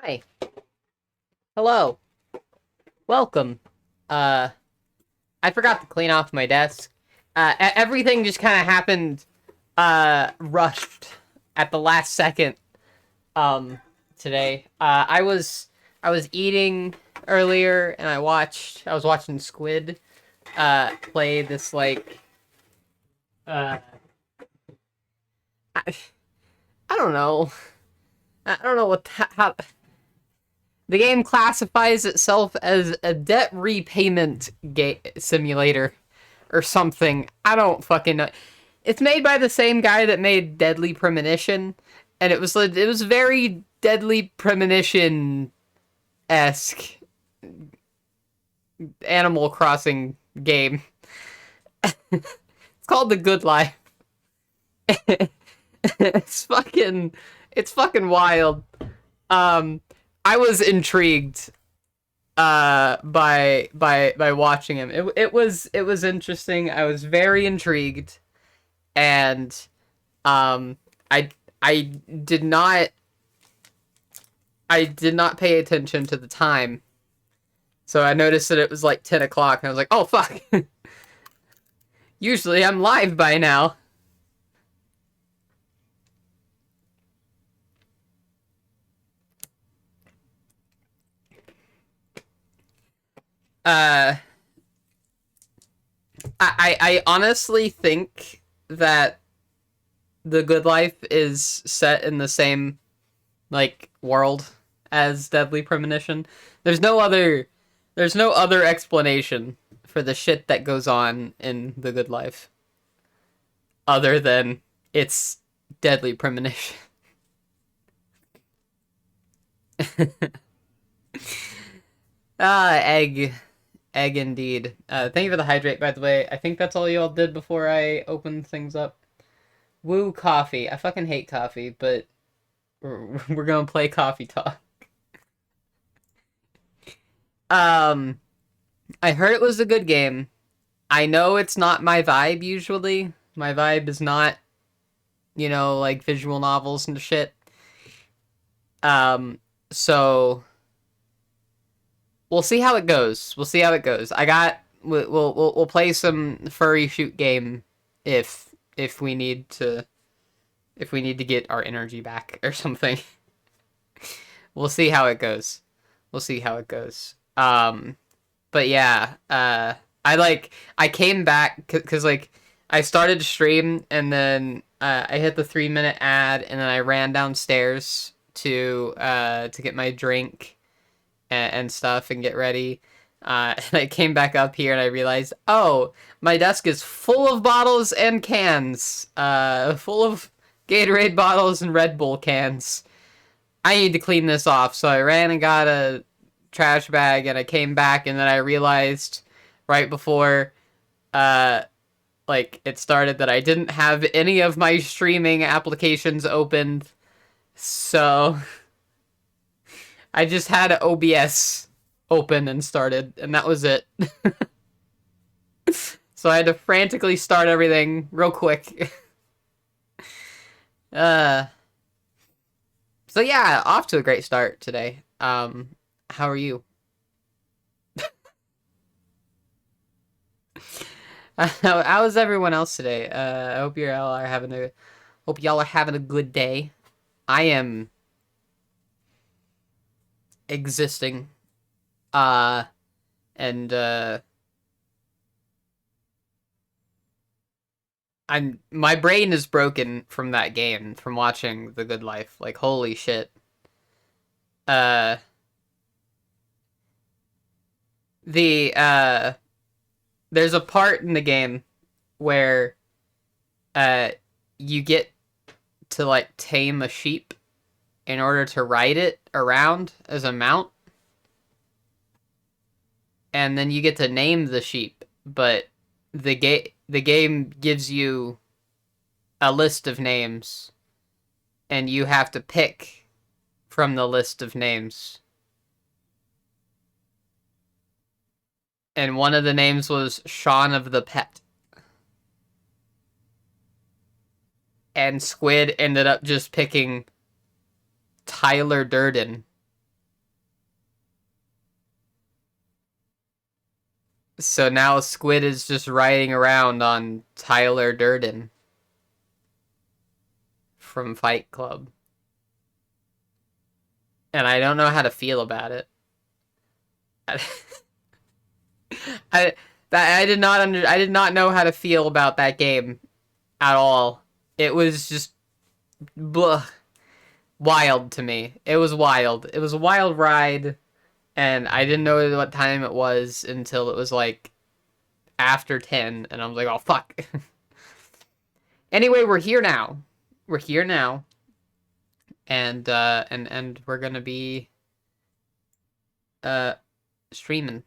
Hi. Hello. Welcome. Uh, I forgot to clean off my desk. Everything just kind of happened, rushed at the last second, um, today. I was eating earlier and I was watching Squid, play this, uh, I, I don't know. I don't know how, the game classifies itself as a debt repayment simulator or something. I don't fucking know. It's made by the same guy that made Deadly Premonition, and it was very Deadly Premonition esque Animal Crossing game. It's called The Good Life. it's fucking it's fucking wild. Um, I was intrigued by watching him. It was interesting. I was very intrigued, and um I I did not I did not pay attention to the time. So I noticed that it was like 10 o'clock, and I was like, oh fuck. Usually I'm live by now. Uh I honestly think that The Good Life is set in the same like world as Deadly Premonition. There's no other there's no other explanation for the shit that goes on in The Good Life other than it's Deadly Premonition. Egg. Egg indeed. Thank you for the hydrate, by the way. I think that's all you all did before I opened things up. Woo coffee. I fucking hate coffee, but we're gonna play coffee talk. Um, I heard it was a good game. I know it's not my vibe usually. My vibe is not, like visual novels and shit. Um, so we'll see how it goes. We'll see how it goes. We'll play some furry shoot game if we need to get our energy back or something. We'll see how it goes. We'll see how it goes. But yeah, I came back because like I started to stream, and then I hit the 3 minute ad, and then I ran downstairs to get my drink and stuff and get ready. And I came back up here and I realized, oh, my desk is full of bottles and cans, full of Gatorade bottles and Red Bull cans. I need to clean this off. So I ran and got a trash bag, and I came back, and then I realized right before it started that I didn't have any of my streaming applications opened. So I just had OBS open and started, and that was it. So I had to frantically start everything real quick. uh so yeah, off to a great start today. How are you? How is everyone else today? I hope y'all are having a good day. I am existing. Uh and my brain is broken from that game, from watching The Good Life. Like holy shit. Uh the there's a part in the game where uh you get to like tame a sheep in order to ride it around as a mount, and then you get to name the sheep, but the game gives you a list of names, and you have to pick from the list of names. And one of the names was Shaun of the Pet. And Squid ended up just picking Tyler Durden. So now Squid is just riding around on Tyler Durden from Fight Club. And I don't know how to feel about it. I I did not know how to feel about that game at all. It was just blah, wild to me. It was wild. It was a wild ride, and I didn't know what time it was until it was like after 10, and I was like, "Oh fuck." Anyway, we're here now. We're here now. And we're going to be uh streaming.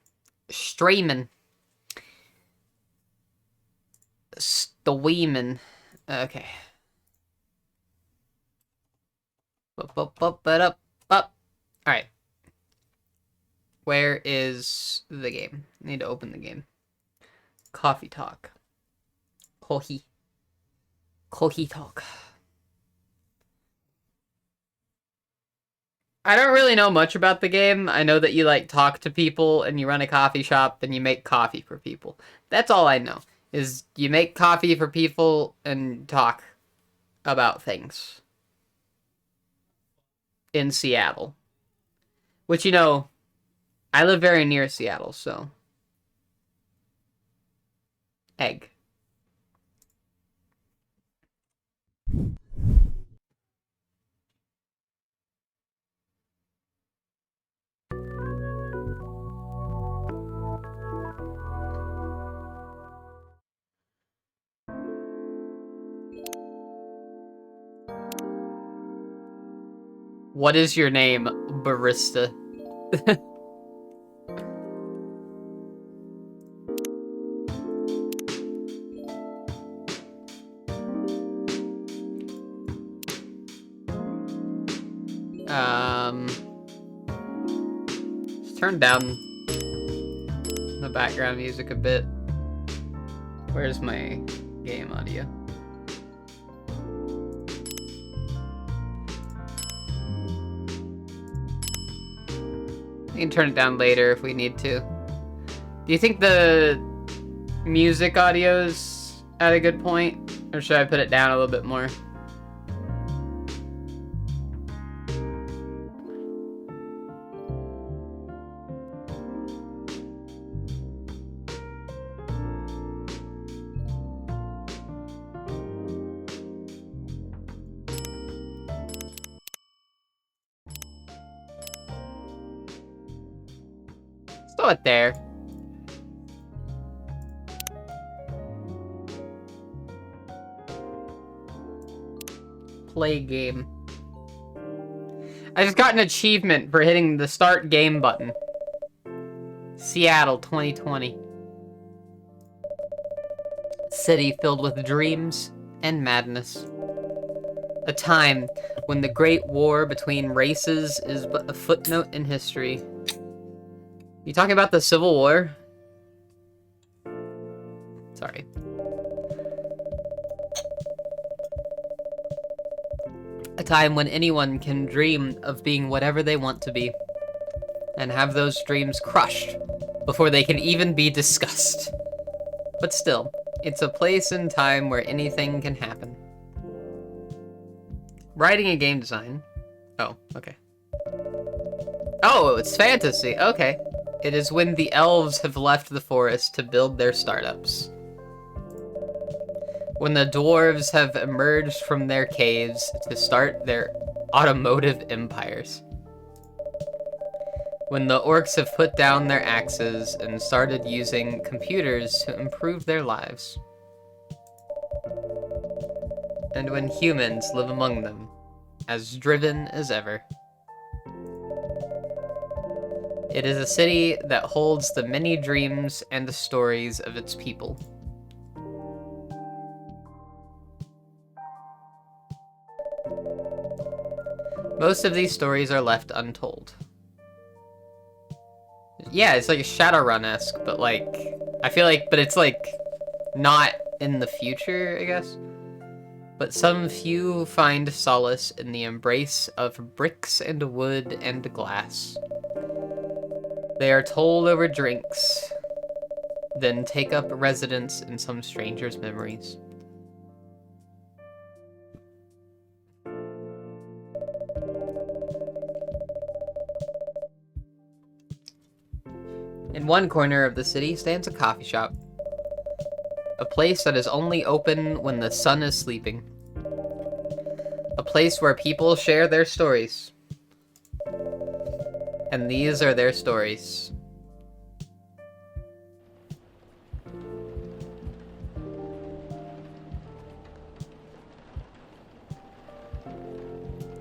Streaming. Steaming. Okay. Up. Alright. Where is the game? I need to open the game. Coffee talk. Coffee talk. I don't really know much about the game. I know that you like talk to people and you run a coffee shop and you make coffee for people. That's all I know. Is you make coffee for people and talk about things in Seattle. Which, you know, I live very near Seattle, so. Egg. What is your name, barista? Let's turn down the background music a bit. Where's my game audio? We can turn it down later if we need to. Do you think the music audio's at a good point? Or should I put it down a little bit more? Throw it there. Play game. I just got an achievement for hitting the start game button. Seattle 2020. City filled with dreams and madness. A time when the great war between races is but a footnote in history. You talking about the Civil War? Sorry. A time when anyone can dream of being whatever they want to be, and have those dreams crushed before they can even be discussed. But still, it's a place and time where anything can happen. Writing a game design. Oh, okay. Oh, it's fantasy. Okay. It is when the elves have left the forest to build their startups. When the dwarves have emerged from their caves to start their automotive empires. When the orcs have put down their axes and started using computers to improve their lives. And when humans live among them, as driven as ever. It is a city that holds the many dreams and the stories of its people. Most of these stories are left untold. Yeah, it's like a Shadowrun-esque, but like, I feel like, but it's like, not in the future, I guess. But some few find solace in the embrace of bricks and wood and glass. They are told over drinks. then take up residence in some stranger's memories. In one corner of the city stands a coffee shop. A place that is only open when the sun is sleeping. A place where people share their stories. And these are their stories.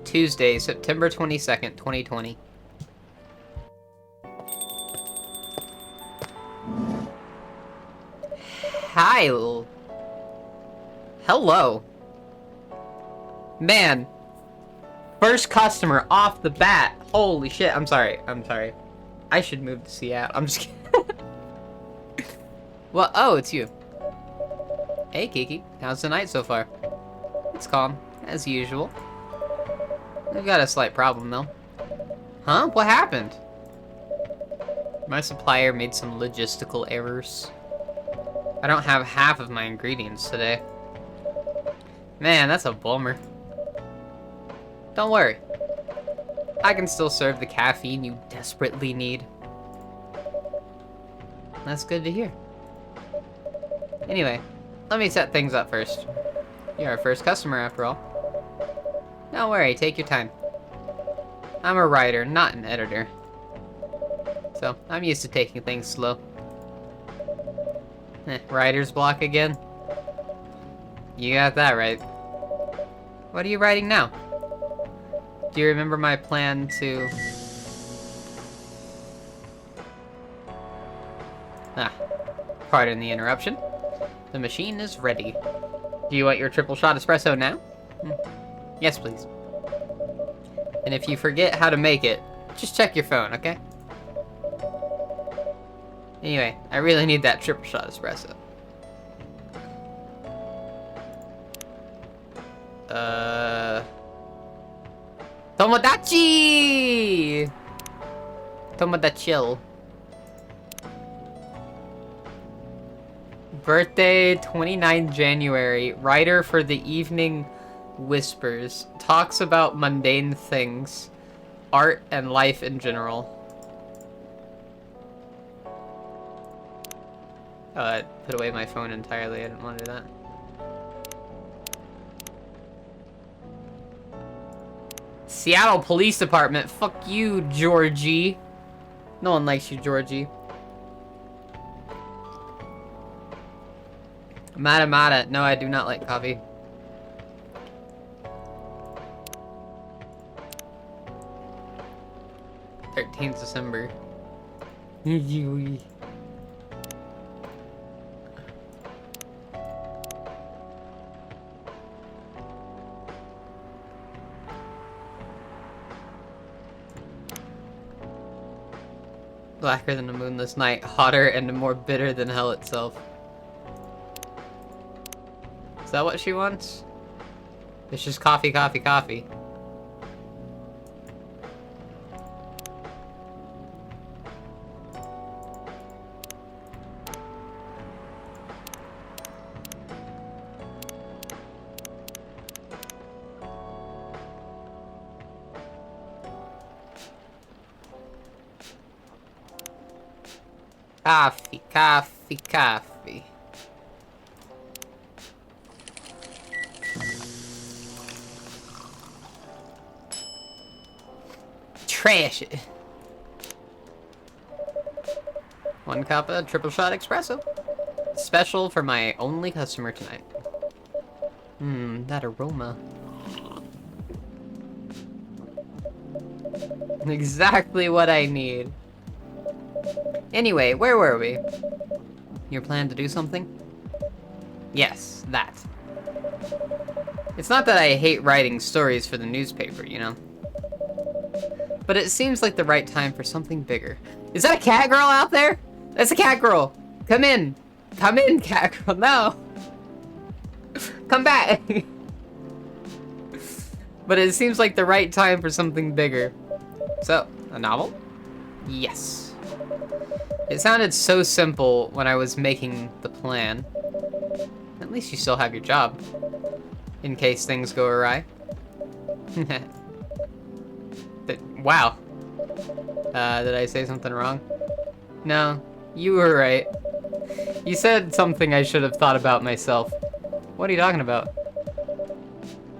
Tuesday, September 22nd, 2020. Hi. Hello. Man. First customer off the bat. Holy shit. I'm sorry. I should move to Seattle. I'm just kidding. Well, oh, it's you. Hey, Kiki. How's the night so far? It's calm, as usual. We've got a slight problem, though. Huh? What happened? My supplier made some logistical errors. I don't have half of my ingredients today. Man, that's a bummer. Don't worry. I can still serve the caffeine you desperately need. That's good to hear. Anyway, let me set things up first. You're our first customer, after all. Don't worry, take your time. I'm a writer, not an editor. So, I'm used to taking things slow. Writer's block again? You got that right. What are you writing now? Do you remember my plan to... Pardon the interruption. The machine is ready. Do you want your triple shot espresso now? Yes, please. And if you forget how to make it, just check your phone, okay? Anyway, I really need that triple shot espresso. Tomodachi! Tomodachill. Birthday, 29 January. Writer for the Evening Whispers. Talks about mundane things. Art and life in general. I put away my phone entirely. I didn't want to do that. Seattle Police Department. Fuck you, Georgie. No one likes you, Georgie. Mata. No, I do not like coffee. December 13th. Blacker than a moonless night, hotter and more bitter than hell itself. Is that what she wants? It's just coffee. Coffee. Trash it. 1 cup of triple shot espresso. Special for my only customer tonight. That aroma. Exactly what I need. Anyway, where were we? Your plan to do something? Yes, that. It's not that I hate writing stories for the newspaper, you know? But it seems like the right time for something bigger. Is that a cat girl out there? That's a cat girl! Come in! Come in, cat girl, no! Come back! But it seems like the right time for something bigger. So, a novel? Yes. It sounded so simple when I was making the plan. At least you still have your job. In case things go awry. Wow. Did I say something wrong? No, you were right. You said something I should have thought about myself. What are you talking about?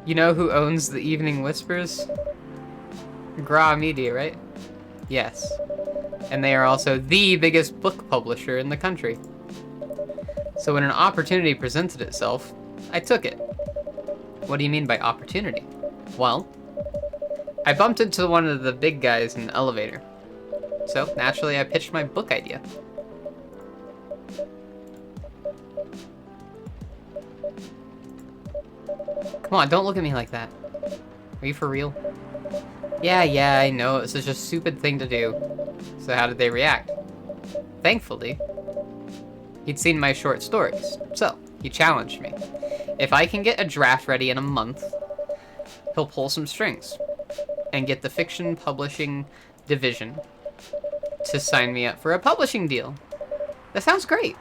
You know who owns the Evening Whispers? Gra Media, right? Yes. And they are also the biggest book publisher in the country. So when an opportunity presented itself, I took it. What do you mean by opportunity? Well, I bumped into one of the big guys in the elevator. So naturally I pitched my book idea. Come on, don't look at me like that. Are you for real? Yeah, I know, it's such a stupid thing to do. So how did they react? Thankfully, he'd seen my short stories, so he challenged me. If I can get a draft ready in a month, he'll pull some strings and get the fiction publishing division to sign me up for a publishing deal. That sounds great.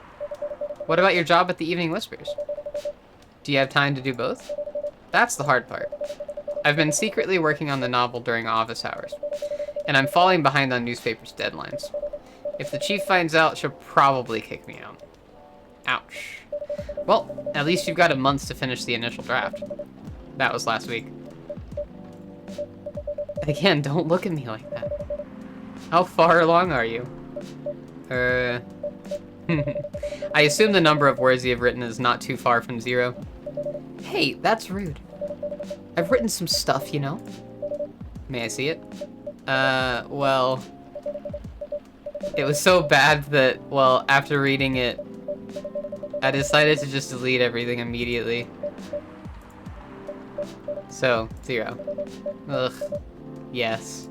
What about your job at the Evening Whispers? Do you have time to do both? That's the hard part. I've been secretly working on the novel during office hours, and I'm falling behind on newspapers' deadlines. If the chief finds out, she'll probably kick me out. Ouch. Well, at least you've got a month to finish the initial draft. That was last week. Again, don't look at me like that. How far along are you? I assume the number of words you have written is not too far from 0. Hey, that's rude. I've written some stuff, you know? May I see it? Well... It was so bad that, well, after reading it, I decided to just delete everything immediately. So, 0. Ugh. Yes.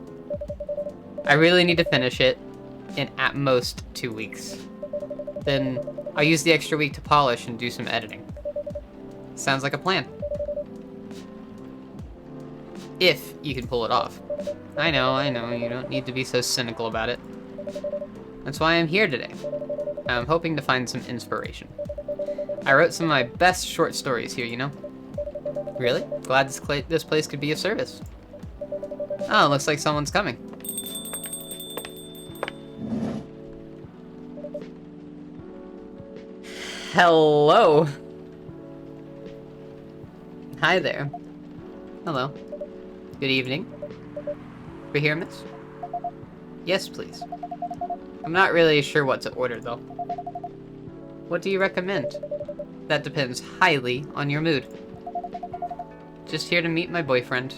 I really need to finish it in at most 2 weeks. Then I'll use the extra week to polish and do some editing. Sounds like a plan. If you can pull it off. I know, you don't need to be so cynical about it. That's why I'm here today. I'm hoping to find some inspiration. I wrote some of my best short stories here, you know? Really? Glad this place could be of service. Oh, looks like someone's coming. Hello. Hi there. Hello. Good evening. We're here, miss? Yes, please. I'm not really sure what to order, though. What do you recommend? That depends highly on your mood. Just here to meet my boyfriend.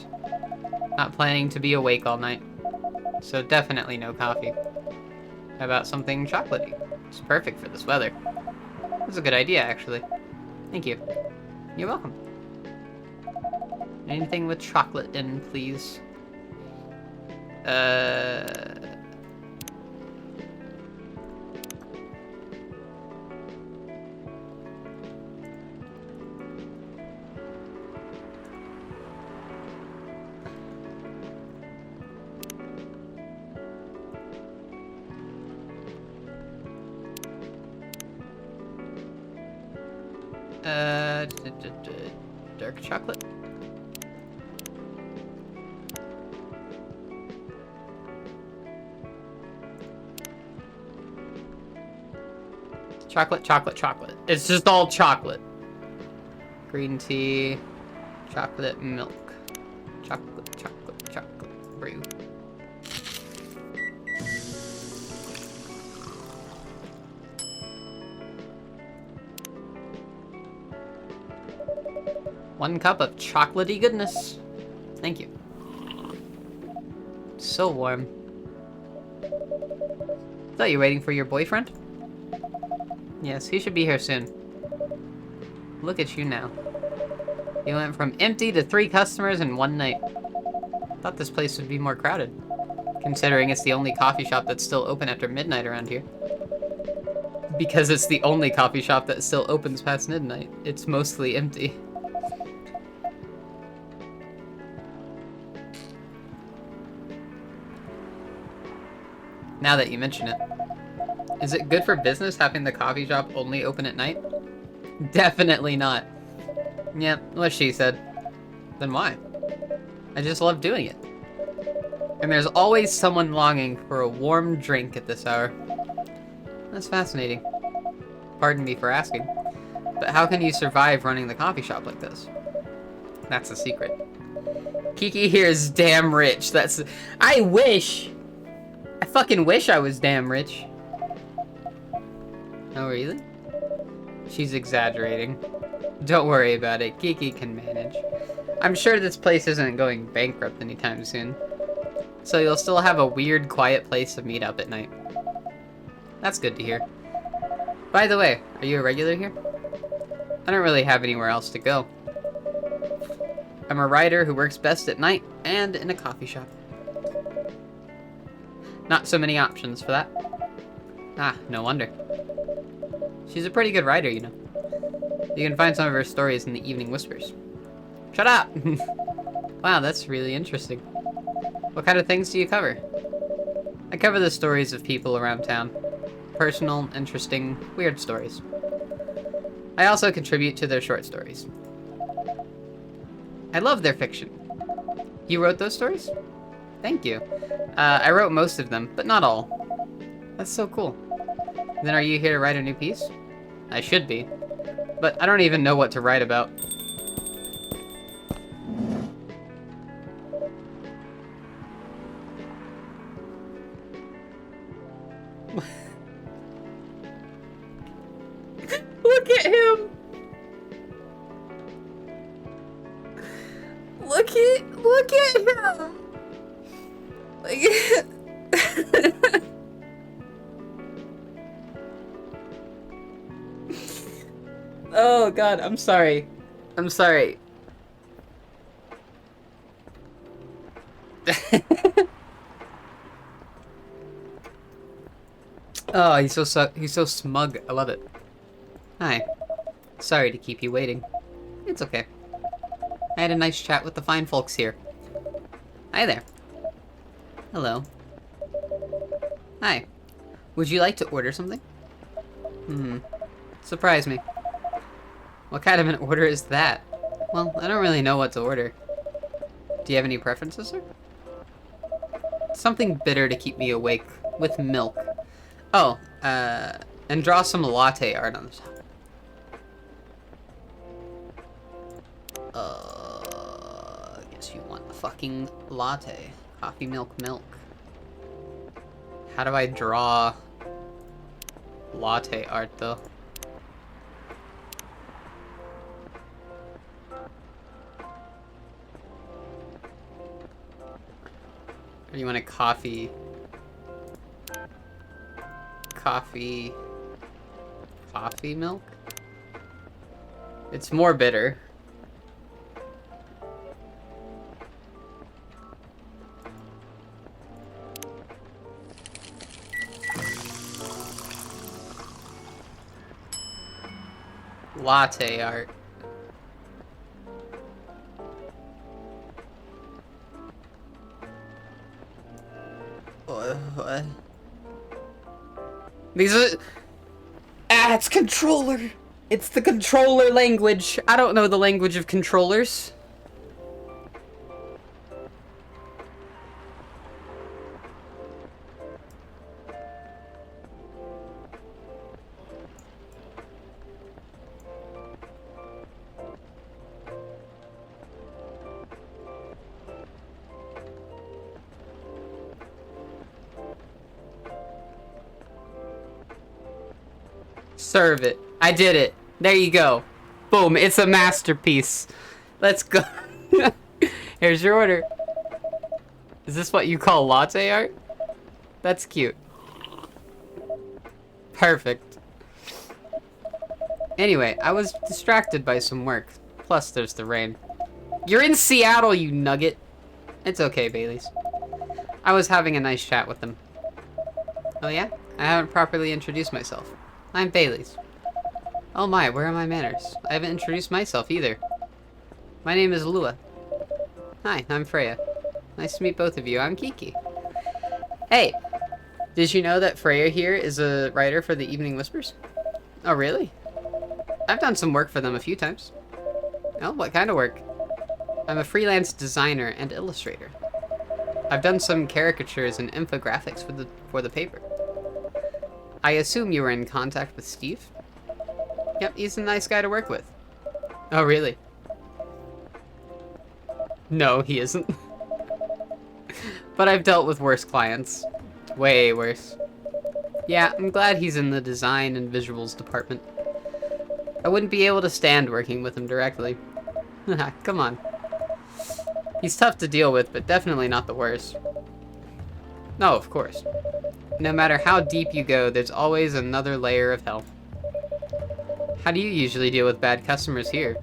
Not planning to be awake all night. So definitely no coffee. How about something chocolatey? It's perfect for this weather. That's a good idea, actually. Thank you. You're welcome. Anything with chocolate in, please. Dark chocolate. Chocolate, chocolate, chocolate. It's just all chocolate. Green tea, chocolate milk. Chocolate, chocolate, chocolate brew. One cup of chocolatey goodness. Thank you. So warm. Thought you were waiting for your boyfriend? Yes, he should be here soon. Look at you now. You went from empty to 3 customers in one night. Thought this place would be more crowded, considering it's the only coffee shop that's still open after midnight around here. Because it's the only coffee shop that still opens past midnight, it's mostly empty. Now that you mention it. Is it good for business having the coffee shop only open at night? Definitely not. Yeah, what she said. Then why? I just love doing it. And there's always someone longing for a warm drink at this hour. That's fascinating. Pardon me for asking. But how can you survive running the coffee shop like this? That's the secret. Kiki here is damn rich. I wish! I fucking wish I was damn rich. Oh, really? She's exaggerating. Don't worry about it. Kiki can manage. I'm sure this place isn't going bankrupt anytime soon. So you'll still have a weird, quiet place to meet up at night. That's good to hear. By the way, are you a regular here? I don't really have anywhere else to go. I'm a writer who works best at night and in a coffee shop. Not so many options for that. Ah, no wonder. She's a pretty good writer, you know. You can find some of her stories in the Evening Whispers. Shut up! Wow, that's really interesting. What kind of things do you cover? I cover the stories of people around town. Personal, interesting, weird stories. I also contribute to their short stories. I love their fiction. You wrote those stories? Thank you. I wrote most of them, but not all. That's so cool. Then are you here to write a new piece? I should be. But I don't even know what to write about. Look at him! Look at him! Oh god, I'm sorry. I'm sorry. Oh, he's so smug. I love it. Hi. Sorry to keep you waiting. It's okay. I had a nice chat with the fine folks here. Hi there. Hello. Hi. Would you like to order something? Surprise me. What kind of an order is that? Well, I don't really know what to order. Do you have any preferences, sir? Something bitter to keep me awake, with milk. Oh, and draw some latte art on the top. I guess you want a fucking latte. Coffee, milk. How do I draw latte art, though? Or you want a coffee milk? It's more bitter. Latte art. What? These are... Ah, it's controller! It's the controller language! I don't know the language of controllers. Serve it. I did it. There you go. Boom. It's a masterpiece. Let's go. Here's your order. Is this what you call latte art? That's cute. Perfect. Anyway, I was distracted by some work. Plus, there's the rain. You're in Seattle, you nugget. It's okay, Baileys. I was having a nice chat with them. Oh yeah? I haven't properly introduced myself. I'm Baileys. Oh my, where are my manners? I haven't introduced myself either. My name is Lua. Hi, I'm Freya. Nice to meet both of you. I'm Kiki. Hey, Did you know that Freya here is a writer for the Evening Whispers? Oh, really? I've done some work for them a few times. Oh, what kind of work? I'm a freelance designer and illustrator. I've done some caricatures and infographics for the paper. I assume you were in contact with Steve? Yep, he's a nice guy to work with. Oh, really? No, he isn't. But I've dealt with worse clients. Way worse. Yeah, I'm glad he's in the design and visuals department. I wouldn't be able to stand working with him directly. Come on. He's tough to deal with, but definitely not the worst. No, of course. No matter how deep you go, there's always another layer of hell. How do you usually deal with bad customers here?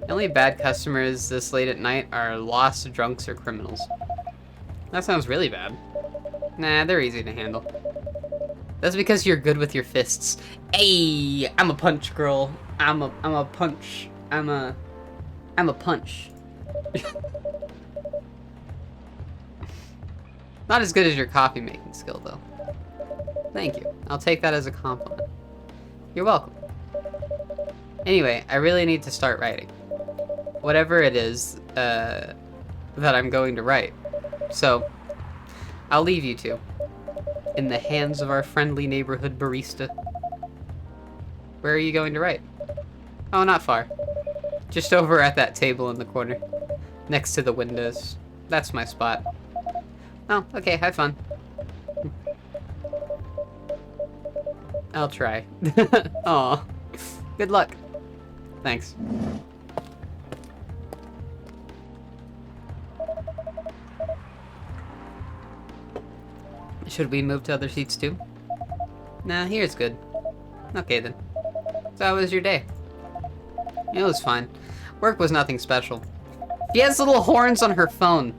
The only bad customers this late at night are lost drunks or criminals. That sounds really bad. Nah, they're easy to handle. That's because you're good with your fists. Hey, I'm a punch girl. I'm a punch. I'm a punch. Not as good as your coffee making skill though. Thank you. I'll take that as a compliment. You're welcome. Anyway, I really need to start writing. Whatever it is that I'm going to write. So, I'll leave you two in the hands of our friendly neighborhood barista. Where are you going to write? Oh, not far. Just over at that table in the corner, next to the windows. That's my spot. Oh, okay, have fun. I'll try. Aw. Good luck. Thanks. Should we move to other seats too? Nah, here's good. Okay then. So how was your day? It was fine. Work was nothing special. She has little horns on her phone.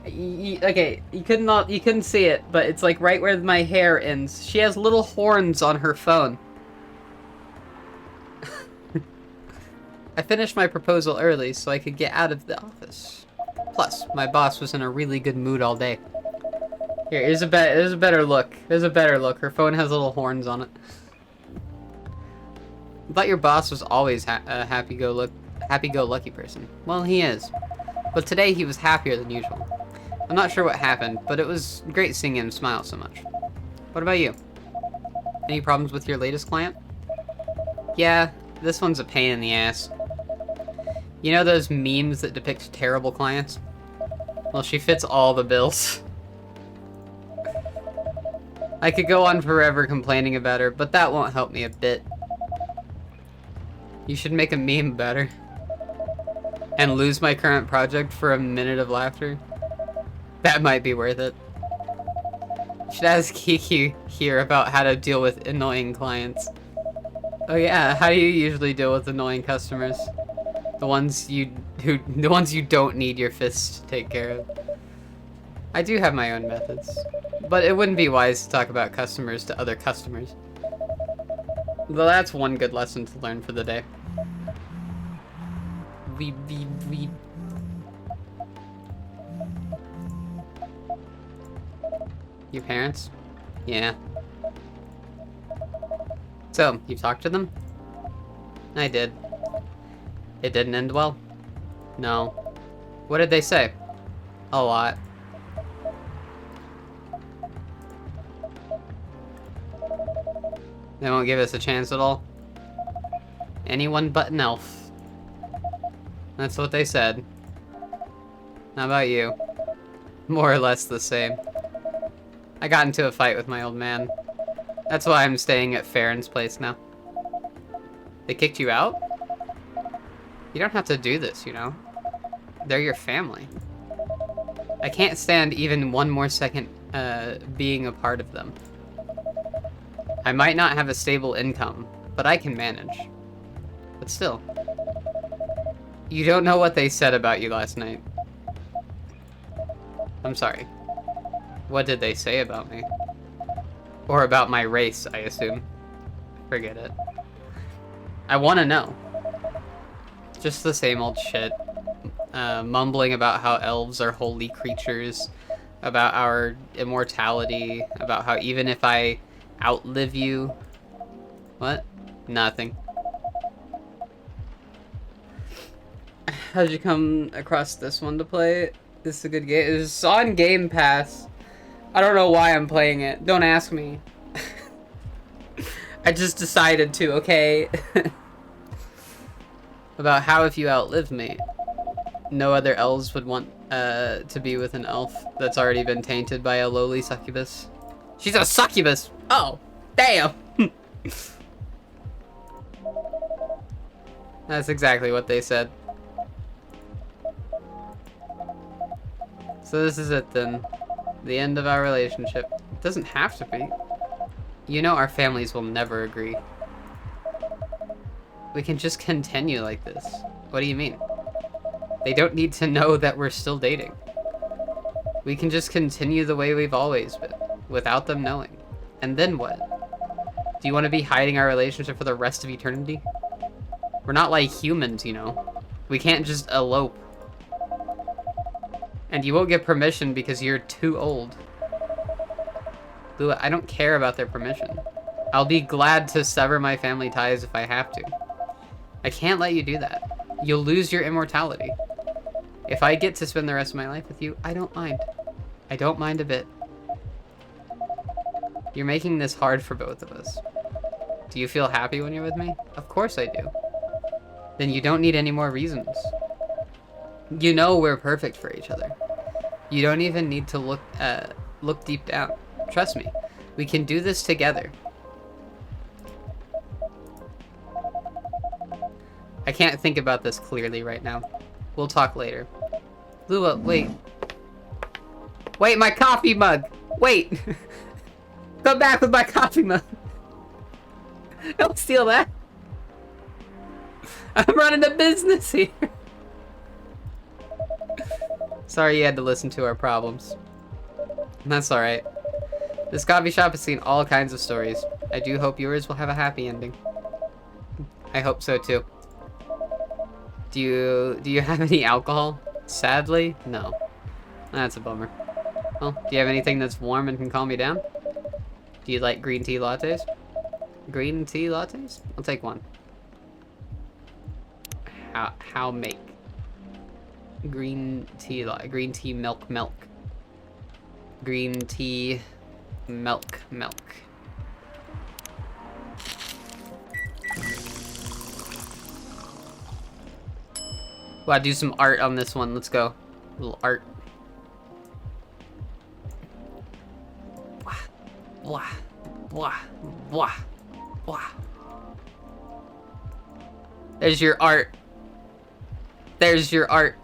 Okay, you couldn't see it, but it's like right where my hair ends. She has little horns on her phone. I finished my proposal early so I could get out of the office. Plus, my boss was in a really good mood all day. Here, there's a better look. There's a better look. Her phone has little horns on it. I thought your boss was always a happy-go-lucky person. Well, he is. But today he was happier than usual. I'm not sure what happened, but it was great seeing him smile so much. What about you? Any problems with your latest client? Yeah, this one's a pain in the ass. You know those memes that depict terrible clients? Well, she fits all the bills. I could go on forever complaining about her, but that won't help me a bit. You should make a meme about her. And lose my current project for a minute of laughter. That might be worth it. You should ask Kiki here about how to deal with annoying clients. Oh yeah, how do you usually deal with annoying customers? The ones you don't need your fists to take care of. I do have my own methods, but it wouldn't be wise to talk about customers to other customers. Though that's one good lesson to learn for the day. Weep. Your parents? Yeah. So, you talked to them? I did. It didn't end well? No. What did they say? A lot. They won't give us a chance at all? Anyone but an elf. That's what they said. How about you? More or less the same. I got into a fight with my old man. That's why I'm staying at Farron's place now. They kicked you out? You don't have to do this, you know? They're your family. I can't stand even one more second being a part of them. I might not have a stable income, but I can manage. But still. You don't know what they said about you last night. I'm sorry. What did they say about me? Or about my race, I assume. Forget it. I want to know. Just the same old shit. Mumbling about how elves are holy creatures. about our immortality, about how even if I outlive you... What? Nothing. How'd you come across this one to play? This is a good game. It's on Game Pass. I don't know why I'm playing it. Don't ask me. I just decided to, okay? About how if you outlive me, no other elves would want to be with an elf that's already been tainted by a lowly succubus. She's a succubus! Oh, damn! That's exactly what they said. So this is it then. The end of our relationship. It doesn't have to be. You know our families will never agree. We can just continue like this. What do you mean? They don't need to know that we're still dating. We can just continue the way we've always been, without them knowing. And then what? Do you want to be hiding our relationship for the rest of eternity? We're not like humans, you know. We can't just elope. And you won't get permission because you're too old. Lua, I don't care about their permission. I'll be glad to sever my family ties if I have to. I can't let you do that. You'll lose your immortality. If I get to spend the rest of my life with you, I don't mind. I don't mind a bit. You're making this hard for both of us. Do you feel happy when you're with me? Of course I do. Then you don't need any more reasons. You know we're perfect for each other. You don't even need to look deep down. Trust me. We can do this together. I can't think about this clearly right now. We'll talk later. Lua, wait. Wait, my coffee mug! Wait! Come back with my coffee mug! Don't steal that! I'm running a business here! Sorry you had to listen to our problems. That's alright. This coffee shop has seen all kinds of stories. I do hope yours will have a happy ending. I hope so too. Do you have any alcohol? Sadly, no. That's a bummer. Well, do you have anything that's warm and can calm you down? Do you like green tea lattes? Green tea lattes? I'll take one. How make? Green tea milk. Green tea milk. Wow, do some art on this one. Let's go. A little art. Blah, blah, blah, blah. There's your art. There's your art.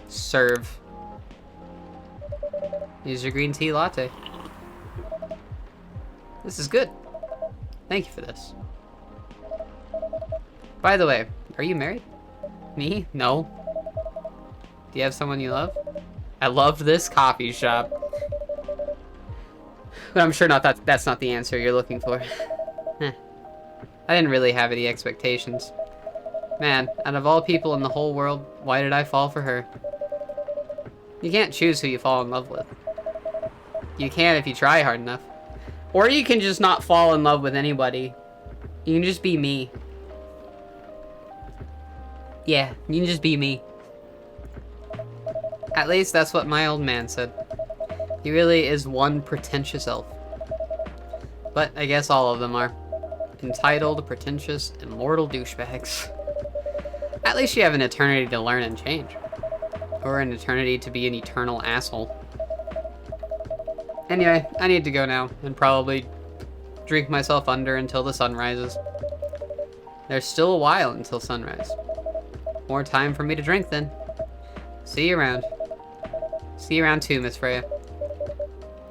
Serve. Here's your green tea latte. This is good. Thank you for this. By the way, are you married? Me? No. Do you have someone you love? I love this coffee shop. But I'm sure that's not the answer you're looking for. I didn't really have any expectations. Man, out of all people in the whole world, why did I fall for her? You can't choose who you fall in love with. You can if you try hard enough. Or you can just not fall in love with anybody. You can just be me. Yeah, you can just be me. At least that's what my old man said. He really is one pretentious elf. But I guess all of them are. Entitled, pretentious, immortal douchebags. At least you have an eternity to learn and change. Or an eternity to be an eternal asshole. Anyway, I need to go now, and probably drink myself under until the sun rises. There's still a while until sunrise. More time for me to drink then. See you around. See you around too, Miss Freya.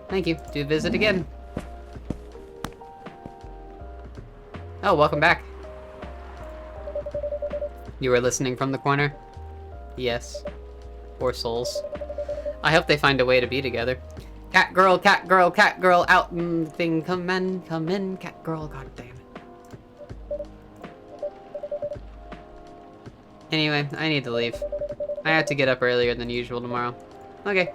Thank you. Do visit again. Oh, welcome back. You were listening from the corner? Yes. Poor souls. I hope they find a way to be together. Cat girl, out and thing, come in, cat girl, god damn it. Anyway, I need to leave. I had to get up earlier than usual tomorrow. Okay.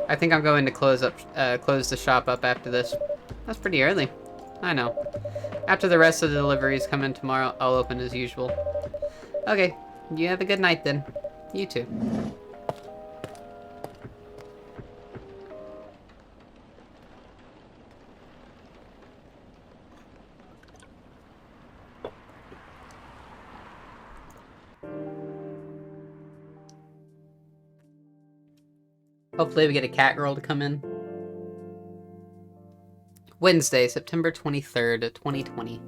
I think I'm going to close the shop up after this. That's pretty early. I know. After the rest of the deliveries come in tomorrow, I'll open as usual. Okay. You have a good night then. You too. Hopefully we get a cat girl to come in. Wednesday, September 23rd, 2020.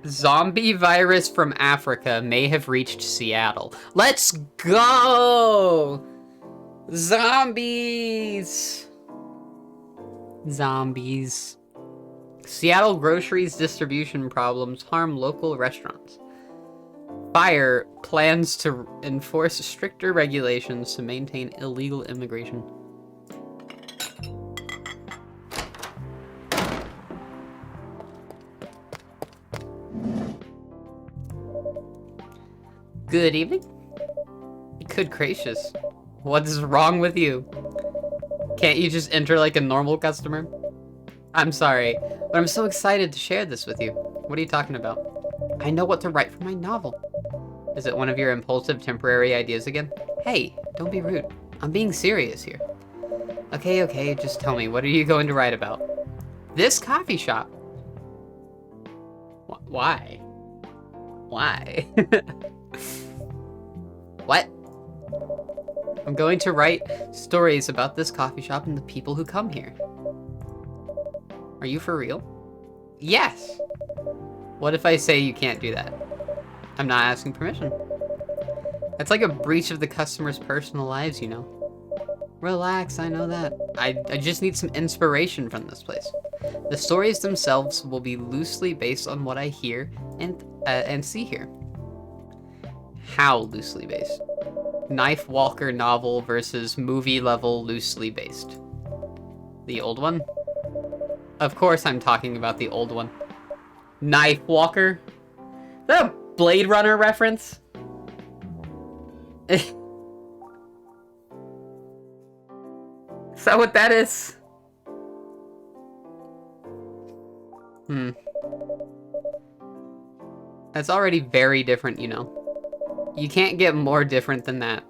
Zombie virus from Africa may have reached Seattle. Let's go! Zombies! Zombies. Seattle groceries distribution problems harm local restaurants. Fire plans to enforce stricter regulations to maintain illegal immigration. Good evening. Good gracious. What is wrong with you? Can't you just enter like a normal customer? I'm sorry, but I'm so excited to share this with you. What are you talking about? I know what to write for my novel. Is it one of your impulsive temporary ideas again? Hey, don't be rude. I'm being serious here. Okay, just tell me, what are you going to write about? This coffee shop. Why? Why? What? I'm going to write stories about this coffee shop and the people who come here. Are you for real? Yes! What if I say you can't do that? I'm not asking permission. That's like a breach of the customer's personal lives, you know. Relax, I know that. I just need some inspiration from this place. The stories themselves will be loosely based on what I hear and see here. How loosely based? Knife Walker novel versus movie level loosely based. The old one? Of course I'm talking about the old one. Knife Walker? Is that a Blade Runner reference? Is that what that is? That's already very different, you know. You can't get more different than that.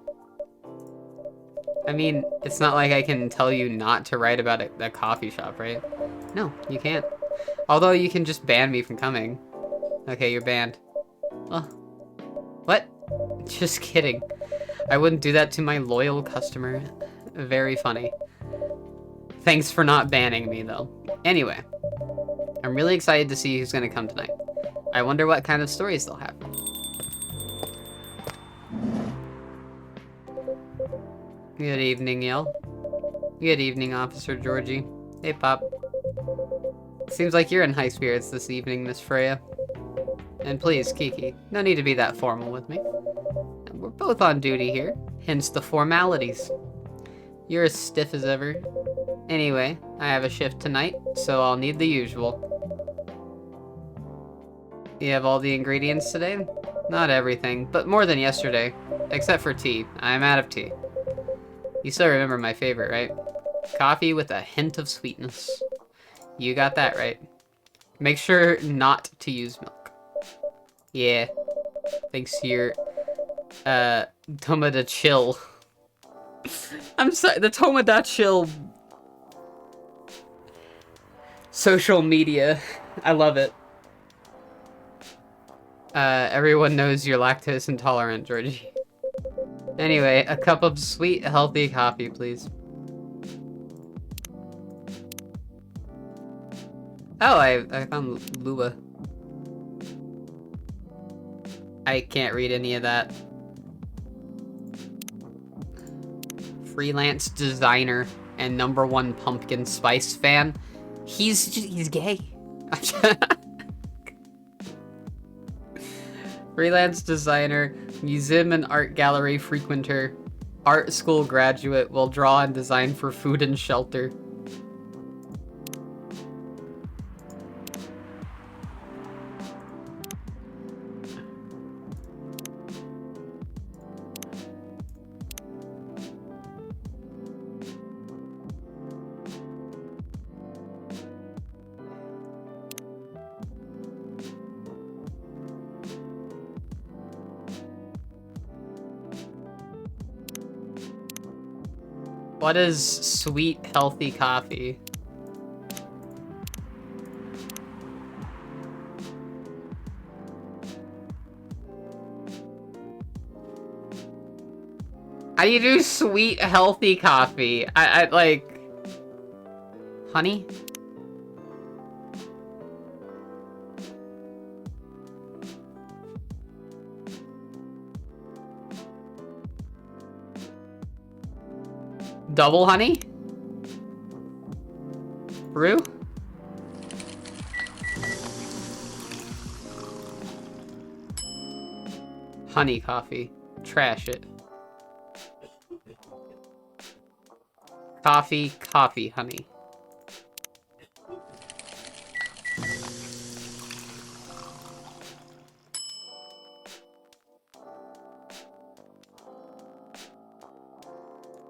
I mean, it's not like I can tell you not to write about a coffee shop, right? No, you can't. Although you can just ban me from coming. Okay, you're banned. Oh. What? Just kidding. I wouldn't do that to my loyal customer. Very funny. Thanks for not banning me, though. Anyway, I'm really excited to see who's gonna come tonight. I wonder what kind of stories they'll have. Good evening, Yell. Good evening, Officer Georgie. Hey, Pop. Seems like you're in high spirits this evening, Miss Freya. And please, Kiki, no need to be that formal with me. We're both on duty here, hence the formalities. You're as stiff as ever. Anyway, I have a shift tonight, so I'll need the usual. You have all the ingredients today? Not everything, but more than yesterday. Except for tea. I'm out of tea. You still remember my favorite, right? Coffee with a hint of sweetness. You got that right. Make sure not to use milk. Yeah. Thanks to your, Tomada Chill. I'm sorry, the Tomada Chill social media. I love it. Everyone knows you're lactose intolerant, Georgie. Anyway, a cup of sweet, healthy coffee, please. Oh, I found Lua. I can't read any of that. Freelance designer and #1 pumpkin spice fan. He's gay. Freelance designer, museum and art gallery frequenter, art school graduate, will draw and design for food and shelter. What is sweet, healthy coffee? How do you do sweet, healthy coffee? I like... Honey? Double honey? Brew? Honey coffee. Trash it. Coffee, coffee, honey.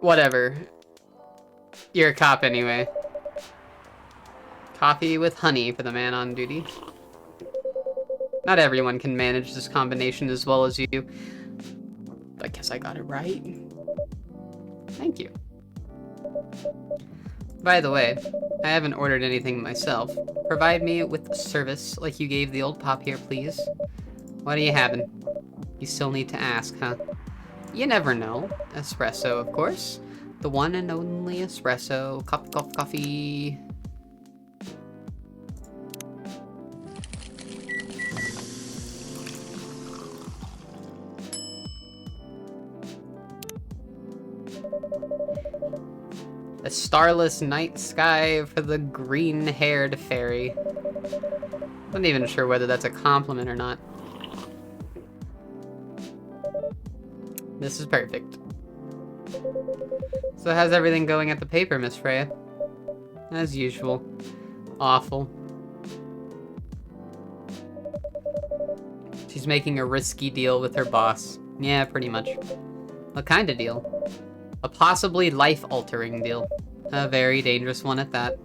Whatever. You're a cop anyway. Coffee with honey for the man on duty. Not everyone can manage this combination as well as you. I guess I got it right. Thank you. By the way, I haven't ordered anything myself. Provide me with service like you gave the old pop here, please. What are you having? You still need to ask, huh? You never know. Espresso, of course. The one and only espresso. Coffee. A starless night sky for the green-haired fairy. I'm not even sure whether that's a compliment or not. This is perfect. So how's everything going at the paper, Miss Freya? As usual. Awful. She's making a risky deal with her boss. Yeah, pretty much. What kind of deal? A possibly life-altering deal. A very dangerous one at that.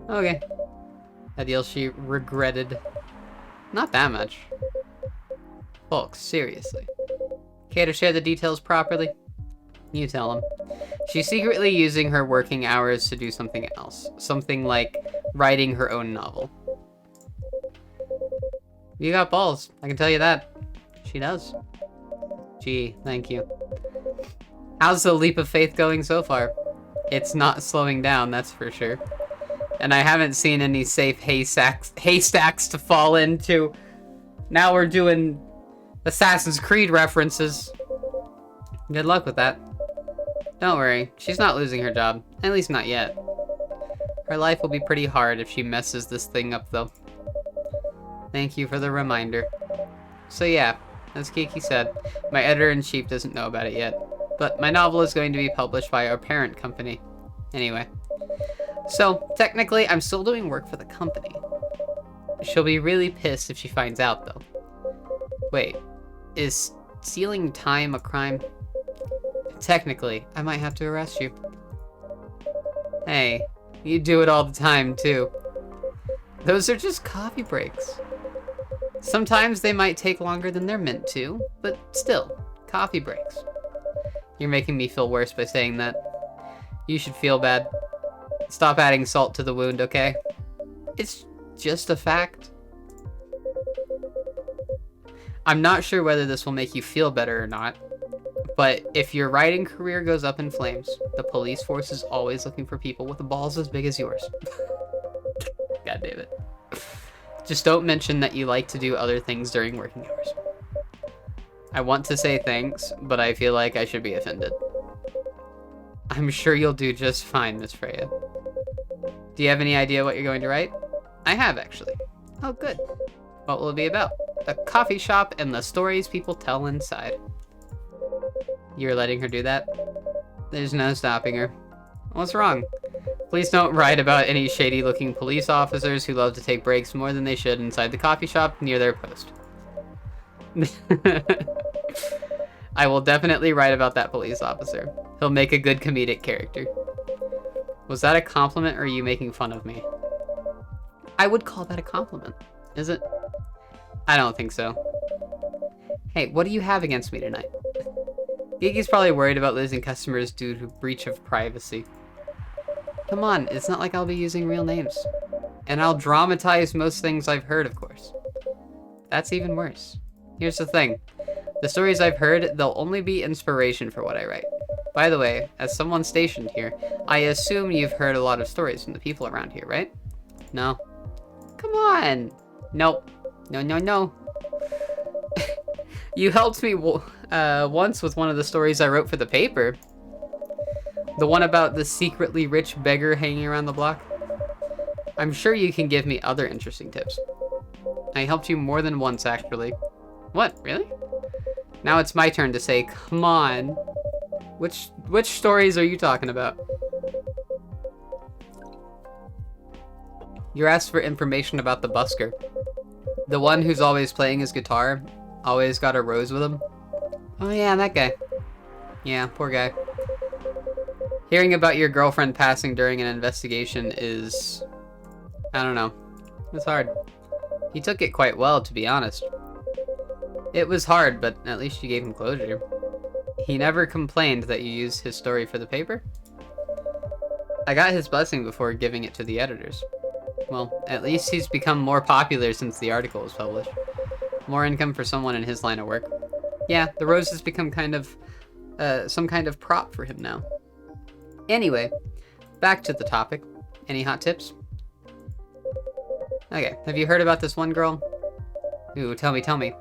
Okay. A deal she regretted. Not that much. Folks, seriously. Care to share the details properly? You tell him. She's secretly using her working hours to do something else. Something like writing her own novel. You got balls, I can tell you that. She does. Gee, thank you. How's the leap of faith going so far? It's not slowing down, that's for sure. And I haven't seen any safe haystacks to fall into. Now we're doing Assassin's Creed references. Good luck with that. Don't worry, she's not losing her job. At least not yet. Her life will be pretty hard if she messes this thing up, though. Thank you for the reminder. So yeah, as Kiki said, my editor-in-chief doesn't know about it yet. But my novel is going to be published by our parent company. Anyway. So, technically, I'm still doing work for the company. She'll be really pissed if she finds out, though. Wait, is stealing time a crime? Technically, I might have to arrest you. Hey, you do it all the time, too. Those are just coffee breaks. Sometimes they might take longer than they're meant to, but still, coffee breaks. You're making me feel worse by saying that. You should feel bad. Stop adding salt to the wound, okay? It's just a fact. I'm not sure whether this will make you feel better or not, but if your writing career goes up in flames, the police force is always looking for people with balls as big as yours. God damn it. Just don't mention that you like to do other things during working hours. I want to say thanks, but I feel like I should be offended. I'm sure you'll do just fine, Miss Freya. Do you have any idea what you're going to write? I have, actually. Oh, good. What will it be about? A coffee shop and the stories people tell inside. You're letting her do that? There's no stopping her. What's wrong? Please don't write about any shady-looking police officers who love to take breaks more than they should inside the coffee shop near their post. I will definitely write about that police officer. He'll make a good comedic character. Was that a compliment or are you making fun of me? I would call that a compliment. Is it? I don't think so. Hey, what do you have against me tonight? Geeky's probably worried about losing customers due to breach of privacy. Come on, it's not like I'll be using real names. And I'll dramatize most things I've heard, of course. That's even worse. Here's the thing. The stories I've heard, they'll only be inspiration for what I write. By the way, as someone stationed here, I assume you've heard a lot of stories from the people around here, right? No? Come on! Nope. No, no, no. You helped me once with one of the stories I wrote for the paper. The one about the secretly rich beggar hanging around the block. I'm sure you can give me other interesting tips. I helped you more than once, actually. What, really? Now it's my turn to say, come on. Which stories are you talking about? You asked for information about the busker. The one who's always playing his guitar, always got a rose with him. Oh yeah, that guy. Yeah, poor guy. Hearing about your girlfriend passing during an investigation is... I don't know. It's hard. He took it quite well, to be honest. It was hard, but at least you gave him closure. He never complained that you used his story for the paper. I got his blessing before giving it to the editors. Well, at least he's become more popular since the article was published. More income for someone in his line of work. Yeah, the rose has become kind of, some kind of prop for him now. Anyway, back to the topic. Any hot tips? Okay, have you heard about this one girl? Ooh, tell me.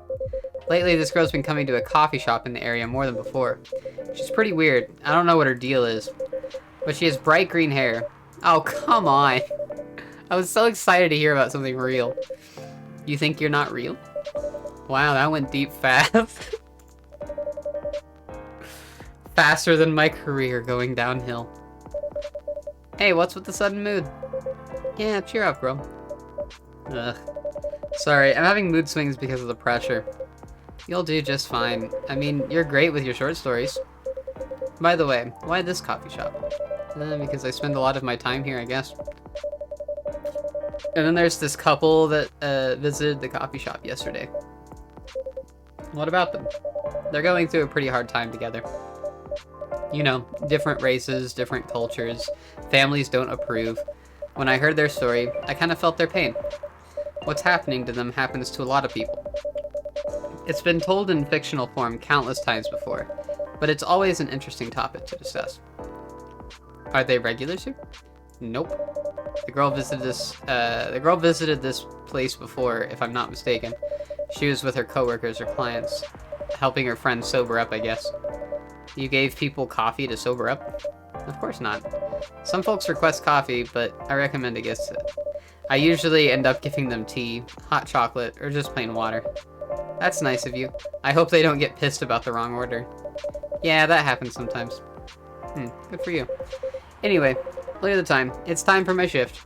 Lately, this girl's been coming to a coffee shop in the area more than before. She's pretty weird. I don't know what her deal is. But she has bright green hair. Oh, come on. I was so excited to hear about something real. You think you're not real? Wow, that went deep fast. Faster than my career going downhill. Hey, what's with the sudden mood? Yeah, cheer up, bro. Ugh. Sorry, I'm having mood swings because of the pressure. You'll do just fine. I mean, you're great with your short stories. By the way, why this coffee shop? Because I spend a lot of my time here, I guess. And then there's this couple that visited the coffee shop yesterday. What about them? They're going through a pretty hard time together. You know, different races, different cultures, families don't approve. When I heard their story, I kind of felt their pain. What's happening to them happens to a lot of people. It's been told in fictional form countless times before, but it's always an interesting topic to discuss. Are they regulars here? Nope. The girl visited this place before, if I'm not mistaken. She was with her coworkers or clients, helping her friends sober up, I guess. You gave people coffee to sober up? Of course not. Some folks request coffee, but I recommend against it. I usually end up giving them tea, hot chocolate, or just plain water. That's nice of you. I hope they don't get pissed about the wrong order. Yeah, that happens sometimes. Good for you. Anyway, look at the time. It's time for my shift.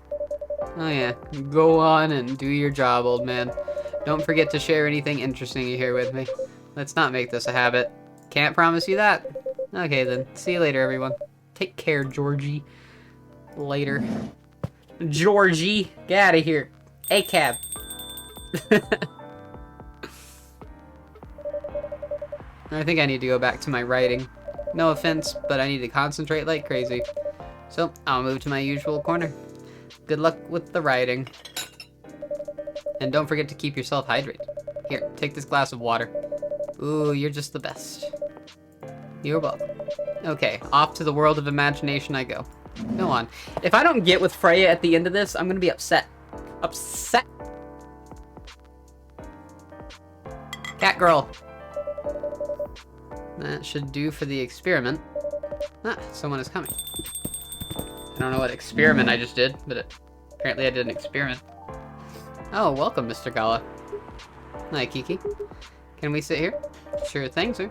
Oh yeah, go on and do your job, old man. Don't forget to share anything interesting you hear with me. Let's not make this a habit. Can't promise you that. Okay then, see you later, everyone. Take care, Georgie. Later. Georgie, get out of here. A cab. I think I need to go back to my writing. No offense, but I need to concentrate like crazy. So, I'll move to my usual corner. Good luck with the writing. And don't forget to keep yourself hydrated. Here, take this glass of water. Ooh, you're just the best. You're welcome. Okay, off to the world of imagination I go. Go on. If I don't get with Freya at the end of this, I'm gonna be upset. Upset. Cat girl. That should do for the experiment. Ah, someone is coming. I don't know what experiment I just did, but apparently I did an experiment. Oh, welcome, Mr. Gala. Hi, Kiki. Can we sit here? Sure thing, sir.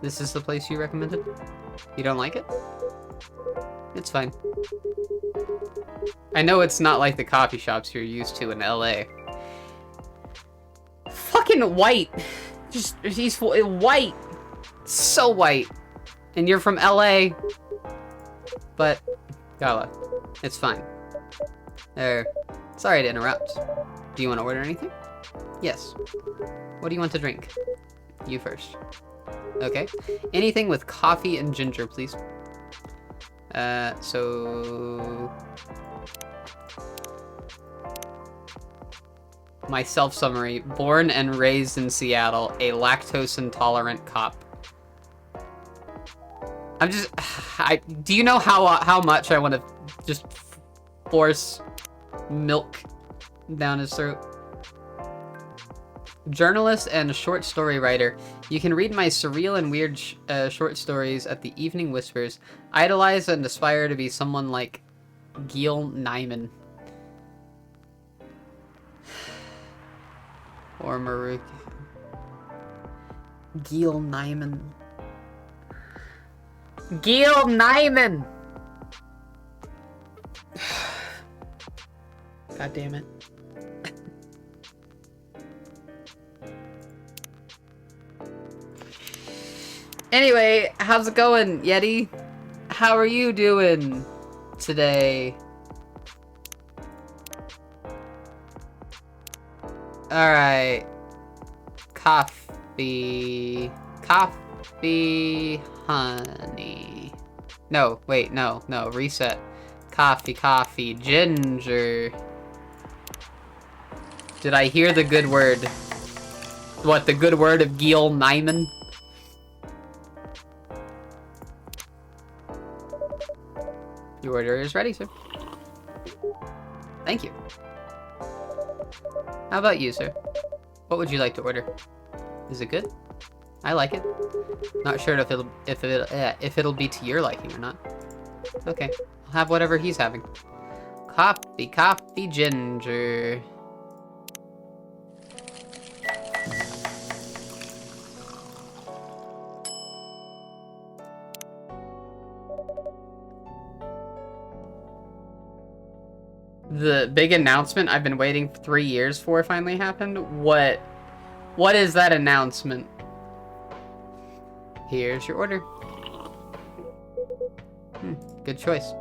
This is the place you recommended? You don't like it? It's fine. I know it's not like the coffee shops you're used to in LA. Fucking white! He's white! So white! And you're from LA! But, Gala, it's fine. Sorry to interrupt. Do you want to order anything? Yes. What do you want to drink? You first. Okay. Anything with coffee and ginger, please. So... My self-summary. Born and raised in Seattle, a lactose-intolerant cop. I'm just... do you know how much I want to just force milk down his throat? Journalist and short story writer. You can read my surreal and weird short stories at the Evening Whispers. Idolize and aspire to be someone like Gil Nyman. Or Maruk. Gil Nyman. Gil Nyman! God damn it. Anyway, how's it going, Yeti? How are you doing today? Alright. Coffee. Coffee, honey. No, wait, no, reset. Coffee, ginger. Did I hear the good word? What, the good word of Gil Nyman? Your order is ready, sir. Thank you. How about you, sir? What would you like to order? Is it good? I like it. Not sure if it'll be to your liking or not. Okay, I'll have whatever he's having. Coffee, ginger. The big announcement I've been waiting 3 years for finally happened. What is that announcement? Here's your order. Good choice.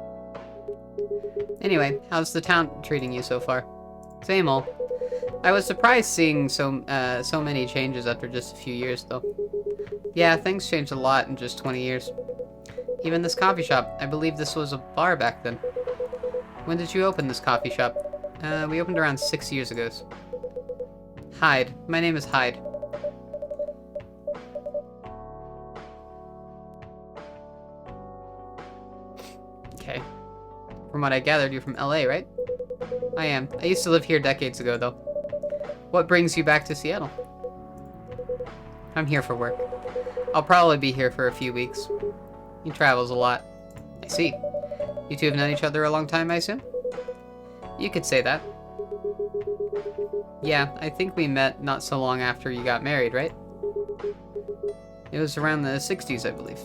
Anyway, how's the town treating you so far? Same old. I was surprised seeing so many changes after just a few years, though. Yeah, things changed a lot in just 20 years. Even this coffee shop. I believe this was a bar back then. When did you open this coffee shop? We opened around 6 years ago. Hyde. My name is Hyde. Okay. From what I gathered, you're from LA, right? I am. I used to live here decades ago, though. What brings you back to Seattle? I'm here for work. I'll probably be here for a few weeks. He travels a lot. I see. You two have known each other a long time, I assume? You could say that. Yeah, I think we met not so long after you got married, right? It was around the 60s, I believe.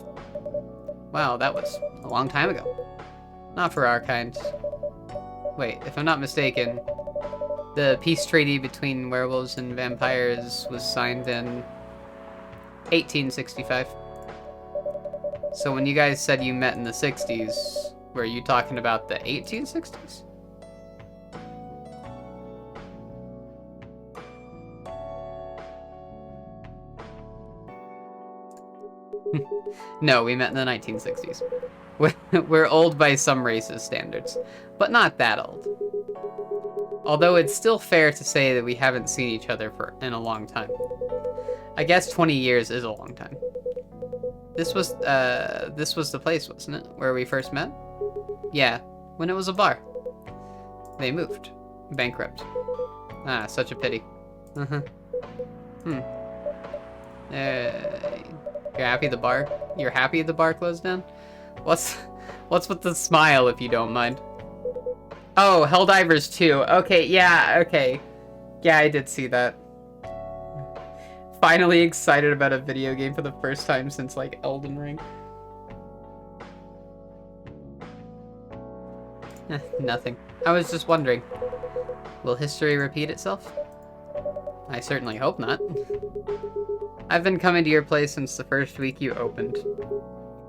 Wow, that was a long time ago. Not for our kind. Wait, if I'm not mistaken, the peace treaty between werewolves and vampires was signed in 1865. So when you guys said you met in the 60s, were you talking about the 1860s? No, we met in the 1960s. We're old by some races' standards, but not that old. Although it's still fair to say that we haven't seen each other in a long time. I guess 20 years is a long time. This was the place, wasn't it, where we first met? Yeah, when it was a bar. They moved. Bankrupt. Ah, such a pity. You're happy the bar closed down? What's with the smile, if you don't mind? Oh, Helldivers 2. Okay, yeah, okay. Yeah, I did see that. Finally excited about a video game for the first time since, like, Elden Ring. Nothing. I was just wondering. Will history repeat itself? I certainly hope not. I've been coming to your place since the first week you opened.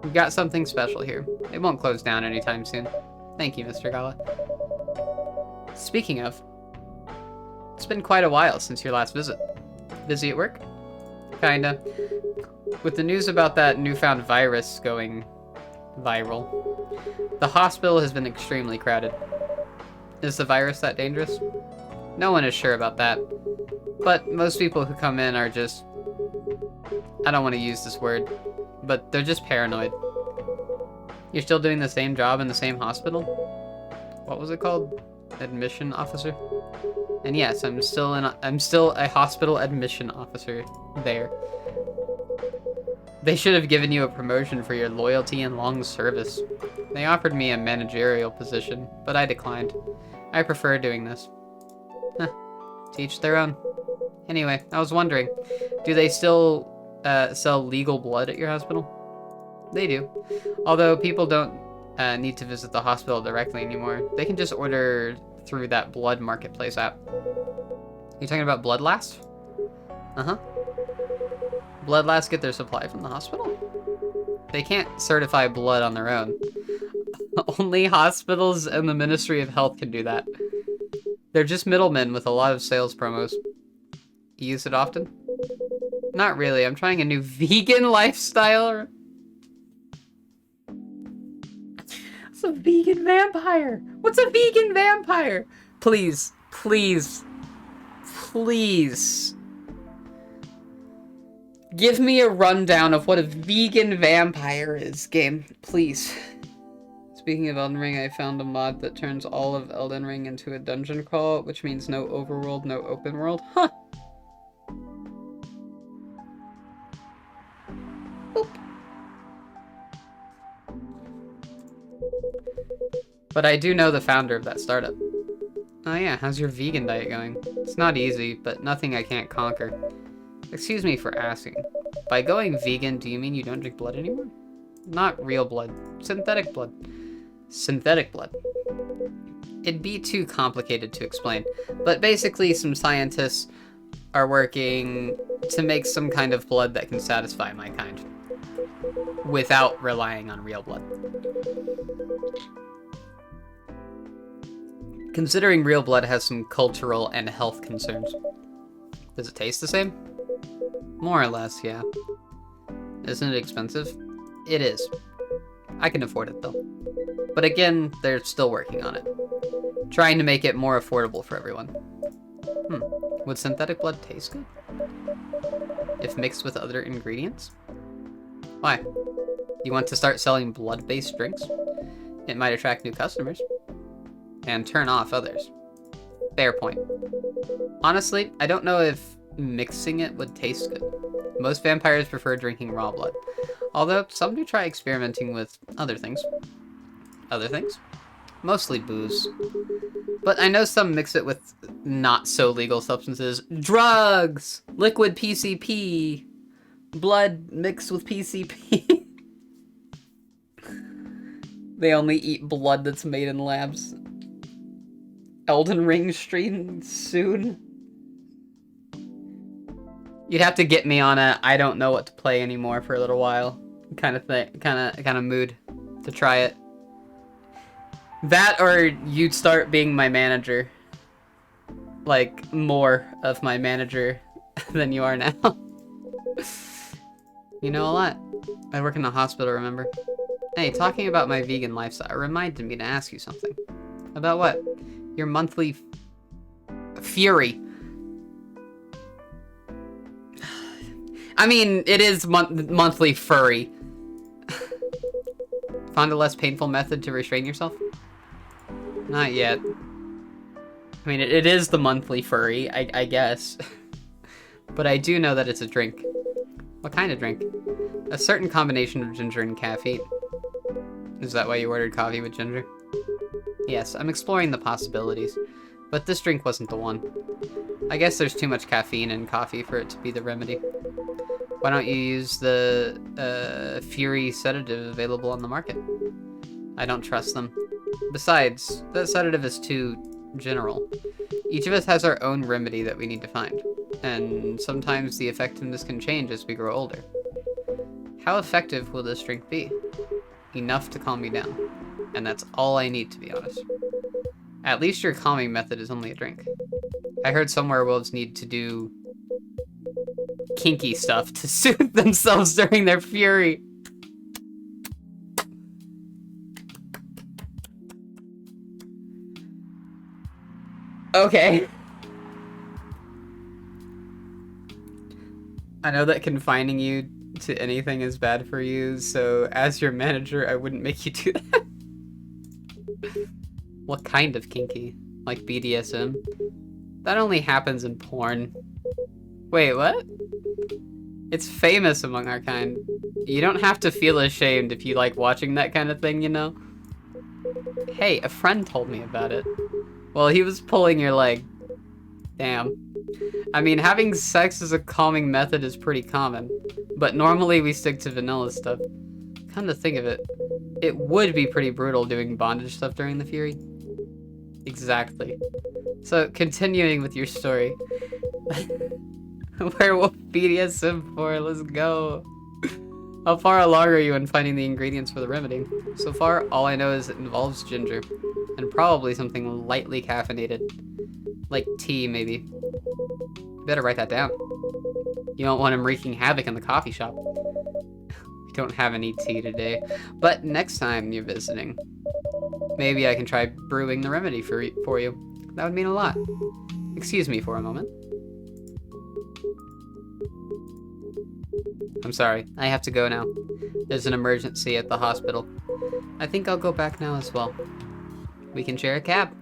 We've got something special here. It won't close down anytime soon. Thank you, Mr. Gala. Speaking of, It's been quite a while since your last visit. Busy at work? Kinda. With the news about that newfound virus going viral, the hospital has been extremely crowded. Is the virus that dangerous? No one is sure about that. But most people who come in are just... I don't want to use this word, but they're just paranoid. You're still doing the same job in the same hospital? What was it called? Admission officer? And yes, I'm still a hospital admission officer there. They should have given you a promotion for your loyalty and long service. They offered me a managerial position, but I declined. I prefer doing this. Huh. To each their own. Anyway, I was wondering, do they still sell legal blood at your hospital? They do. Although people don't need to visit the hospital directly anymore. They can just order through that blood marketplace app. You talking about Bloodlast? Uh-huh. Bloodlast get their supply from the hospital? They can't certify blood on their own. Only hospitals and the Ministry of Health can do that. They're just middlemen with a lot of sales promos. You use it often? Not really. I'm trying a new vegan lifestyle. What's a vegan vampire? What's a vegan vampire? Please, please, please. Give me a rundown of what a vegan vampire is, game. Please. Speaking of Elden Ring, I found a mod that turns all of Elden Ring into a dungeon crawl, which means no overworld, no open world. Huh. Boop. But I do know the founder of that startup. Oh yeah, how's your vegan diet going? It's not easy, but nothing I can't conquer. Excuse me for asking. By going vegan, do you mean you don't drink blood anymore? Not real blood. Synthetic blood. Synthetic blood. It'd be too complicated to explain, but basically some scientists are working to make some kind of blood that can satisfy my kind, without relying on real blood. Considering real blood has some cultural and health concerns. Does it taste the same? More or less, yeah. Isn't it expensive? It is. I can afford it, though. But again, they're still working on it. Trying to make it more affordable for everyone. Would synthetic blood taste good? If mixed with other ingredients? Why? You want to start selling blood-based drinks? It might attract new customers. And turn off others. Fair point. Honestly, I don't know if mixing it would taste good. Most vampires prefer drinking raw blood. Although, some do try experimenting with other things. Other things? Mostly booze. But I know some mix it with not-so-legal substances. Drugs! Liquid PCP! Blood mixed with PCP. They only eat blood that's made in labs. Elden Ring stream soon? You'd have to get me on a I don't know what to play anymore for a little while kind of thing, kind of mood to try it. That or you'd start being my manager. Like, more of my manager than you are now. You know a lot. I work in a hospital, remember? Hey, talking about my vegan lifestyle reminded me to ask you something. About what? Your monthly fury. I mean, it is monthly furry. Found a less painful method to restrain yourself? Not yet. I mean, it is the monthly furry, I guess. But I do know that it's a drink. What kind of drink? A certain combination of ginger and caffeine. Is that why you ordered coffee with ginger? Yes, I'm exploring the possibilities. But this drink wasn't the one. I guess there's too much caffeine in coffee for it to be the remedy. Why don't you use the Fury sedative available on the market? I don't trust them. Besides, that sedative is too general. Each of us has our own remedy that we need to find, and sometimes the effectiveness can change as we grow older. How effective will this drink be? Enough to calm me down, and that's all I need, to be honest. At least your calming method is only a drink. I heard some werewolves need to do kinky stuff to soothe themselves during their fury. Okay. I know that confining you to anything is bad for you, so as your manager, I wouldn't make you do that. What kind of kinky? Like BDSM? That only happens in porn. Wait, what? It's famous among our kind. You don't have to feel ashamed if you like watching that kind of thing, you know? Hey, a friend told me about it. Well, he was pulling your leg. Damn. I mean, having sex as a calming method is pretty common, but normally we stick to vanilla stuff. Come to think of it, it would be pretty brutal doing bondage stuff during the fury. Exactly. So, continuing with your story. Werewolf BDSM 4, let's go. How far along are you in finding the ingredients for the remedy? So far, all I know is it involves ginger, and probably something lightly caffeinated. Like tea, maybe. You better write that down. You don't want him wreaking havoc in the coffee shop. We don't have any tea today, but next time you're visiting, maybe I can try brewing the remedy for you. That would mean a lot. Excuse me for a moment. I'm sorry, I have to go now. There's an emergency at the hospital. I think I'll go back now as well. We can share a cab.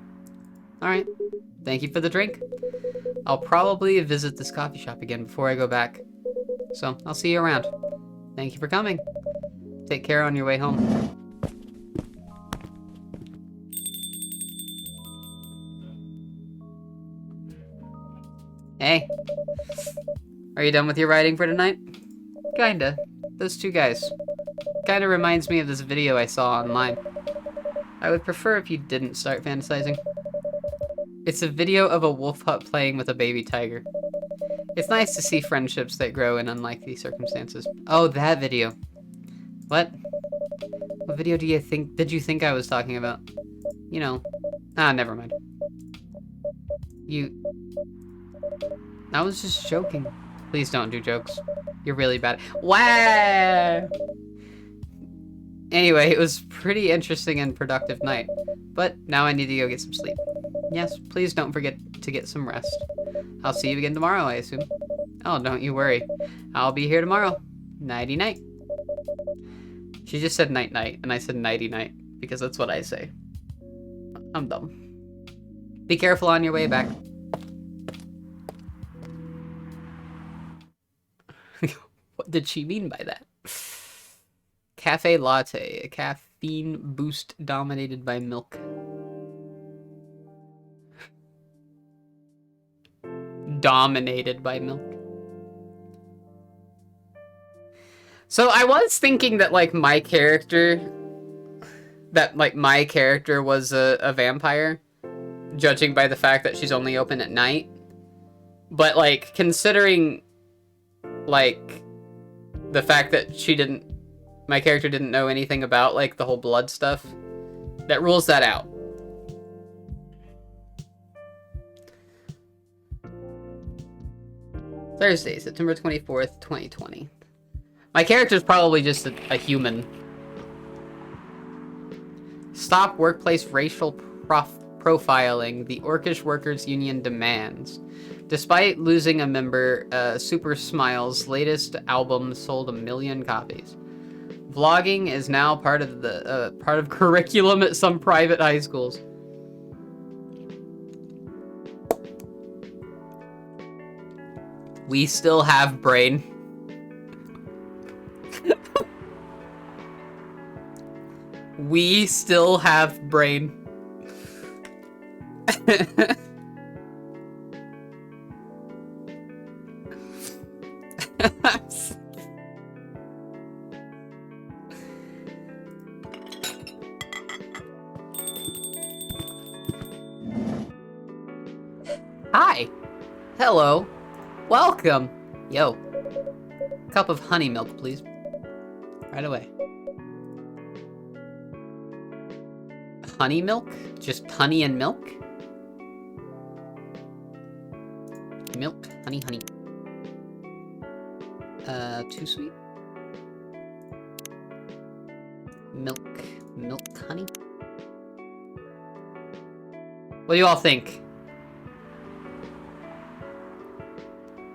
Alright, thank you for the drink. I'll probably visit this coffee shop again before I go back. So, I'll see you around. Thank you for coming. Take care on your way home. Hey. Are you done with your writing for tonight? Kinda. Those two guys. Kinda reminds me of this video I saw online. I would prefer if you didn't start fantasizing. It's a video of a wolf pup playing with a baby tiger. It's nice to see friendships that grow in unlikely circumstances. Oh, that video. What? What video did you think I was talking about? You know. Never mind. I was just joking. Please don't do jokes. You're really bad. Wow! Anyway, it was pretty interesting and productive night. But now I need to go get some sleep. Yes, please don't forget to get some rest. I'll see you again tomorrow, I assume. Oh, don't you worry. I'll be here tomorrow. Nighty-night. She just said night-night, and I said nighty-night, because that's what I say. I'm dumb. Be careful on your way back. What did she mean by that? Cafe latte, a caffeine boost dominated by milk. Dominated by milk. So I was thinking that my character was a vampire, judging by the fact that she's only open at night. But considering the fact that my character didn't know anything about the whole blood stuff, that rules that out. Thursday, September 24th, 2020. My character's probably just a human. Stop workplace racial profiling, the Orcish Workers Union demands. Despite losing a member, Super Smile's latest album sold 1 million copies. Vlogging is now part of curriculum at some private high schools. We still have brain. We still have brain. Hi. Hello. Welcome. Yo. Cup of honey milk, please. Right away. Honey milk? Just honey and milk? Milk, honey, honey. Too sweet. Milk, honey. What do you all think?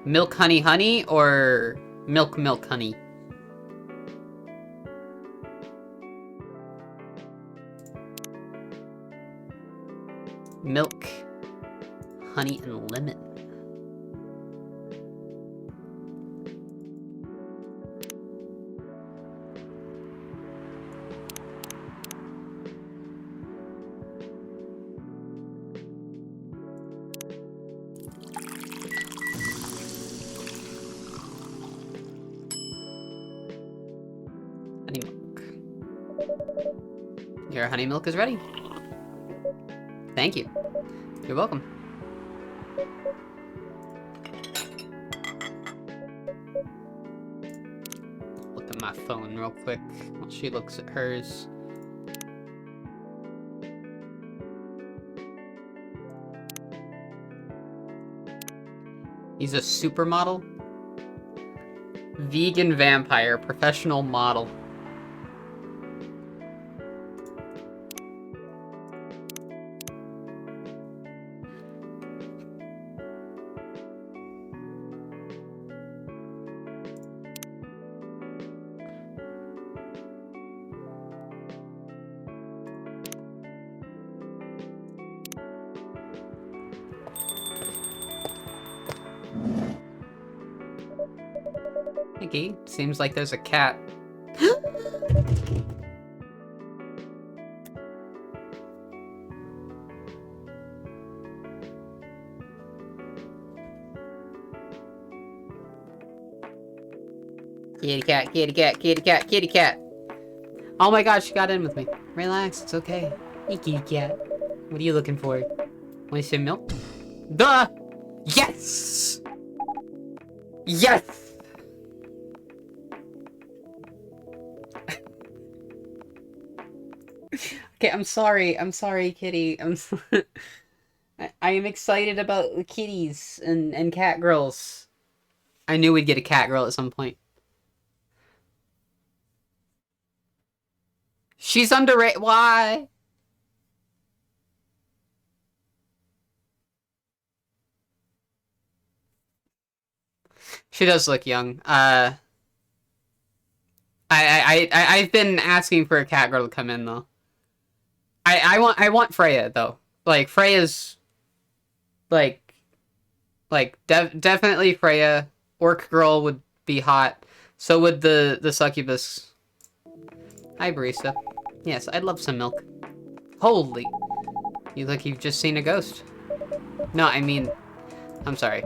Milk, honey, honey, or milk, honey? Milk, honey, and lemon. Honey milk. Your honey milk is ready. Thank you. You're welcome. Look at my phone real quick while she looks at hers. He's a supermodel? Vegan vampire, professional model. Nikki, seems like there's a cat. Kitty cat, kitty cat, kitty cat, kitty cat. Oh my gosh, she got in with me. Relax, it's okay. Hey, kitty cat. What are you looking for? Want some milk? Duh! Yes! Yes! Okay, I'm sorry, kitty. I am excited about the kitties and cat girls. I knew we'd get a cat girl at some point. She's underrated. Why? She does look young. I've been asking for a cat girl to come in though. I want Freya though. Like Freya's definitely Freya. Orc girl would be hot. So would the succubus. Hi barista. Yes, I'd love some milk. Holy. You look you've just seen a ghost. No, I mean, I'm sorry.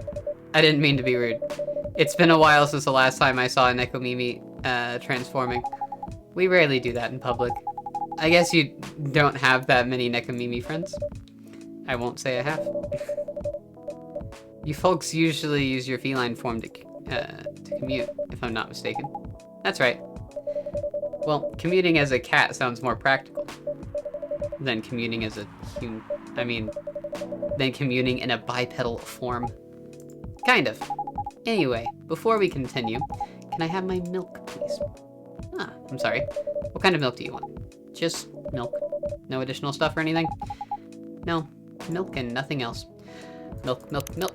I didn't mean to be rude. It's been a while since the last time I saw a Nekomimi transforming. We rarely do that in public. I guess you don't have that many Nekomimi friends. I won't say I have. You folks usually use your feline form to commute, if I'm not mistaken. That's right. Well, commuting as a cat sounds more practical than commuting as a than commuting in a bipedal form. Kind of. Anyway, before we continue, can I have my milk, please? Ah, I'm sorry. What kind of milk do you want? Just milk. No additional stuff or anything? No. Milk and nothing else. Milk, milk, milk.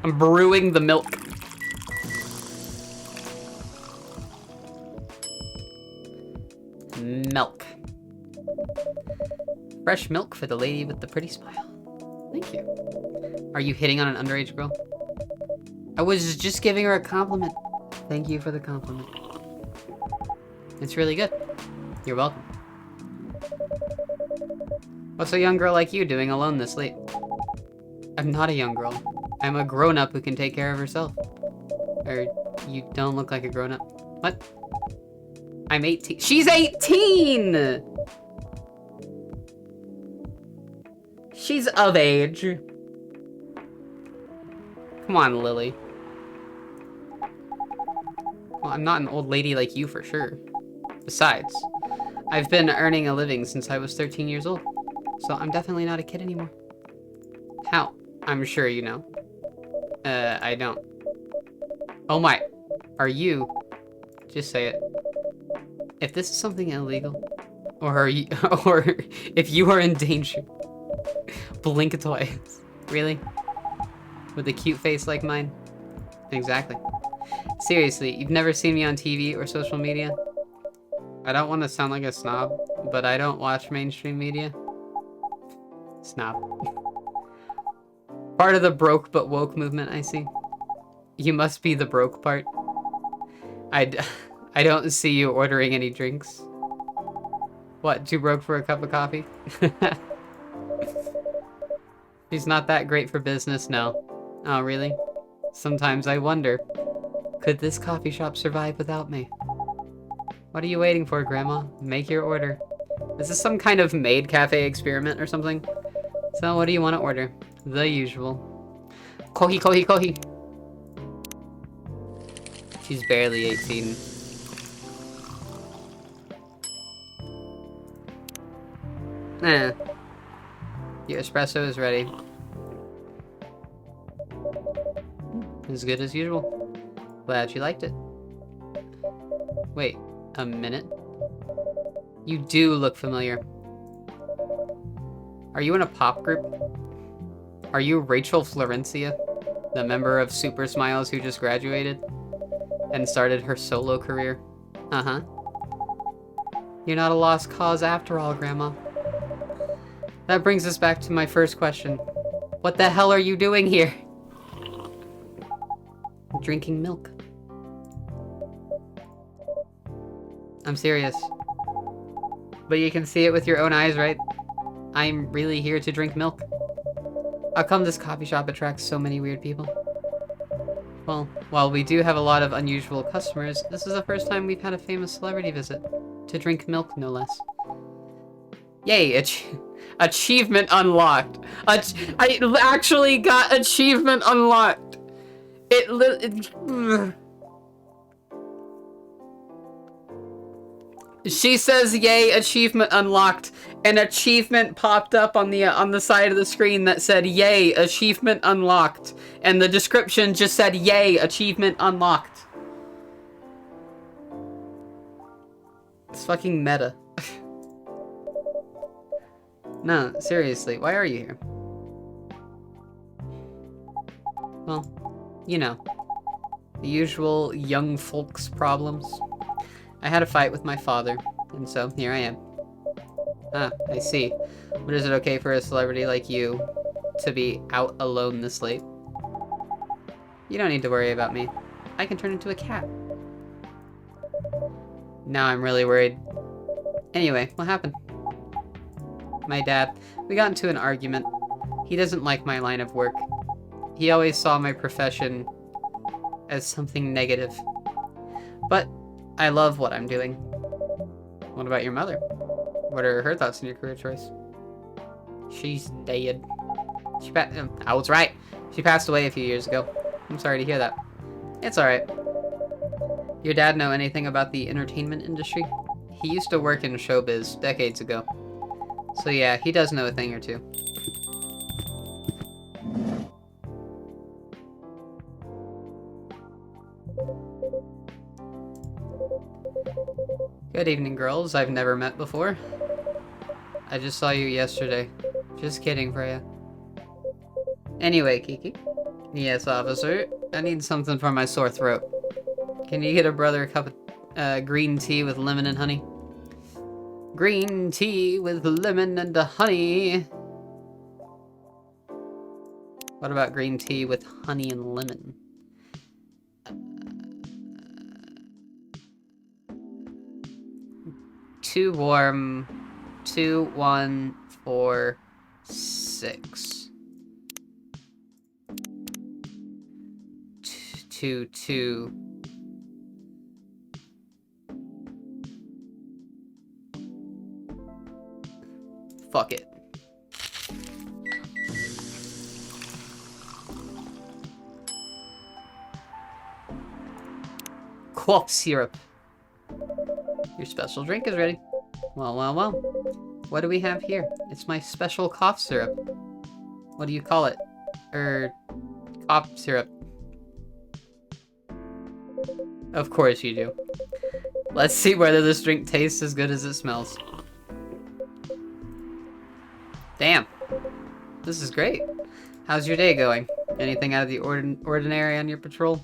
I'm brewing the milk. Milk. Fresh milk for the lady with the pretty smile. Thank you. Are you hitting on an underage girl? I was just giving her a compliment. Thank you for the compliment. It's really good. You're welcome. What's a young girl like you doing alone this late? I'm not a young girl. I'm a grown-up who can take care of herself. Or, you don't look like a grown-up. What? I'm 18. She's 18! She's of age. Come on, Lily. Well, I'm not an old lady like you for sure. Besides, I've been earning a living since I was 13 years old. So I'm definitely not a kid anymore. How? I'm sure you know. I don't. Oh my. Are you? Just say it. If this is something illegal, or are you, or if you are in danger, blink twice. Really? With a cute face like mine? Exactly. Seriously, you've never seen me on TV or social media? I don't want to sound like a snob, but I don't watch mainstream media. Snob. Part of the broke but woke movement, I see. You must be the broke part. I don't see you ordering any drinks. What, too broke for a cup of coffee? She's not that great for business, no. Oh, really? Sometimes I wonder, could this coffee shop survive without me? What are you waiting for, Grandma? Make your order. Is this some kind of maid cafe experiment or something? So what do you want to order? The usual. Kohi, kohi, kohi. She's barely 18. Your espresso is ready. As good as usual. Glad you liked it. Wait, a minute? You do look familiar. Are you in a pop group? Are you Rachel Florencia, the member of Super Smiles who just graduated and started her solo career? Uh-huh. You're not a lost cause after all, Grandma. That brings us back to my first question. What the hell are you doing here? Drinking milk. I'm serious. But you can see it with your own eyes, right? I'm really here to drink milk. How come this coffee shop attracts so many weird people? Well, while we do have a lot of unusual customers, this is the first time we've had a famous celebrity visit. To drink milk, no less. Yay, achievement unlocked. I actually got achievement unlocked. She says, "Yay, achievement unlocked." An achievement popped up on the side of the screen that said, "Yay, achievement unlocked," and the description just said, "Yay, achievement unlocked." It's fucking meta. No, seriously, why are you here? Well, you know, the usual young folks problems. I had a fight with my father, and so here I am. Ah, I see. But is it okay for a celebrity like you to be out alone this late? You don't need to worry about me. I can turn into a cat. Now I'm really worried. Anyway, what happened? My dad, we got into an argument. He doesn't like my line of work. He always saw my profession as something negative. But I love what I'm doing. What about your mother? What are her thoughts on your career choice? She's dead. I was right. She passed away a few years ago. I'm sorry to hear that. It's alright. Your dad know anything about the entertainment industry? He used to work in showbiz decades ago. So yeah, he does know a thing or two. Good evening, girls I've never met before. I just saw you yesterday. Just kidding, Freya. Anyway, Kiki. Yes, officer. I need something for my sore throat. Can you get a brother a cup of green tea with lemon and honey? Green tea with lemon and honey. What about green tea with honey and lemon? Too warm. 2, 1, 4, 6. 2, 2. Fuck it. Cough syrup. Your special drink is ready. Well, well, well. What do we have here? It's my special cough syrup. What do you call it? pop syrup. Of course you do. Let's see whether this drink tastes as good as it smells. Damn. This is great. How's your day going? Anything out of the ordinary on your patrol?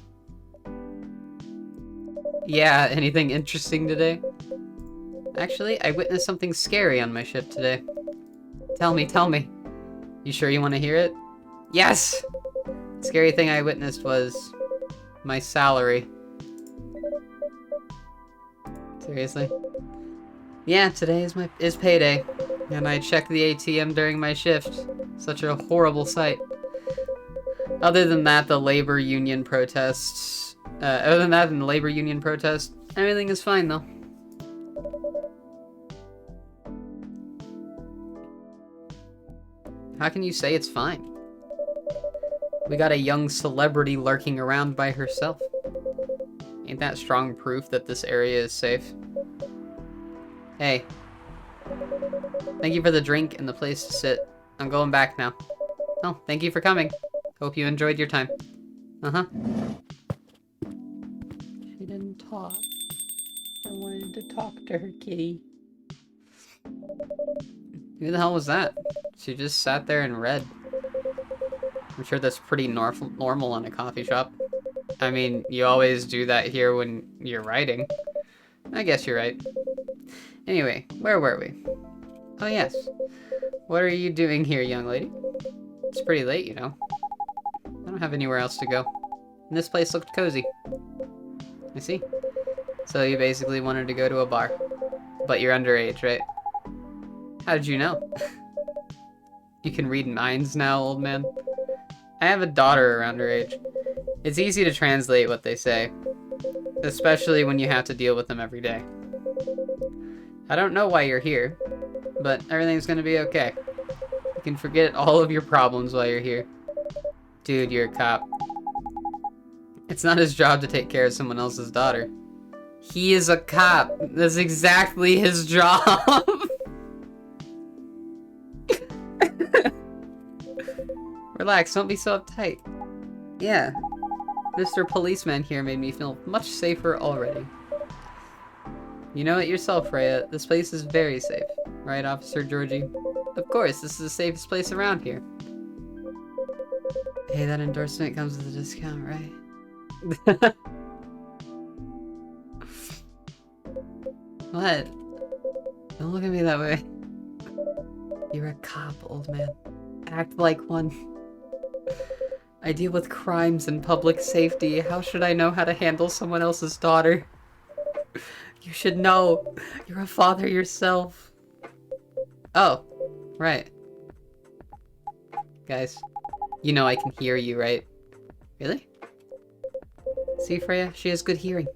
Yeah, anything interesting today? Actually, I witnessed something scary on my ship today. Tell me, tell me. You sure you want to hear it? Yes! The scary thing I witnessed was my salary. Seriously? Yeah, today is payday, and I checked the ATM during my shift. Such a horrible sight. Other than that, the labor union protests. Everything is fine though. How can you say it's fine? We got a young celebrity lurking around by herself. Ain't that strong proof that this area is safe? Hey. Thank you for the drink and the place to sit. I'm going back now. Oh, thank you for coming. Hope you enjoyed your time. Uh-huh. She didn't talk. I wanted to talk to her, kitty. Who the hell was that? She just sat there and read. I'm sure that's pretty normal in a coffee shop. I mean, you always do that here when you're writing. I guess you're right. Anyway, where were we? Oh yes. What are you doing here, young lady? It's pretty late, you know. I don't have anywhere else to go. And this place looked cozy. I see. So you basically wanted to go to a bar. But you're underage, right? How did you know? You can read minds now, old man. I have a daughter around her age. It's easy to translate what they say. Especially when you have to deal with them every day. I don't know why you're here. But everything's gonna be okay. You can forget all of your problems while you're here. Dude, you're a cop. It's not his job to take care of someone else's daughter. He is a cop. That's exactly his job. Relax, don't be so uptight. Yeah. Mr. Policeman here made me feel much safer already. You know it yourself, Freya. This place is very safe. Right, Officer Georgie? Of course, this is the safest place around here. Hey, that endorsement comes with a discount, right? What? Don't look at me that way. You're a cop, old man. Act like one. I deal with crimes and public safety. How should I know how to handle someone else's daughter? You should know. You're a father yourself. Oh, right. Guys, you know I can hear you, right? Really? See, Freya? She has good hearing.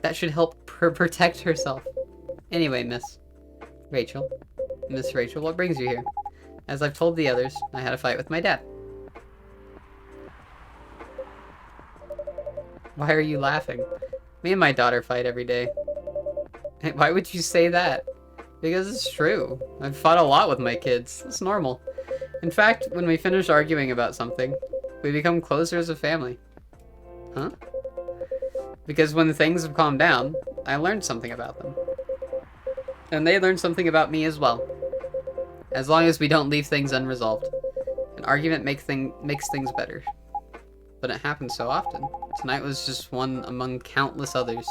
That should help her protect herself. Anyway, Miss Rachel, what brings you here? As I've told the others, I had a fight with my dad. Why are you laughing? Me and my daughter fight every day. Why would you say that? Because it's true. I've fought a lot with my kids. It's normal. In fact, when we finish arguing about something, we become closer as a family. Huh? Because when things have calmed down, I learned something about them. And they learned something about me as well. As long as we don't leave things unresolved. An argument makes things better. But it happens so often. Tonight was just one among countless others.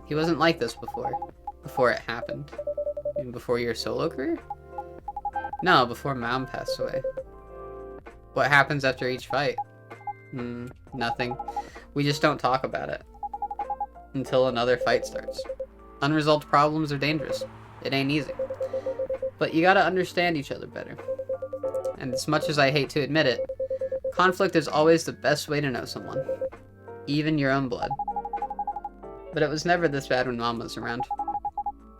He wasn't like this before it happened. And before your solo career? No, before Mom passed away. What happens after each fight? Nothing. We just don't talk about it. Until another fight starts. Unresolved problems are dangerous. It ain't easy. But you gotta understand each other better. And as much as I hate to admit it, conflict is always the best way to know someone. Even your own blood. But it was never this bad when Mom was around.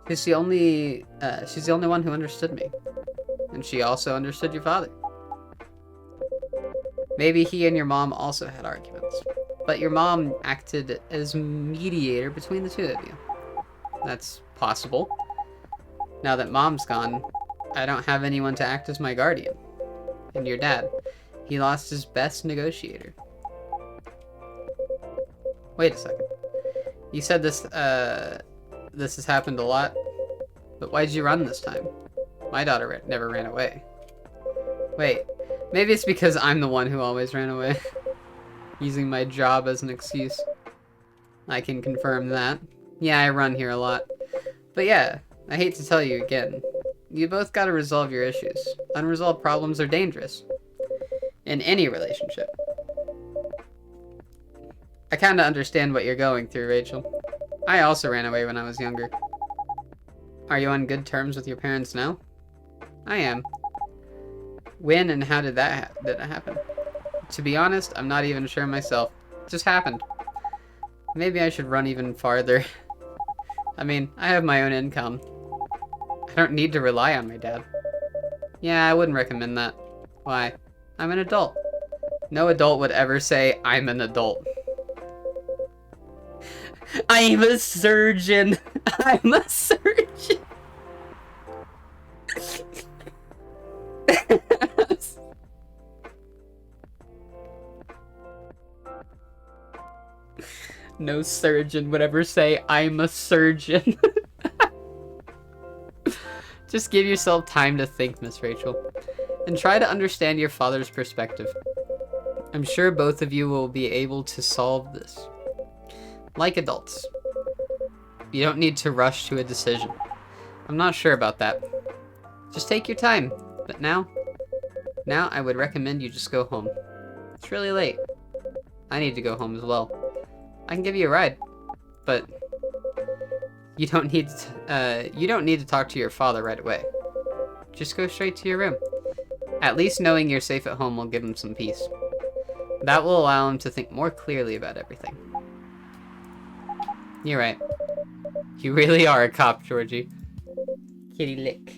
She's the only one who understood me. And she also understood your father. Maybe he and your mom also had arguments. But your mom acted as mediator between the two of you. That's possible. Now that Mom's gone, I don't have anyone to act as my guardian. And your dad. He lost his best negotiator. Wait a second. You said this has happened a lot, but why'd you run this time? My daughter never ran away. Wait, maybe it's because I'm the one who always ran away. Using my job as an excuse. I can confirm that. Yeah, I run here a lot. But yeah, I hate to tell you again. You both gotta resolve your issues. Unresolved problems are dangerous. In any relationship. I kinda understand what you're going through, Rachel. I also ran away when I was younger. Are you on good terms with your parents now? I am. When and how did that happen? To be honest, I'm not even sure myself. It just happened. Maybe I should run even farther. I mean, I have my own income. I don't need to rely on my dad. Yeah, I wouldn't recommend that. Why? I'm an adult. No adult would ever say, I'm an adult. I'm a surgeon. I'm a surgeon. No surgeon would ever say, I'm a surgeon. Just give yourself time to think, Miss Rachel, and try to understand your father's perspective. I'm sure both of you will be able to solve this. Like adults. You don't need to rush to a decision. I'm not sure about that. Just take your time. But now I would recommend you just go home. It's really late. I need to go home as well. I can give you a ride, but you don't need to talk to your father right away. Just go straight to your room. At least knowing you're safe at home will give him some peace. That will allow him to think more clearly about everything. You're right. You really are a cop, Georgie. Kitty lick.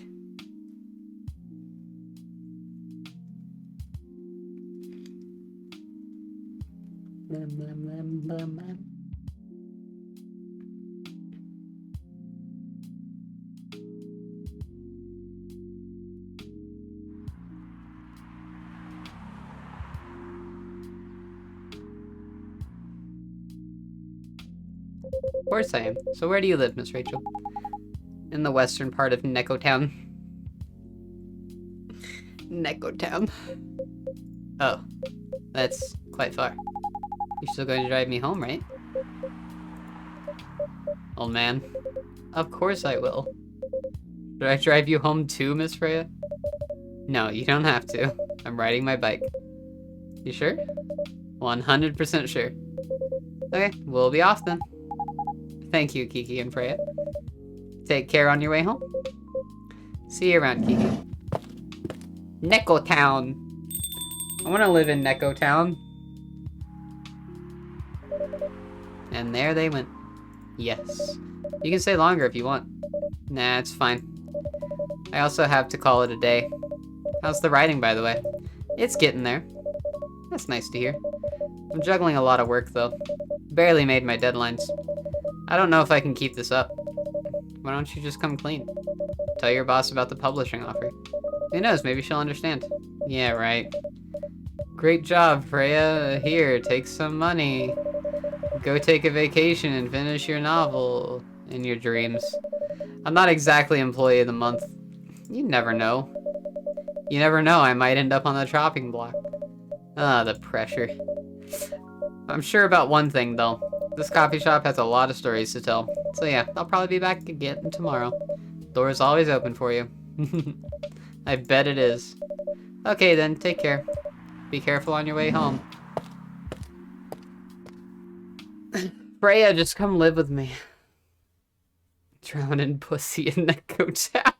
Of course I am. So where do you live, Miss Rachel? In the western part of Neko Town. Neko Town. Oh, that's quite far. You're still going to drive me home, right? Old man. Of course I will. Should I drive you home too, Miss Freya? No, you don't have to. I'm riding my bike. You sure? 100% sure. Okay, we'll be off then. Thank you, Kiki and Freya. Take care on your way home. See you around, Kiki. Neko Town. I want to live in Neko Town. And there they went. Yes. You can stay longer if you want. Nah, it's fine. I also have to call it a day. How's the writing, by the way? It's getting there. That's nice to hear. I'm juggling a lot of work, though. Barely made my deadlines. I don't know if I can keep this up. Why don't you just come clean? Tell your boss about the publishing offer. Who knows, maybe she'll understand. Yeah, right. Great job, Freya. Here, take some money. Go take a vacation and finish your novel in your dreams. I'm not exactly employee of the month. You never know. You never know, I might end up on the chopping block. Ah, the pressure. I'm sure about one thing, though. This coffee shop has a lot of stories to tell. So yeah, I'll probably be back again tomorrow. Door's always open for you. I bet it is. Okay then, take care. Be careful on your way home. Freya, just come live with me. Drown in pussy in Neko Town.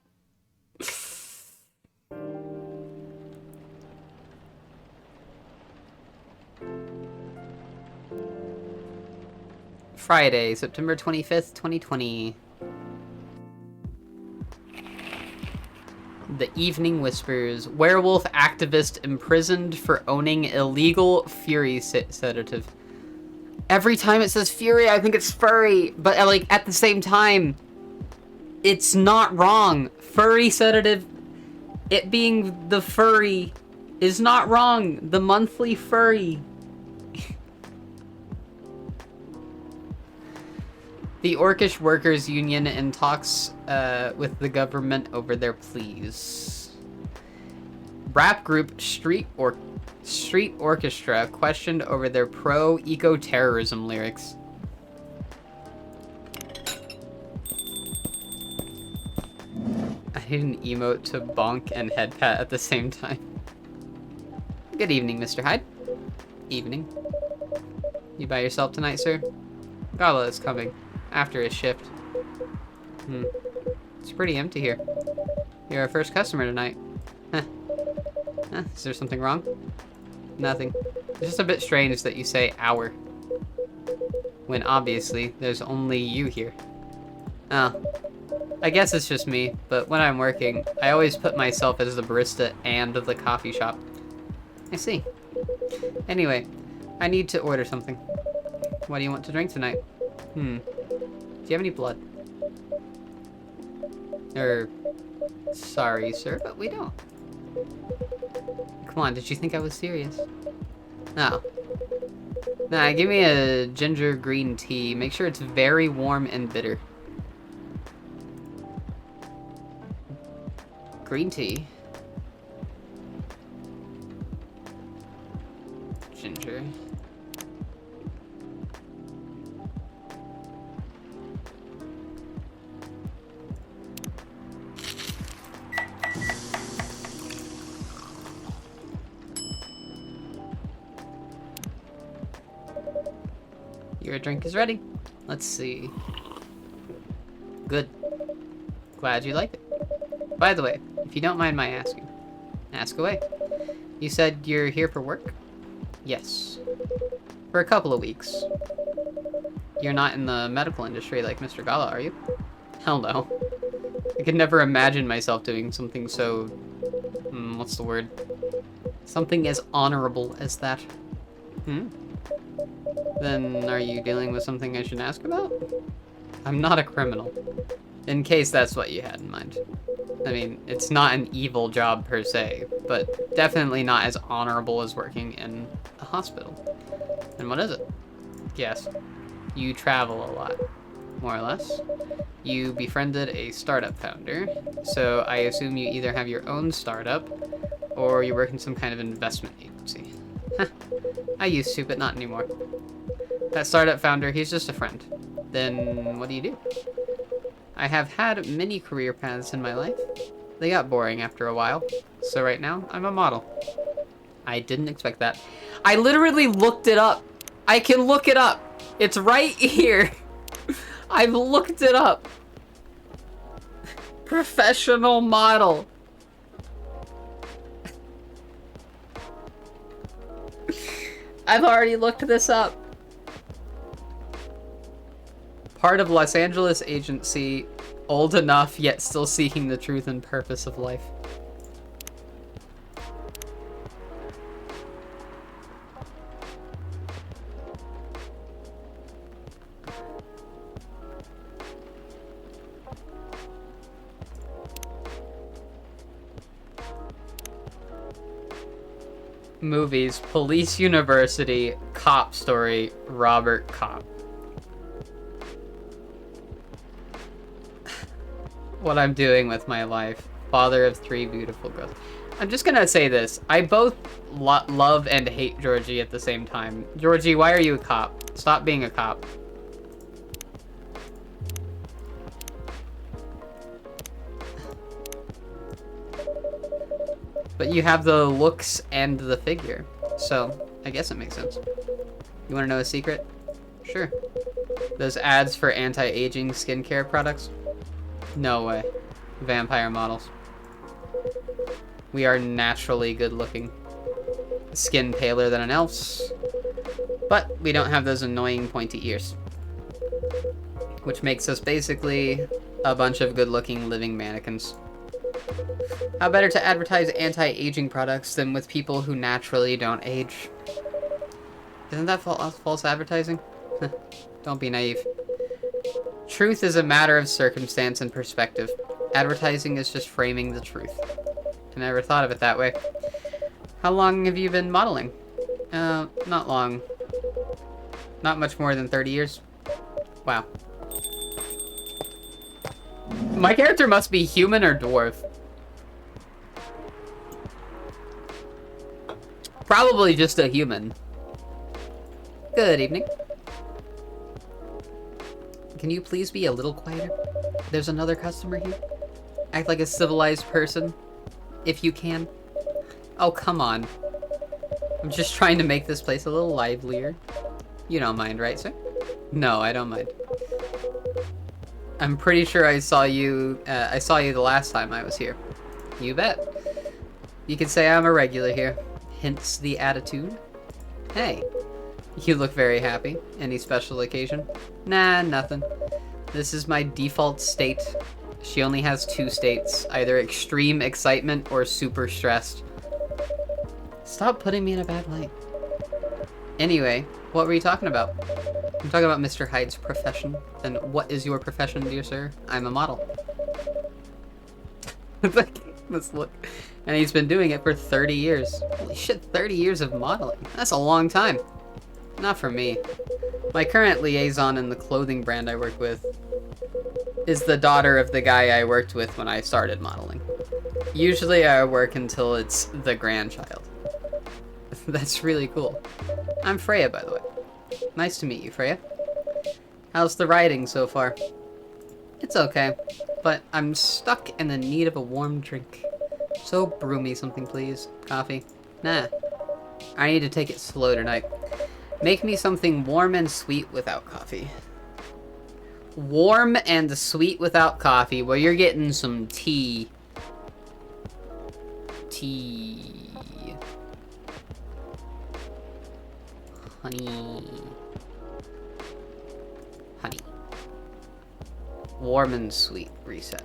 Friday, September 25th, 2020. The Evening Whispers. Werewolf activist imprisoned for owning illegal Fury sedative. Every time it says Fury, I think it's furry. But like at the same time, it's not wrong. Furry sedative, it being the furry, is not wrong. The monthly furry. The Orcish Workers Union in talks with the government over their pleas. Rap group Street Orchestra questioned over their pro-eco-terrorism lyrics. I need an emote to bonk and head pat at the same time. Good evening, Mr. Hyde. Evening. You by yourself tonight, sir? Gala is coming. After his shift. It's pretty empty here. You're our first customer tonight. Huh. Is there something wrong? Nothing. It's just a bit strange that you say our. When obviously, there's only you here. Oh. I guess it's just me, but when I'm working, I always put myself as the barista and the coffee shop. I see. Anyway, I need to order something. What do you want to drink tonight? Do you have any blood? Sorry, sir, but we don't. Come on, did you think I was serious? No. Nah, give me a ginger green tea. Make sure it's very warm and bitter. Green tea. Ginger. Your drink is ready. Let's see. Good. Glad you like it. By the way, if you don't mind my asking, ask away. You said you're here for work? Yes. For a couple of weeks. You're not in the medical industry like Mr. Gala, are you? Hell no. I could never imagine myself doing something so... what's the word? Something as honorable as that. Then are you dealing with something I should ask about? I'm not a criminal. In case that's what you had in mind. I mean, it's not an evil job per se, but definitely not as honorable as working in a hospital. And what is it? Yes. You travel a lot, more or less. You befriended a startup founder, so I assume you either have your own startup, or you work in some kind of investment agency. I used to, but not anymore. That startup founder, he's just a friend. Then what do you do? I have had many career paths in my life. They got boring after a while. So right now, I'm a model. I didn't expect that. I literally looked it up. I can look it up. It's right here. I've looked it up. Professional model. I've already looked this up. Part of Los Angeles agency, old enough yet still seeking the truth and purpose of life. Movies, Police University, Cop Story, Robert Cop. What I'm doing with my life. Father of 3 beautiful girls. I'm just gonna say this. I both love and hate Georgie at the same time. Georgie, why are you a cop? Stop being a cop. But you have the looks and the figure. So, I guess it makes sense. You wanna know a secret? Sure. Those ads for anti-aging skincare products? No way. Vampire models. We are naturally good looking. Skin paler than an elf's. But we don't have those annoying pointy ears. Which makes us basically a bunch of good looking living mannequins. How better to advertise anti-aging products than with people who naturally don't age? Isn't that false advertising? Don't be naive. Truth is a matter of circumstance and perspective. Advertising is just framing the truth. I never thought of it that way. How long have you been modeling? Not long. Not much more than 30 years. Wow. My character must be human or dwarf. Probably just a human. Good evening. Can you please be a little quieter? There's another customer here. Act like a civilized person, if you can. Oh, come on. I'm just trying to make this place a little livelier. You don't mind, right, sir? No, I don't mind. I'm pretty sure I saw you the last time I was here. You bet. You could say I'm a regular here. Hence the attitude. Hey, you look very happy. Any special occasion? Nah, nothing. This is my default state. She only has 2 states, either extreme excitement or super stressed. Stop putting me in a bad light. Anyway, what were you talking about? I'm talking about Mr. Hyde's profession. And what is your profession, dear sir? I'm a model. Let's look. And he's been doing it for 30 years. Holy shit, 30 years of modeling. That's a long time. Not for me. My current liaison in the clothing brand I work with is the daughter of the guy I worked with when I started modeling. Usually I work until it's the grandchild. That's really cool. I'm Freya, by the way. Nice to meet you, Freya. How's the riding so far? It's okay, but I'm stuck in the need of a warm drink. So brew me something, please. Coffee? Nah. I need to take it slow tonight. Make me something warm and sweet without coffee. Warm and sweet without coffee. Well, you're getting some tea. Tea. Honey. Honey. Warm and sweet. Reset.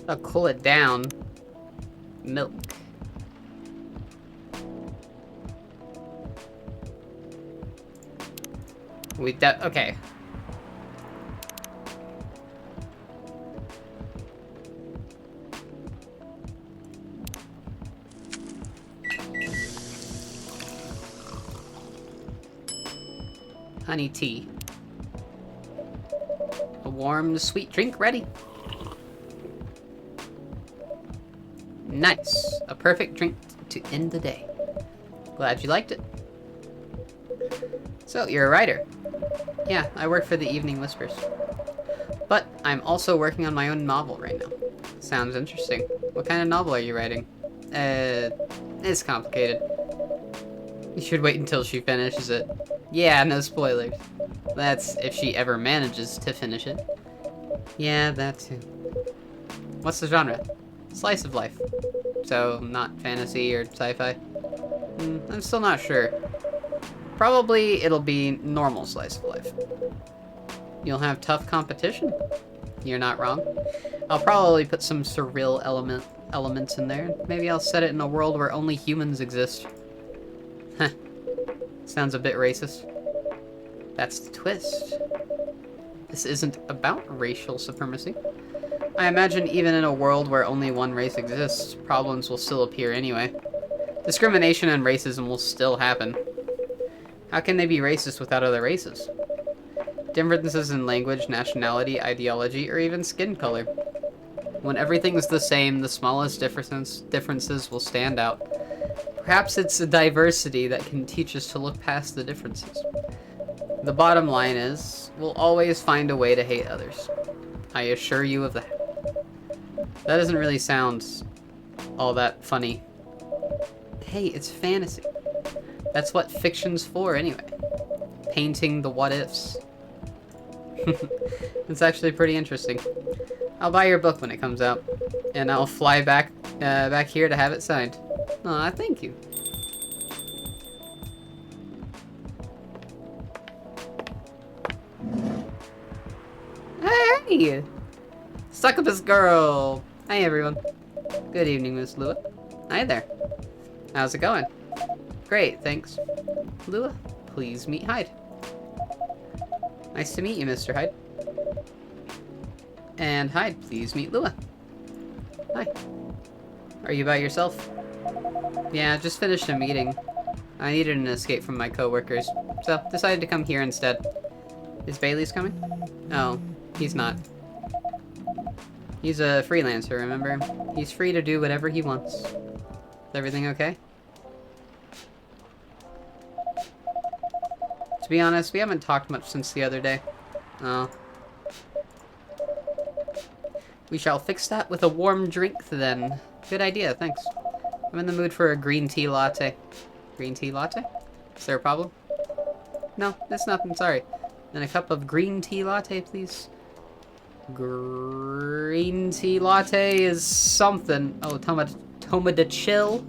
I'll cool it down. Milk. Okay. Honey tea. A warm, sweet drink ready. Nice. A perfect drink to end the day. Glad you liked it. So, you're a writer. Yeah, I work for the Evening Whispers. But I'm also working on my own novel right now. Sounds interesting. What kind of novel are you writing? It's complicated. You should wait until she finishes it. Yeah, no spoilers. That's if she ever manages to finish it. Yeah, that too. What's the genre? Slice of life. So, not fantasy or sci-fi? I'm still not sure. Probably it'll be normal slice of life. You'll have tough competition. You're not wrong. I'll probably put some surreal elements in there. Maybe I'll set it in a world where only humans exist. Heh. Sounds a bit racist. That's the twist. This isn't about racial supremacy. I imagine even in a world where only one race exists, problems will still appear anyway. Discrimination and racism will still happen. How can they be racist without other races? Differences in language, nationality, ideology, or even skin color. When everything's the same, the smallest differences will stand out. Perhaps it's a diversity that can teach us to look past the differences. The bottom line is, we'll always find a way to hate others. I assure you of that. That doesn't really sound all that funny. Hey, it's fantasy. That's what fiction's for anyway. painting the what-ifs. It's actually pretty interesting. I'll buy your book when it comes out, and I'll fly back here to have it signed. Aw, thank you. Hey! Succubus girl! Hi, everyone. Good evening, Miss Lua. Hi there. How's it going? Great, thanks. Lua, please meet Hyde. Nice to meet you, Mr. Hyde. And Hyde, please meet Lua. Hi. Are you by yourself? Yeah, just finished a meeting. I needed an escape from my coworkers, so decided to come here instead. Is Bailey's coming? Oh, he's not. He's a freelancer, remember? He's free to do whatever he wants. Is everything okay? To be honest, we haven't talked much since the other day. Oh. We shall fix that with a warm drink, then. Good idea, thanks. I'm in the mood for a green tea latte. Green tea latte? Is there a problem? No, it's nothing, sorry. Then a cup of green tea latte, please. Green tea latte is something. Oh, Toma de Chill.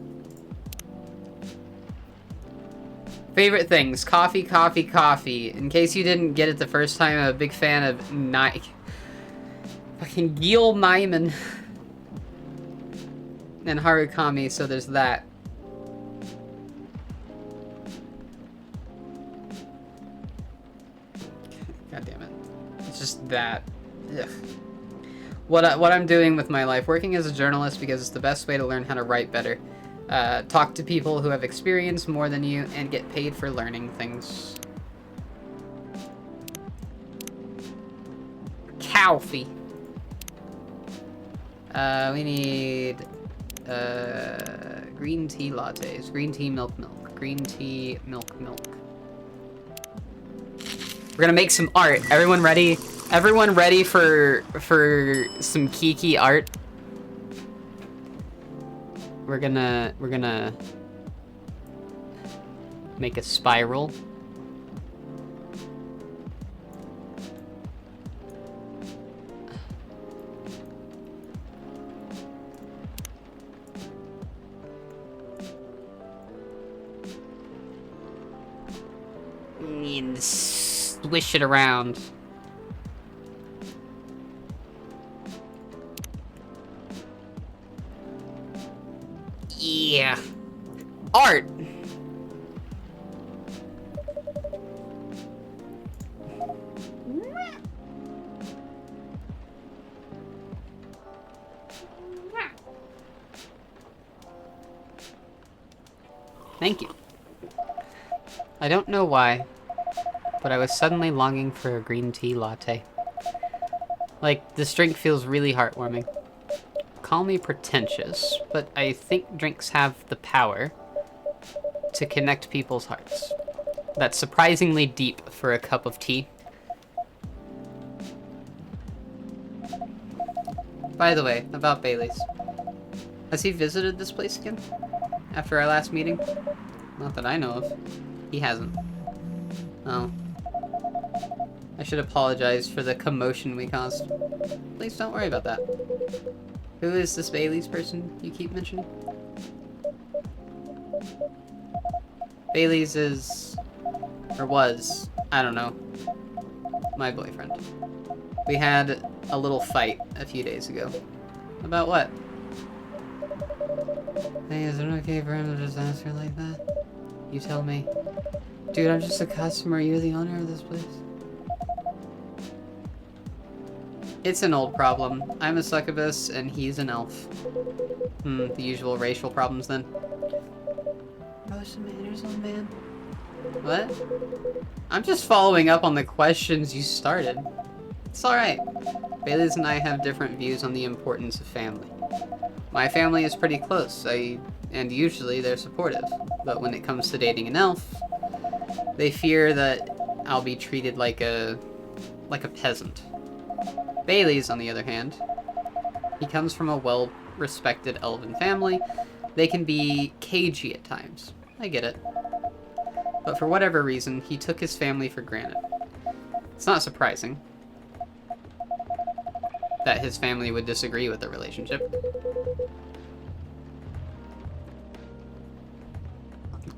Favorite things. Coffee, coffee, coffee. In case you didn't get it the first time, I'm a big fan of fucking Gil Maiman. And Harukami, so there's that. God damn it. It's just that. Ugh. What I'm doing with my life, working as a journalist because it's the best way to learn how to write better. Talk to people who have experience more than you and get paid for learning things. Coffee. We need green tea lattes. Green tea milk milk. Green tea milk milk. We're gonna make some art. Everyone ready? Everyone ready for some Kiki art? We're gonna make a spiral. And swish it around. Yeah. Art! Thank you. I don't know why, but I was suddenly longing for a green tea latte. Like, this drink feels really heartwarming. Call me pretentious, but I think drinks have the power to connect people's hearts. That's surprisingly deep for a cup of tea. By the way, about Bailey's. Has he visited this place again? After our last meeting? Not that I know of. He hasn't. Oh. I should apologize for the commotion we caused. Please don't worry about that. Who is this Bailey's person you keep mentioning? Bailey's is... or was, I don't know, my boyfriend. We had a little fight a few days ago. About what? Hey, is it okay for him to just ask her like that? You tell me. Dude, I'm just a customer. You're the owner of this place. It's an old problem. I'm a succubus and he's an elf. The usual racial problems then. Brother, some manners, old man. What? I'm just following up on the questions you started. It's alright. Bailey's and I have different views on the importance of family. My family is pretty close, and usually they're supportive. But when it comes to dating an elf, they fear that I'll be treated like a peasant. Bailey's, on the other hand, he comes from a well-respected elven family. They can be cagey at times. I get it. but for whatever reason, he took his family for granted. It's not surprising that his family would disagree with the relationship.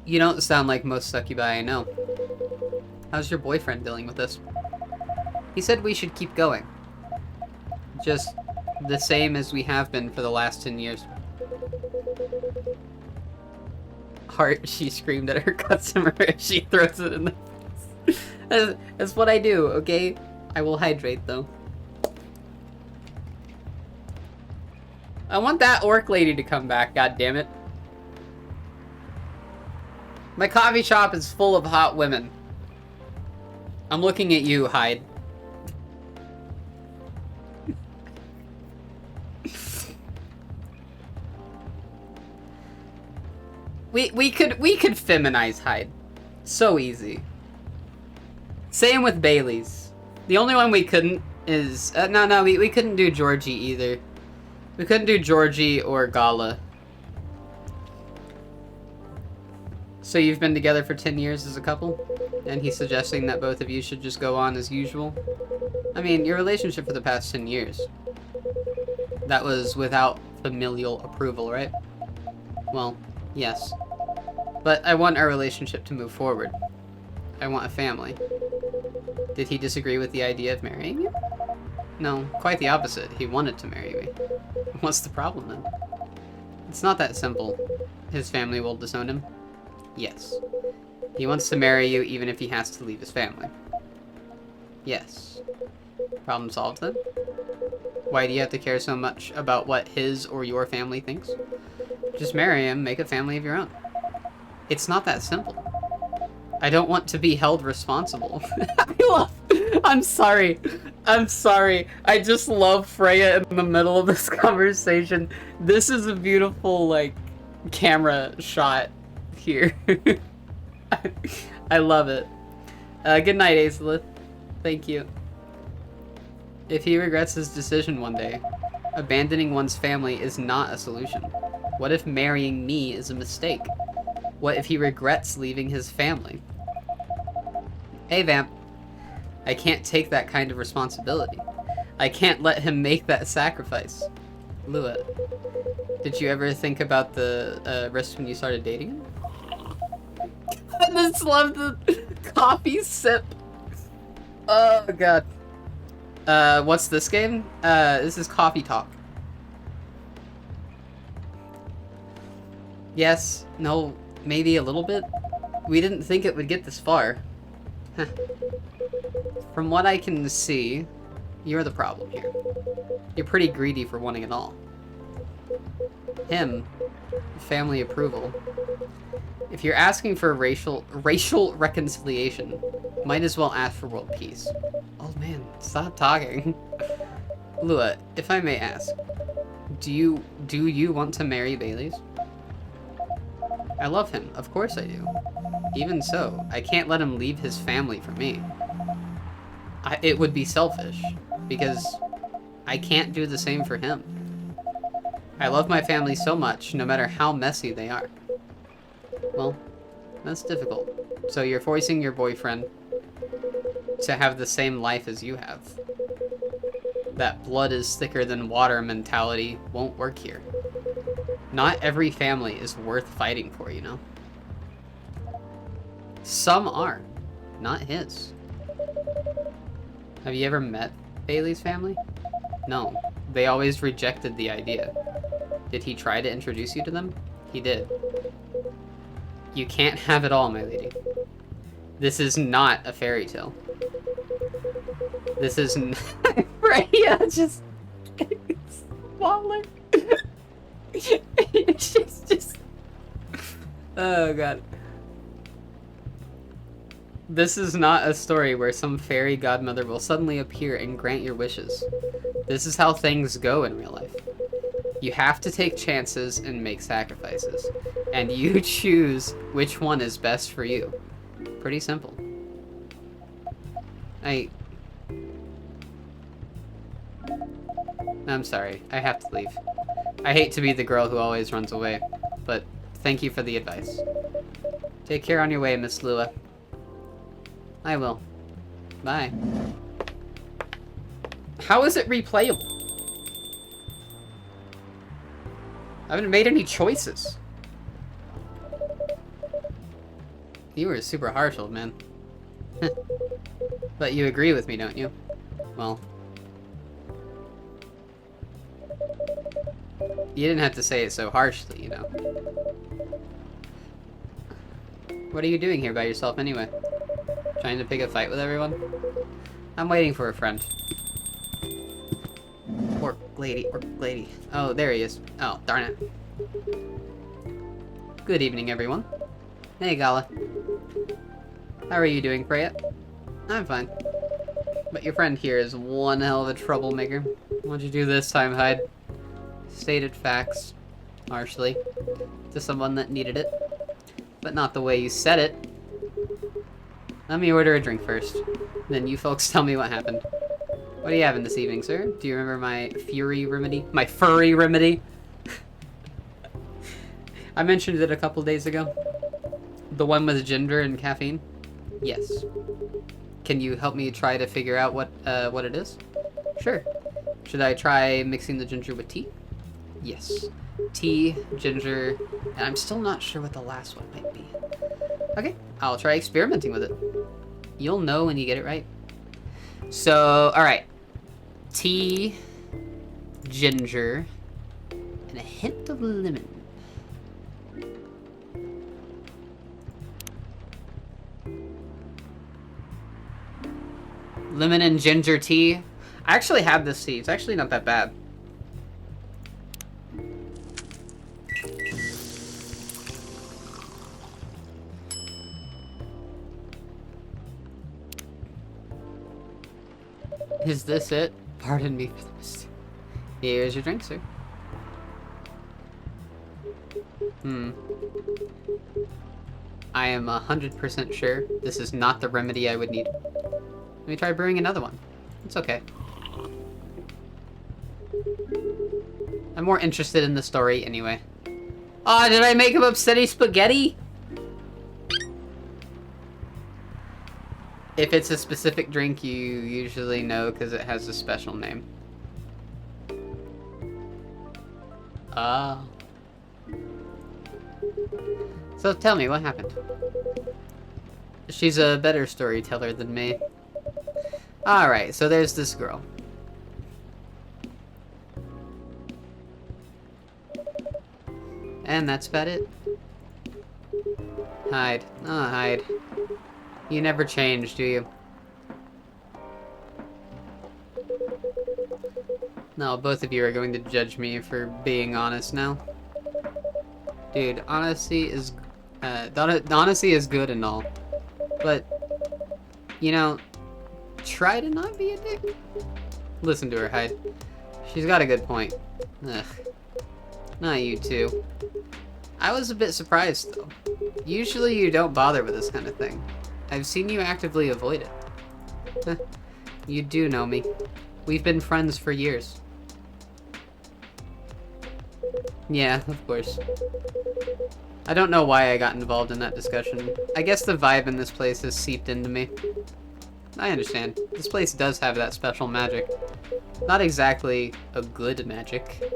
You don't sound like most succubi I know. How's your boyfriend dealing with this? He said we should keep going. Just the same as we have been for the last 10 years. Heart, she screamed at her customer as she throws it in the face. That's what I do, okay? I will hydrate, though. I want that orc lady to come back, goddammit. My coffee shop is full of hot women. I'm looking at you, Hyde. We could feminize Hyde. So easy. Same with Bailey's. The only one we couldn't is... no, we couldn't do Georgie either. We couldn't do Georgie or Gala. So you've been together for 10 years as a couple? And he's suggesting that both of you should just go on as usual? I mean, your relationship for the past 10 years. That was without familial approval, right? Well, yes. But I want our relationship to move forward. I want a family. Did he disagree with the idea of marrying you? No, quite the opposite. He wanted to marry me. What's the problem then? It's not that simple. His family will disown him? Yes. He wants to marry you even if he has to leave his family. Yes. Problem solved then? Why do you have to care so much about what his or your family thinks? Just marry him, make a family of your own. It's not that simple. I don't want to be held responsible. I'm sorry. I'm sorry. I just love Freya in the middle of this conversation. This is a beautiful, like, camera shot here. I love it. Good night, Azelith. Thank you. If he regrets his decision one day, abandoning one's family is not a solution. What if marrying me is a mistake? What if he regrets leaving his family? Hey, Vamp. I can't take that kind of responsibility. I can't let him make that sacrifice. Lua, did you ever think about the risk when you started dating him? I just love the coffee sip. Oh, God. What's this game? This is Coffee Talk. Yes, no, maybe a little bit. We didn't think it would get this far. From what I can see, you're the problem here. You're pretty greedy for wanting it all. Him, family approval. If you're asking for racial reconciliation, might as well ask for world peace. Oh man, stop talking. Lua, if I may ask, do you want to marry Bailey's? I love him, of course I do. Even so, I can't let him leave his family for me. It would be selfish, because I can't do the same for him. I love my family so much, no matter how messy they are. Well, that's difficult. So you're forcing your boyfriend to have the same life as you have. That blood is thicker than water mentality won't work here. Not every family is worth fighting for, you know? Some are, not his. Have you ever met Bailey's family? No, they always rejected the idea. Did he try to introduce you to them? He did. You can't have it all, my lady. This is not a fairy tale. This is Freya just smaller. She's just... Oh god. This is not a story where some fairy godmother will suddenly appear and grant your wishes. This is how things go in real life. You have to take chances and make sacrifices. And you choose which one is best for you. Pretty simple. I'm sorry. I have to leave. I hate to be the girl who always runs away, but thank you for the advice. Take care on your way, Miss Lua. I will. Bye. How is it replayable? I haven't made any choices. You were super harsh, old man. But you agree with me, don't you? Well... You didn't have to say it so harshly, you know. What are you doing here by yourself anyway? Trying to pick a fight with everyone? I'm waiting for a friend. Orc lady, orc lady. Oh, there he is. Oh, darn it. Good evening, everyone. Hey, Gala. How are you doing, Freya? I'm fine. But your friend here is one hell of a troublemaker. What'd you do this time, Hyde? Stated facts, harshly, to someone that needed it. But not the way you said it. Let me order a drink first. Then you folks tell me what happened. What are you having this evening, sir? Do you remember my fury remedy? My furry remedy? I mentioned it a couple days ago. The one with ginger and caffeine? Yes. Can you help me try to figure out what it is? Sure. Should I try mixing the ginger with tea? Yes. Tea, ginger, and I'm still not sure what the last one might be. Okay, I'll try experimenting with it. You'll know when you get it right. So, alright. Tea, ginger, and a hint of lemon. Lemon and ginger tea. I actually have this tea. It's actually not that bad. Is this it? Pardon me for the mistake. Here's your drink, sir. I am 100% sure this is not the remedy I would need. Let me try brewing another one. It's okay. I'm more interested in the story anyway. Oh, did I make him upsetty spaghetti? If it's a specific drink, you usually know because it has a special name. Ah. So tell me, what happened? She's a better storyteller than me. Alright, so there's this girl. And that's about it. Hyde. Oh, Hyde. You never change, do you? No, both of you are going to judge me for being honest now. Dude, honesty is... honesty is good and all. But, you know, try to not be a dick. Listen to her, Hyde. She's got a good point. Ugh. Not you two. I was a bit surprised, though. Usually you don't bother with this kind of thing. I've seen you actively avoid it. You do know me. We've been friends for years. Yeah, of course. I don't know why I got involved in that discussion. I guess the vibe in this place has seeped into me. I understand. This place does have that special magic. Not exactly a good magic.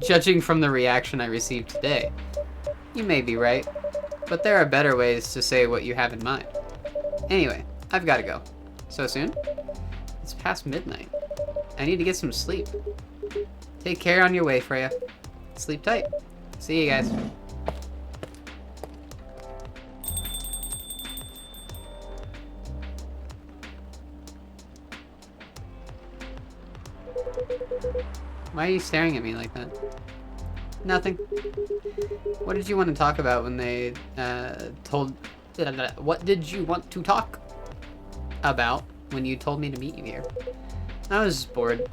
Judging from the reaction I received today. You may be right, but there are better ways to say what you have in mind. Anyway, I've got to go. So soon? It's past midnight. I need to get some sleep. Take care on your way, Freya. Sleep tight. See you guys. Why are you staring at me like that? Nothing. What did you want to talk about when they told... What did you want to talk about when you told me to meet you here? I was just bored.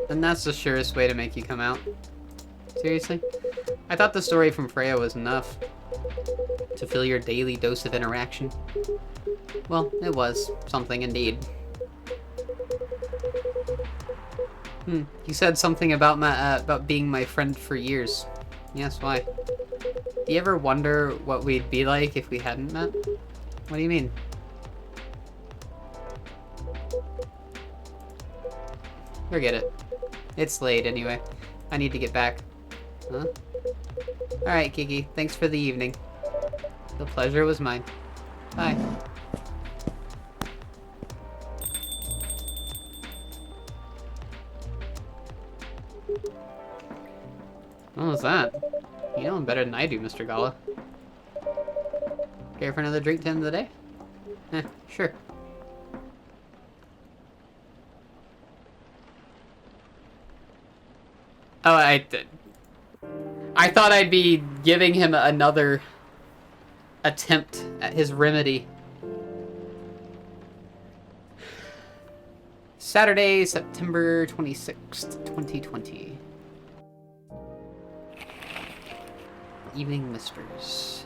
And that's the surest way to make you come out. Seriously? I thought the story from Freya was enough to fill your daily dose of interaction. Well, it was. Something indeed. You said something about my about being my friend for years. Yes, why? Do you ever wonder what we'd be like if we hadn't met? What do you mean? Forget it. It's late anyway. I need to get back. Huh? Alright, Kiki. Thanks for the evening. The pleasure was mine. Bye. What was that? You know him better than I do, Mr. Gala. Care for another drink to end of the day? Eh, sure. Oh, I thought I'd be giving him another attempt at his remedy. Saturday, September 26th, 2020. Evening Misters.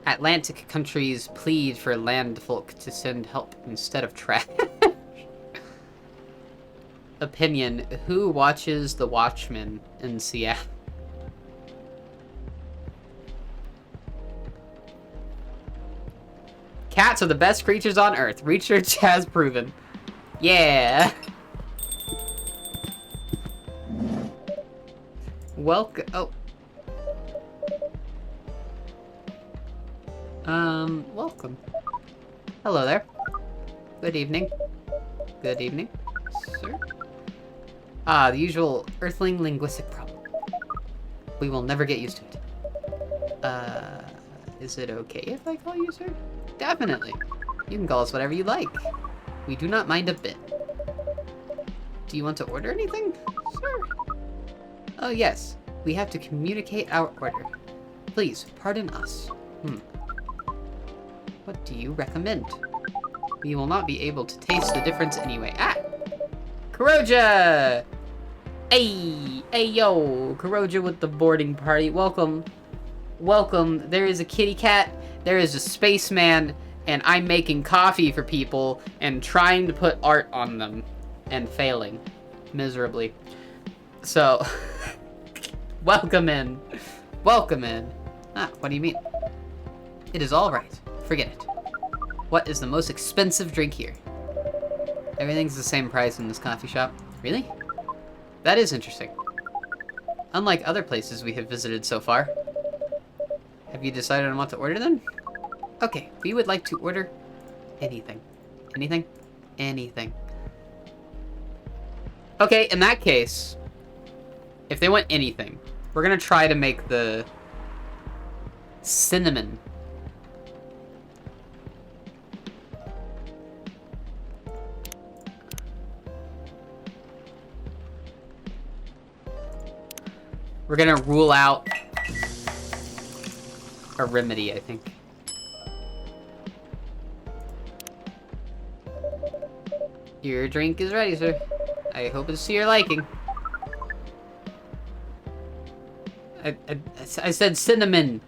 Atlantic countries plead for landfolk to send help instead of trash. Opinion: who watches The Watchmen in Seattle? Cats are the best creatures on Earth. Research has proven. Yeah. Welcome. Oh. Welcome. Hello there. Good evening. Good evening, sir. Ah, the usual Earthling linguistic problem. We will never get used to it. Is it okay if I call you sir? Definitely. You can call us whatever you like. We do not mind a bit. Do you want to order anything? Sure. Oh yes, we have to communicate our order. Please, pardon us. What do you recommend? We will not be able to taste the difference anyway. Ah! Kuroja! Hey! Hey, yo! Kuroja with the boarding party. Welcome. Welcome. There is a kitty cat, there is a spaceman, and I'm making coffee for people and trying to put art on them. And failing. Miserably. So, welcome in. Welcome in. Ah, what do you mean? It is alright. Forget it. What is the most expensive drink here? Everything's the same price in this coffee shop. Really? That is interesting. Unlike other places we have visited so far. Have you decided on what to order then? Okay, we would like to order anything. Anything? Anything. Okay, in that case, if they want anything, we're gonna try to make the cinnamon. We're gonna rule out a remedy, I think. Your drink is ready, sir. I hope it's to your liking. I said cinnamon.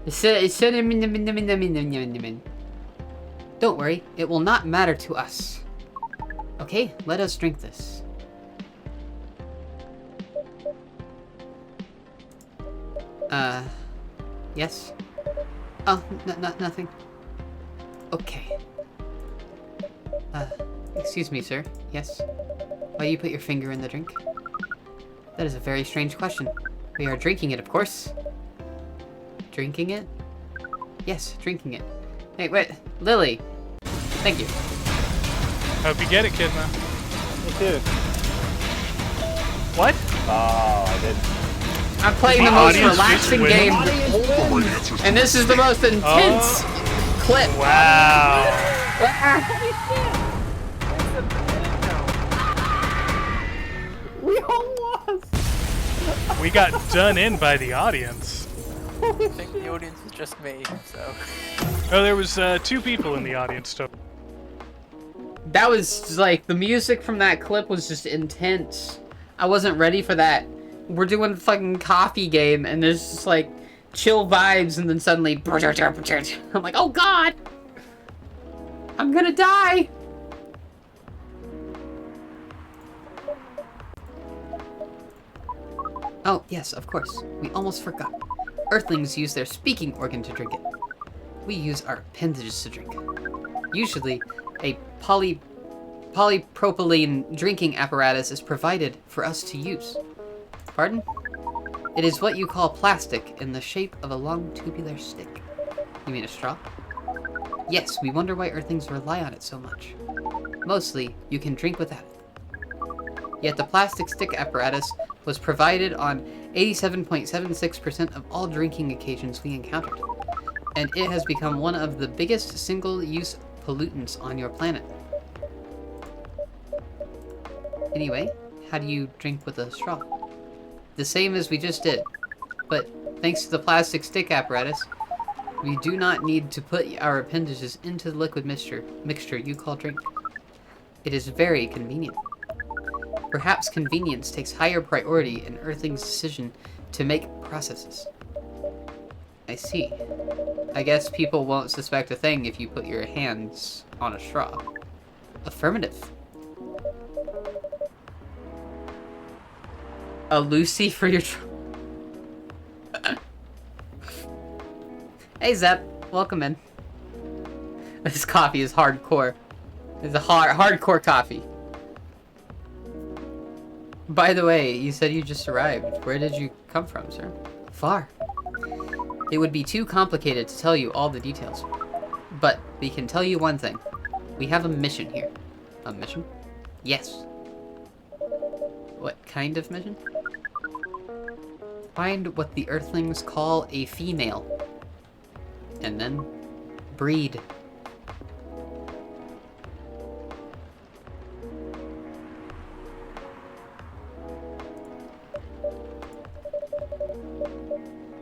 Cinnamon. Don't worry, it will not matter to us. Okay, let us drink this. Yes? Oh, nothing. Okay. Excuse me, sir. Yes? Why do you put your finger in the drink? That is a very strange question. We are drinking it, of course. Drinking it? Yes, drinking it. Hey, wait, Lily. Thank you. Hope you get it, Kidma. Me too. What? Oh, I didn't. I'm playing the most relaxing game, and this is the most intense clip. Wow. We almost. We got done in by the audience. I think the audience is just me, so. Oh, there was 2 people in the audience. That was like, the music from that clip was just intense. I wasn't ready for that. We're doing a fucking coffee game, and there's just like chill vibes, and then suddenly, I'm like, oh god! I'm gonna die! Oh, yes, of course. We almost forgot. Earthlings use their speaking organ to drink it. We use our appendages to drink. Usually, a polypropylene drinking apparatus is provided for us to use. Pardon? It is what you call plastic in the shape of a long tubular stick. You mean a straw? Yes, we wonder why Earthlings rely on it so much. Mostly, you can drink without it. Yet the plastic stick apparatus was provided on 87.76% of all drinking occasions we encountered, and it has become one of the biggest single-use pollutants on your planet. Anyway, how do you drink with a straw? The same as we just did, but thanks to the plastic stick apparatus, we do not need to put our appendages into the liquid mixture you call drink. It is very convenient. Perhaps convenience takes higher priority in Earthling's decision to make processes. I see. I guess people won't suspect a thing if you put your hands on a straw. Affirmative. A Lucy for your Hey Zep, welcome in. This coffee is hardcore. It's a hardcore coffee. By the way, you said you just arrived. Where did you come from, sir? Far. It would be too complicated to tell you all the details. But we can tell you one thing. We have a mission here. A mission? Yes. What kind of mission? Find what the Earthlings call a female. And then breed.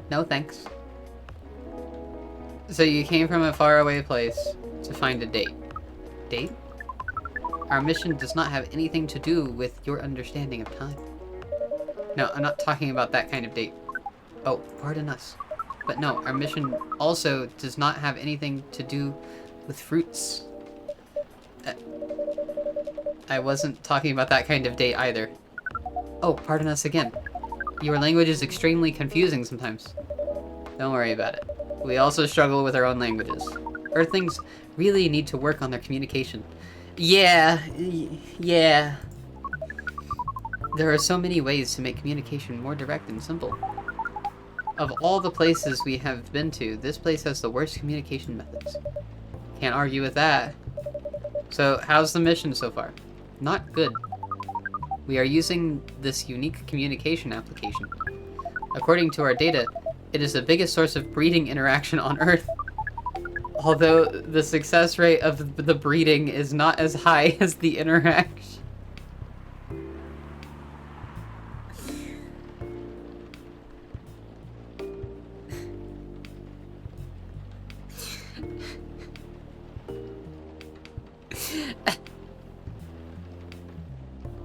No thanks. So you came from a faraway place to find a date. Date? Our mission does not have anything to do with your understanding of time. No, I'm not talking about that kind of date. Oh, pardon us. But no, our mission also does not have anything to do with fruits. I wasn't talking about that kind of date either. Oh, pardon us again. Your language is extremely confusing sometimes. Don't worry about it. We also struggle with our own languages. Earthlings really need to work on their communication. Yeah. There are so many ways to make communication more direct and simple. Of all the places we have been to, this place has the worst communication methods. Can't argue with that. So, how's the mission so far? Not good. We are using this unique communication application. According to our data, it is the biggest source of breeding interaction on Earth. Although the success rate of the breeding is not as high as the interaction.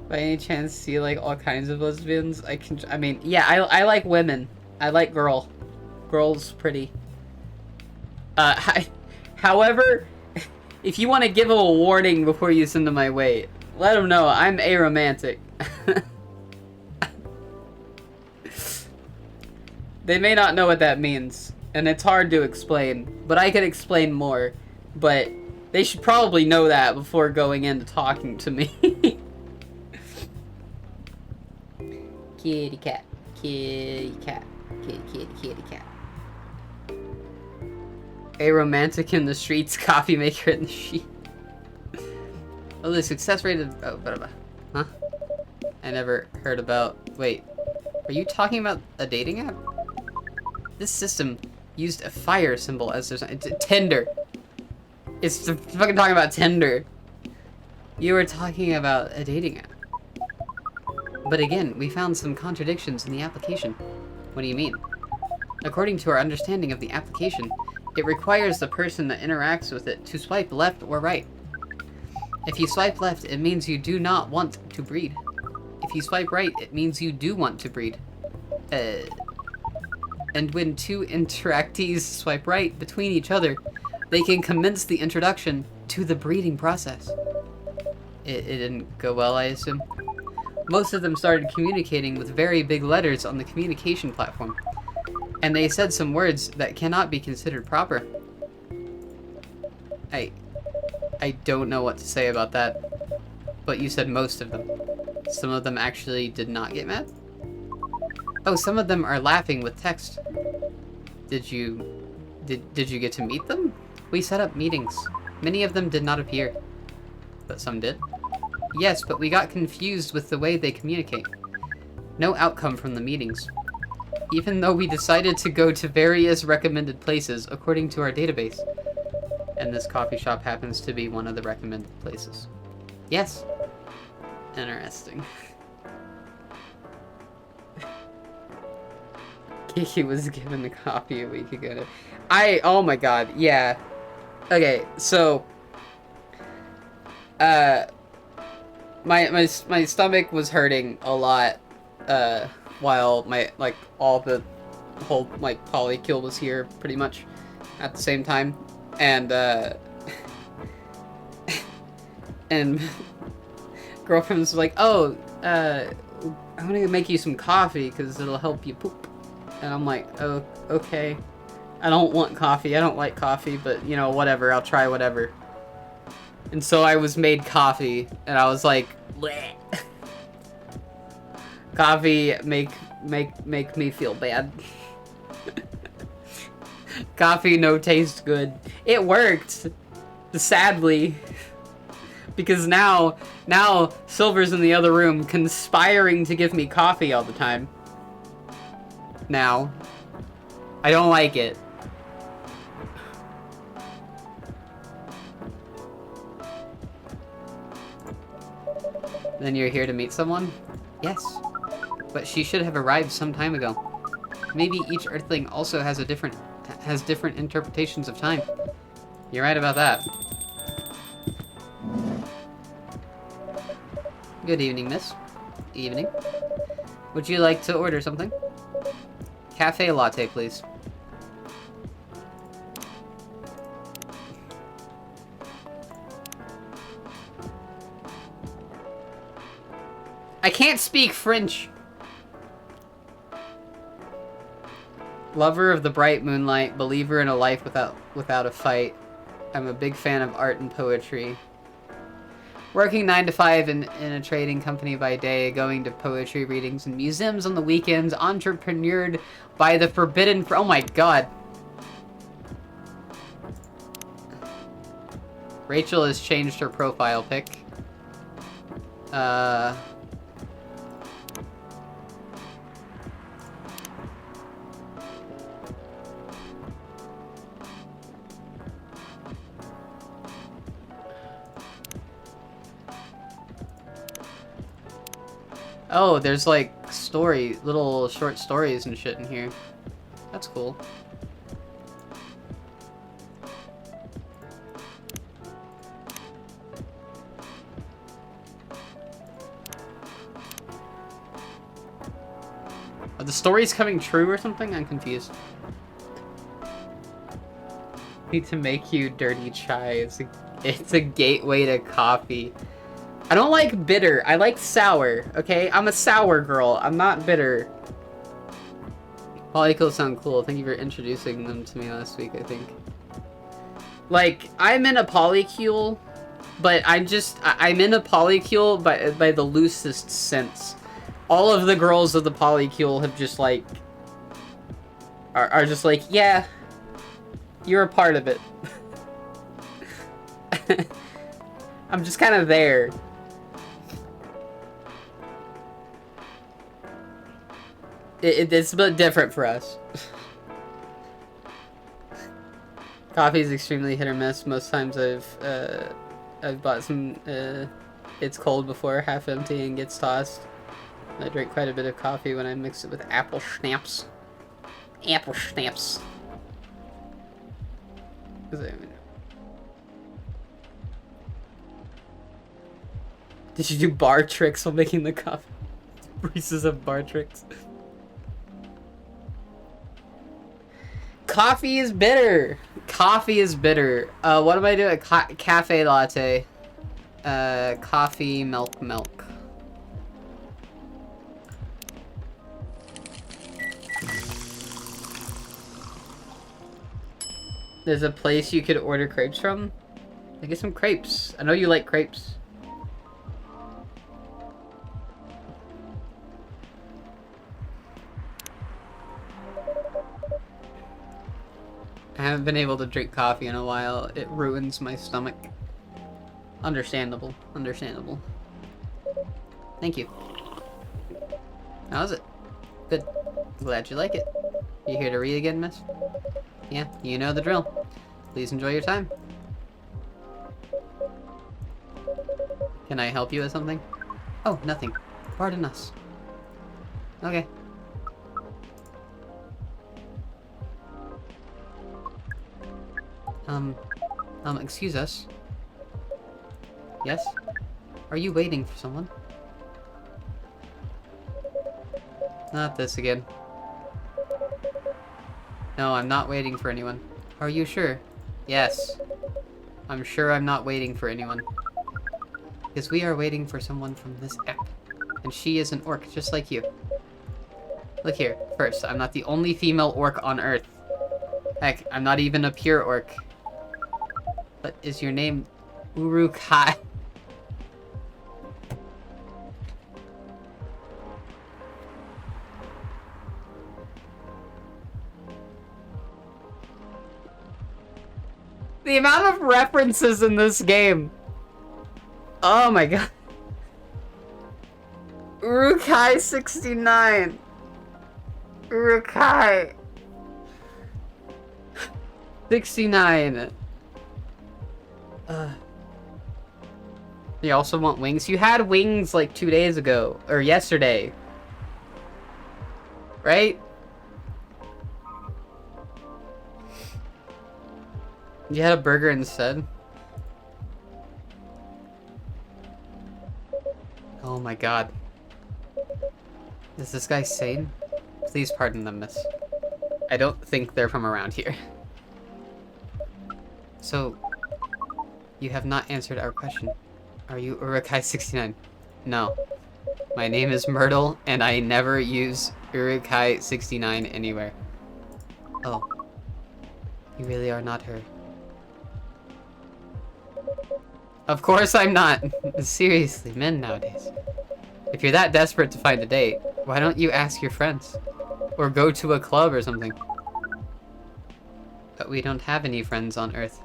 By any chance, see like all kinds of lesbians? I mean, yeah, I like women. I like girls pretty. However, if you want to give them a warning before you send them my way, let them know I'm aromantic. They may not know what that means, and it's hard to explain, but I can explain more. But they should probably know that before going into talking to me. Kitty cat, kitty cat, kitty cat. A romantic in the streets, coffee maker in the sheet. Oh, the success rate of... Oh, huh? I never heard about... Wait, are you talking about a dating app? This system used a fire symbol as their... Tinder. It's fucking talking about Tinder. You were talking about a dating app. But again, we found some contradictions in the application. What do you mean? According to our understanding of the application, it requires the person that interacts with it to swipe left or right. If you swipe left, it means you do not want to breed. If you swipe right, it means you do want to breed. And when two interactees swipe right between each other, they can commence the introduction to the breeding process. It didn't go well, I assume. Most of them started communicating with very big letters on the communication platform. And they said some words that cannot be considered proper. I don't know what to say about that. But you said most of them. Some of them actually did not get mad? Oh, some of them are laughing with text. Did you get to meet them? We set up meetings. Many of them did not appear. But some did. Yes, but we got confused with the way they communicate. No outcome from the meetings. Even though we decided to go to various recommended places according to our database. And this coffee shop happens to be one of the recommended places. Yes. Interesting. Kiki was given the copy a week ago. Oh my god, yeah. Okay, so my stomach was hurting a lot while my all the whole polycule was here pretty much at the same time, and and girlfriend was like, oh, I'm gonna make you some coffee because it'll help you poop. And I'm like, oh, okay. I don't want coffee. I don't like coffee, but, you know, whatever. I'll try whatever. And so I was made coffee, and I was like, bleh. Coffee make me feel bad. Coffee no taste good. It worked, sadly. Because now Silver's in the other room conspiring to give me coffee all the time. Now. I don't like it. Then you're here to meet someone? Yes. But she should have arrived some time ago. Maybe each Earthling also has different interpretations of time. You're right about that. Good evening, miss. Evening. Would you like to order something? Cafe latte, please. I can't speak French. Lover of the bright moonlight, believer in a life without a fight. I'm a big fan of art and poetry. Working 9 to 5 in a trading company by day, going to poetry readings and museums on the weekends, entrepreneured by the forbidden... Oh my god. Rachel has changed her profile pic. Oh, there's like little short stories and shit in here. That's cool. Are the stories coming true or something? I'm confused. Need to make you dirty chai. It's a gateway to coffee. I don't like bitter. I like sour, okay? I'm a sour girl. I'm not bitter. Polycules sound cool. Thank you for introducing them to me last week, I think. Like, I'm in a polycule, but I'm in a polycule by the loosest sense. All of the girls of the polycule have just like... Are just like, yeah, you're a part of it. I'm just kind of there. It's a bit different for us. Coffee is extremely hit or miss. Most times I've bought some, it's cold before, half empty and gets tossed. I drink quite a bit of coffee when I mix it with apple schnapps. Apple schnapps. Did you do bar tricks while making the coffee? Reese's of bar tricks. Coffee is bitter. Coffee is bitter. What am I doing? Cafe latte. Coffee, milk. There's a place you could order crepes from? I get some crepes. I know you like crepes. I haven't been able to drink coffee in a while. It ruins my stomach. Understandable. Understandable. Thank you. How was it? Good. Glad you like it. You here to read again, miss? Yeah, you know the drill. Please enjoy your time. Can I help you with something? Oh, nothing. Pardon us. Okay. Excuse us. Yes? Are you waiting for someone? Not this again. No, I'm not waiting for anyone. Are you sure? Yes. I'm sure I'm not waiting for anyone. Because we are waiting for someone from this app. And she is an orc just like you. Look here. First, I'm not the only female orc on Earth. Heck, I'm not even a pure orc. But is your name Uruk-hai? The amount of references in this game. Oh my god. Uruk-hai 69. Uruk-hai 69. You also want wings? You had wings like 2 days ago. Or yesterday. Right? You had a burger instead? Oh my god. Is this guy sane? Please pardon them, miss. I don't think they're from around here. So, you have not answered our question. Are you Uruk-hai 69? No. My name is Myrtle, and I never use Uruk-hai 69 anywhere. Oh. You really are not her. Of course I'm not. Seriously, men nowadays. If you're that desperate to find a date, why don't you ask your friends? Or go to a club or something. But we don't have any friends on Earth.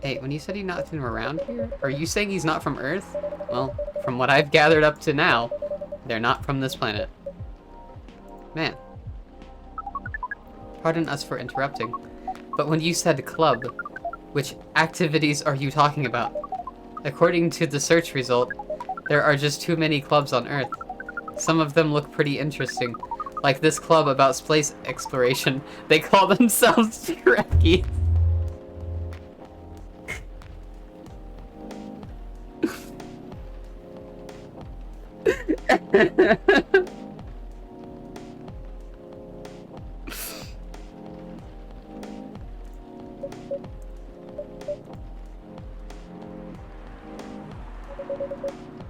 Hey, when you said you're not from around here, are you saying he's not from Earth? Well, from what I've gathered up to now, they're not from this planet. Man. Pardon us for interrupting, but when you said club, which activities are you talking about? According to the search result, there are just too many clubs on Earth. Some of them look pretty interesting, like this club about space exploration. They call themselves Trekkies.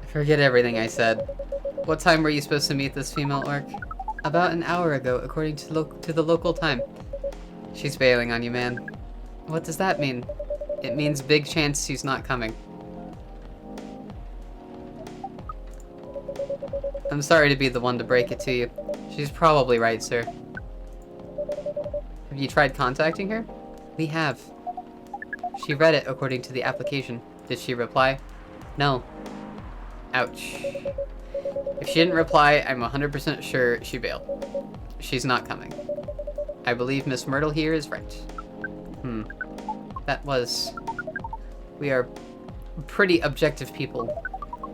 Forget everything I said. What time were you supposed to meet this female orc? About an hour ago, according to the local time. She's bailing on you, man. What does that mean? It means big chance she's not coming. I'm sorry to be the one to break it to you. She's probably right, sir. Have you tried contacting her? We have. She read it according to the application. Did she reply? No. Ouch. If she didn't reply, I'm 100% sure she bailed. She's not coming. I believe Miss Myrtle here is right. That was... We are pretty objective people,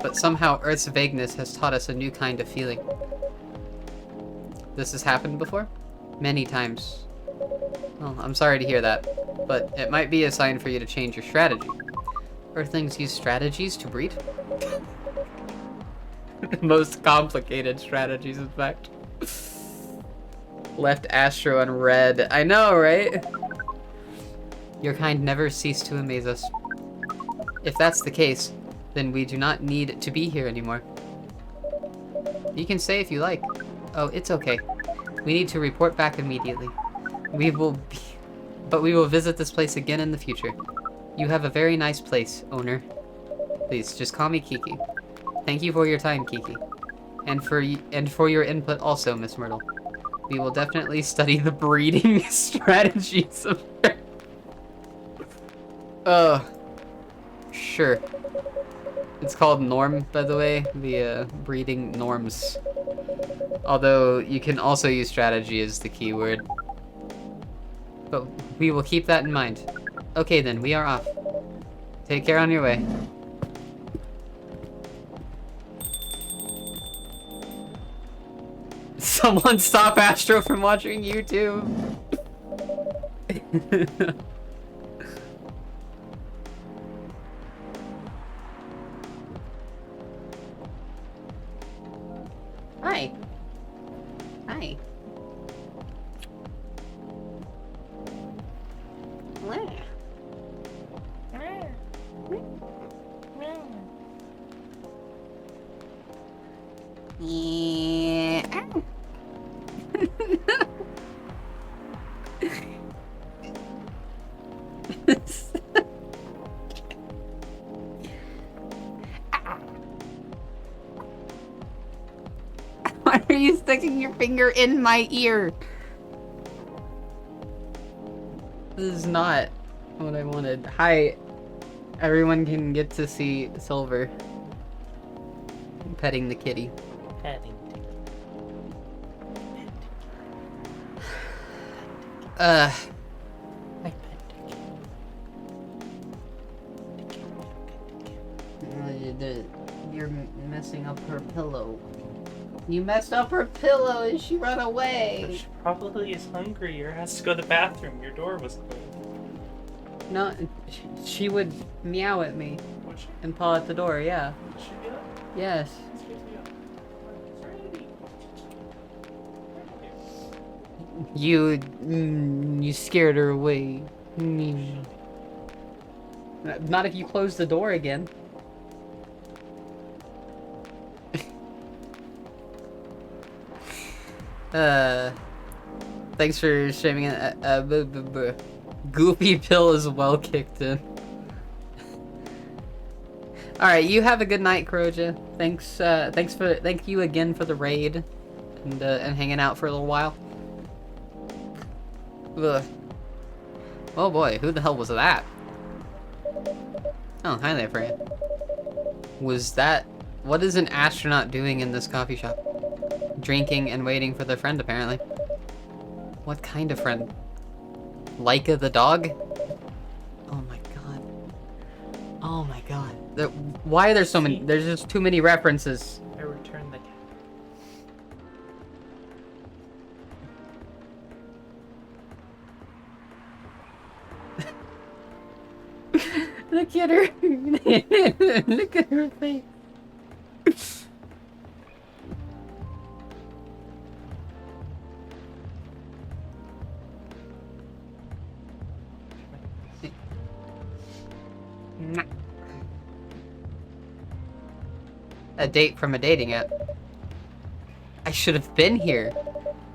but somehow Earth's vagueness has taught us a new kind of feeling. This has happened before? Many times. Well, I'm sorry to hear that, but it might be a sign for you to change your strategy. Earthlings use strategies to breed? The most complicated strategies, in fact. Left Astro on red. I know, right? Your kind never cease to amaze us. If that's the case, then we do not need to be here anymore. You can stay if you like. Oh, it's okay. We need to report back immediately. We will be... But we will visit this place again in the future. You have a very nice place, owner. Please, just call me Kiki. Thank you for your time, Kiki. And for your input also, Miss Myrtle. We will definitely study the breeding strategies of her. Sure. It's called Norm, by the way. The, breeding norms. Although, you can also use strategy as the keyword. But we will keep that in mind. Okay then, we are off. Take care on your way. Someone stop Astro from watching YouTube! Hi. Hi. Yeah. Why are you sticking your finger in my ear? This is not what I wanted. Hi. Everyone can get to see Silver petting the kitty. You're messing up her pillow. You messed up her pillow and she ran away. She probably is hungry or has to go to the bathroom. Your door was closed. No, she would meow at me Would she? and paw at the door, yeah. Would she do that? Yes. Excuse me. You scared her away. Not if you close the door again. Thanks for streaming it. Goopy pill is well kicked in. Alright, you have a good night, Kuroja. Thank you again for the raid and hanging out for a little while. Ugh. Oh boy, who the hell was that? Oh, hi there, Freya. Was that... What is an astronaut doing in this coffee shop? Drinking and waiting for their friend, apparently. What kind of friend? Laika the dog? Oh my god. Oh my god. Why are there so many? There's just too many references. I returned the cat. Look at her. Look at her face. A date from a dating app. I should have been here.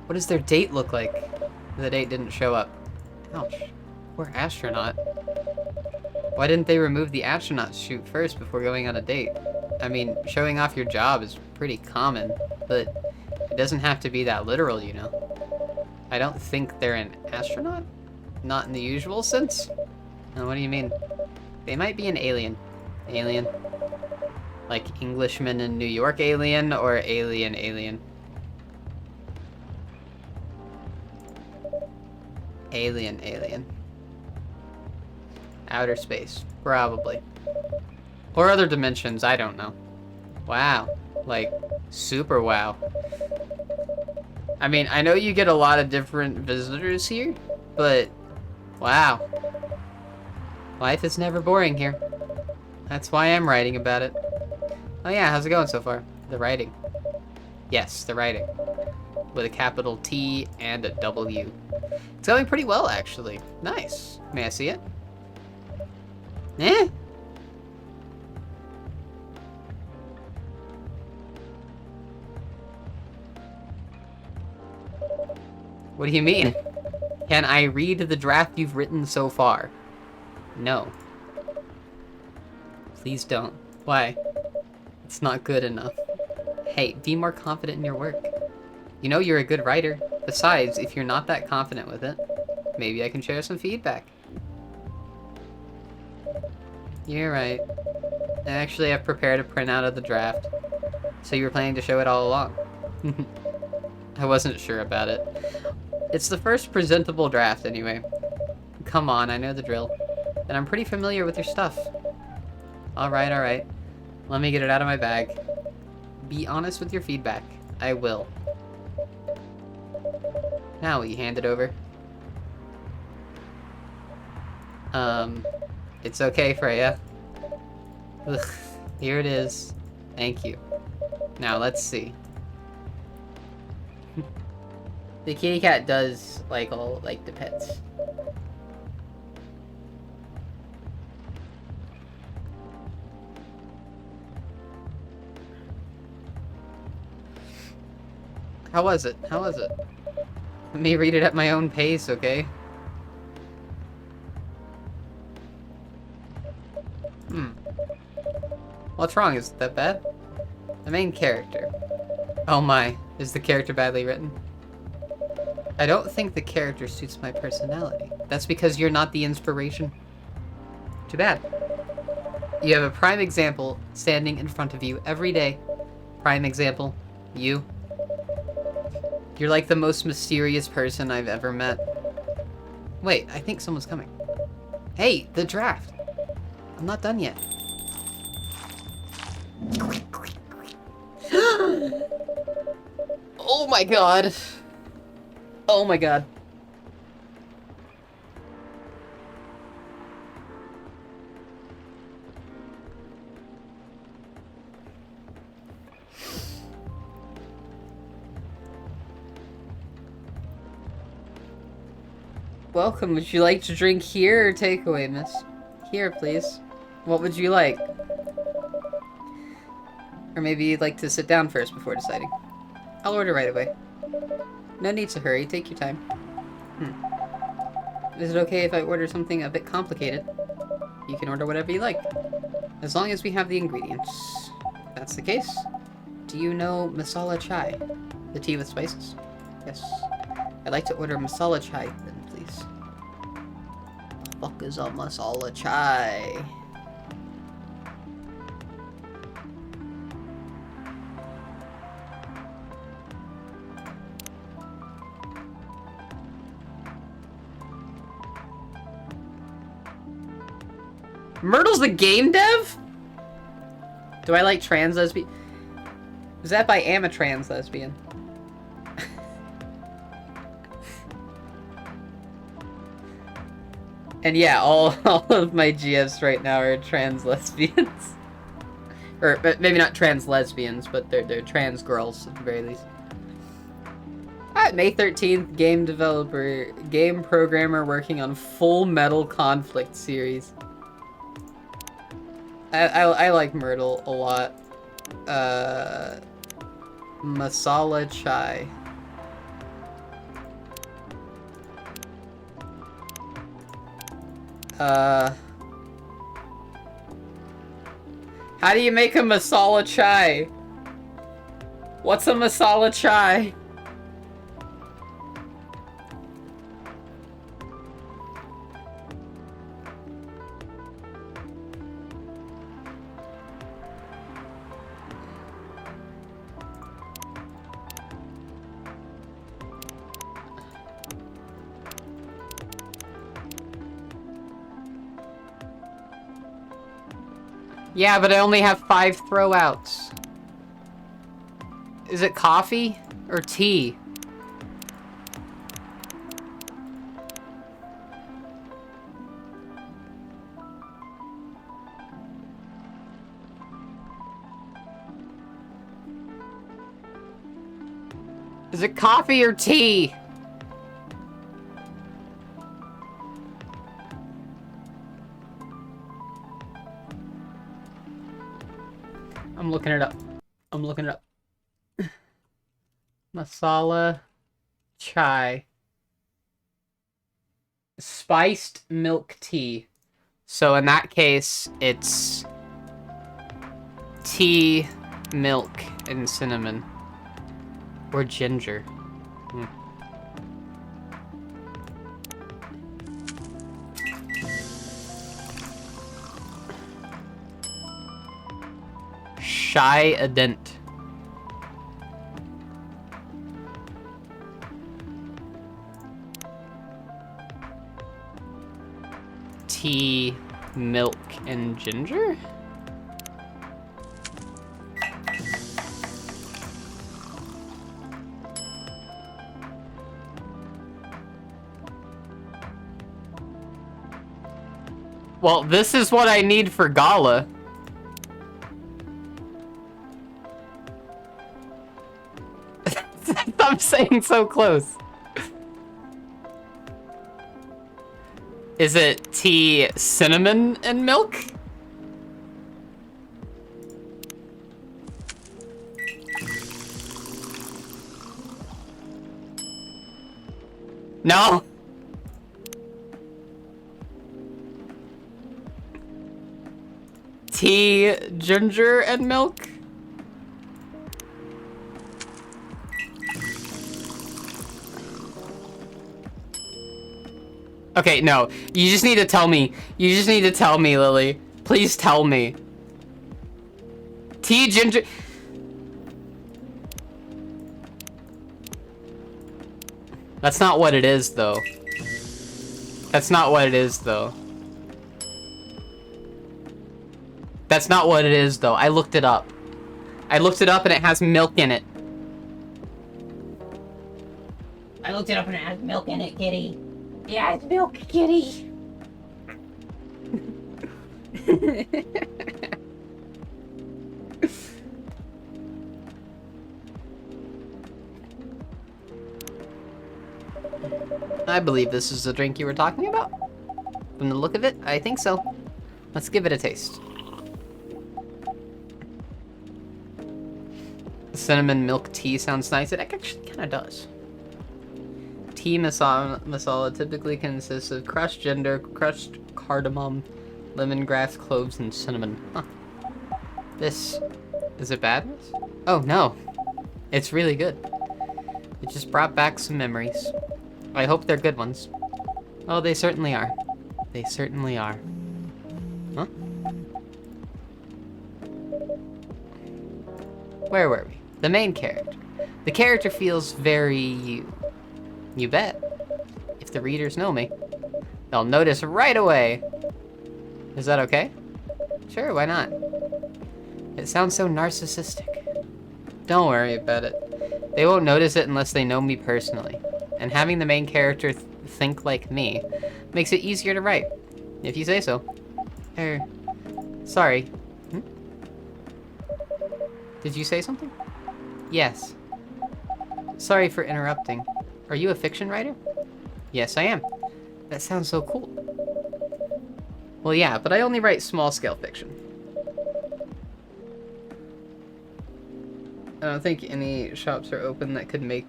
What does their date look like? The date didn't show up. Ouch. Poor astronaut. Why didn't they remove the astronaut chute first before going on a date? I mean, showing off your job is pretty common, but it doesn't have to be that literal, you know? I don't think they're an astronaut? Not in the usual sense? No, what do you mean? They might be an alien. Alien? Like Englishman in New York alien, or alien? Alien. Outer space, probably. Or other dimensions, I don't know. Wow. Like, super wow. I mean, I know you get a lot of different visitors here, but wow. Life is never boring here. That's why I'm writing about it. Oh yeah, how's it going so far? The writing. Yes, the writing. With a capital T and a W. It's going pretty well, actually. Nice. May I see it? Eh? What do you mean? Can I read the draft you've written so far? No. Please don't. Why? It's not good enough. Hey, be more confident in your work. You know you're a good writer. Besides, if you're not that confident with it, maybe I can share some feedback. You're right. I actually have prepared a printout of the draft. So you were planning to show it all along. I wasn't sure about it. It's the first presentable draft, anyway. Come on, I know the drill. And I'm pretty familiar with your stuff. Alright, alright. Let me get it out of my bag. Be honest with your feedback. I will. Now will you hand it over? It's okay, Freya. Ugh, here it is. Thank you. Now, let's see. The kitty cat does like the pets. How was it? How was it? Let me read it at my own pace, okay? What's wrong? Is it that bad? The main character. Oh my, is the character badly written? I don't think the character suits my personality. That's because you're not the inspiration. Too bad. You have a prime example standing in front of you every day. Prime example, you. You're like the most mysterious person I've ever met. Wait, I think someone's coming. Hey, the draft. I'm not done yet. Oh my god. Oh my god. Welcome. Would you like to drink here or takeaway, miss? Here, please. What would you like? Or maybe you'd like to sit down first before deciding. I'll order right away. No need to hurry. Take your time. Is it okay if I order something a bit complicated? You can order whatever you like. As long as we have the ingredients. If that's the case. Do you know masala chai? The tea with spices? Yes. I'd like to order masala chai then, please. The fuck is a masala chai? Myrtle's the game dev? Do I like trans lesbian? Was that by Am a Trans Lesbian? And yeah, all of my GFs right now are trans lesbians. Or maybe not trans lesbians, but they're trans girls at the very least. May 13th, game developer, game programmer working on Full Metal Conflict series. I like Myrtle a lot. Masala chai. How do you make a masala chai? What's a masala chai? Yeah, but I only have 5 throwouts. Is it coffee or tea? Is it coffee or tea? I'm looking it up. I'm looking it up. Masala chai. spiced milk tea. So in that case, it's tea, milk, and cinnamon. Or ginger. Hmm. Shy Adent. Tea, milk, and ginger? Well, this is what I need for Gala. I'm saying so close. Is it tea, cinnamon, and milk? No? Tea, ginger, and milk? Okay, no. You just need to tell me. You just need to tell me, Lily. Please tell me. Tea, ginger... That's not what it is, though. That's not what it is, though. That's not what it is, though. I looked it up. I looked it up and it has milk in it. I looked it up and it has milk in it, kitty. Yeah, it's milk, kitty. I believe this is the drink you were talking about. From the look of it, I think so. Let's give it a taste. Cinnamon milk tea sounds nice. It actually kind of does. Tea masala typically consists of crushed ginger, crushed cardamom, lemongrass, cloves, and cinnamon. Huh. This... Is it bad? Oh, no. It's really good. It just brought back some memories. I hope they're good ones. Oh, they certainly are. They certainly are. Huh? Where were we? The main character. The character feels very you. You bet. If the readers know me, they'll notice right away. Is that okay? Sure, why not? It sounds so narcissistic. Don't worry about it. They won't notice it unless they know me personally. And having the main character think like me makes it easier to write. If you say so. Sorry. Hmm? Did you say something? Yes. Sorry for interrupting. Are you a fiction writer? Yes, I am. That sounds so cool. Well, yeah, but I only write small-scale fiction. I don't think any shops are open that could make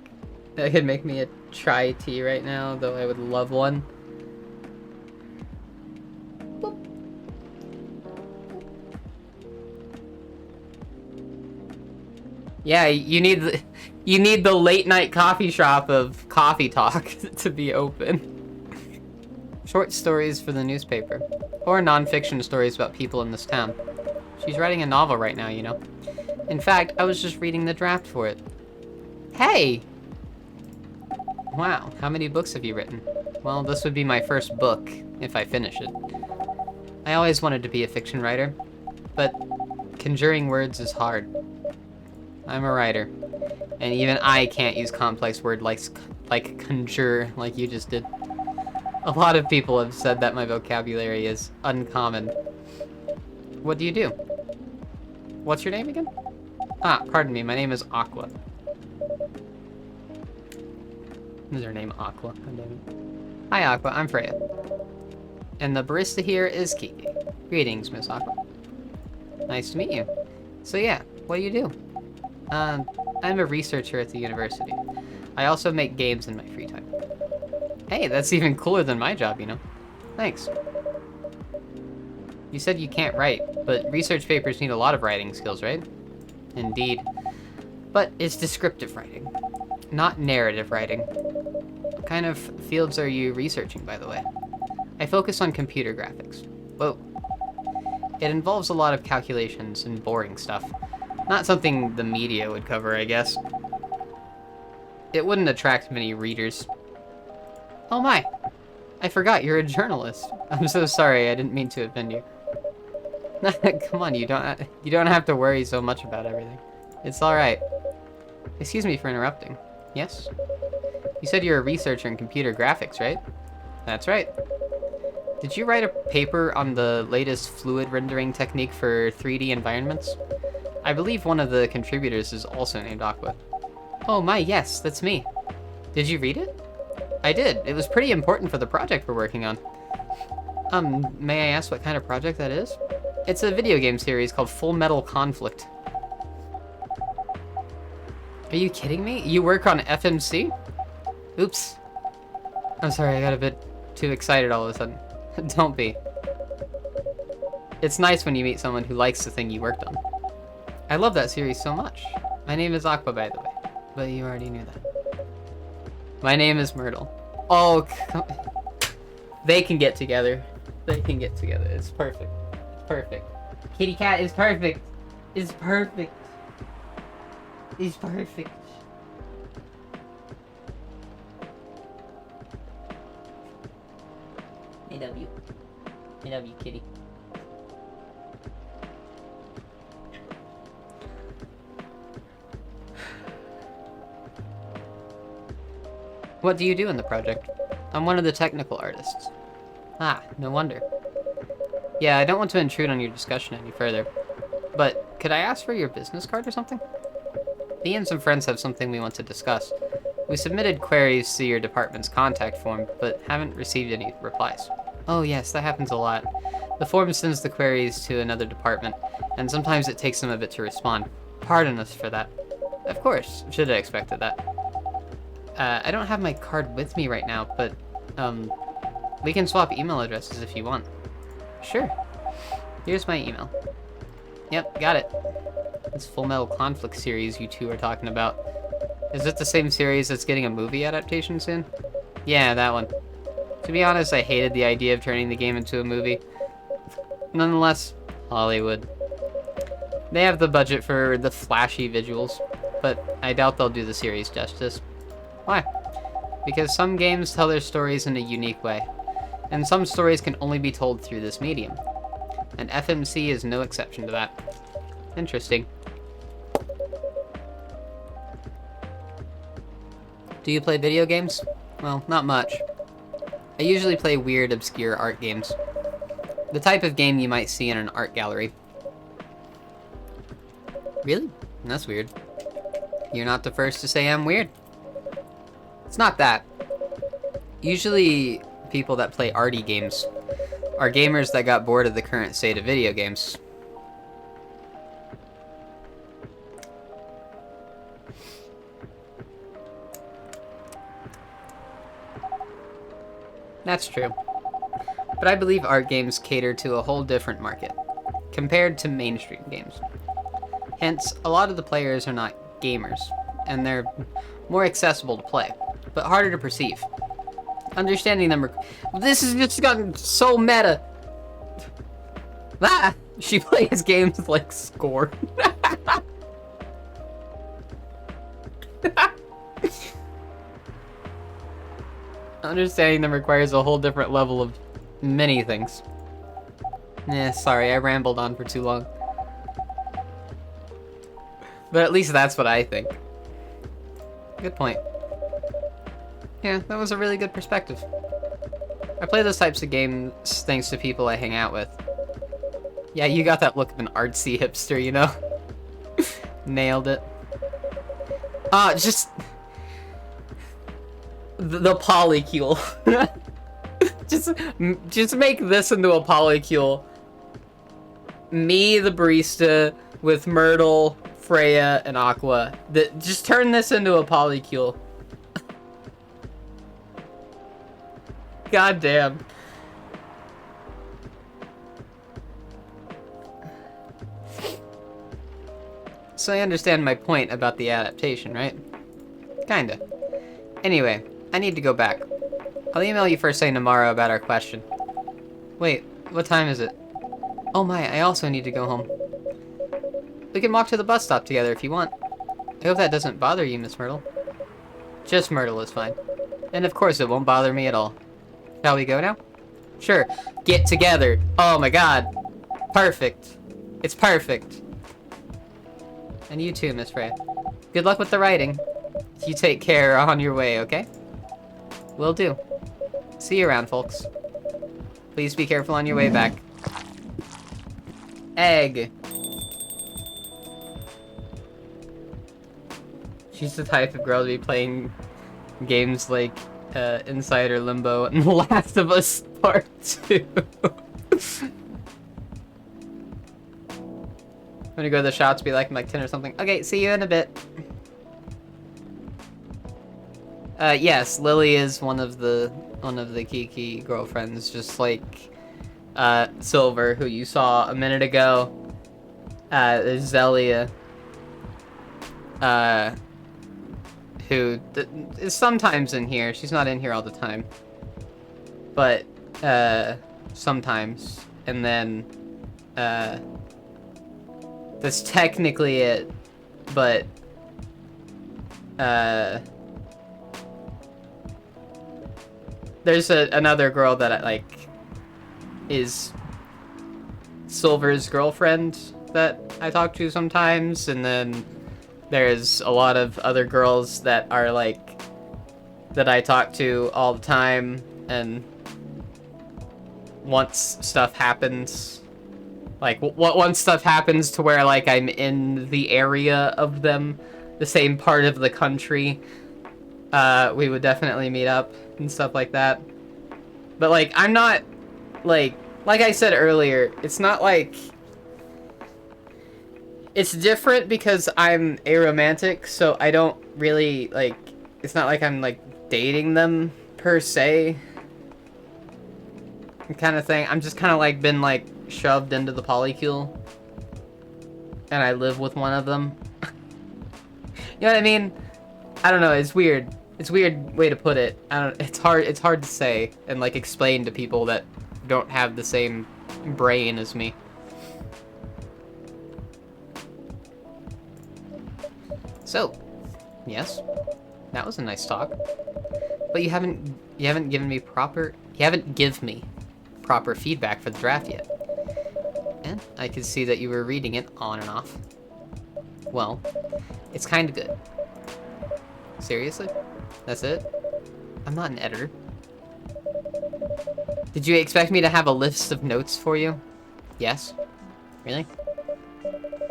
me a chai tea right now, though I would love one. Boop. Yeah, you need the late night coffee shop of Coffee Talk to be open. Short stories for the newspaper, or non-fiction stories about people in this town. She's writing a novel right now, you know. In fact, I was just reading the draft for it. Hey! Wow, how many books have you written? Well, this would be my first book, if I finish it. I always wanted to be a fiction writer, but conjuring words is hard. I'm a writer, and even I can't use complex words like conjure like you just did. A lot of people have said that my vocabulary is uncommon. What do you do? What's your name again? Ah, pardon me, my name is Aqua. Is her name Aqua? Hi Aqua, I'm Freya. And the barista here is Kiki. Greetings, Miss Aqua. Nice to meet you. So yeah, what do you do? I'm a researcher at the university. I also make games in my free time. Hey, that's even cooler than my job, you know? Thanks. You said you can't write, but research papers need a lot of writing skills, right? Indeed. But it's descriptive writing, not narrative writing. What kind of fields are you researching, by the way? I focus on computer graphics. Whoa. It involves a lot of calculations and boring stuff. Not something the media would cover, I guess. It wouldn't attract many readers. Oh my! I forgot you're a journalist. I'm so sorry, I didn't mean to offend you. Come on, you don't have to worry so much about everything. It's alright. Excuse me for interrupting. Yes? You said you're a researcher in computer graphics, right? That's right. Did you write a paper on the latest fluid rendering technique for 3D environments? I believe one of the contributors is also named Aqua. Oh my, yes, that's me. Did you read it? I did. It was pretty important for the project we're working on. May I ask what kind of project that is? It's a video game series called Full Metal Conflict. Are you kidding me? You work on FMC? Oops. I'm sorry, I got a bit too excited all of a sudden. Don't be. It's nice when you meet someone who likes the thing you worked on. I love that series so much. My name is Aqua, by the way. But you already knew that. My name is Myrtle. Oh, they can get together. They can get together. It's perfect. It's perfect. Kitty cat is perfect. Is perfect. Is perfect. I love you. I love you, kitty. What do you do in the project? I'm one of the technical artists. Ah, no wonder. Yeah, I don't want to intrude on your discussion any further, but could I ask for your business card or something? Me and some friends have something we want to discuss. We submitted queries to your department's contact form, but haven't received any replies. Oh yes, that happens a lot. The form sends the queries to another department, and sometimes it takes them a bit to respond. Pardon us for that. Of course, should have expected that. I don't have my card with me right now, but, we can swap email addresses if you want. Sure. Here's my email. Yep, got it. This Full Metal Conflict series you two are talking about. Is it the same series that's getting a movie adaptation soon? Yeah, that one. To be honest, I hated the idea of turning the game into a movie. Nonetheless, Hollywood. They have the budget for the flashy visuals, but I doubt they'll do the series justice. Why? Because some games tell their stories in a unique way, and some stories can only be told through this medium. And FMC is no exception to that. Interesting. Do you play video games? Well, not much. I usually play weird, obscure art games. The type of game you might see in an art gallery. Really? That's weird. You're not the first to say I'm weird. It's not that. Usually, people that play arty games are gamers that got bored of the current state of video games. That's true. But I believe art games cater to a whole different market, compared to mainstream games. Hence, a lot of the players are not gamers, and they're more accessible to play, but harder to perceive. Understanding them... This has just gotten so meta! Ah! She plays games like Score. Understanding them requires a whole different level of many things. Sorry, I rambled on for too long. But at least that's what I think. Good point. Yeah, that was a really good perspective. I play those types of games thanks to people I hang out with. Yeah, you got that look of an artsy hipster, you know? Nailed it. Just... The polycule. just make this into a polycule. Me, the barista, with Myrtle, Freya, and Aqua. Just turn this into a polycule. God damn. So I understand my point about the adaptation, right? Kinda. Anyway, I need to go back. I'll email you first thing tomorrow about our question. Wait, what time is it? Oh my, I also need to go home. We can walk to the bus stop together if you want. I hope that doesn't bother you, Miss Myrtle. Just Myrtle is fine. And of course it won't bother me at all. Shall we go now? Sure. Get together. Oh my god. Perfect. It's perfect. And you too, Miss Freya. Good luck with the writing. You take care on your way, okay? Will do. See you around, folks. Please be careful on your way back. Egg. She's the type of girl to be playing games like Inside or Limbo and The Last of Us Part 2. I'm gonna go to the shops, be like Mike 10 or something. Okay, see you in a bit. Yes, Lily is one of the Kiki girlfriends, just like Silver, who you saw a minute ago. There's Zelia, who is sometimes in here. She's not in here all the time, but sometimes. And then that's technically it, but there's another girl that is Silver's girlfriend that I talk to sometimes, and then there's a lot of other girls that are that I talk to all the time, and once stuff happens, once stuff happens to where I'm in the area of them, the same part of the country, we would definitely meet up and stuff like that. But I'm not like I said earlier, it's not it's different because I'm aromantic, so I don't really it's not like I'm dating them per se, kind of thing. I'm just kind of been shoved into the polycule, and I live with one of them. You know what I mean? I don't know, it's weird. It's a weird way to put it. It's hard to say and explain to people that don't have the same brain as me. So, yes, that was a nice talk. But you haven't given me proper feedback for the draft yet. And I could see that you were reading it on and off. Well, it's kind of good. Seriously? That's it? I'm not an editor. Did you expect me to have a list of notes for you? Yes? Really?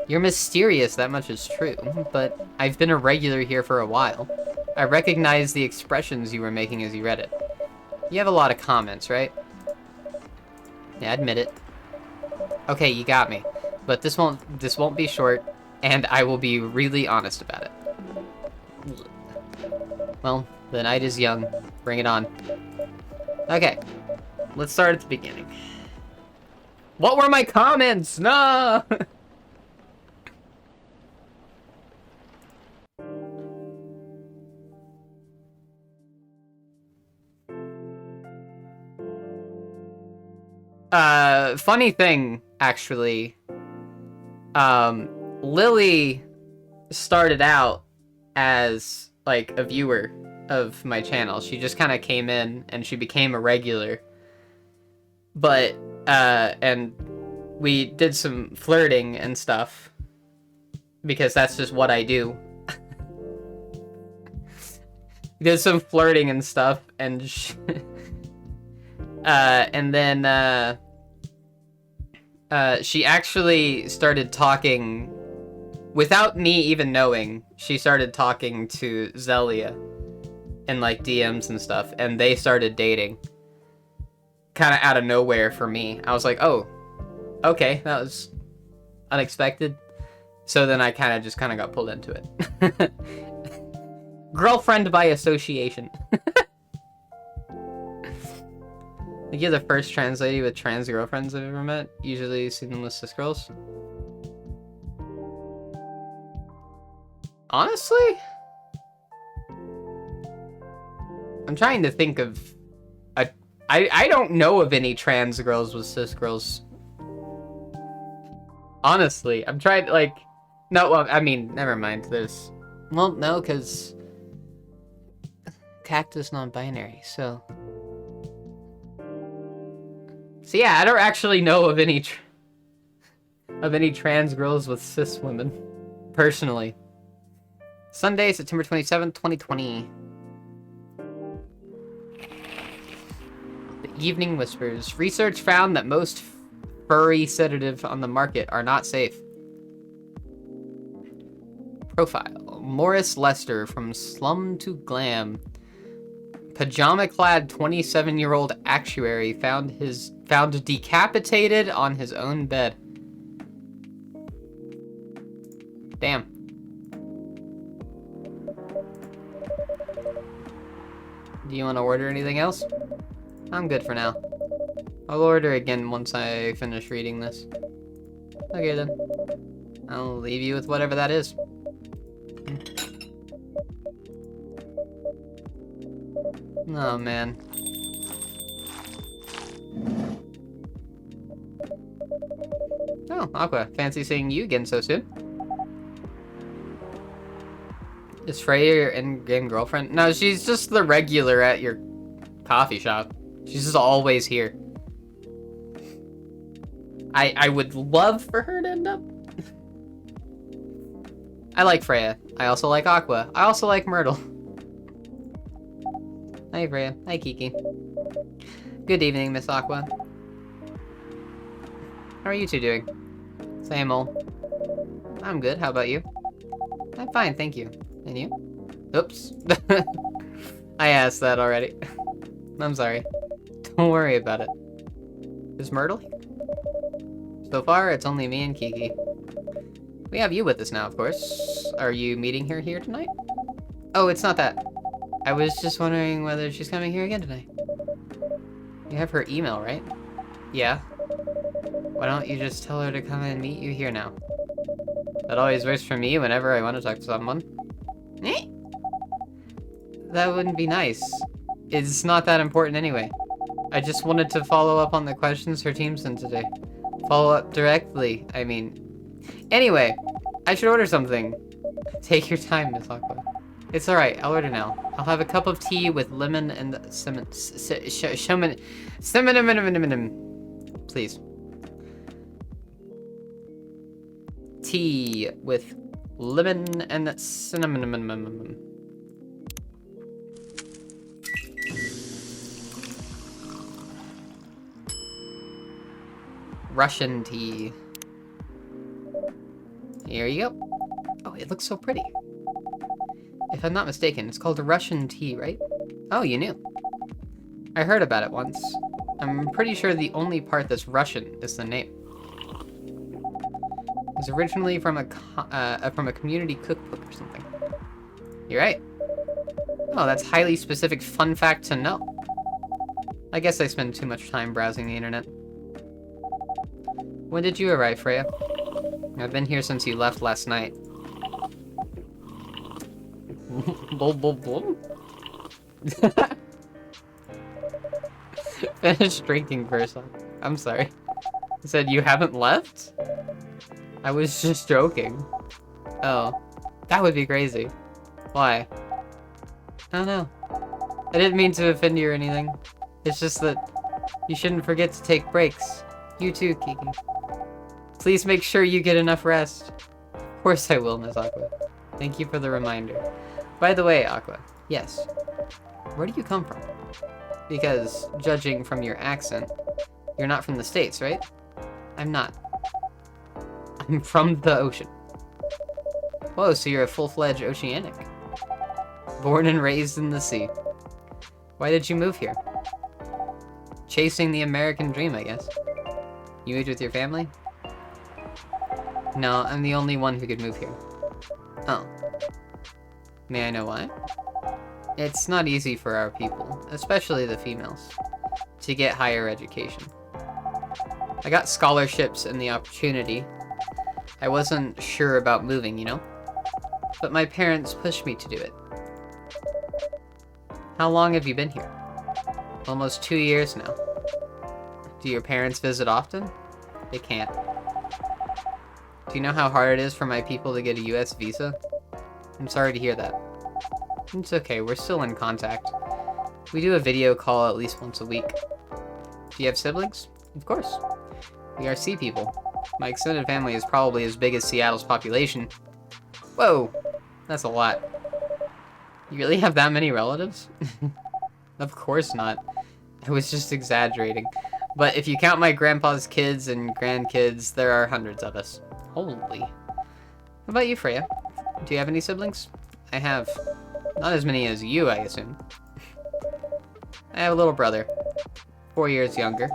You're mysterious, that much is true, but I've been a regular here for a while. I recognize the expressions you were making as you read it. You have a lot of comments, right? Yeah, admit it. Okay, you got me. But this won't be short, and I will be really honest about it. Well, the night is young. Bring it on. Okay, let's start at the beginning. What were my comments? No! Funny thing, actually. Lily started out as a viewer of my channel. She just kind of came in and she became a regular. But and we did some flirting and stuff because that's just what I do. We did some flirting and stuff, and and then she actually started talking without me even knowing. She started talking to Zelia in DMs and stuff, and they started dating kind of out of nowhere for me. I was like, oh, okay, that was unexpected. So then I kind of got pulled into it. Girlfriend by association. think you're the first trans lady with trans girlfriends I've ever met. Usually see them with cis girls. Honestly? I'm trying to think of... I don't know of any trans girls with cis girls. Honestly, I'm trying to, like... No, well, I mean, never mind. There's... Well, no, because... Cactus non-binary, so... So yeah, I don't actually know of any trans girls with cis women. Personally. Sunday, September 27th, 2020. The Evening Whispers. Research found that most furry sedatives on the market are not safe. Profile. Morris Lester from Slum to Glam. Pajama-clad 27-year-old actuary found decapitated on his own bed. Damn. Do you want to order anything else? I'm good for now. I'll order again once I finish reading this. Okay then. I'll leave you with whatever that is. Oh man. Oh, Aqua. Fancy seeing you again so soon. Is Freya your in-game girlfriend? No, she's just the regular at your coffee shop. She's just always here. I would love for her to end up. I like Freya. I also like Aqua. I also like Myrtle. Hi Freya. Hi Kiki. Good evening, Miss Aqua. How are you two doing? Same old. I'm good. How about you? I'm fine, thank you. And you? Oops. I asked that already. I'm sorry. Don't worry about it. Is Myrtle here? So far, it's only me and Kiki. We have you with us now, of course. Are you meeting her here tonight? Oh, it's not that. I was just wondering whether she's coming here again tonight. You have her email, right? Yeah. Why don't you just tell her to come and meet you here now? That always works for me whenever I want to talk to someone. Eh? That wouldn't be nice. It's not that important anyway. I just wanted to follow up on the questions her team sent today. Follow up directly, I mean. Anyway, I should order something. Take your time, Miss Aqua. It's alright, I'll order now. I'll have a cup of tea with lemon and cinnamon. Please. Tea with lemon and cinnamon. Russian tea. Here you go. Oh, it looks so pretty. If I'm not mistaken, it's called Russian tea, right? Oh, you knew. I heard about it once. I'm pretty sure the only part that's Russian is the name. It's originally from a community cookbook or something. You're right. Oh, that's highly specific fun fact to know. I guess I spend too much time browsing the internet. When did you arrive, Freya? I've been here since you left last night. Blah, blah, blah. Finish drinking first. I'm sorry. I said you haven't left? I was just joking. Oh. That would be crazy. Why? I don't know. I didn't mean to offend you or anything. It's just that you shouldn't forget to take breaks. You too, Kiki. Please make sure you get enough rest. Of course I will, Miss Aqua. Thank you for the reminder. By the way, Aqua, yes. Where do you come from? Because, judging from your accent, you're not from the States, right? I'm not. I'm from the ocean. Whoa, so you're a full-fledged oceanic. Born and raised in the sea. Why did you move here? Chasing the American dream, I guess. You moved with your family? No, I'm the only one who could move here. Oh. May I know why? It's not easy for our people, especially the females. to get higher education. I got scholarships and the opportunity. I wasn't sure about moving, you know? But my parents pushed me to do it. How long have you been here? Almost 2 years now. Do your parents visit often? They can't. Do you know how hard it is for my people to get a US visa? I'm sorry to hear that. It's okay, we're still in contact. We do a video call at least once a week. Do you have siblings? Of course. We are sea people. My extended family is probably as big as Seattle's population. Whoa! That's a lot. You really have that many relatives? Of course not. I was just exaggerating. But if you count my grandpa's kids and grandkids, there are hundreds of us. Holy. How about you, Freya? Do you have any siblings? I have. Not as many as you, I assume. I have a little brother. 4 years younger.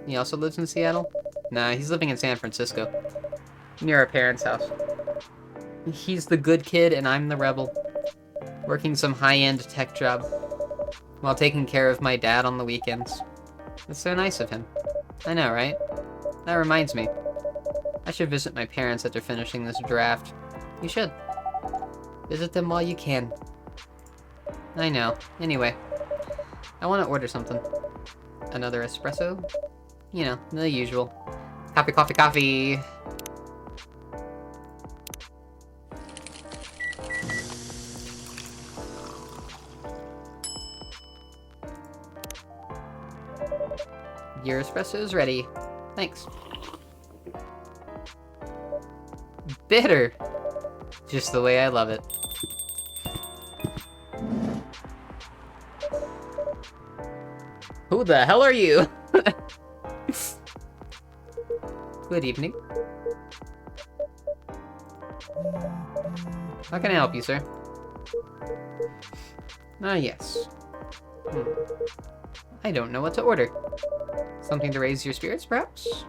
He also lives in Seattle? Nah, he's living in San Francisco. Near our parents' house. He's the good kid and I'm the rebel. Working some high-end tech job. While taking care of my dad on the weekends. That's so nice of him. I know, right? That reminds me. I should visit my parents after finishing this draft. You should. Visit them while you can. I know. Anyway. I want to order something. Another espresso? You know, the usual. Coffee, coffee, coffee! Your espresso is ready. Thanks. Bitter! Just the way I love it. Who the hell are you? Good evening. How can I help you, sir? Ah, yes. I don't know what to order. Something to raise your spirits, perhaps?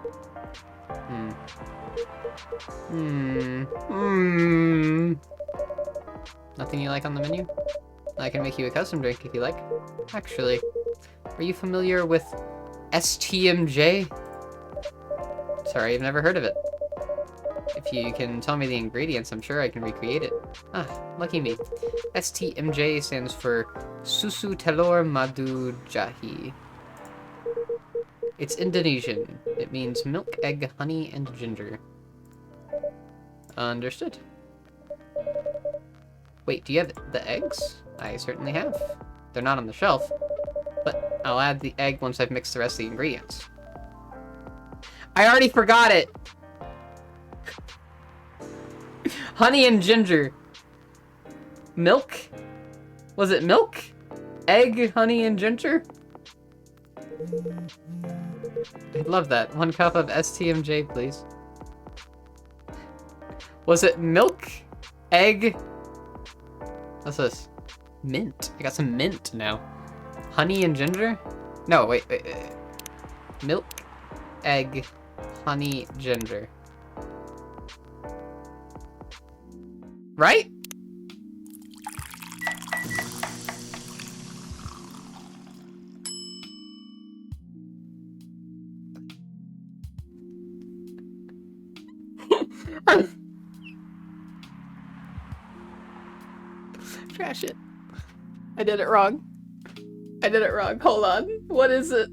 Nothing you like on the menu? I can make you a custom drink if you like. Actually, are you familiar with STMJ? Sorry, I've never heard of it. If you can tell me the ingredients, I'm sure I can recreate it. Ah, lucky me. STMJ stands for Susu Telur Madu Jahi. It's Indonesian. It means milk, egg, honey, and ginger. Understood. Wait, do you have the eggs? I certainly have. They're not on the shelf, but I'll add the egg once I've mixed the rest of the ingredients. I already forgot it! Honey and ginger. Milk? Was it milk? Egg, honey, and ginger? I'd love that. 1 cup of STMJ, please. Was it milk? Egg? What's this? Mint. I got some mint now. Honey and ginger? No, wait. Milk, egg, honey, ginger. Right? Trash it. I did it wrong. I did it wrong. Hold on. What is it?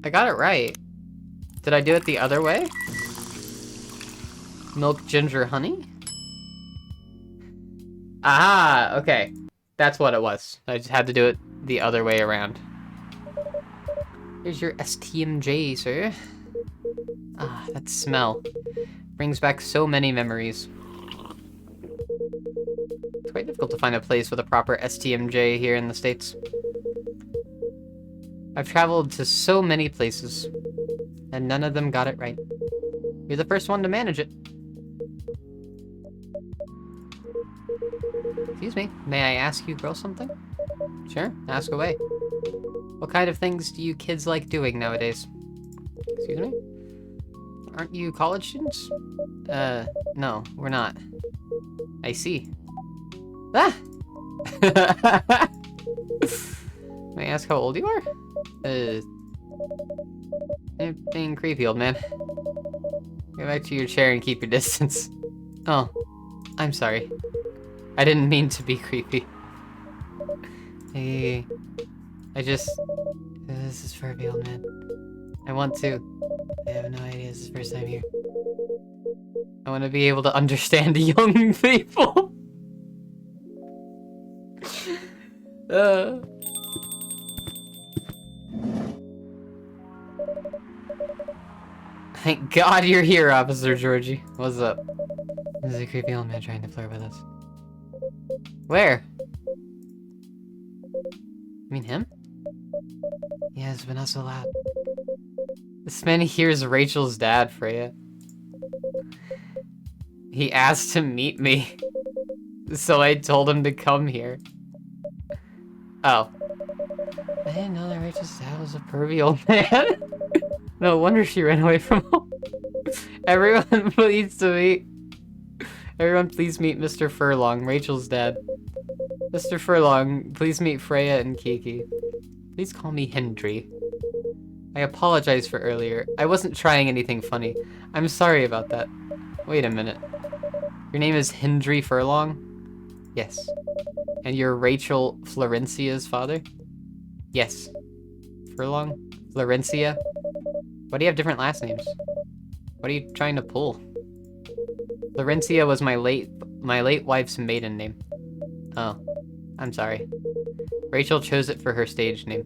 I got it right. Did I do it the other way? Milk, ginger, honey? Ah, okay. That's what it was. I just had to do it the other way around. Here's your STMJ, sir. Ah, that smell. Brings back so many memories. It's quite difficult to find a place with a proper STMJ here in the States. I've traveled to so many places, and none of them got it right. You're the first one to manage it. Excuse me, may I ask you girls something? Sure, ask away. What kind of things do you kids like doing nowadays? Excuse me? Aren't you college students? No, we're not. I see. Ah! May I ask how old you are? You're being creepy, old man. Go back to your chair and keep your distance. Oh, I'm sorry. I didn't mean to be creepy. Hey, this is Furby, old man. I want to. I have no idea, this is the first time here. I want to be able to understand young people. Thank God you're here, Officer Georgie. What's up? There's a creepy old man trying to flirt with us. Where? You mean him? Yes, but not so loud. This man here is Rachel's dad, Freya. He asked to meet me, so I told him to come here. Oh. I didn't know that Rachel's dad was a pervy old man. No wonder she ran away from home. Everyone please meet Mr. Furlong, Rachel's dad. Mr. Furlong, please meet Freya and Kiki. Please call me Hendry. I apologize for earlier. I wasn't trying anything funny. I'm sorry about that. Wait a minute. Your name is Hendry Furlong? Yes. And you're Rachel Florencia's father? Yes. Furlong? Florencia? Why do you have different last names? What are you trying to pull? Florencia was my late wife's maiden name. Oh, I'm sorry. Rachel chose it for her stage name.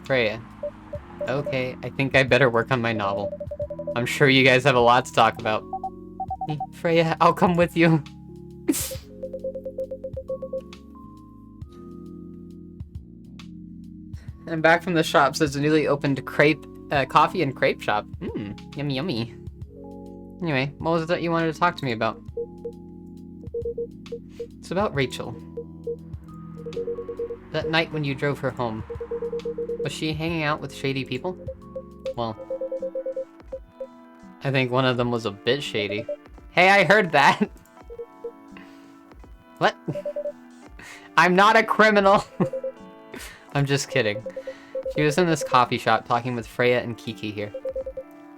Freya. Okay, I think I better work on my novel. I'm sure you guys have a lot to talk about. Freya, I'll come with you. I'm back from the shops. There's a newly opened coffee and crepe shop. Mmm, yummy yummy. Anyway, what was it that you wanted to talk to me about? It's about Rachel. That night when you drove her home, was she hanging out with shady people? Well, I think one of them was a bit shady. Hey, I heard that! What? I'm not a criminal! I'm just kidding. She was in this coffee shop talking with Freya and Kiki here.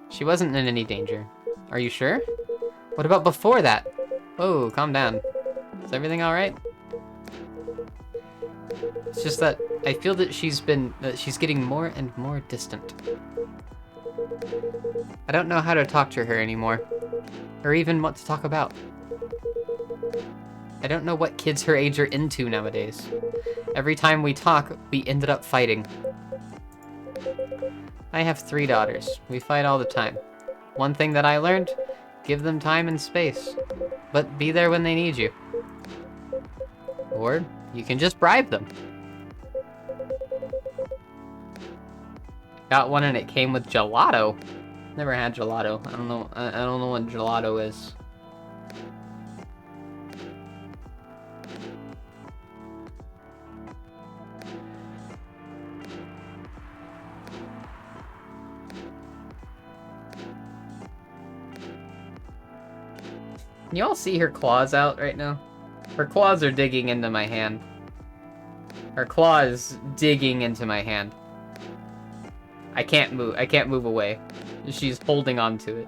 She wasn't in any danger. Are you sure? What about before that? Whoa, calm down. Is everything alright? It's just that I feel that she's getting more and more distant. I don't know how to talk to her anymore, or even what to talk about. I don't know what kids her age are into nowadays. Every time we talk, we ended up fighting. I have 3 daughters. We fight all the time. One thing that I learned, give them time and space, but be there when they need you. Or you can just bribe them. Got one and it came with gelato. Never had gelato. I don't know what gelato is. Can you all see her claws out right now? Her claws are digging into my hand. Her claws digging into my hand. I can't move away. She's holding on to it.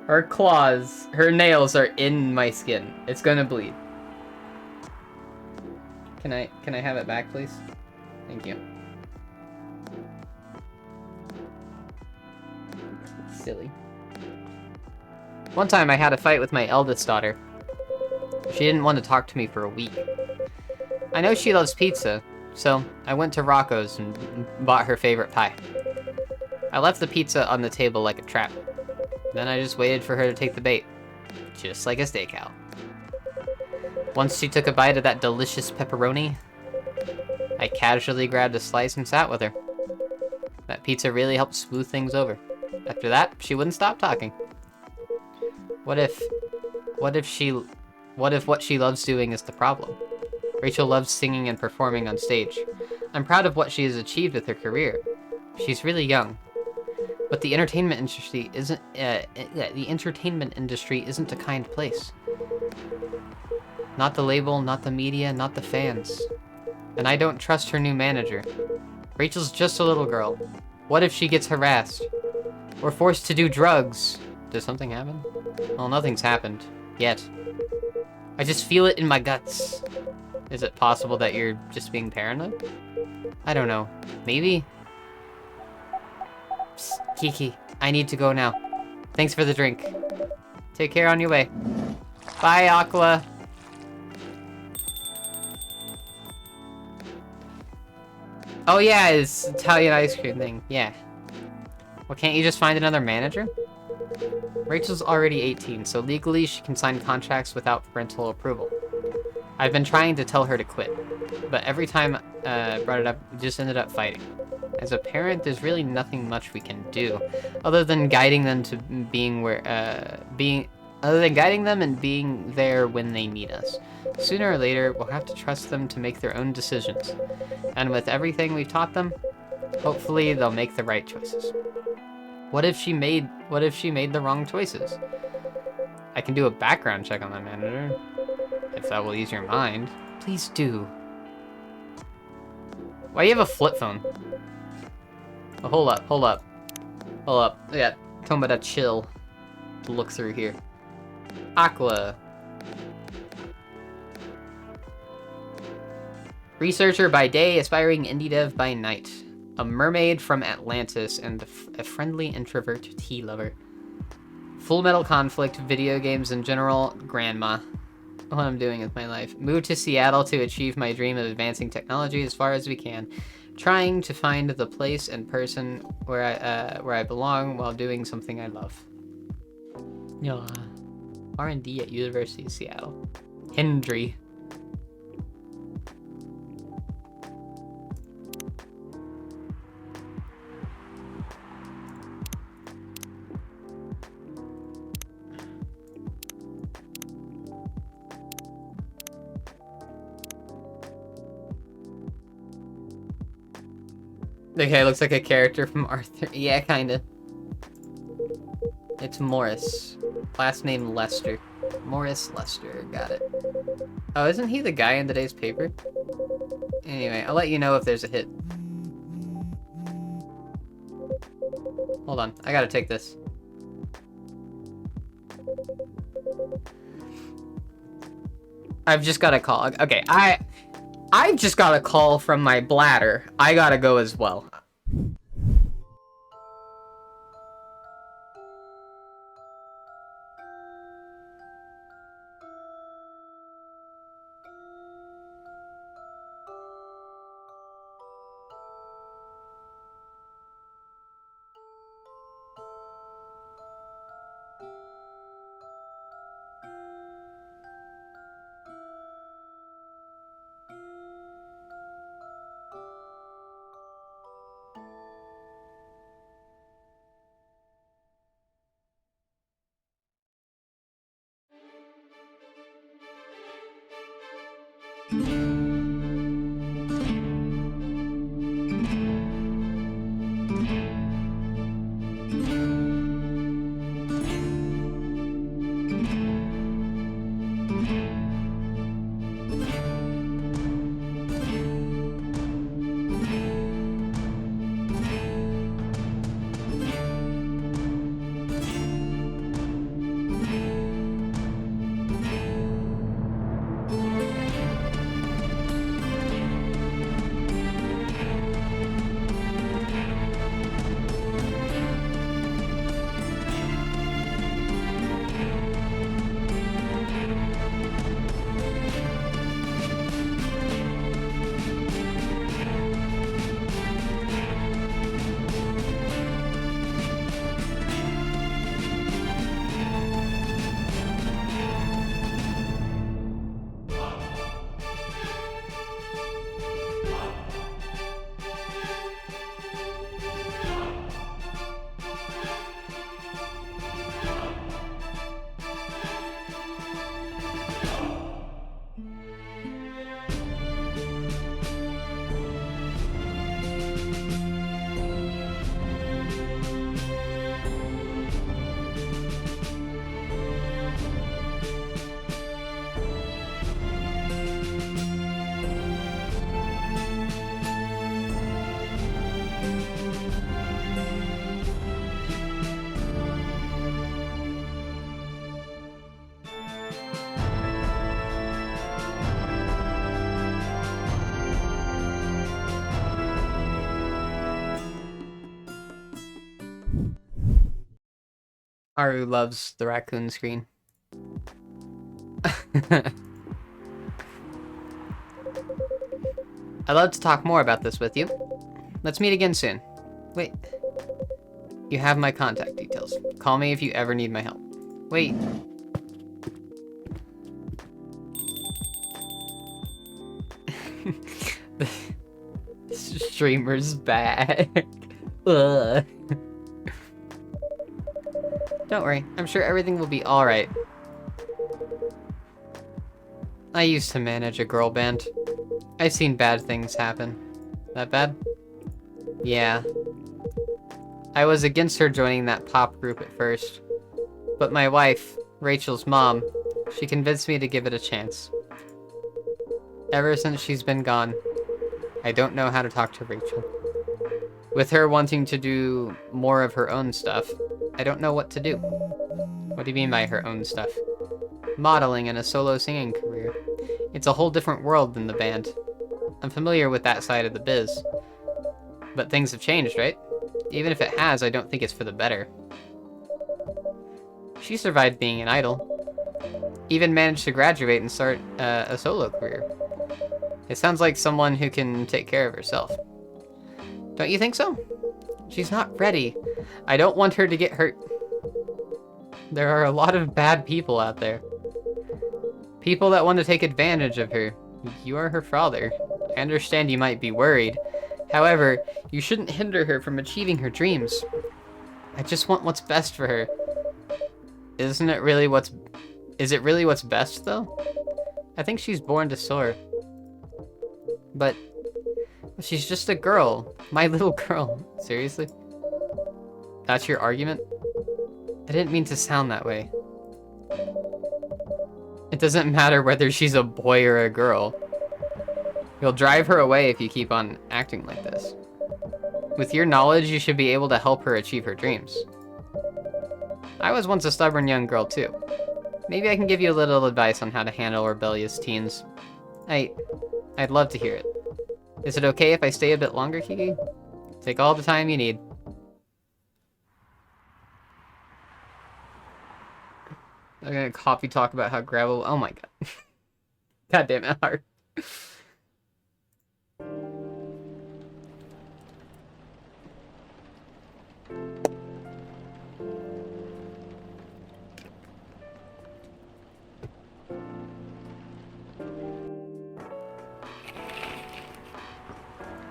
Her claws, her nails are in my skin. It's gonna bleed. Can I have it back, please? Thank you. Silly. One time I had a fight with my eldest daughter. She didn't want to talk to me for a week. I know she loves pizza, so I went to Rocco's and bought her favorite pie. I left the pizza on the table like a trap. Then I just waited for her to take the bait. Just like a steak owl. Once she took a bite of that delicious pepperoni, I casually grabbed a slice and sat with her. That pizza really helped smooth things over. After that, she wouldn't stop talking. What if what if what she loves doing is the problem? Rachel loves singing and performing on stage. I'm proud of what she has achieved with her career. She's really young. But the entertainment industry isn't a kind place. Not the label, not the media, not the fans. And I don't trust her new manager. Rachel's just a little girl. What if she gets harassed? Or forced to do drugs? Does something happen? Well, nothing's happened. Yet. I just feel it in my guts. Is it possible that you're just being paranoid? I don't know. Maybe? Psst, Kiki, I need to go now. Thanks for the drink. Take care on your way. Bye, Aqua. Oh yeah, it's Italian ice cream thing. Yeah. Well, can't you just find another manager? Rachel's already 18, so legally she can sign contracts without parental approval. I've been trying to tell her to quit, but every time I brought it up, we just ended up fighting. As a parent, there's really nothing much we can do, other than guiding them to guiding them and being there when they need us. Sooner or later, we'll have to trust them to make their own decisions. And with everything we've taught them, hopefully they'll make the right choices. What if she made the wrong choices? I can do a background check on that manager, if that will ease your mind. Please do. Why do you have a flip phone? Oh, hold up. Yeah, tell me to chill. Look through here. Aqua. Researcher by day, aspiring indie dev by night. A mermaid from Atlantis and a friendly introvert tea lover. Full Metal Conflict, video games in general, grandma. What I'm doing with my life. Moved to Seattle to achieve my dream of advancing technology as far as we can. Trying to find the place and person where I belong while doing something I love. Yeah. R&D at University of Seattle. Hendry. Okay, looks like a character from Arthur. Yeah, kinda. It's Morris. Last name Lester. Morris Lester, got it. Oh, isn't he the guy in today's paper? Anyway, I'll let you know if there's a hit. Hold on, I gotta take this. I've just got a call. Okay, I've just got a call from my bladder. I gotta go as well. Haru loves the raccoon screen. I'd love to talk more about this with you. Let's meet again soon. Wait. You have my contact details. Call me if you ever need my help. Wait. The streamer's back. Ugh. Don't worry, I'm sure everything will be alright. I used to manage a girl band. I've seen bad things happen. That bad? Yeah. I was against her joining that pop group at first. But my wife, Rachel's mom, she convinced me to give it a chance. Ever since she's been gone, I don't know how to talk to Rachel. With her wanting to do more of her own stuff, I don't know what to do. What do you mean by her own stuff? Modeling and a solo singing career. It's a whole different world than the band. I'm familiar with that side of the biz. But things have changed, right? Even if it has, I don't think it's for the better. She survived being an idol. Even managed to graduate and start a solo career. It sounds like someone who can take care of herself. Don't you think so? She's not ready. I don't want her to get hurt. There are a lot of bad people out there. People that want to take advantage of her. You are her father. I understand you might be worried. However, you shouldn't hinder her from achieving her dreams. I just want what's best for her. Is it really what's best, though? I think she's born to soar. But she's just a girl. My little girl. Seriously? That's your argument? I didn't mean to sound that way. It doesn't matter whether she's a boy or a girl. You'll drive her away if you keep on acting like this. With your knowledge, you should be able to help her achieve her dreams. I was once a stubborn young girl, too. Maybe I can give you a little advice on how to handle rebellious teens. I'd love to hear it. Is it okay if I stay a bit longer, Kiki? Take all the time you need. I'm gonna coffee talk about how gravel... Oh my god. God damn it, Hart.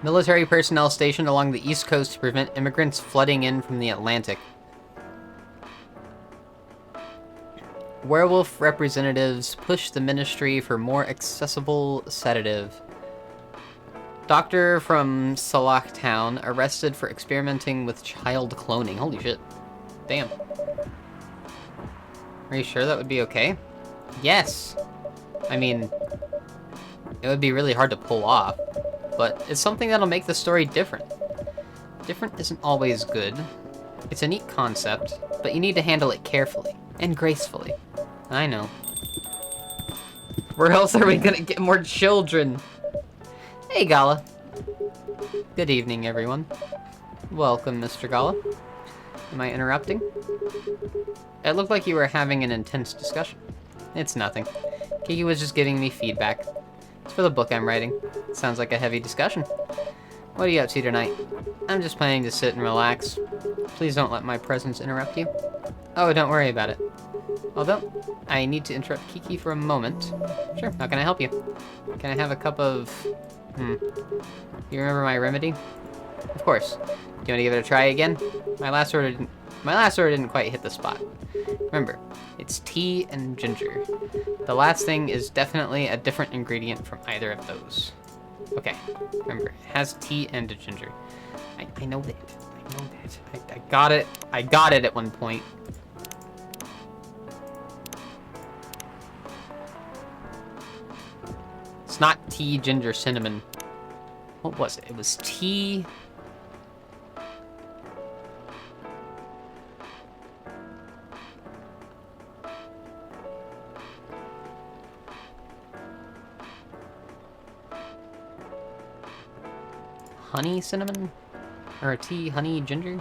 Military personnel stationed along the East Coast to prevent immigrants flooding in from the Atlantic. Werewolf representatives push the ministry for more accessible sedative. Doctor from Salak Town arrested for experimenting with child cloning. Holy shit. Damn. Are you sure that would be okay? Yes. I mean, it would be really hard to pull off, but it's something that'll make the story different. Different isn't always good. It's a neat concept, but you need to handle it carefully and gracefully. I know. Where else are we gonna get more children? Hey, Gala. Good evening, everyone. Welcome, Mr. Gala. Am I interrupting? It looked like you were having an intense discussion. It's nothing. Kiki was just giving me feedback. It's for the book I'm writing. It sounds like a heavy discussion. What are you up to tonight? I'm just planning to sit and relax. Please don't let my presence interrupt you. Oh, don't worry about it. Although, I need to interrupt Kiki for a moment. Sure, how can I help you? Can I have a cup of... You remember my remedy? Of course. Do you want to give it a try again? My last order didn't quite hit the spot. Remember, it's tea and ginger. The last thing is definitely a different ingredient from either of those. Okay, remember, it has tea and a ginger. I know that. I know that. I got it. I got it at one point. It's not tea, ginger, cinnamon. What was it? It was tea... honey, cinnamon? Or tea, honey, ginger?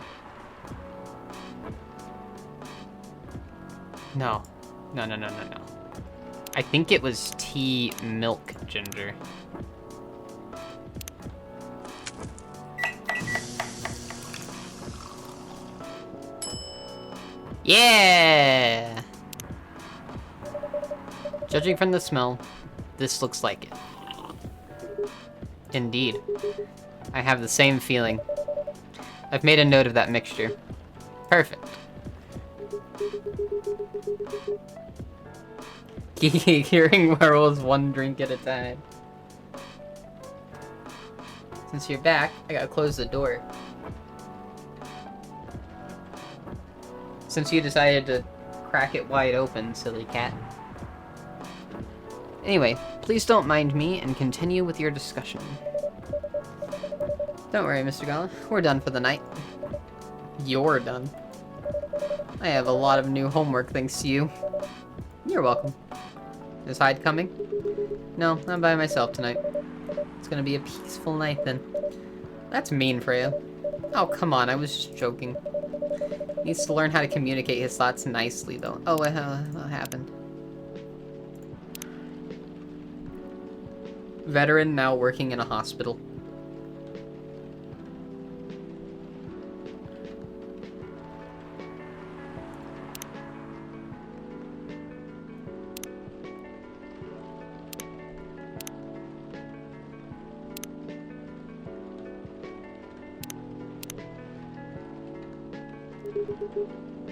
No. No, no, no, no, no. I think it was tea milk ginger. Yeah! Judging from the smell, this looks like it. Indeed. I have the same feeling. I've made a note of that mixture. Perfect. Curing werewolves one drink at a time. Since you're back, I gotta close the door. Since you decided to crack it wide open, silly cat. Anyway, please don't mind me and continue with your discussion. Don't worry, Mr. Gala. We're done for the night. You're done. I have a lot of new homework thanks to you. You're welcome. Is Hyde coming? No, I'm by myself tonight. It's gonna be a peaceful night then. That's mean, Freya. Oh, come on, I was just joking. He needs to learn how to communicate his thoughts nicely, though. Oh, what happened? Veteran now working in a hospital.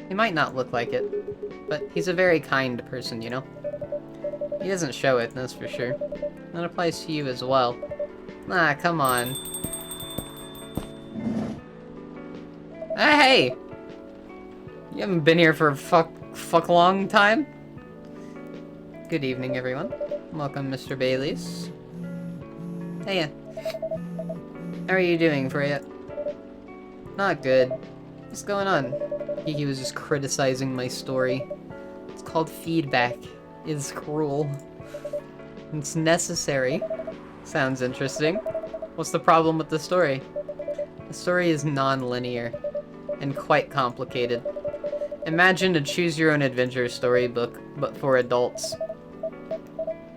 He might not look like it, but he's a very kind person, you know? He doesn't show it, that's for sure. That applies to you as well. Ah, come on. Hey! You haven't been here for a fuck long time? Good evening, everyone. Welcome, Mr. Bayliss. Hey, how are you doing, Freya? Not good. What's going on? Kiki was just criticizing my story. It's called feedback. It's cruel. It's necessary. Sounds interesting. What's the problem with the story? The story is non-linear and quite complicated. Imagine a choose-your-own-adventure storybook, but for adults.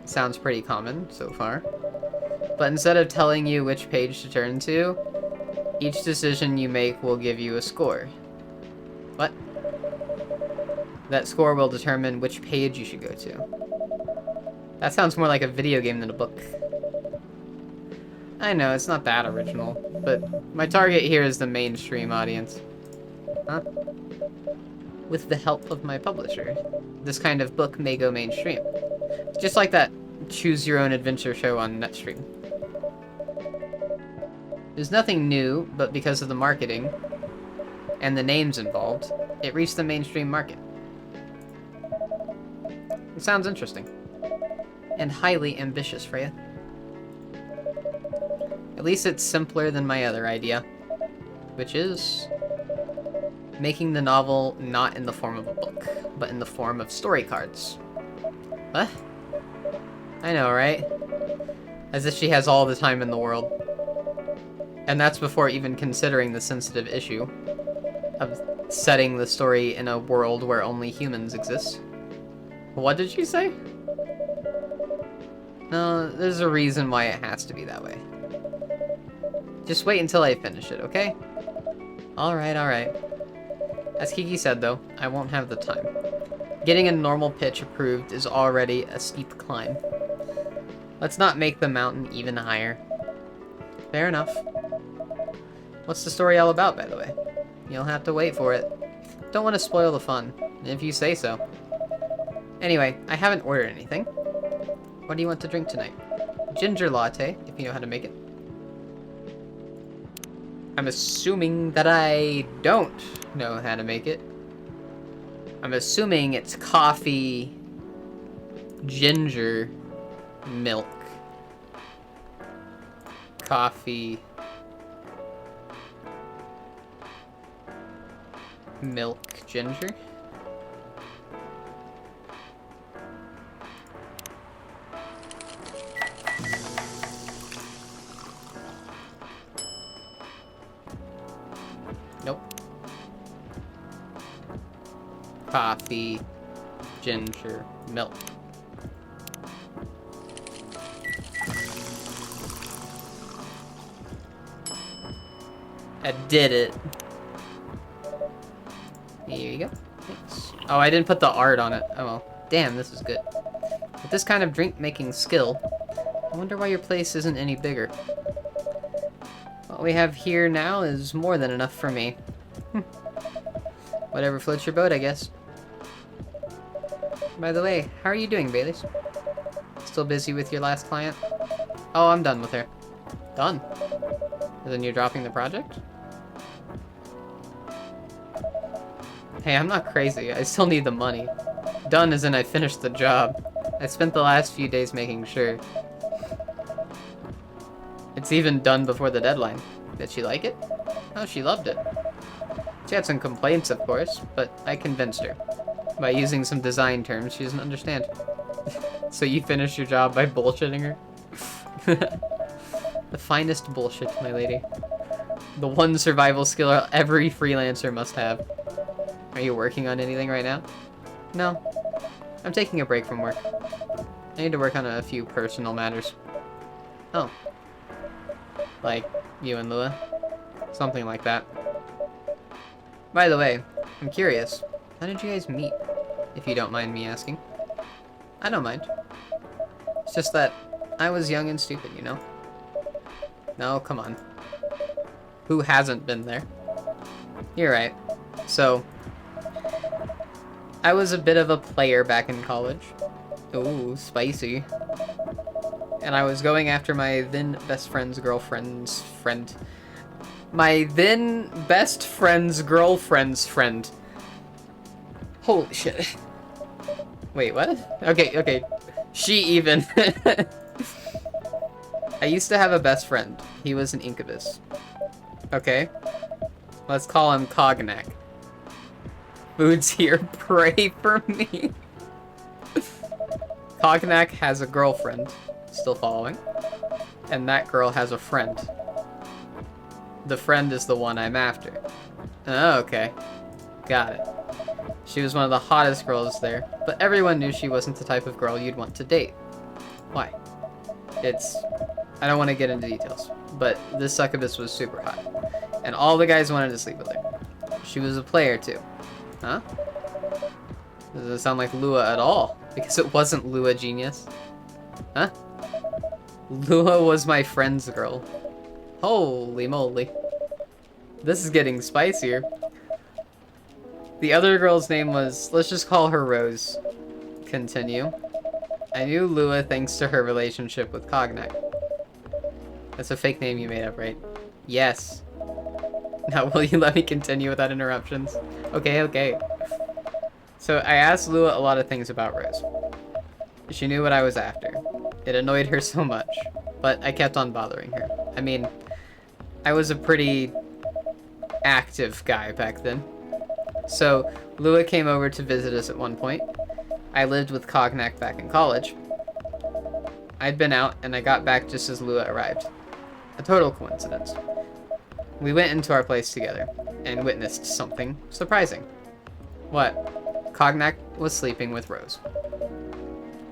Sounds pretty common so far. But instead of telling you which page to turn to, each decision you make will give you a score. What? That score will determine which page you should go to. That sounds more like a video game than a book. I know, it's not that original, but my target here is the mainstream audience. Huh? With the help of my publisher, this kind of book may go mainstream. Just like that choose-your-own-adventure show on Netstream. There's nothing new, but because of the marketing and the names involved, it reached the mainstream market. It sounds interesting. And highly ambitious, Freya. At least it's simpler than my other idea, which is making the novel not in the form of a book, but in the form of story cards. What? I know, right? As if she has all the time in the world. And that's before even considering the sensitive issue of setting the story in a world where only humans exist. What did she say? No, there's a reason why it has to be that way. Just wait until I finish it, okay? Alright, alright. As Kiki said, though, I won't have the time. Getting a normal pitch approved is already a steep climb. Let's not make the mountain even higher. Fair enough. What's the story all about, by the way? You'll have to wait for it. Don't want to spoil the fun, if you say so. Anyway, I haven't ordered anything. What do you want to drink tonight? Ginger latte, if you know how to make it. I'm assuming that I don't know how to make it. I'm assuming it's coffee, ginger, milk. Coffee, milk, ginger. Nope. Coffee, ginger milk. I did it. Here you go. Thanks. Oh, I didn't put the art on it. Oh well. Damn, this is good. With this kind of drink-making skill, I wonder why your place isn't any bigger. What we have here now is more than enough for me. Whatever floats your boat, I guess. By the way, how are you doing, Baileys? Still busy with your last client? Oh, I'm done with her. Done? Then you're dropping the project? Hey, I'm not crazy. I still need the money. Done as in I finished the job. I spent the last few days making sure. It's even done before the deadline. Did she like it? Oh, she loved it. She had some complaints, of course, but I convinced her. By using some design terms she doesn't understand. So you finished your job by bullshitting her? The finest bullshit, my lady. The one survival skill every freelancer must have. Are you working on anything right now? No. I'm taking a break from work. I need to work on a few personal matters. Oh. Like you and Lua? Something like that. By the way, I'm curious. How did you guys meet? If you don't mind me asking. I don't mind. It's just that I was young and stupid, you know? No, come on. Who hasn't been there? You're right. So, I was a bit of a player back in college. Ooh, spicy. And I was going after my then best friend's girlfriend's friend. My then best friend's girlfriend's friend. Holy shit. Wait, what? Okay. She even. I used to have a best friend. He was an incubus. Okay. Let's call him Cognac. Food's here, pray for me. Cognac has a girlfriend. Still following. And that girl has a friend. The friend is the one I'm after. Oh, okay. Got it. She was one of the hottest girls there, but everyone knew she wasn't the type of girl you'd want to date. Why? I don't want to get into details, but this succubus was super hot. And all the guys wanted to sleep with her. She was a player too. Huh? Doesn't sound like Lua at all, because it wasn't Lua, genius. Huh? Lua was my friend's girl. Holy moly. This is getting spicier. The other girl's name was, let's just call her Rose. Continue. I knew Lua thanks to her relationship with Cognac. That's a fake name you made up, right? Yes. Now, will you let me continue without interruptions? Okay. So, I asked Lua a lot of things about Rose. She knew what I was after. It annoyed her so much, but I kept on bothering her. I mean, I was a pretty active guy back then. So, Lua came over to visit us at one point. I lived with Cognac back in college. I'd been out, and I got back just as Lua arrived. A total coincidence. We went into our place together, and witnessed something surprising. What? Cognac was sleeping with Rose.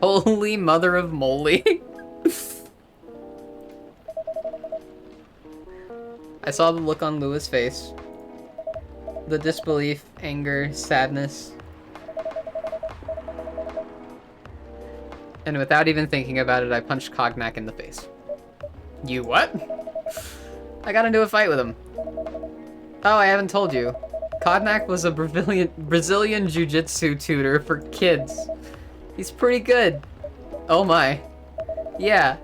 Holy mother of moly. I saw the look on Lua's face. The disbelief, anger, sadness. And without even thinking about it, I punched Cognac in the face. You what? I got into a fight with him. Oh, I haven't told you. Cognac was a Brazilian jiu-jitsu tutor for kids. He's pretty good. Oh my. Yeah.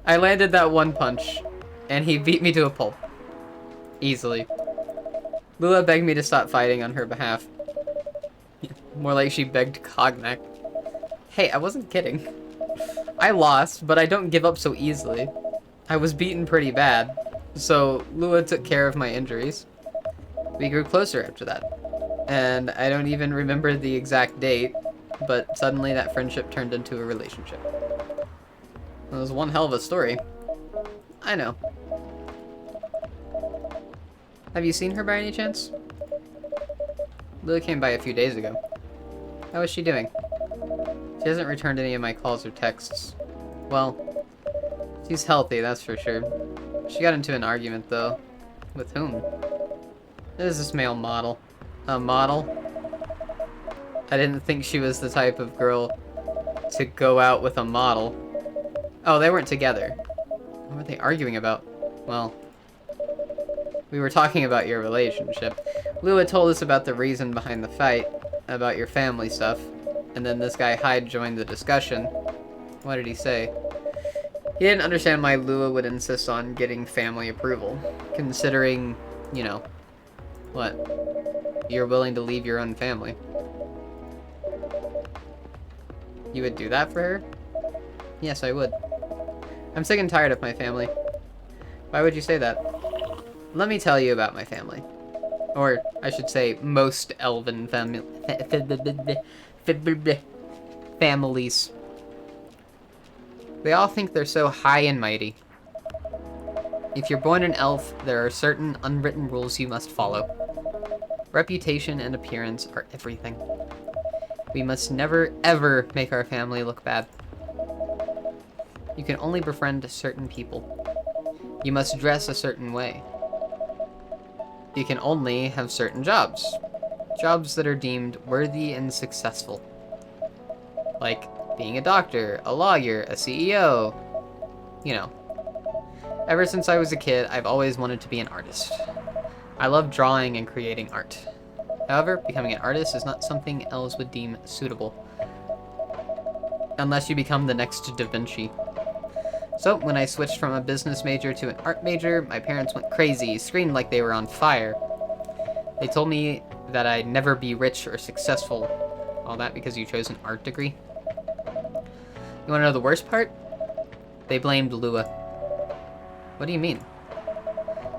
I landed that one punch, and he beat me to a pulp. Easily. Lua begged me to stop fighting on her behalf. More like she begged Cognac. Hey, I wasn't kidding. I lost, but I don't give up so easily. I was beaten pretty bad, so Lua took care of my injuries. We grew closer after that, and I don't even remember the exact date, but suddenly that friendship turned into a relationship. It was one hell of a story. I know. Have you seen her by any chance? Lua came by a few days ago. How is she doing? She hasn't returned any of my calls or texts. Well, she's healthy, that's for sure. She got into an argument, though. With whom? There's this male model. A model? I didn't think she was the type of girl to go out with a model. Oh, they weren't together. What were they arguing about? Well, we were talking about your relationship. Lua told us about the reason behind the fight, about your family stuff, and then this guy Hyde joined the discussion. What did he say? He didn't understand why Lua would insist on getting family approval, considering, you know, what? You're willing to leave your own family. You would do that for her? Yes, I would. I'm sick and tired of my family. Why would you say that? Let me tell you about my family. Or, I should say, most elven families. They all think they're so high and mighty. If you're born an elf, there are certain unwritten rules you must follow. Reputation and appearance are everything. We must never, ever make our family look bad. You can only befriend certain people. You must dress a certain way. You can only have certain jobs. Jobs that are deemed worthy and successful. Like being a doctor, a lawyer, a CEO. You know. Ever since I was a kid, I've always wanted to be an artist. I love drawing and creating art. However, becoming an artist is not something elves would deem suitable. Unless you become the next Da Vinci. So, when I switched from a business major to an art major, my parents went crazy, screamed like they were on fire. They told me that I'd never be rich or successful. All that because you chose an art degree? You wanna know the worst part? They blamed Lua. What do you mean?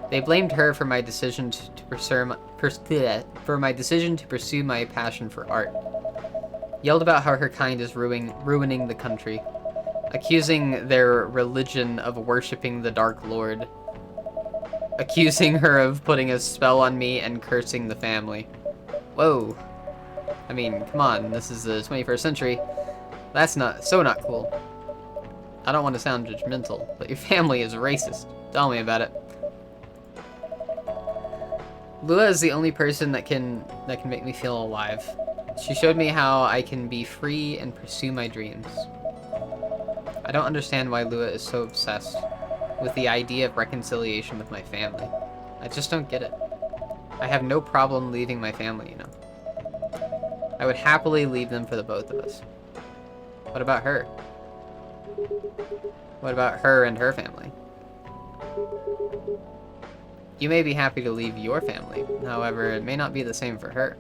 They blamed her for my decision to pursue my passion for art. Yelled about how her kind is ruining the country. Accusing their religion of worshipping the Dark Lord. Accusing her of putting a spell on me and cursing the family. Whoa. I mean, come on, this is the 21st century. That's not cool. I don't want to sound judgmental, but your family is racist. Tell me about it. Lua is the only person that can make me feel alive. She showed me how I can be free and pursue my dreams. I don't understand why Lua is so obsessed with the idea of reconciliation with my family. I just don't get it. I have no problem leaving my family, you know. I would happily leave them for the both of us. What about her? What about her and her family? You may be happy to leave your family, however, it may not be the same for her.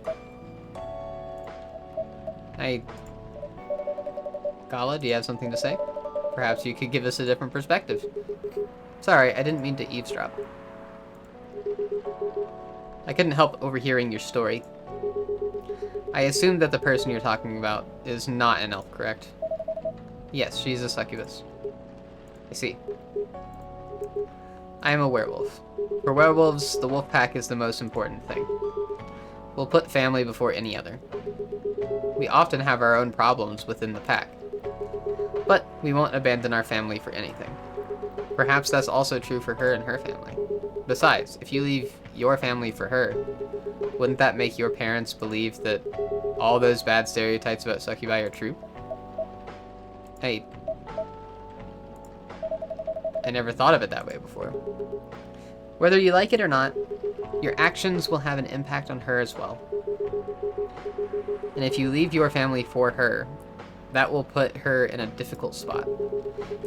Gala, do you have something to say? Perhaps you could give us a different perspective. Sorry, I didn't mean to eavesdrop. I couldn't help overhearing your story. I assume that the person you're talking about is not an elf, correct? Yes, she's a succubus. I see. I am a werewolf. For werewolves, the wolf pack is the most important thing. We'll put family before any other. We often have our own problems within the pack. But we won't abandon our family for anything. Perhaps that's also true for her and her family. Besides, if you leave your family for her, wouldn't that make your parents believe that all those bad stereotypes about succubi are true? I never thought of it that way before. Whether you like it or not, your actions will have an impact on her as well. And if you leave your family for her, that will put her in a difficult spot.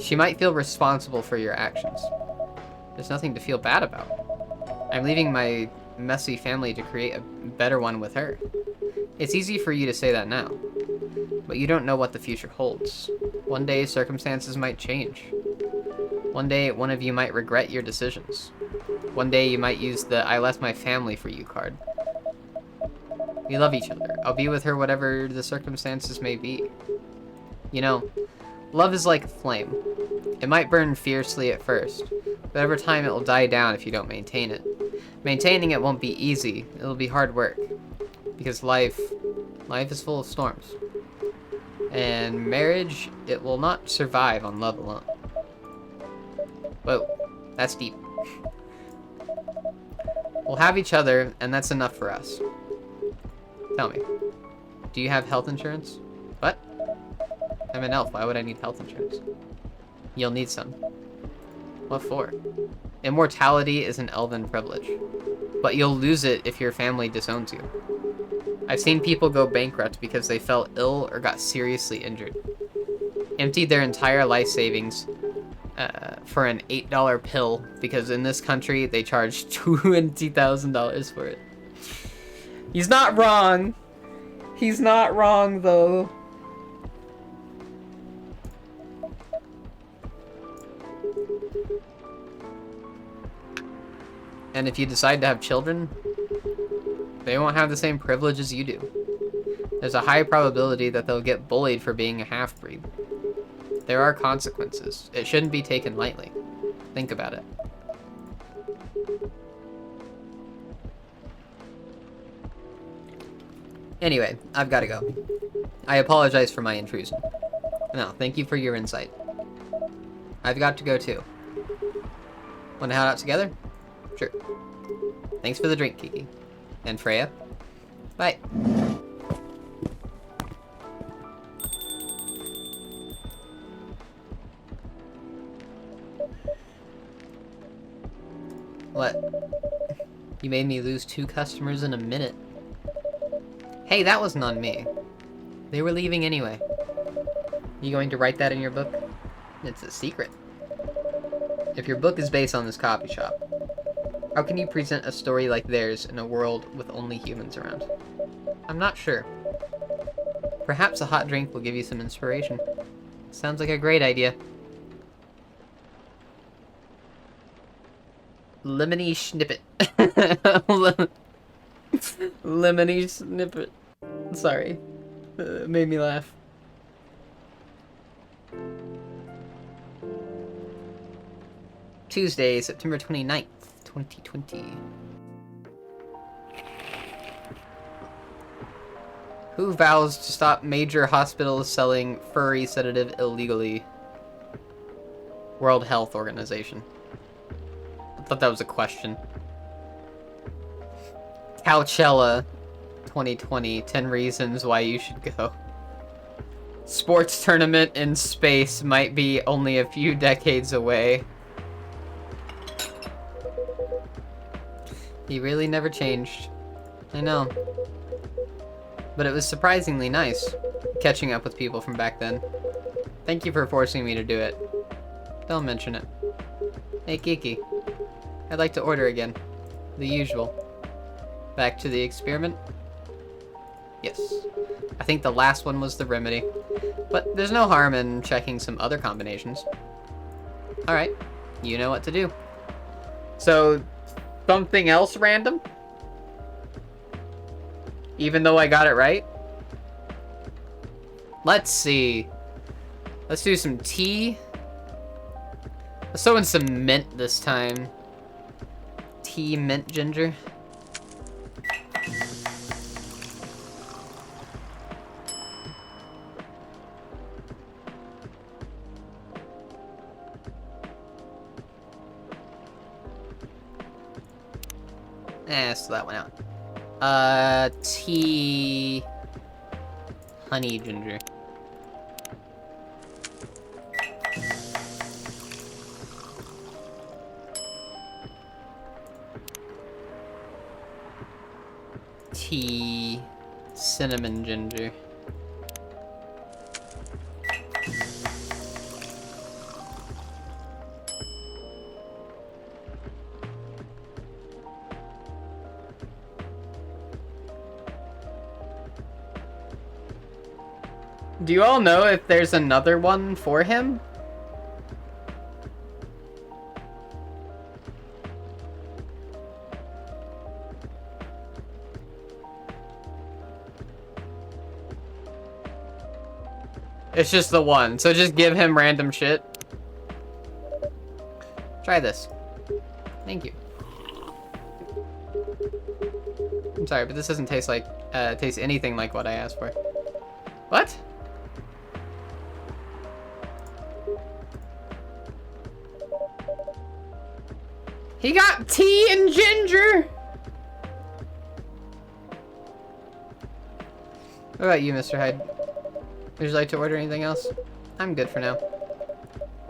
She might feel responsible for your actions. There's nothing to feel bad about. I'm leaving my messy family to create a better one with her. It's easy for you to say that now, but you don't know what the future holds. One day, circumstances might change. One day, one of you might regret your decisions. One day, you might use the I left my family for you card. We love each other. I'll be with her whatever the circumstances may be. You know, love is like a flame. It might burn fiercely at first, but over time it will die down if you don't maintain it. Maintaining it won't be easy. It'll be hard work. Because life is full of storms. And marriage, it will not survive on love alone. Whoa, that's deep. We'll have each other, and that's enough for us. Tell me, do you have health insurance? What? I'm an elf, why would I need health insurance? You'll need some. What for? Immortality is an elven privilege, but you'll lose it if your family disowns you. I've seen people go bankrupt because they fell ill or got seriously injured. Emptied their entire life savings for an $8 pill because in this country they charge $20,000 for it. He's not wrong. He's not wrong though. And if you decide to have children, they won't have the same privilege as you do. There's a high probability that they'll get bullied for being a half-breed. There are consequences. It shouldn't be taken lightly. Think about it. Anyway, I've got to go. I apologize for my intrusion. No, thank you for your insight. I've got to go too. Want to head out together? Sure. Thanks for the drink, Kiki. And Freya. Bye. What? You made me lose 2 customers in a minute. Hey, that wasn't on me. They were leaving anyway. You going to write that in your book? It's a secret. If your book is based on this coffee shop, how can you present a story like theirs in a world with only humans around? I'm not sure. Perhaps a hot drink will give you some inspiration. Sounds like a great idea. Lemony Snippet. Lemony Snippet. Sorry. It made me laugh. Tuesday, September 29th, 2020. Who vows to stop major hospitals selling furry sedative illegally? World Health Organization. I thought that was a question. Coachella 2020, 10 reasons why you should go. Sports tournament in space might be only a few decades away. He really never changed. I know. But it was surprisingly nice, catching up with people from back then. Thank you for forcing me to do it. Don't mention it. Hey Kiki, I'd like to order again. The usual. Back to the experiment? Yes. I think the last one was the remedy. But there's no harm in checking some other combinations. Alright, you know what to do. So, something else random? Even though I got it right? Let's see. Let's do some tea. Let's throw in some mint this time. Tea, mint, ginger. Let's throw that one out. Tea... honey ginger. Tea... cinnamon ginger. Do you all know if there's another one for him? It's just the one, so just give him random shit. Try this. Thank you. I'm sorry, but this doesn't taste like, taste anything like what I asked for. What? He got tea and ginger! What about you, Mr. Hyde? Would you like to order anything else? I'm good for now.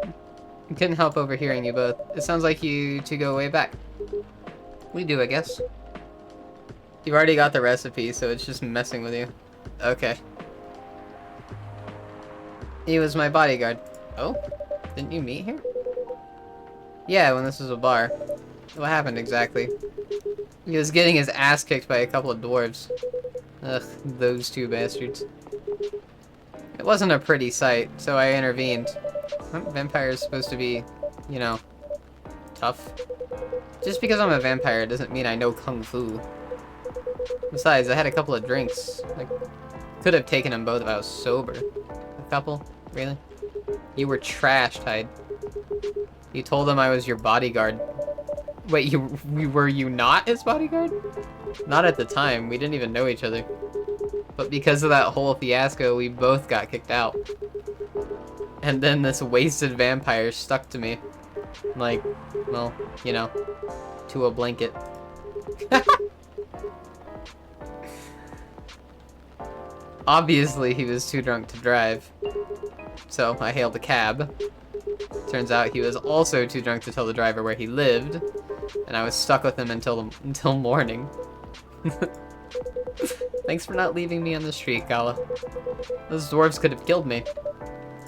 I couldn't help overhearing you both. It sounds like you two go way back. We do, I guess. You've already got the recipe, so it's just messing with you. Okay. He was my bodyguard. Oh? Didn't you meet here? Yeah, when this was a bar. What happened exactly? He was getting his ass kicked by a couple of dwarves. Ugh, those two bastards. It wasn't a pretty sight, so I intervened. Aren't vampires supposed to be, you know, tough? Just because I'm a vampire doesn't mean I know kung fu. Besides, I had a couple of drinks. I could have taken them both if I was sober. A couple? Really? You were trashed, Hyde. You told them I was your bodyguard. Wait, were you not his bodyguard? Not at the time. We didn't even know each other. But because of that whole fiasco, we both got kicked out. And then this wasted vampire stuck to me. Like, well, you know, to a blanket. Obviously, he was too drunk to drive. So, I hailed a cab. Turns out he was also too drunk to tell the driver where he lived. And I was stuck with him until morning. Thanks for not leaving me on the street, Gala. Those dwarves could have killed me.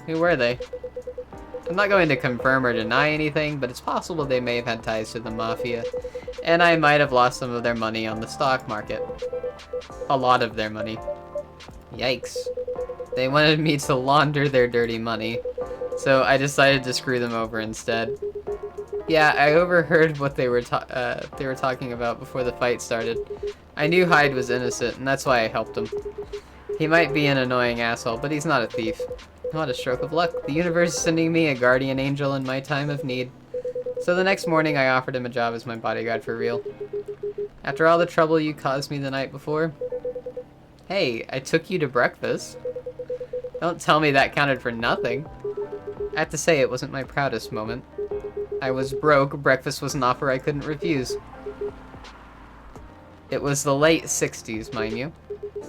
Who were they? I'm not going to confirm or deny anything, but it's possible they may have had ties to the Mafia. And I might have lost some of their money on the stock market. A lot of their money. Yikes. They wanted me to launder their dirty money, so I decided to screw them over instead. Yeah, I overheard what they were talking about before the fight started. I knew Hyde was innocent, and that's why I helped him. He might be an annoying asshole, but he's not a thief. What a stroke of luck. The universe is sending me a guardian angel in my time of need. So the next morning, I offered him a job as my bodyguard for real. After all the trouble you caused me the night before. Hey, I took you to breakfast. Don't tell me that counted for nothing. I have to say, it wasn't my proudest moment. I was broke, breakfast was an offer I couldn't refuse. It was the late 60s, mind you.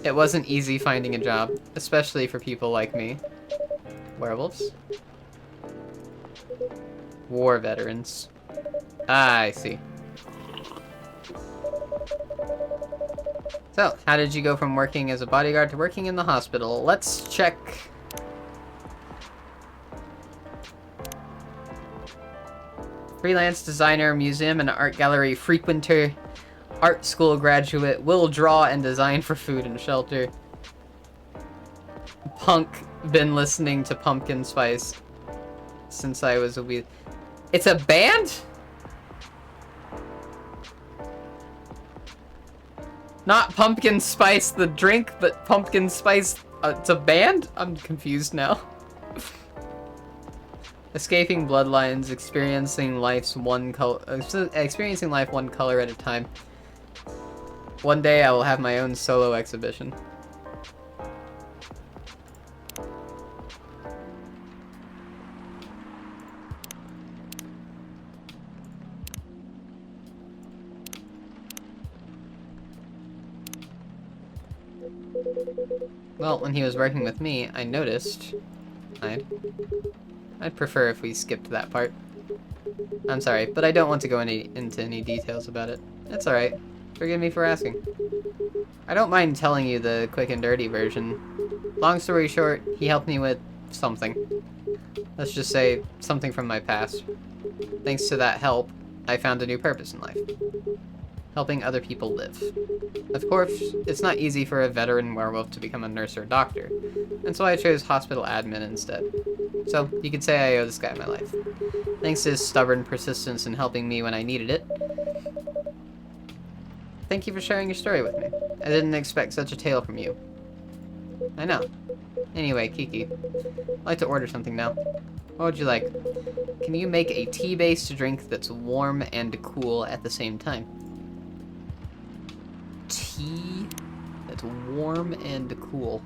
It wasn't easy finding a job, especially for people like me. Werewolves? War veterans. Ah, I see. So, how did you go from working as a bodyguard to working in the hospital? Let's check. Freelance designer, museum and art gallery frequenter, art school graduate, will draw and design for food and shelter. Punk, been listening to Pumpkin Spice since I was a wee... It's a band? Not Pumpkin Spice the drink, but Pumpkin Spice, it's a band? I'm confused now. Escaping bloodlines, experiencing life one color at a time. One day I will have my own solo exhibition. Well, when he was working with me, I noticed... I'd prefer if we skipped that part. I'm sorry, but I don't want to go into any details about it. It's alright. Forgive me for asking. I don't mind telling you the quick and dirty version. Long story short, he helped me with something. Let's just say, something from my past. Thanks to that help, I found a new purpose in life. Helping other people live. Of course, it's not easy for a veteran werewolf to become a nurse or a doctor, and so I chose hospital admin instead. So, you could say I owe this guy my life. Thanks to his stubborn persistence in helping me when I needed it. Thank you for sharing your story with me. I didn't expect such a tale from you. I know. Anyway, Kiki, I'd like to order something now. What would you like? Can you make a tea-based drink that's warm and cool at the same time? Tea that's warm and cool.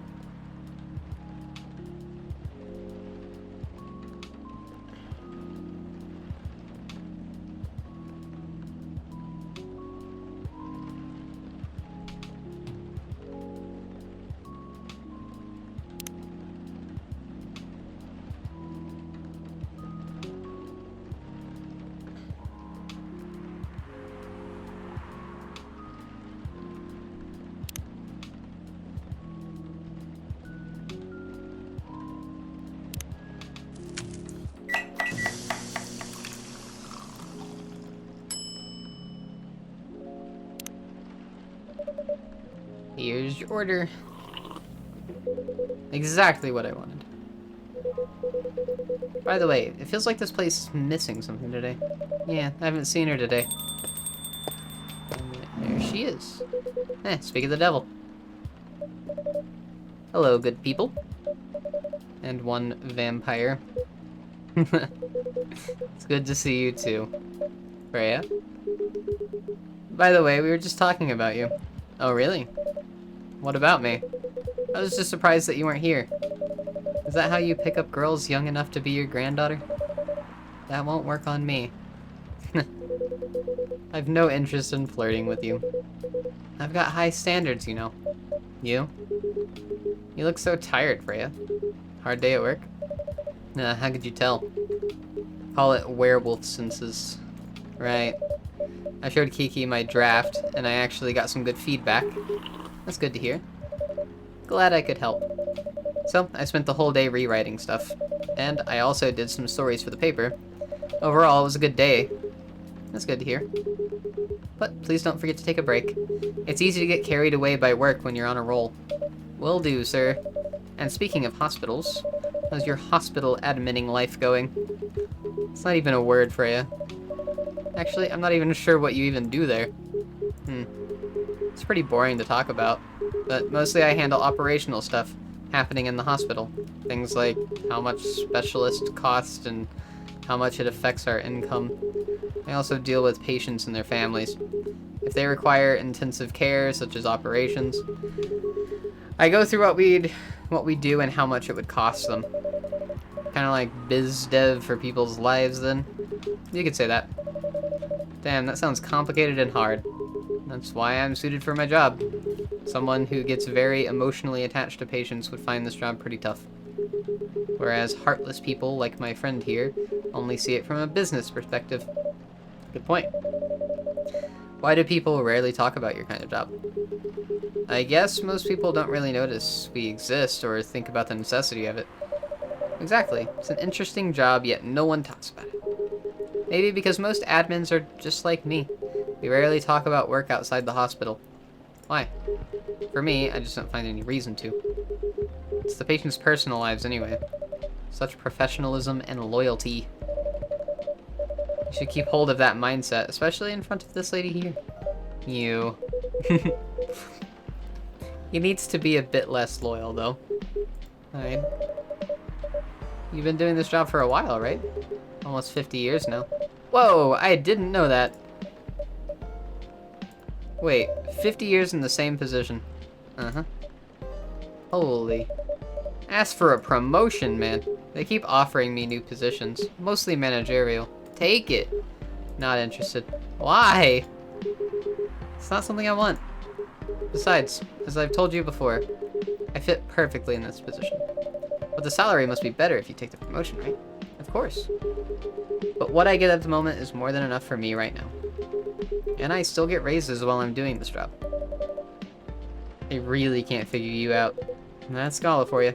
Here's your order. Exactly what I wanted. By the way, it feels like this place is missing something today. Yeah, I haven't seen her today. There she is. Speak of the devil. Hello, good people. And one vampire. It's good to see you too. Freya? By the way, we were just talking about you. Oh, really? What about me? I was just surprised that you weren't here. Is that how you pick up girls young enough to be your granddaughter? That won't work on me. I've no interest in flirting with you. I've got high standards, you know. You? You look so tired, Freya. Hard day at work? How could you tell? Call it werewolf senses. Right. I showed Kiki my draft, and I actually got some good feedback. That's good to hear. Glad I could help. So, I spent the whole day rewriting stuff. And I also did some stories for the paper. Overall, it was a good day. That's good to hear. But please don't forget to take a break. It's easy to get carried away by work when you're on a roll. Will do, sir. And speaking of hospitals, how's your hospital adminning life going? It's not even a word, Freya. Actually, I'm not even sure what you even do there. It's pretty boring to talk about. But mostly I handle operational stuff happening in the hospital. Things like how much specialists cost and how much it affects our income. I also deal with patients and their families. If they require intensive care, such as operations, I go through what we do and how much it would cost them. Kind of like biz dev for people's lives, then. You could say that. Damn, that sounds complicated and hard. That's why I'm suited for my job. Someone who gets very emotionally attached to patients would find this job pretty tough. Whereas heartless people, like my friend here, only see it from a business perspective. Good point. Why do people rarely talk about your kind of job? I guess most people don't really notice we exist or think about the necessity of it. Exactly. It's an interesting job, yet no one talks about it. Maybe because most admins are just like me. We rarely talk about work outside the hospital. Why? For me, I just don't find any reason to. It's the patient's personal lives anyway. Such professionalism and loyalty. You should keep hold of that mindset, especially in front of this lady here. You. He needs to be a bit less loyal, though. Alright. You've been doing this job for a while, right? Almost 50 years now. Whoa, I didn't know that. Wait, 50 years in the same position. Uh-huh. Holy. Ask for a promotion, man. They keep offering me new positions, mostly managerial. Take it. Not interested. Why? It's not something I want. Besides, as I've told you before, I fit perfectly in this position. But the salary must be better if you take the promotion, right? Of course. But what I get at the moment is more than enough for me right now. And I still get raises while I'm doing this job. I really can't figure you out. That's Scala for you.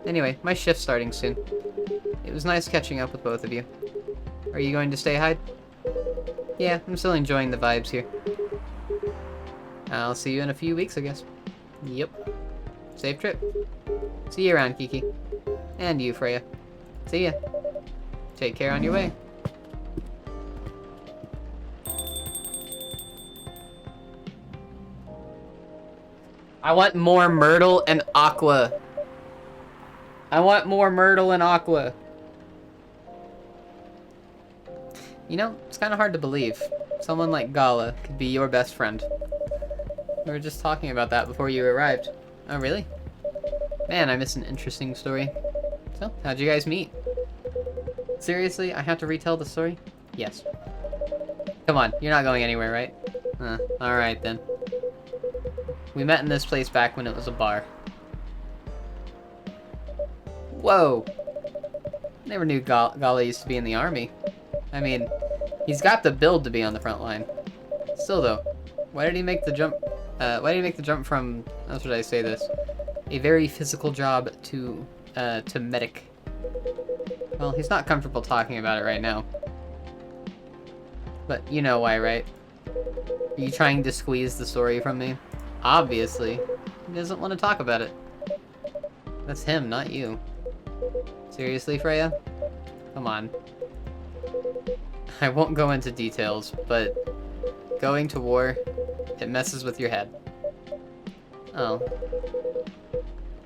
Anyway, my shift's starting soon. It was nice catching up with both of you. Are you going to stay hide? Yeah, I'm still enjoying the vibes here. I'll see you in a few weeks, I guess. Yep. Safe trip. See you around, Kiki. And you, Freya. See ya. Take care on your way. I want more Myrtle and Aqua. I want more Myrtle and Aqua. You know, it's kind of hard to believe. Someone like Gala could be your best friend. We were just talking about that before you arrived. Oh, really? Man, I missed an interesting story. So, how'd you guys meet? Seriously, I have to retell the story? Yes. Come on, you're not going anywhere, right? Alright then. We met in this place back when it was a bar. Whoa! Never knew Gala used to be in the army. I mean, he's got the build to be on the front line. Still though, why did he make the jump? Why did he make the jump from? How should I say this? A very physical job to medic. Well, he's not comfortable talking about it right now. But you know why, right? Are you trying to squeeze the story from me? Obviously. He doesn't want to talk about it. That's him, not you. Seriously, Freya? Come on. I won't go into details, but going to war, it messes with your head. Oh.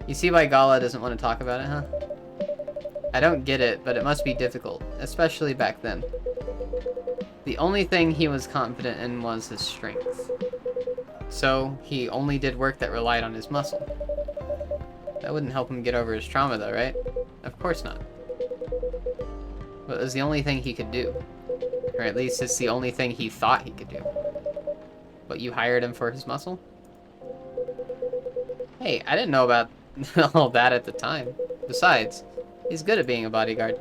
You see why Gala doesn't want to talk about it, huh? I don't get it, but it must be difficult, especially back then. The only thing he was confident in was his strength. So, he only did work that relied on his muscle. That wouldn't help him get over his trauma though, right? Of course not. But it was the only thing he could do. Or at least it's the only thing he thought he could do. But you hired him for his muscle? Hey, I didn't know about all that at the time. Besides, he's good at being a bodyguard.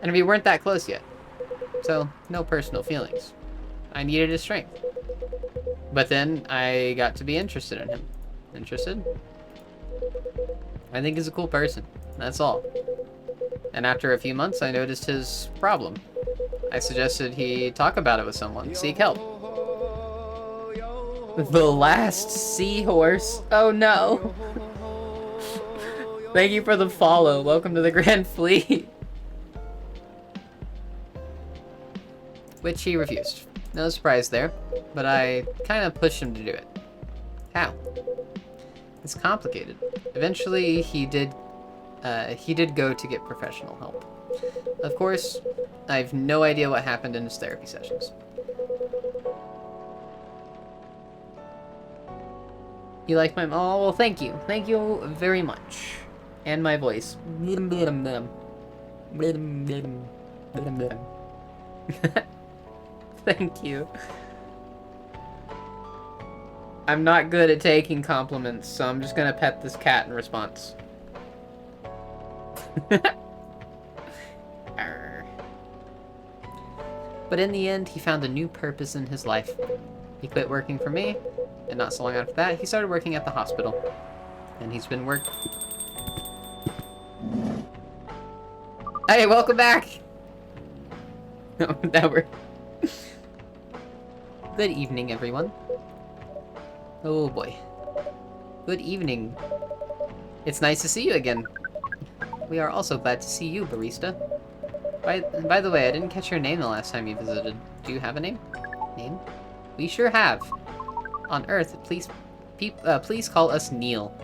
And we weren't that close yet. So, no personal feelings. I needed his strength. But then, I got to be interested in him. Interested? I think he's a cool person. That's all. And after a few months, I noticed his problem. I suggested he talk about it with someone, seek help. The last seahorse. Oh no. Thank you for the follow. Welcome to the Grand Fleet. Which he refused. No surprise there, but I kind of pushed him to do it. How? It's complicated. Eventually, he did go to get professional help. Of course, I have no idea what happened in his therapy sessions. You like my... Oh, well, thank you. Thank you very much. And my voice. Thank you. I'm not good at taking compliments, so I'm just gonna pet this cat in response. Arr. But in the end, he found a new purpose in his life. He quit working for me, and not so long after that, he started working at the hospital. And he's been Hey, welcome back! That were... Good evening, everyone. Oh boy. Good evening. It's nice to see you again. We are also glad to see you, barista. By the way, I didn't catch your name the last time you visited. Do you have a name? Name? We sure have. On Earth, please call us Neil.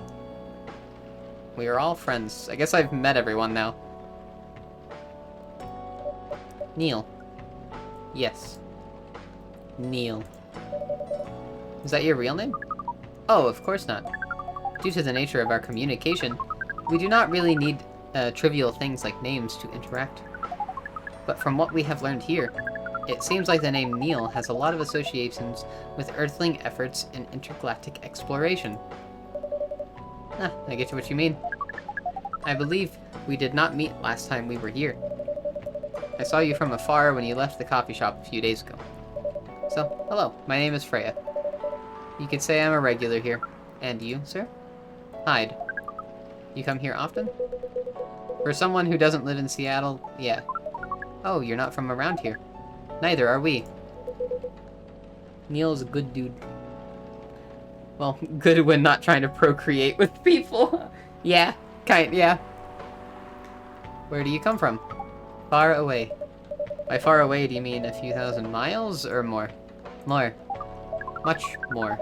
We are all friends. I guess I've met everyone now. Neil. Yes. Neil. Is that your real name? Oh, of course not. Due to the nature of our communication, we do not really need trivial things like names to interact. But from what we have learned here, it seems like the name Neil has a lot of associations with Earthling efforts in intergalactic exploration. Ah, I get what you mean. I believe we did not meet last time we were here. I saw you from afar when you left the coffee shop a few days ago. So, hello, my name is Freya. You could say I'm a regular here. And you, sir? Hyde. You come here often? For someone who doesn't live in Seattle, yeah. Oh, you're not from around here. Neither are we. Neil's a good dude. Well, good when not trying to procreate with people. Yeah, yeah. Where do you come from? Far away. By far away, do you mean a few thousand miles or more? More. Much more.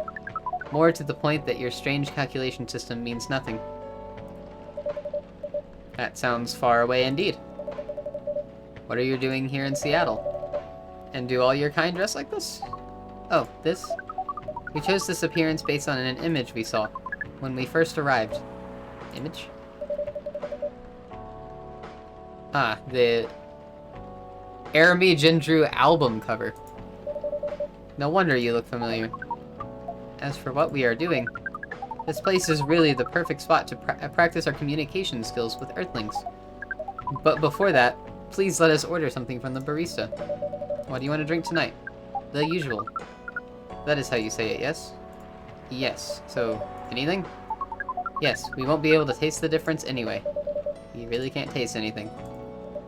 More to the point that your strange calculation system means nothing. That sounds far away indeed. What are you doing here in Seattle? And do all your kind dress like this? Oh, this? We chose this appearance based on an image we saw when we first arrived. Image? Ah, the Arami Jindru album cover. No wonder you look familiar. As for what we are doing, this place is really the perfect spot to practice our communication skills with Earthlings. But before that, please let us order something from the barista. What do you want to drink tonight? The usual. That is how you say it, yes? Yes. So, anything? Yes, we won't be able to taste the difference anyway. You really can't taste anything.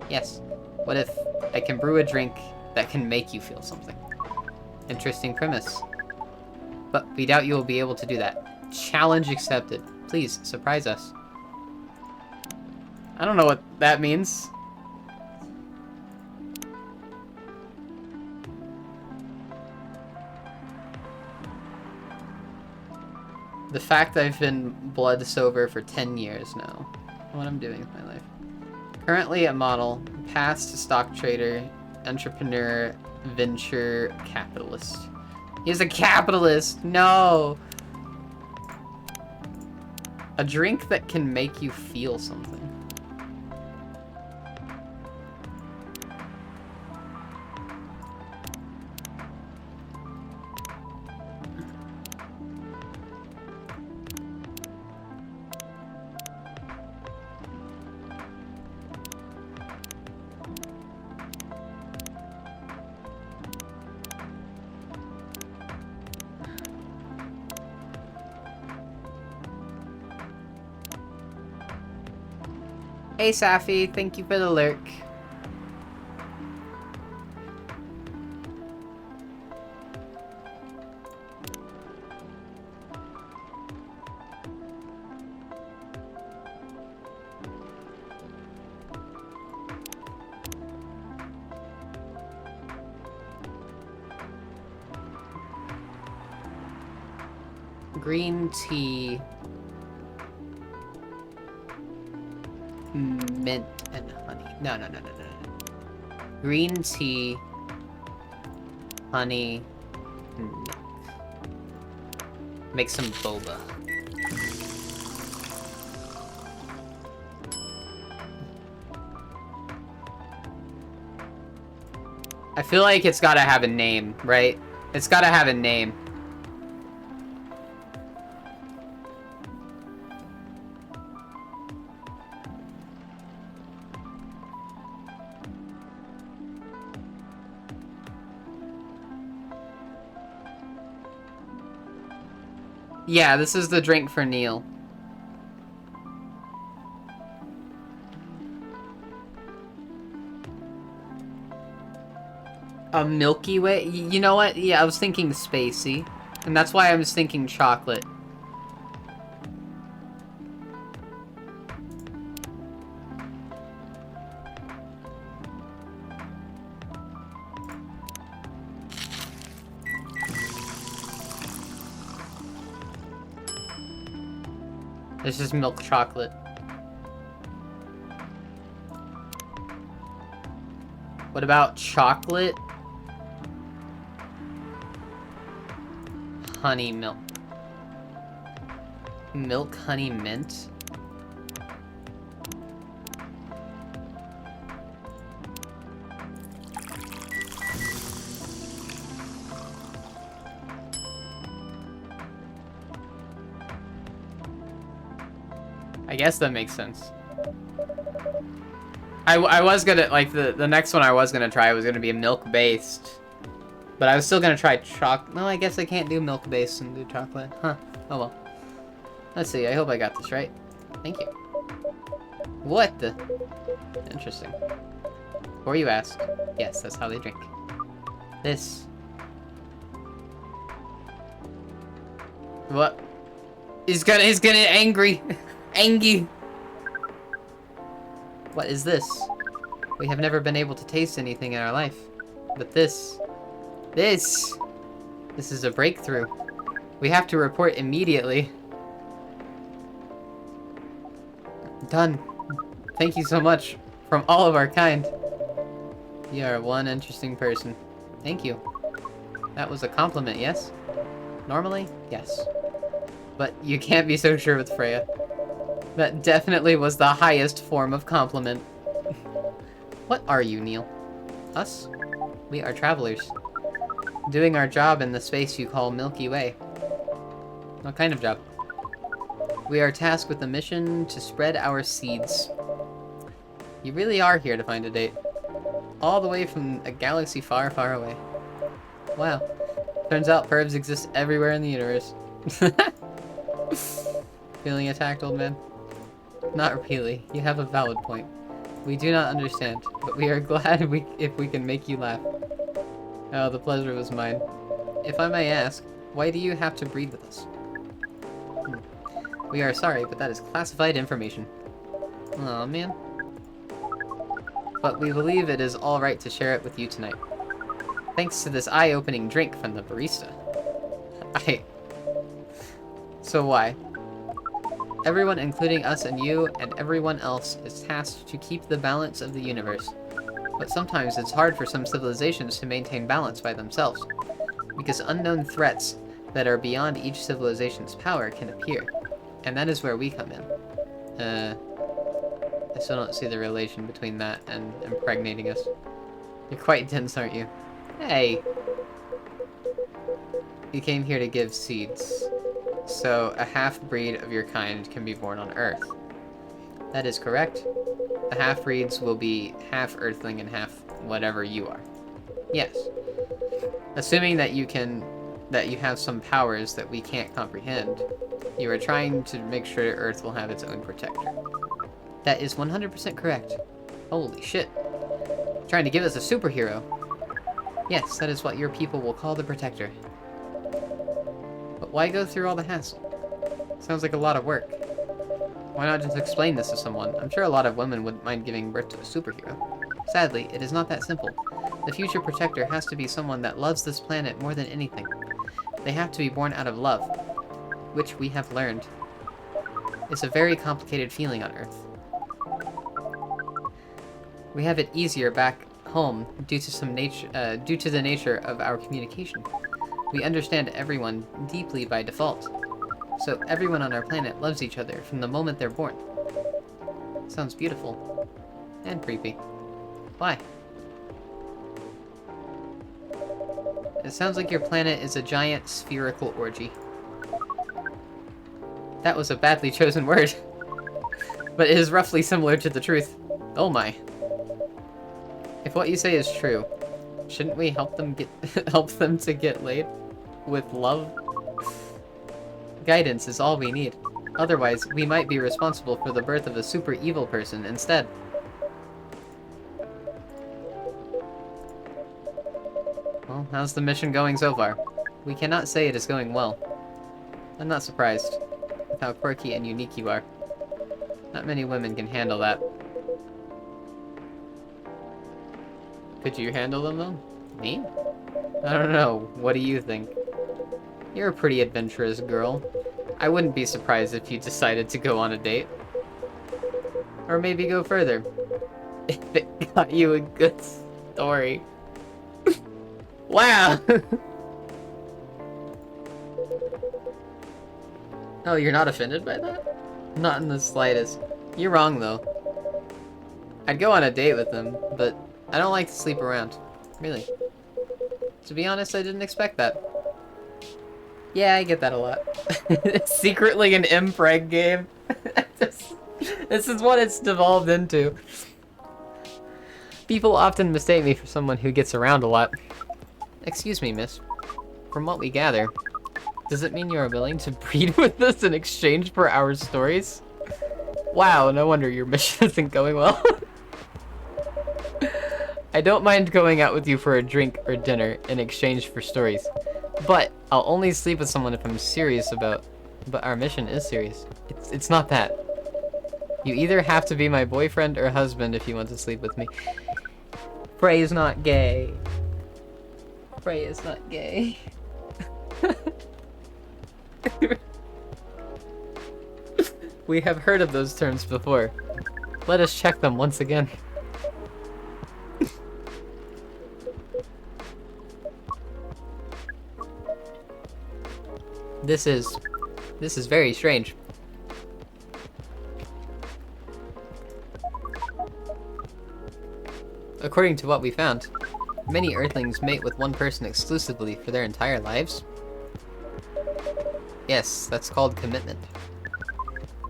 Yes. What if I can brew a drink that can make you feel something? Interesting premise. but we doubt you will be able to do that. Challenge accepted. Please, surprise us. I don't know what that means. The fact I've been blood sober for 10 years now. What I'm doing with my life. Currently a model, past stock trader, entrepreneur, venture capitalist. He's a capitalist! No! A drink that can make you feel something. Hey Safi, thank you for the lurk. Green tea. Mint and honey. No. Green tea, honey, milk. Make some boba. I feel like it's gotta have a name, right? It's gotta have a name. Yeah, this is the drink for Neil. A Milky Way? You know what? Yeah, I was thinking spacey. And that's why I was thinking chocolate. This is milk chocolate. What about chocolate? Honey milk. Milk honey mint? I guess that makes sense. I was gonna, like, the next one I was gonna try was gonna be milk-based. But I was still gonna try no, I guess I can't do milk-based and do chocolate. Huh. Oh well. Let's see, I hope I got this right. Thank you. What the? Interesting. Before you ask, yes, that's how they drink. This. What? He's gonna angry. Angry. What is this? We have never been able to taste anything in our life. But this is a breakthrough. We have to report immediately. Done. Thank you so much from all of our kind. You are one interesting person. Thank you. That was a compliment, yes? Normally, yes. But you can't be so sure with Freya. That definitely was the highest form of compliment. What are you, Neil? Us? We are travelers. Doing our job in the space you call Milky Way. What kind of job? We are tasked with the mission to spread our seeds. You really are here to find a date. All the way from a galaxy far, far away. Wow. Turns out pervs exist everywhere in the universe. Feeling attacked, old man? Not really. You have a valid point. We do not understand, but we are glad if we can make you laugh. Oh, the pleasure was mine. If I may ask, Why do you have to breed with us? We are sorry, but that is classified information. Aw, man. But we believe it is alright to share it with you tonight. Thanks to this eye-opening drink from the barista. So why? Everyone, including us and you, and everyone else, is tasked to keep the balance of the universe. But sometimes it's hard for some civilizations to maintain balance by themselves, because unknown threats that are beyond each civilization's power can appear. And that is where we come in. I still don't see the relation between that and impregnating us. You're quite dense, aren't you? Hey! You came here to give seeds. So, a half-breed of your kind can be born on Earth. That is correct. The half-breeds will be half Earthling and half whatever you are. Yes. Assuming that you have some powers that we can't comprehend, you are trying to make sure Earth will have its own protector. That is 100% correct. Holy shit. Trying to give us a superhero. Yes, that is what your people will call the Protector. But why go through all the hassle? Sounds like a lot of work. Why not just explain this to someone? I'm sure a lot of women wouldn't mind giving birth to a superhero. Sadly, it is not that simple. The future Protector has to be someone that loves this planet more than anything. They have to be born out of love, which we have learned. It's a very complicated feeling on Earth. We have it easier back home due to the nature of our communication. We understand everyone deeply by default. So everyone on our planet loves each other from the moment they're born. Sounds beautiful. And creepy. Why? It sounds like your planet is a giant spherical orgy. That was a badly chosen word. But it is roughly similar to the truth. Oh my. If what you say is true, shouldn't we help them to get laid? With love? Guidance is all we need. Otherwise, we might be responsible for the birth of a super evil person instead. Well, how's the mission going so far? We cannot say it is going well. I'm not surprised with how quirky and unique you are. Not many women can handle that. Could you handle them, though? Me? I don't know. What do you think? You're a pretty adventurous girl. I wouldn't be surprised if you decided to go on a date. Or maybe go further. If it got you a good story. Wow! Oh, you're not offended by that? Not in the slightest. You're wrong, though. I'd go on a date with them, but I don't like to sleep around. Really. To be honest, I didn't expect that. Yeah, I get that a lot. It's secretly an impreg game. This is what it's devolved into. People often mistake me for someone who gets around a lot. Excuse me, miss. From what we gather, does it mean you are willing to breed with us in exchange for our stories? Wow, no wonder your mission isn't going well. I don't mind going out with you for a drink or dinner in exchange for stories. But I'll only sleep with someone if I'm serious about... But our mission is serious. It's not that. You either have to be my boyfriend or husband if you want to sleep with me. Frey is not gay. Frey is not gay. We have heard of those terms before. Let us check them once again. This is very strange. According to what we found, many Earthlings mate with one person exclusively for their entire lives. Yes, that's called commitment.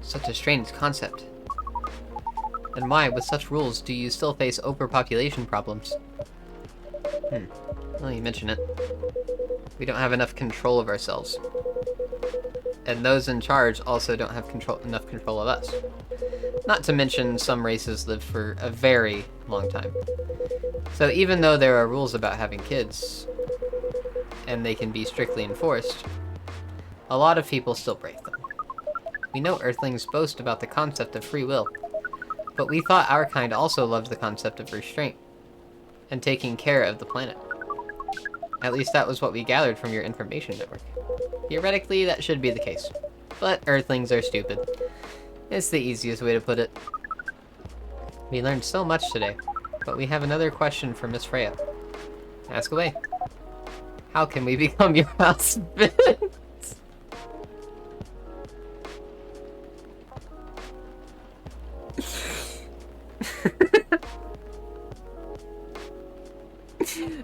Such a strange concept. And why, with such rules, do you still face overpopulation problems? Well, you mention it. We don't have enough control of ourselves. And those in charge also don't have enough control of us. Not to mention, some races live for a very long time. So even though there are rules about having kids, and they can be strictly enforced, a lot of people still break them. We know Earthlings boast about the concept of free will, but we thought our kind also loved the concept of restraint and taking care of the planet. At least that was what we gathered from your information network. Theoretically, that should be the case. But Earthlings are stupid. It's the easiest way to put it. We learned so much today, but we have another question for Miss Freya. Ask away. How can we become your husband?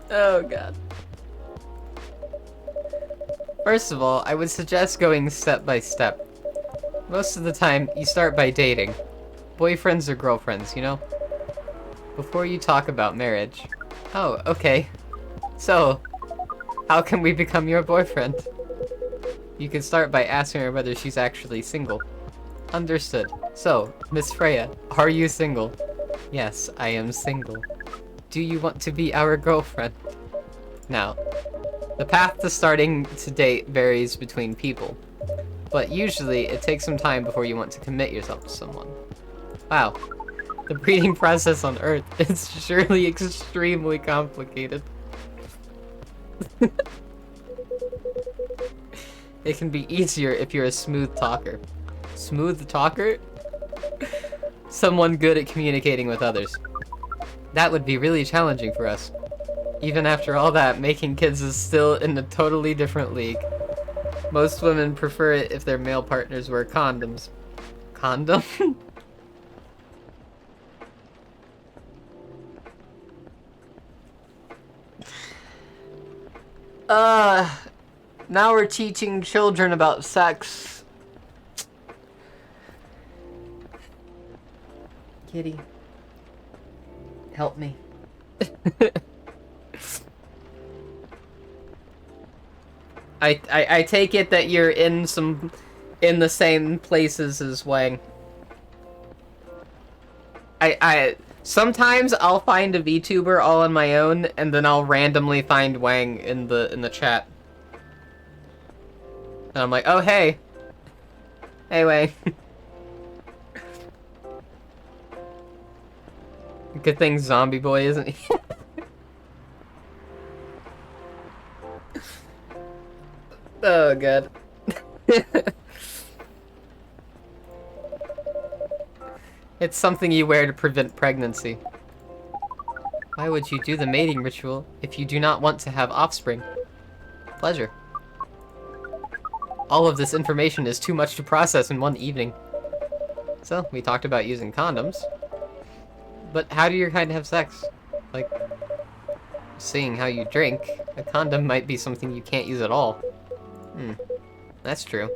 Oh god. First of all, I would suggest going step by step. Most of the time, you start by dating. Boyfriends or girlfriends, you know? Before you talk about marriage. Oh, okay. So, how can we become your boyfriend? You can start by asking her whether she's actually single. Understood. So, Miss Freya, are you single? Yes, I am single. Do you want to be our girlfriend? Now, the path to starting to date varies between people, but usually it takes some time before you want to commit yourself to someone. Wow, the breeding process on Earth is surely extremely complicated. It can be easier if you're a smooth talker. Smooth talker? Someone good at communicating with others. That would be really challenging for us. Even after all that, making kids is still in a totally different league. Most women prefer it if their male partners wear condoms. Condom? Now we're teaching children about sex. Kitty. Help me. I take it that you're in the same places as Wang. Sometimes I'll find a VTuber all on my own, and then I'll randomly find Wang in the chat. And I'm like, oh hey. Hey Wang. Good thing Zombie Boy isn't here. Oh god. It's something you wear to prevent pregnancy. Why would you do the mating ritual if you do not want to have offspring? Pleasure. All of this information is too much to process in one evening. So, we talked about using condoms. But how do your kind have sex? Like, seeing how you drink, a condom might be something you can't use at all. That's true.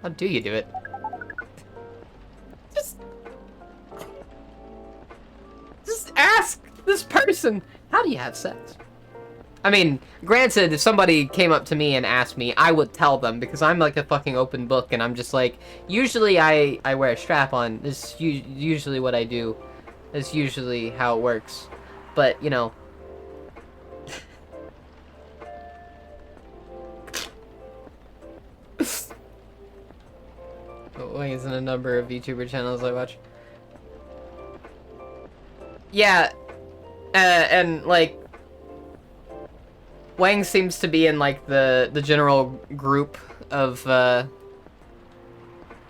How do you do it? Just ask this person, how do you have sex? I mean, granted, if somebody came up to me and asked me, I would tell them, because I'm like a fucking open book, and I'm just like, usually I wear a strap on. This is usually what I do. That's usually how it works. But, you know... Wang is in a number of VTuber channels I watch. Yeah, and, like... Wang seems to be in, like, the general group of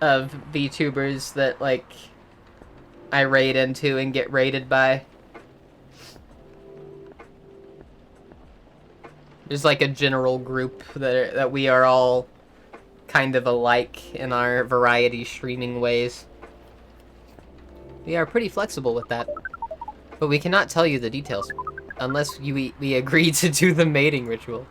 VTubers that, like... I raid into and get raided by. There's like a general group that we are all kind of alike in our variety streaming ways. We are pretty flexible with that. But we cannot tell you the details unless we agree to do the mating ritual.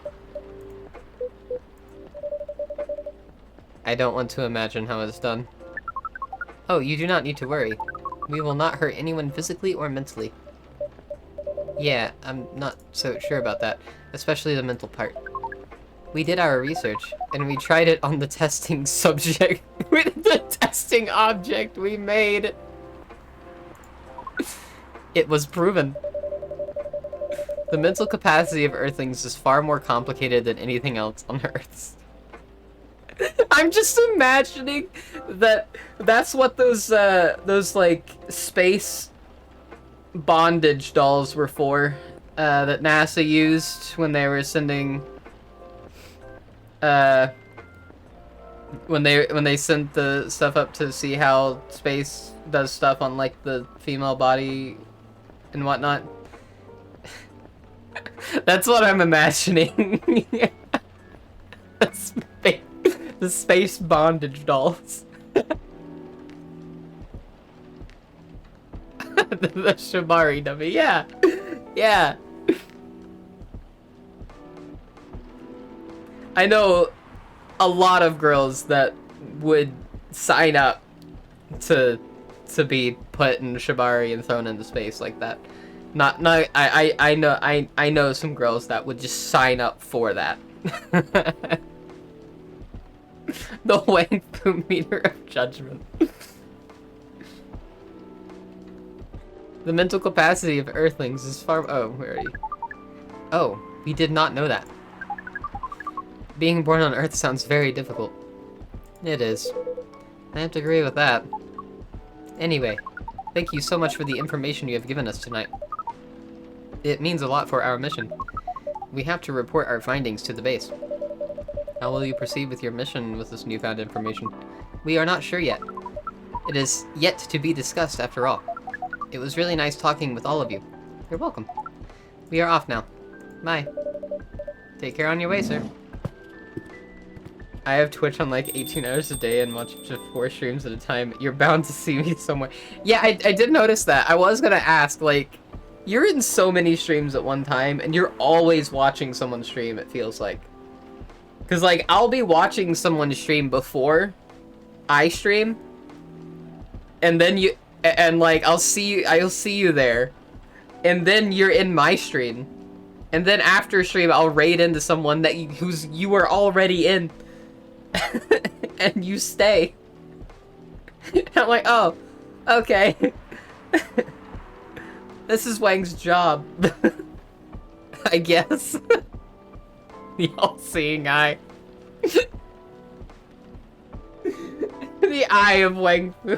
I don't want to imagine how it's done. Oh, you do not need to worry. We will not hurt anyone physically or mentally. Yeah, I'm not so sure about that, especially the mental part. We did our research, and we tried it on the testing subject with the testing object we made. It was proven. The mental capacity of Earthlings is far more complicated than anything else on Earth. I'm just imagining that that's what those like space bondage dolls were for, that NASA used when they were sending when they sent the stuff up to see how space does stuff on like the female body and whatnot. That's what I'm imagining. The space bondage dolls. The Shibari dummy, yeah. Yeah. I know a lot of girls that would sign up to be put in Shibari and thrown into space like that. I know some girls that would just sign up for that. The Wang Fu meter of judgment. The mental capacity of Earthlings is far. Oh, where are you? Oh, we did not know that. Being born on Earth sounds very difficult. It is. I have to agree with that. Anyway, thank you so much for the information you have given us tonight. It means a lot for our mission. We have to report our findings to the base. How will you proceed with your mission with this newfound information? We are not sure yet. It is yet to be discussed after all. It was really nice talking with all of you. You're welcome. We are off now. Bye. Take care on your way, sir. I have Twitch on like 18 hours a day and watch up to 4 streams at a time. You're bound to see me somewhere. Yeah, I did notice that. I was gonna ask, like, you're in so many streams at one time and you're always watching someone stream, it feels like. Cause like, I'll be watching someone stream before I stream, and then like, I'll see you there, and then you're in my stream, and then after stream, I'll raid into someone that you were already in, and you stay. I'm like, oh, okay. This is Wang's job, I guess. The all-seeing eye. The eye of Wang Fu.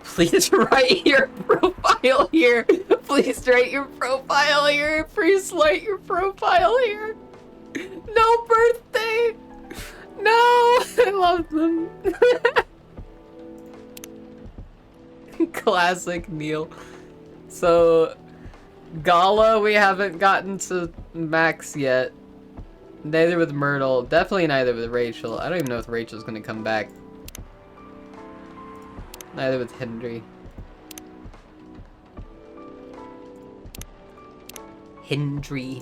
Please write your profile here. Please write your profile here. Please write your profile here. No birthday. No, I love them. Classic Neil. So, Gala, we haven't gotten to Max yet. Neither with Myrtle. Definitely neither with Rachel. I don't even know if Rachel's gonna come back. Neither with Hendry. Hendry.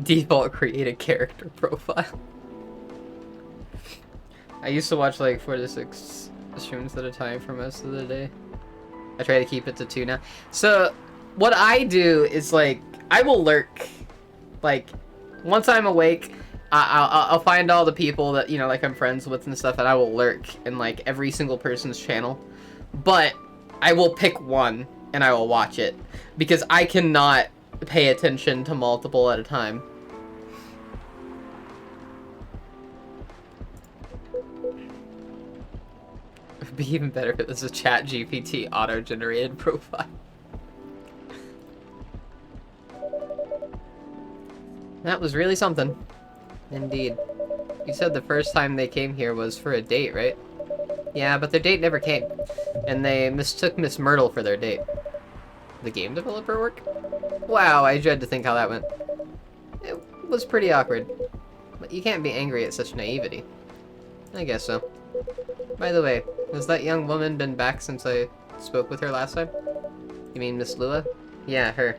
Default create a character profile. I used to watch like 4 to 6 streams at a time for most of the day. I try to keep it to 2 now. So, what I do is like, I will lurk. Like, once I'm awake, I'll find all the people that, you know, like I'm friends with and stuff, and I will lurk in like every single person's channel. But I will pick one and I will watch it because I cannot pay attention to multiple at a time. It'd be even better if it was a ChatGPT auto-generated profile. That was really something. Indeed. You said the first time they came here was for a date, right? Yeah, but their date never came. And they mistook Miss Myrtle for their date. The game developer work? Wow, I dread to think how that went. It was pretty awkward. But you can't be angry at such naivety. I guess so. By the way, has that young woman been back since I spoke with her last time? You mean Miss Lua? Yeah, her.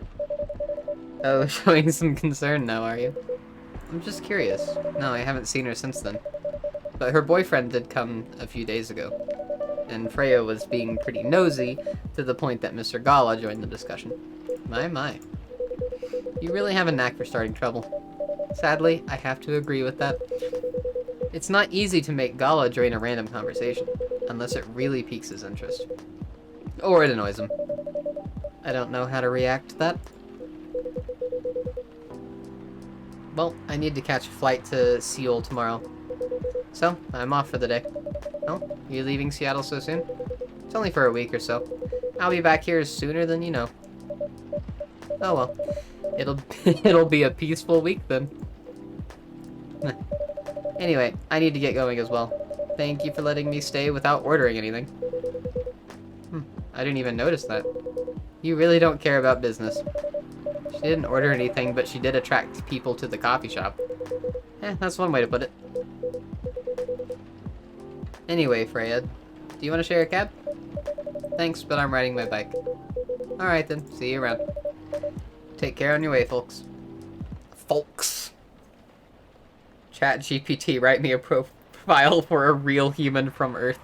Oh, showing some concern now, are you? I'm just curious. No, I haven't seen her since then. But her boyfriend did come a few days ago. and Freya was being pretty nosy to the point that Mr. Gala joined the discussion. My. You really have a knack for starting trouble. Sadly, I have to agree with that. It's not easy to make Gala join a random conversation, unless it really piques his interest. Or it annoys him. I don't know how to react to that. Well, I need to catch a flight to Seoul tomorrow. So, I'm off for the day. Oh, you leaving Seattle so soon? It's only for a week or so. I'll be back here sooner than you know. Oh well. It'll be a peaceful week then. Anyway, I need to get going as well. Thank you for letting me stay without ordering anything. I didn't even notice that. You really don't care about business. She didn't order anything, but she did attract people to the coffee shop. That's one way to put it. Anyway, Freya, do you want to share a cab? Thanks, but I'm riding my bike. Alright then, see you around. Take care on your way, folks. Folks. ChatGPT, write me a profile for a real human from Earth.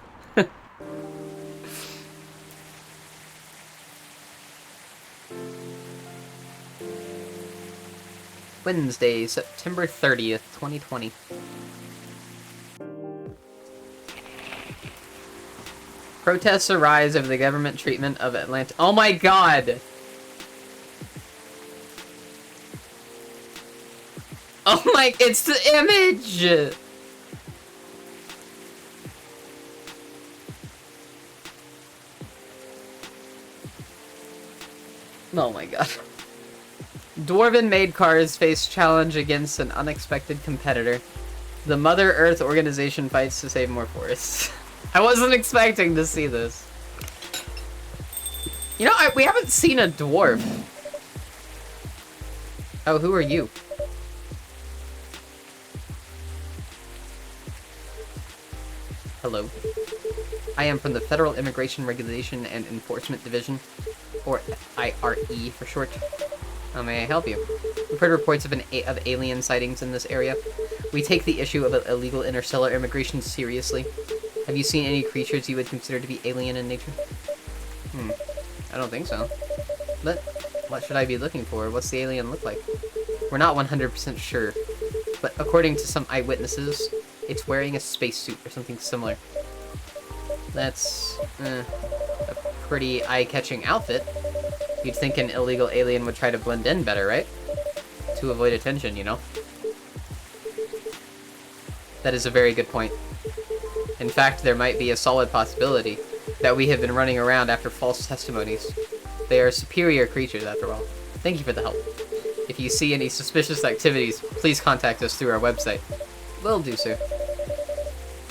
Wednesday, September 30th, 2020. Protests arise over the government treatment of Atlanta. Oh my god! Oh my, it's the image! Oh my god. Dwarven-made cars face challenge against an unexpected competitor. The Mother Earth organization fights to save more forests. I wasn't expecting to see this. You know, we haven't seen a dwarf. Oh, who are you? Hello. I am from the Federal Immigration Regulation and Enforcement Division, or FIRE for short. How may I help you? We've heard reports of alien sightings in this area. We take the issue of illegal interstellar immigration seriously. Have you seen any creatures you would consider to be alien in nature? I don't think so. But what should I be looking for? What's the alien look like? We're not 100% sure, but according to some eyewitnesses, it's wearing a spacesuit or something similar. That's a pretty eye-catching outfit. You'd think an illegal alien would try to blend in better, right? To avoid attention, you know? That is a very good point. In fact, there might be a solid possibility that we have been running around after false testimonies. They are superior creatures, after all. Thank you for the help. If you see any suspicious activities, please contact us through our website. Will do, sir.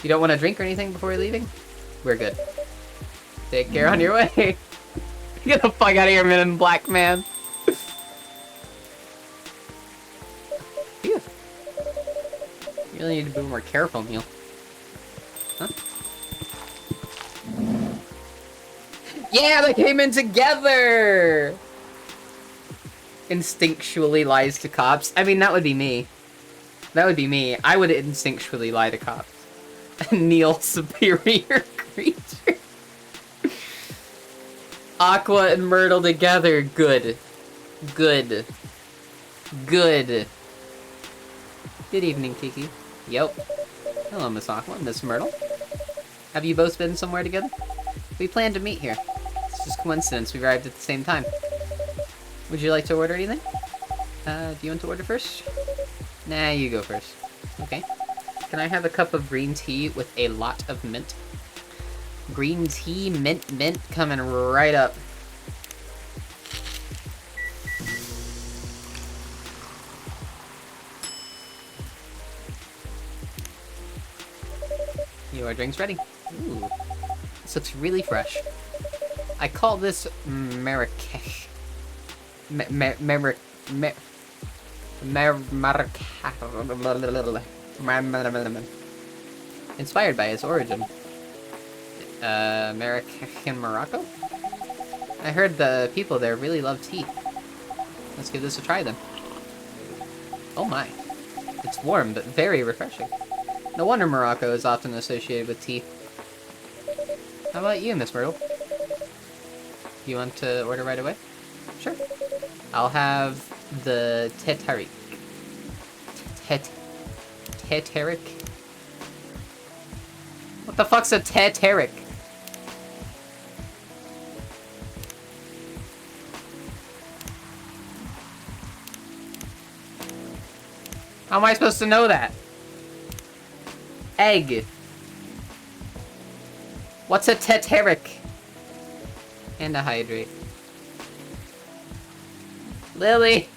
You don't want to drink or anything before leaving? We're good. Take care on your way. Get the fuck out of here, Men in Black, man. Phew. You really need to be more careful, Neil. Huh? Yeah, they came in together! Instinctually lies to cops. I mean, that would be me. That would be me. I would instinctually lie to cops. Neil, superior creature. Aqua and Myrtle together. Good. Good. Good. Good evening, Kiki. Yep. Hello, Miss Aqua, Miss Myrtle. Have you both been somewhere together? We planned to meet here. It's just coincidence we arrived at the same time. Would you like to order anything? Do you want to order first? Nah, you go first. Okay. Can I have a cup of green tea with a lot of mint? Green tea, mint, coming right up. Your drink's ready. Ooh, this looks really fresh. I call this Marrakesh. Inspired by its origin. Marrakesh, Morocco? I heard the people there really love tea. Let's give this a try then. Oh my. It's warm, but very refreshing. No wonder Morocco is often associated with tea. How about you, Miss Myrtle? You want to order right away? Sure. I'll have the Teterik. Teterik? What the fuck's a Teterik? How am I supposed to know that? Egg. What's a Teterik? And a hydrate. Lily!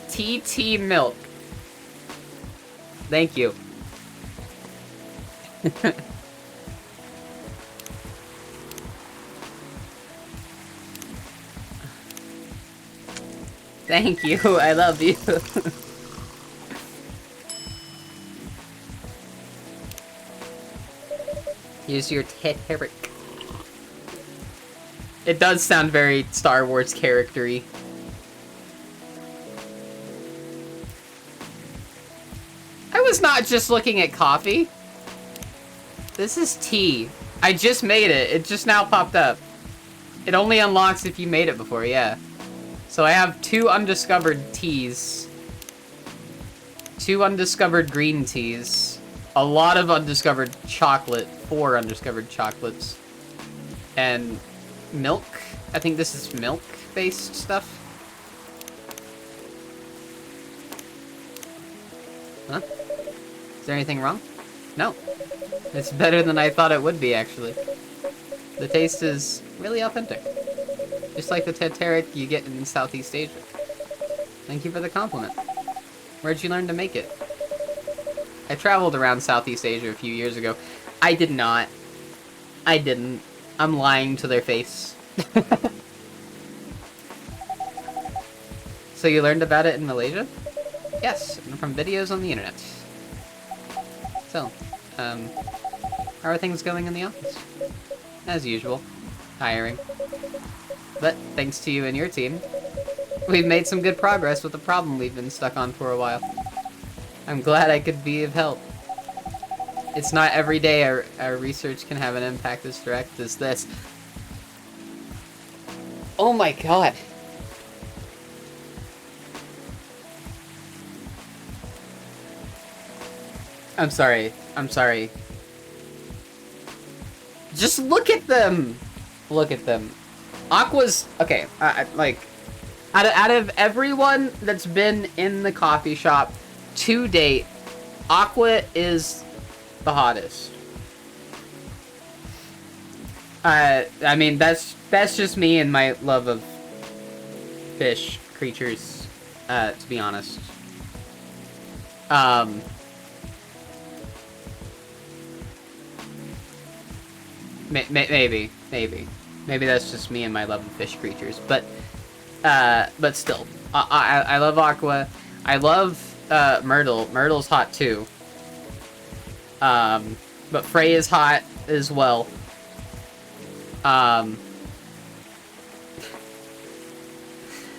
TT milk. Thank you. Thank you, I love you. Here's your Teterik. It does sound very Star Wars character-y. I was not just looking at coffee. This is tea. I just made it. It just now popped up. It only unlocks if you made it before, yeah. So I have 2 undiscovered teas. 2 undiscovered green teas. A lot of undiscovered chocolate. 4 undiscovered chocolates. And milk. I think this is milk-based stuff. Huh? Is there anything wrong? No. It's better than I thought it would be, actually. The taste is really authentic. Just like the Teterik you get in Southeast Asia. Thank you for the compliment. Where'd you learn to make it? I traveled around Southeast Asia a few years ago. I did not. I didn't. I'm lying to their face. So you learned about it in Malaysia? Yes, and from videos on the internet. So, how are things going in the office? As usual. Hiring. But, thanks to you and your team, we've made some good progress with the problem we've been stuck on for a while. I'm glad I could be of help. It's not every day our research can have an impact as direct as this. Oh my god. I'm sorry. I'm sorry. Just look at them! Look at them. Aqua's... Okay, like... Out of everyone that's been in the coffee shop to date, Aqua is the hottest. I mean, that's just me and my love of fish creatures, to be honest. Maybe that's just me and my love of fish creatures, but still, I love Aqua. I love Myrtle. Myrtle's hot too. But Frey is hot as well.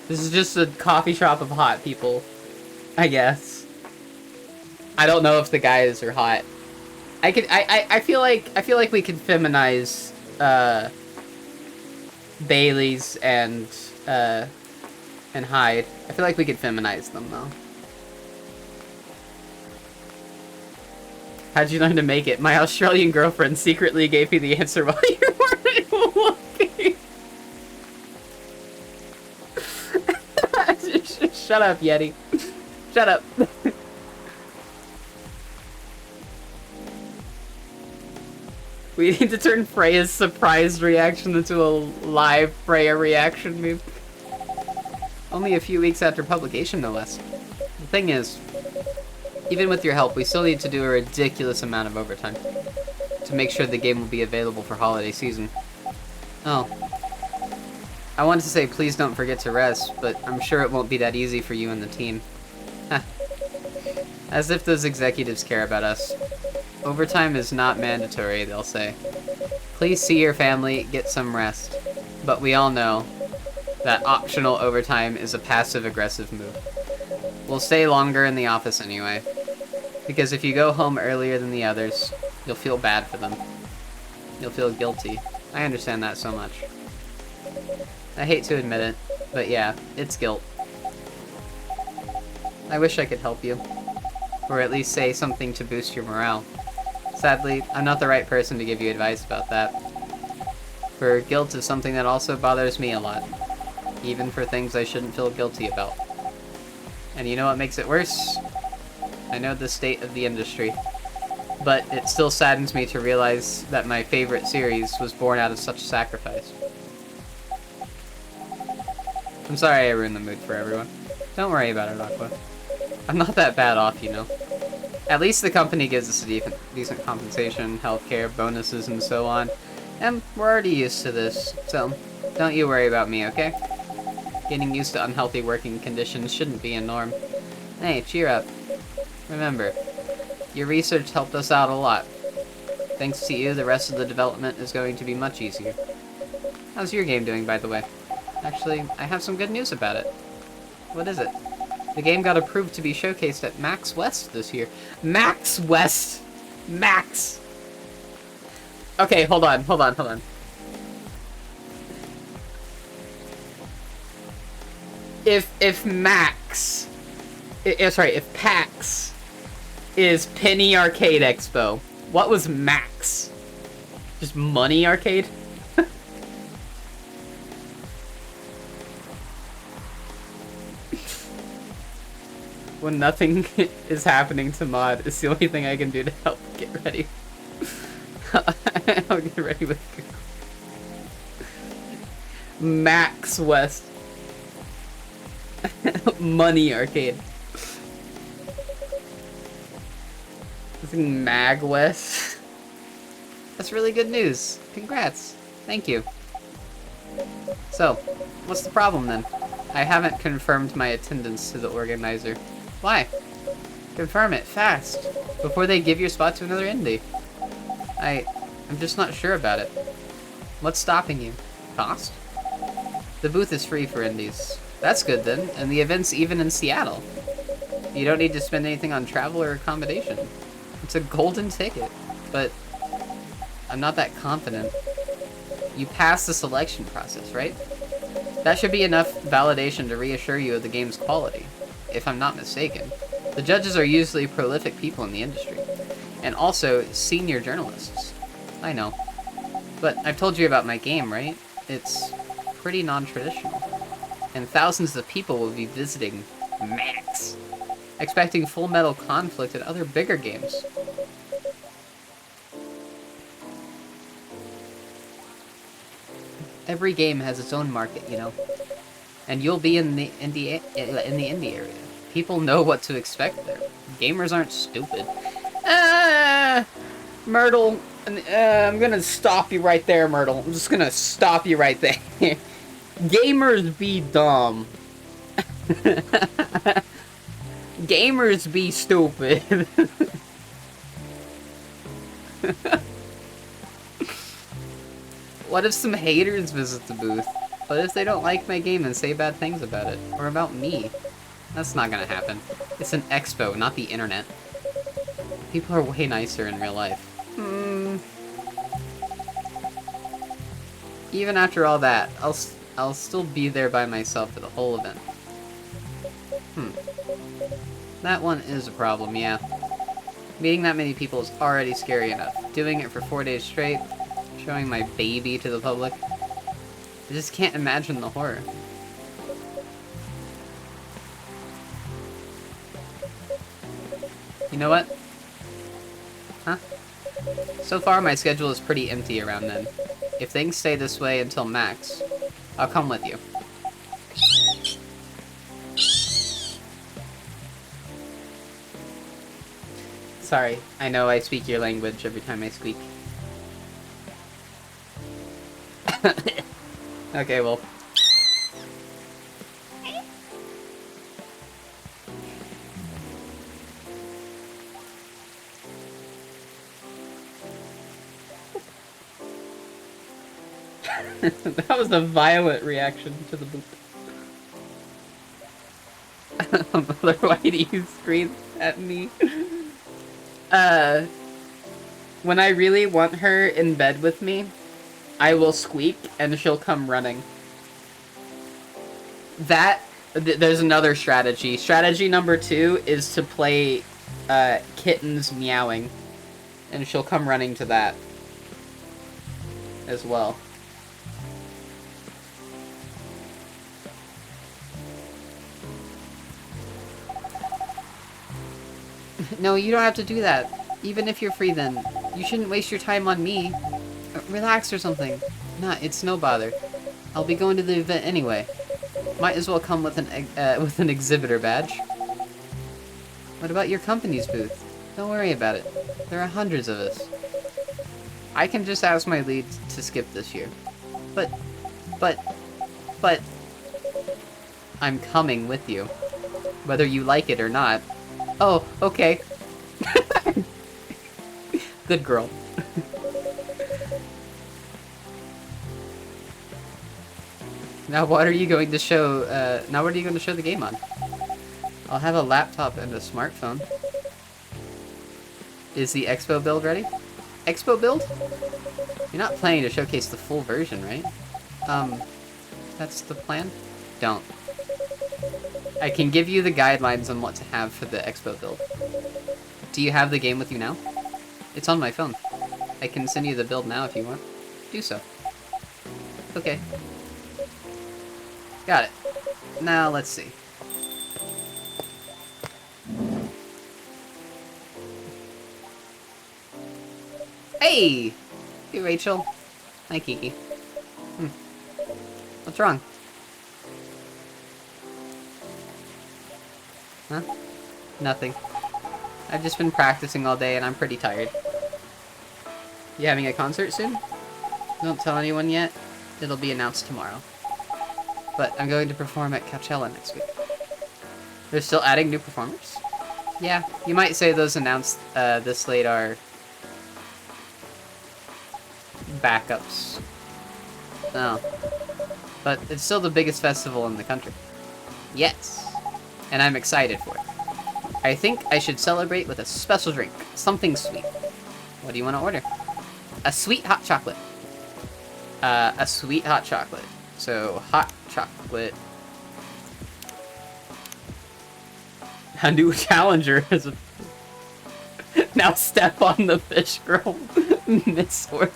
This is just a coffee shop of hot people, I guess. I don't know if the guys are hot. I feel like we could feminize Bailey's and Hyde. I feel like we could feminize them though. How'd you learn to make it? My Australian girlfriend secretly gave me the answer while you weren't looking. Shut up, Yeti. Shut up. We need to turn Freya's surprised reaction into a live Freya reaction move. Only a few weeks after publication, no less. The thing is, even with your help, we still need to do a ridiculous amount of overtime to make sure the game will be available for holiday season. Oh. I wanted to say please don't forget to rest, but I'm sure it won't be that easy for you and the team. Huh. As if those executives care about us. Overtime is not mandatory, they'll say. Please see your family, get some rest. But we all know that optional overtime is a passive-aggressive move. We'll stay longer in the office anyway. Because if you go home earlier than the others, You'll feel bad for them. You'll feel guilty. I understand that so much. I hate to admit it, but yeah, it's guilt. I wish I could help you. Or at least say something to boost your morale. Sadly, I'm not the right person to give you advice about that. For guilt is something that also bothers me a lot. Even for things I shouldn't feel guilty about. And you know what makes it worse? I know the state of the industry. But it still saddens me to realize that my favorite series was born out of such sacrifice. I'm sorry I ruined the mood for everyone. Don't worry about it, Aqua. I'm not that bad off, you know. At least the company gives us a decent compensation, healthcare, bonuses, and so on. And we're already used to this, so don't you worry about me, okay? Getting used to unhealthy working conditions shouldn't be a norm. Hey, cheer up. Remember, your research helped us out a lot. Thanks to you, the rest of the development is going to be much easier. How's your game doing, by the way? Actually, I have some good news about it. What is it? The game got approved to be showcased at Max West this year. Max West! Max! Okay, hold on. If Max... sorry, if PAX is Penny Arcade Expo, what was Max? Just Money Arcade? When nothing is happening to Mod, it's the only thing I can do to help get ready. I'll get ready with Max West. Money Arcade. I think Mag West. That's really good news. Congrats. Thank you. So, what's the problem then? I haven't confirmed my attendance to the organizer. Why? Confirm it, fast, before they give your spot to another indie. I'm just not sure about it. What's stopping you? Cost? The booth is free for indies. That's good then, and the event's even in Seattle. You don't need to spend anything on travel or accommodation. It's a golden ticket, but I'm not that confident. You passed the selection process, right? That should be enough validation to reassure you of the game's quality. If I'm not mistaken. The judges are usually prolific people in the industry. And also, senior journalists. I know. But I've told you about my game, right? It's pretty non-traditional. And thousands of people will be visiting Max, expecting Full Metal Conflict and other bigger games. Every game has its own market, you know. And you'll be in the indie area. People know what to expect there. Gamers aren't stupid. Myrtle, I'm gonna stop you right there, Myrtle. I'm just gonna stop you right there. Gamers be dumb. Gamers be stupid. What if some haters visit the booth? What if they don't like my game and say bad things about it? Or about me? That's not gonna happen. It's an expo, not the internet. People are way nicer in real life. Even after all that, I'll still be there by myself for the whole event. That one is a problem, yeah. Meeting that many people is already scary enough. Doing it for 4 days straight, showing my baby to the public. I just can't imagine the horror. You know what? Huh? So far, my schedule is pretty empty around then. If things stay this way until Max, I'll come with you. Sorry, I know I speak your language every time I squeak. Okay, well. That was a violent reaction to the boop. Mother Whitey screamed at me. When I really want her in bed with me, I will squeak and she'll come running. There's another strategy. Strategy number 2 is to play kittens meowing. And she'll come running to that as well. No, you don't have to do that. Even if you're free then. You shouldn't waste your time on me. Relax or something. Nah, it's no bother. I'll be going to the event anyway. Might as well come with an exhibitor badge. What about your company's booth? Don't worry about it. There are hundreds of us. I can just ask my lead to skip this year. But... I'm coming with you. Whether you like it or not. Oh, okay. Good girl. Now what are you going to show, the game on? I'll have a laptop and a smartphone. Is the Expo build ready? Expo build? You're not planning to showcase the full version, right? That's the plan? Don't. I can give you the guidelines on what to have for the Expo build. Do you have the game with you now? It's on my phone. I can send you the build now if you want. Do so. Okay. Got it. Now, let's see. Hey! Hey, Rachel. Hi, Kiki. What's wrong? Huh? Nothing. I've just been practicing all day and I'm pretty tired. You having a concert soon? Don't tell anyone yet. It'll be announced tomorrow. But I'm going to perform at Coachella next week. They're still adding new performers? Yeah, you might say those announced this late are backups. No. But it's still the biggest festival in the country. Yes. And I'm excited for it. I think I should celebrate with a special drink. Something sweet. What do you want to order? A sweet hot chocolate. A sweet hot chocolate. So, hot chocolate. A new challenger is a... Now step on the fish girl. Miss work.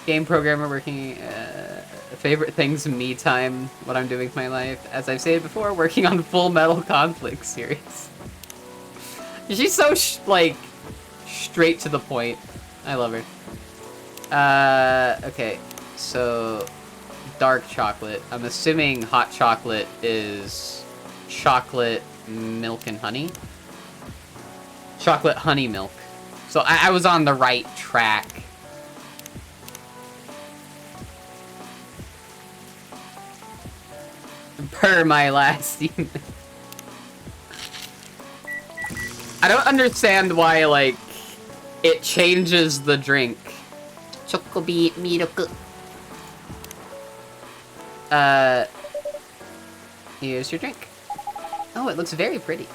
Game programmer working, favorite things, me time, what I'm doing with my life. As I've said before, working on Full Metal Conflict series. She's so, like, straight to the point. I love her. Okay, so, dark chocolate. I'm assuming hot chocolate is chocolate, milk, and honey? Chocolate honey milk. So I was on the right track. Per my last email. I don't understand why, like, it changes the drink. Chocolate milk. Here's your drink. Oh, it looks very pretty.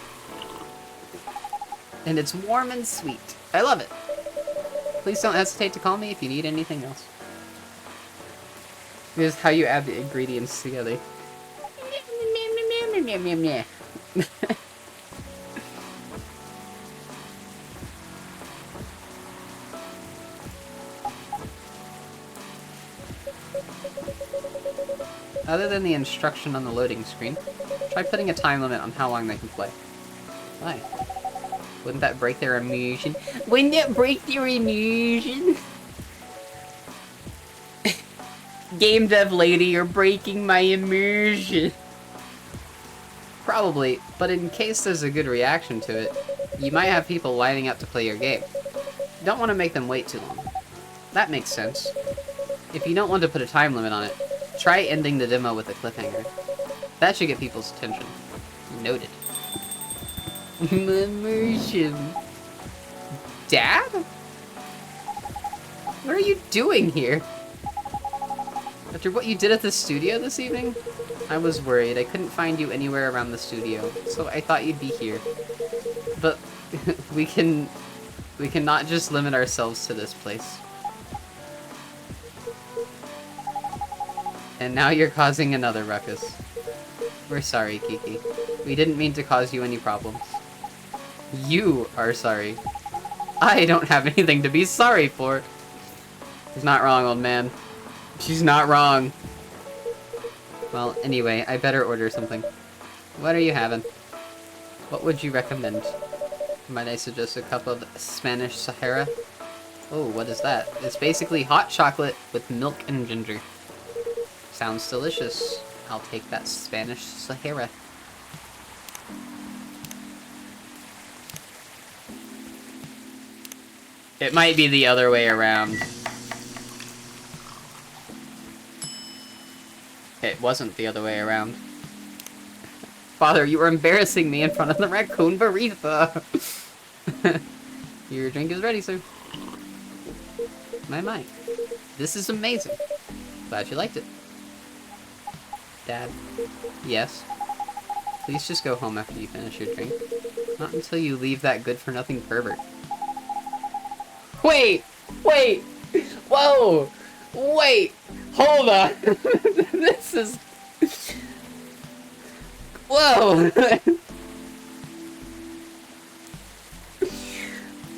And it's warm and sweet. I love it. Please don't hesitate to call me if you need anything else. This is how you add the ingredients together. Other than the instruction on the loading screen, try putting a time limit on how long they can play. Why? Wouldn't that break their immersion? Wouldn't that break their immersion? Game dev lady, you're breaking my immersion. Probably, but in case there's a good reaction to it, you might have people lining up to play your game. You don't want to make them wait too long. That makes sense. If you don't want to put a time limit on it, try ending the demo with a cliffhanger. That should get people's attention. Noted. Immersion. Dad? What are you doing here? After what you did at the studio this evening? I was worried. I couldn't find you anywhere around the studio, so I thought you'd be here. But we cannot just limit ourselves to this place. And now you're causing another ruckus. We're sorry, Kiki. We didn't mean to cause you any problems. You are sorry. I don't have anything to be sorry for. She's not wrong, old man. She's not wrong. Well, anyway, I better order something. What are you having? What would you recommend? Might I suggest a cup of Spanish Sahara? Oh, what is that? It's basically hot chocolate with milk and ginger. Sounds delicious. I'll take that Spanish Sahara. It might be the other way around. It wasn't the other way around. Father, you were embarrassing me in front of the raccoon barista. Your drink is ready, sir. My. This is amazing. Glad you liked it. Dad. Yes? Please just go home after you finish your drink. Not until you leave that good-for-nothing pervert. Wait! Wait! Whoa! Wait! Hold on! This is... Whoa!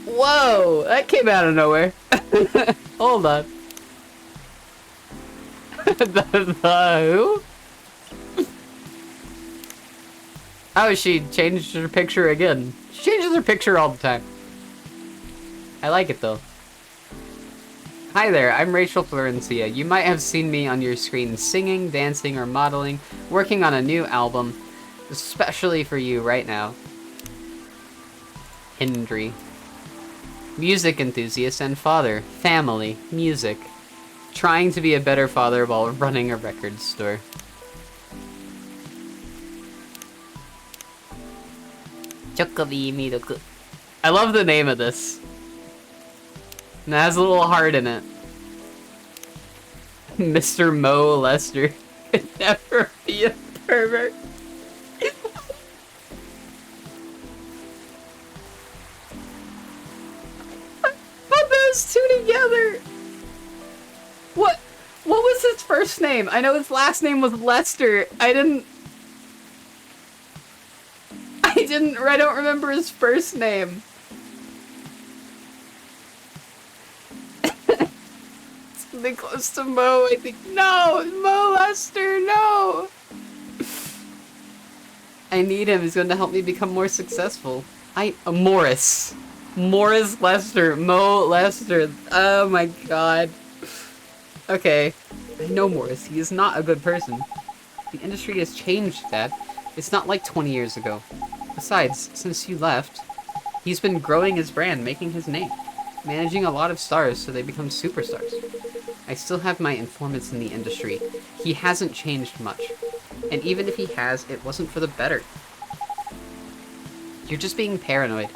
Whoa! That came out of nowhere. Hold on. the who? Oh, she changed her picture again. She changes her picture all the time. I like it though. Hi there, I'm Rachel Florencia. You might have seen me on your screen singing, dancing, or modeling, working on a new album, especially for you right now. Hendry. Music enthusiast and father. Family. Music. Trying to be a better father while running a record store. I love the name of this. And it has a little heart in it. Mr. Mo Lester could never be a pervert. Put those two together. What was his first name? I know his last name was Lester. I don't remember his first name. Something close to Mo, I think. No! Mo Lester, no! I need him. He's going to help me become more successful. Morris. Morris Lester. Mo Lester. Oh my god. Okay. I know Morris. He is not a good person. The industry has changed, Dad. It's not like 20 years ago. Besides, since you left, he's been growing his brand, making his name. Managing a lot of stars so they become superstars. I still have my informants in the industry. He hasn't changed much. And even if he has, it wasn't for the better. You're just being paranoid.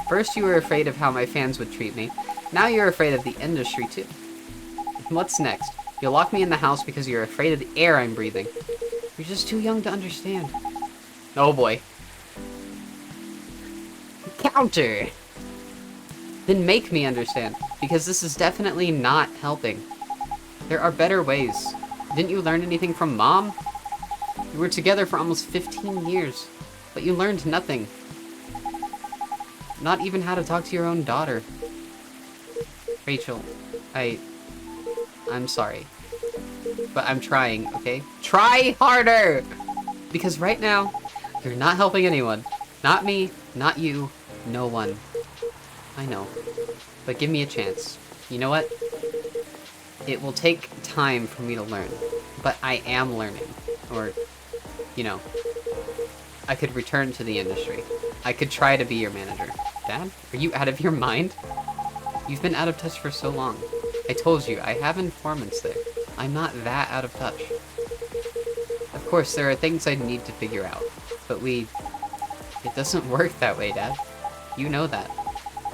First you were afraid of how my fans would treat me. Now you're afraid of the industry too. What's next? You'll lock me in the house because you're afraid of the air I'm breathing. You're just too young to understand. Oh boy. Counter! Then make me understand, because this is definitely not helping. There are better ways. Didn't you learn anything from Mom? You were together for almost 15 years, but you learned nothing. Not even how to talk to your own daughter. Rachel, I'm sorry. But I'm trying, okay? Try harder! Because right now, you're not helping anyone. Not me, not you, no one. I know. But give me a chance. You know what? It will take time for me to learn. But I am learning. Or, you know, I could return to the industry. I could try to be your manager. Dad, are you out of your mind? You've been out of touch for so long. I told you, I have informants there. I'm not that out of touch. Of course, there are things I need to figure out. But it doesn't work that way, Dad. You know that.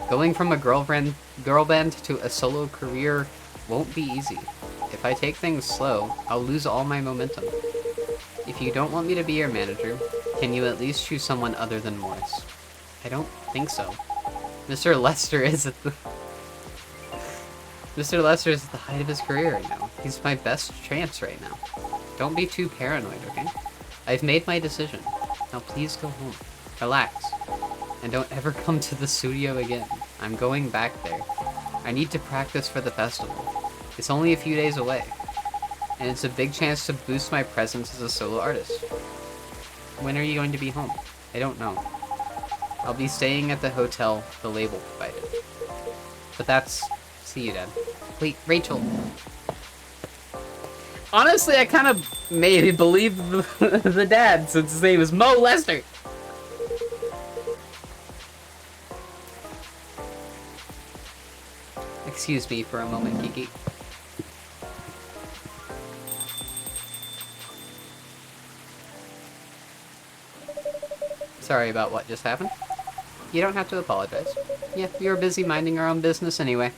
Going from a girl band to a solo career won't be easy. If I take things slow, I'll lose all my momentum. If you don't want me to be your manager, can you at least choose someone other than Morris? I don't think so. Mr. Lester is at the... Mr. Lester is at the height of his career right now. He's my best chance right now. Don't be too paranoid, okay? I've made my decision. Now please go home. Relax. And don't ever come to the studio again. I'm going back there. I need to practice for the festival. It's only a few days away. And it's a big chance to boost my presence as a solo artist. When are you going to be home? I don't know. I'll be staying at the hotel the label provided. But that's... See you, Dad. Wait, Rachel. Honestly, I kind of maybe believe the dad since his name is Mo Lester. Excuse me for a moment, Kiki. Sorry about what just happened. You don't have to apologize. Yeah, you were busy minding your own business anyway.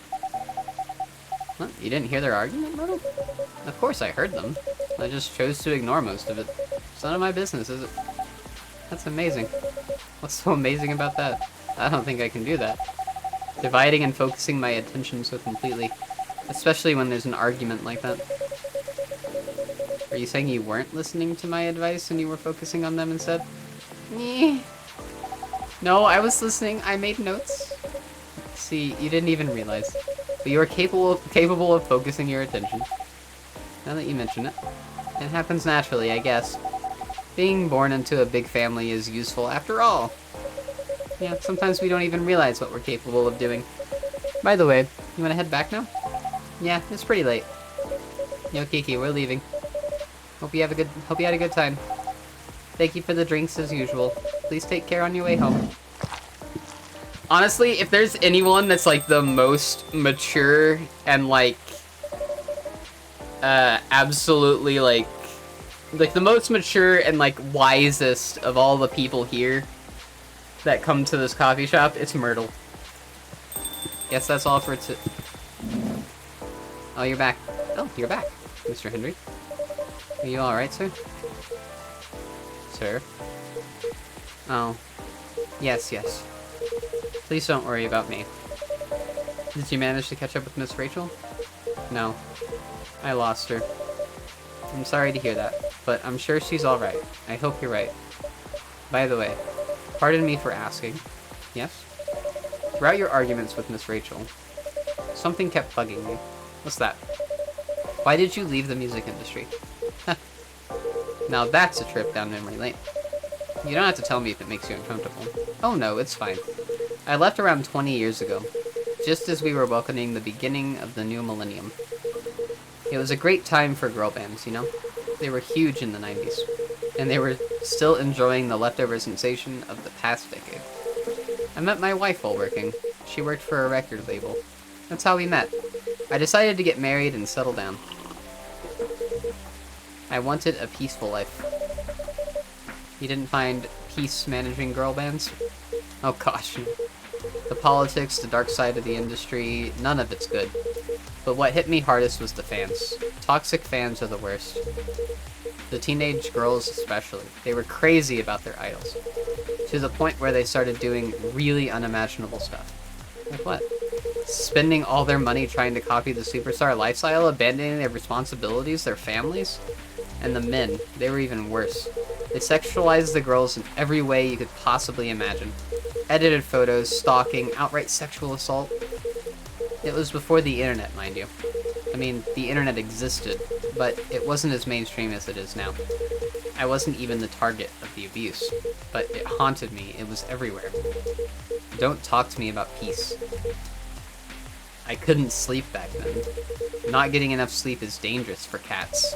What? You didn't hear their argument, Myrtle? Of course I heard them. I just chose to ignore most of it. It's none of my business, is it? That's amazing. What's so amazing about that? I don't think I can do that. Dividing and focusing my attention so completely. Especially when there's an argument like that. Are you saying you weren't listening to my advice and you were focusing on them instead? Nyeh. No, I was listening. I made notes. See, you didn't even realize. But you are capable of focusing your attention. Now that you mention it. It happens naturally, I guess. Being born into a big family is useful after all. Yeah, sometimes we don't even realize what we're capable of doing. By the way, you wanna head back now? Yeah, it's pretty late. Yo, Kiki, we're leaving. Hope you had a good time. Thank you for the drinks as usual. Please take care on your way home. Honestly, if there's anyone that's like the most mature and like absolutely like the most mature and like wisest of all the people here that come to this coffee shop, it's Myrtle. Guess that's all for Oh, you're back. Oh, you're back, Mr. Henry. Are you alright, sir? Sir? Oh. Yes, yes. Please don't worry about me. Did you manage to catch up with Miss Rachel? No. I lost her. I'm sorry to hear that, but I'm sure she's alright. I hope you're right. By the way, pardon me for asking. Yes? Throughout your arguments with Miss Rachel, something kept bugging me. What's that? Why did you leave the music industry? Now that's a trip down memory lane. You don't have to tell me if it makes you uncomfortable. Oh no, it's fine. I left around 20 years ago, just as we were welcoming the beginning of the new millennium. It was a great time for girl bands, you know? They were huge in the 90s, and they were still enjoying the leftover sensation of the past decade. I met my wife while working. She worked for a record label. That's how we met. I decided to get married and settle down. I wanted a peaceful life. You didn't find peace managing girl bands? Oh gosh. The politics, the dark side of the industry, none of it's good. But what hit me hardest was the fans. Toxic fans are the worst. The teenage girls especially. They were crazy about their idols. To the point where they started doing really unimaginable stuff. Like what? Spending all their money trying to copy the superstar lifestyle, abandoning their responsibilities, their families? And the men, they were even worse. They sexualized the girls in every way you could possibly imagine. Edited photos, stalking, outright sexual assault. It was before the internet, mind you. I mean, the internet existed, but it wasn't as mainstream as it is now. I wasn't even the target of the abuse, but it haunted me. It was everywhere. Don't talk to me about peace. I couldn't sleep back then. Not getting enough sleep is dangerous for cats.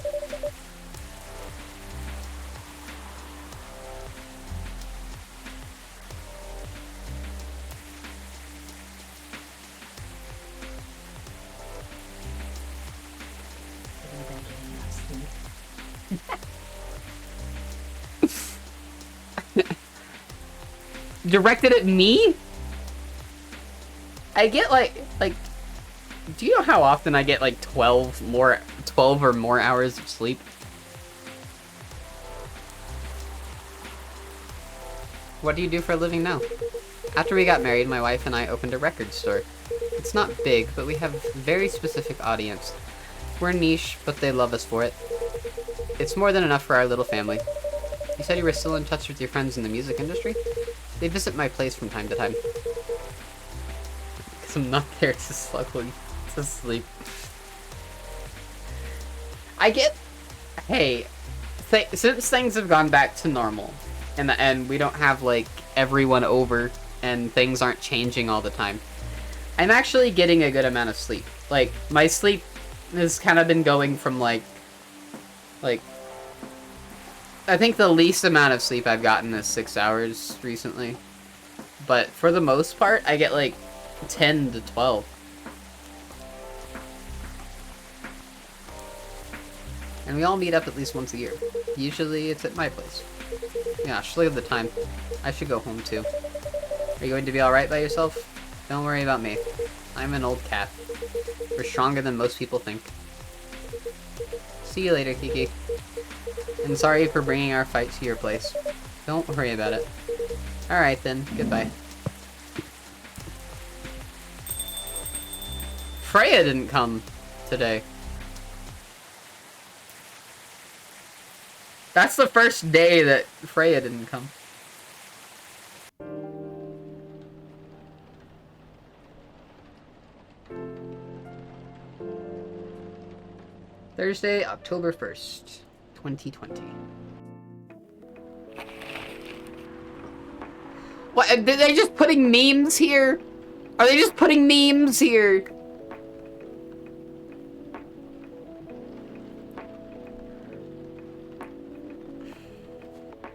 Directed at me? I get like Do you know how often I get like 12 or more hours of sleep? What do you do for a living now? After we got married, my wife and I opened a record store. It's not big, but we have a very specific audience. We're niche, but they love us for it. It's more than enough for our little family. You said you were still in touch with your friends in the music industry? They visit my place from time to time. Because I'm not there to sleep. I get... Hey, since things have gone back to normal, and we don't have, like, everyone over, and things aren't changing all the time, I'm actually getting a good amount of sleep. Like, my sleep has kind of been going from, like, I think the least amount of sleep I've gotten is 6 hours recently. But for the most part, I get, like, 10 to 12. And we all meet up at least once a year. Usually it's at my place. Gosh, look at the time. I should go home too. Are you going to be alright by yourself? Don't worry about me. I'm an old cat. We're stronger than most people think. See you later, Kiki. And sorry for bringing our fight to your place. Don't worry about it. Alright then, goodbye. Freya didn't come today. That's the first day that Freya didn't come. Thursday, October 1st, 2020. What, are they just putting memes here? Are they just putting memes here?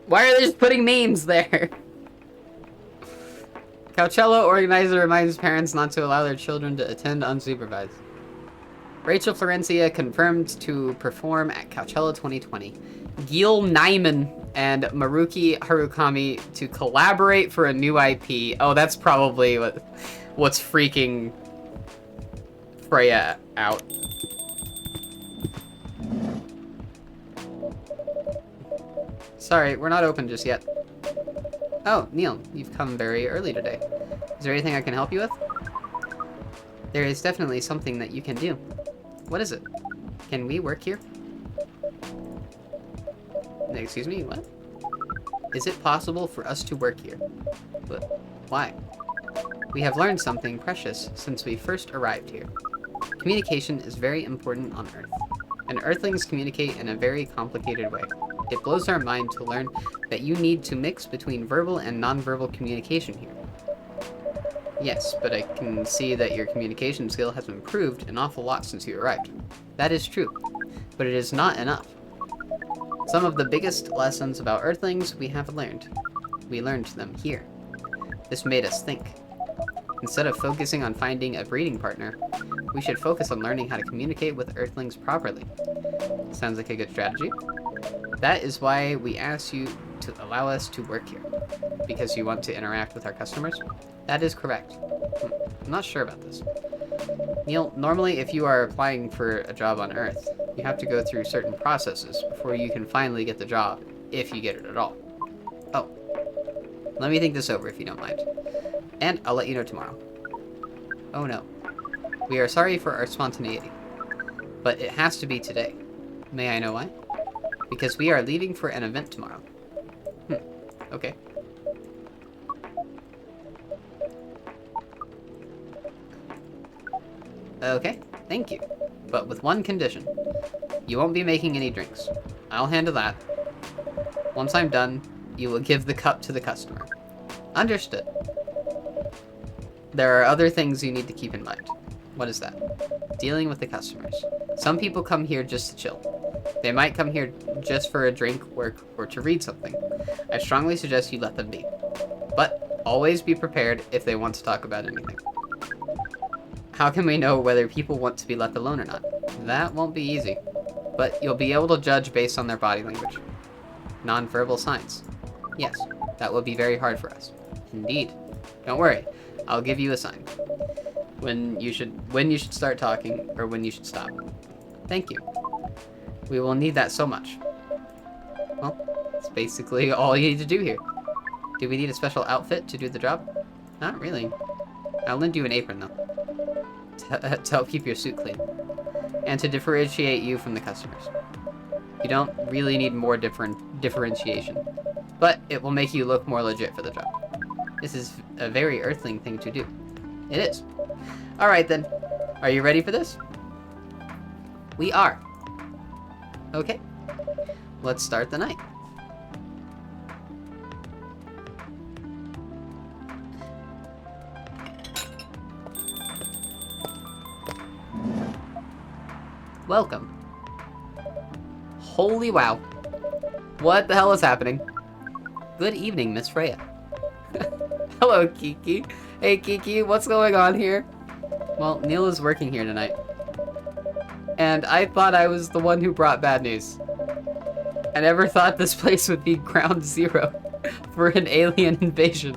Why are they just putting memes there? Coachella organizer reminds parents not to allow their children to attend unsupervised. Rachel Florencia confirmed to perform at Coachella 2020. Gil Nyman and Maruki Harukami to collaborate for a new IP. Oh, that's probably what's freaking Freya out. Sorry, we're not open just yet. Oh, Neil, you've come very early today. Is there anything I can help you with? There is definitely something that you can do. What is it? Can we work here? Excuse me, what? Is it possible for us to work here? But why? We have learned something precious since we first arrived here. Communication is very important on Earth, and Earthlings communicate in a very complicated way. It blows our mind to learn that you need to mix between verbal and nonverbal communication here. Yes, but I can see that your communication skill has improved an awful lot since you arrived. That is true, but it is not enough. Some of the biggest lessons about Earthlings we have learned. We learned them here. This made us think. Instead of focusing on finding a breeding partner, we should focus on learning how to communicate with Earthlings properly. Sounds like a good strategy. That is why we asked you to allow us to work here. Because you want to interact with our customers? That is correct. I'm not sure about this. Neil, normally if you are applying for a job on Earth, you have to go through certain processes before you can finally get the job, if you get it at all. Oh. Let me think this over if you don't mind. And I'll let you know tomorrow. Oh no. We are sorry for our spontaneity, but it has to be today. May I know why? Because we are leaving for an event tomorrow. Okay. Okay, thank you. But with one condition. You won't be making any drinks. I'll handle that. Once I'm done, you will give the cup to the customer. Understood. There are other things you need to keep in mind. What is that? Dealing with the customers. Some people come here just to chill. They might come here just for a drink, work, or to read something. I strongly suggest you let them be. But always be prepared if they want to talk about anything. How can we know whether people want to be left alone or not? That won't be easy. But you'll be able to judge based on their body language. Non-verbal signs. Yes, that will be very hard for us. Indeed. Don't worry, I'll give you a sign. when you should start talking or when you should stop. Thank you. We will need that so much. Well, that's basically all you need to do here. Do we need a special outfit to do the job? Not really. I'll lend you an apron, though. To help keep your suit clean. And to differentiate you from the customers. You don't really need more differentiation. But it will make you look more legit for the job. This is a very Earthling thing to do. It is. Alright then. Are you ready for this? We are. Okay. Let's start the night. Welcome. Holy wow. What the hell is happening? Good evening, Miss Freya. Hello, Kiki. Hey, Kiki, what's going on here? Well, Neil is working here tonight. And I thought I was the one who brought bad news. I never thought this place would be ground zero for an alien invasion.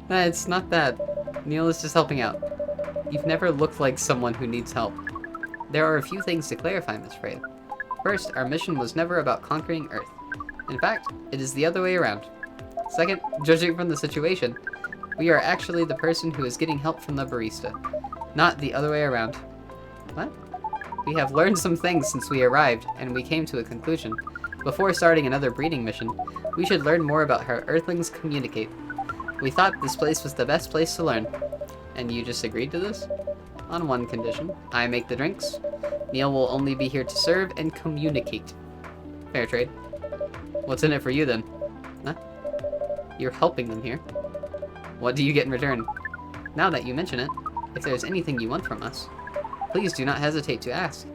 It's not that. Neil is just helping out. You've never looked like someone who needs help. There are a few things to clarify, Miss Freya. First, our mission was never about conquering Earth. In fact, it is the other way around. Second, judging from the situation, we are actually the person who is getting help from the barista, not the other way around. What? We have learned some things since we arrived, and we came to a conclusion. Before starting another breeding mission, we should learn more about how Earthlings communicate. We thought this place was the best place to learn. And you just agreed to this? On one condition. I make the drinks. Neil will only be here to serve and communicate. Fair trade. What's in it for you then? Huh? You're helping them here. What do you get in return? Now that you mention it, if there's anything you want from us, please do not hesitate to ask.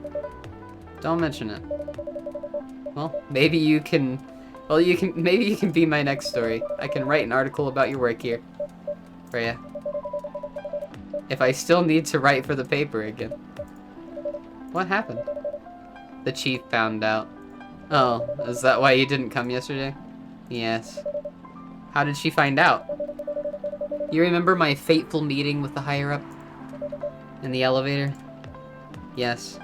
Don't mention it. Well, maybe you can... Well, maybe you can be my next story. I can write an article about your work here. Freya. If I still need to write for the paper again. What happened? The chief found out. Oh, is that why you didn't come yesterday? Yes. How did she find out? You remember my fateful meeting with the higher-up? In the elevator? Yes.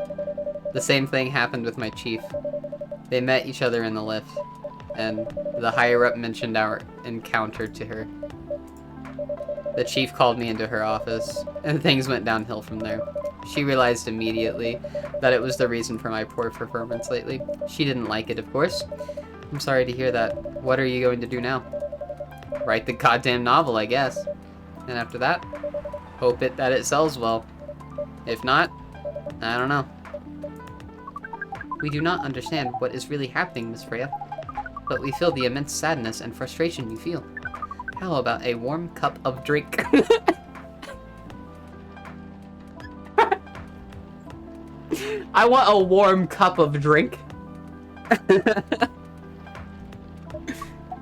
The same thing happened with my chief. They met each other in the lift, and the higher-up mentioned our encounter to her. The chief called me into her office, and things went downhill from there. She realized immediately that it was the reason for my poor performance lately. She didn't like it, of course. I'm sorry to hear that. What are you going to do now? Write the goddamn novel, I guess. And after that, hope that it sells well. If not, I don't know. We do not understand what is really happening, Miss Freya, but we feel the immense sadness and frustration you feel. How about a warm cup of drink? I want a warm cup of drink.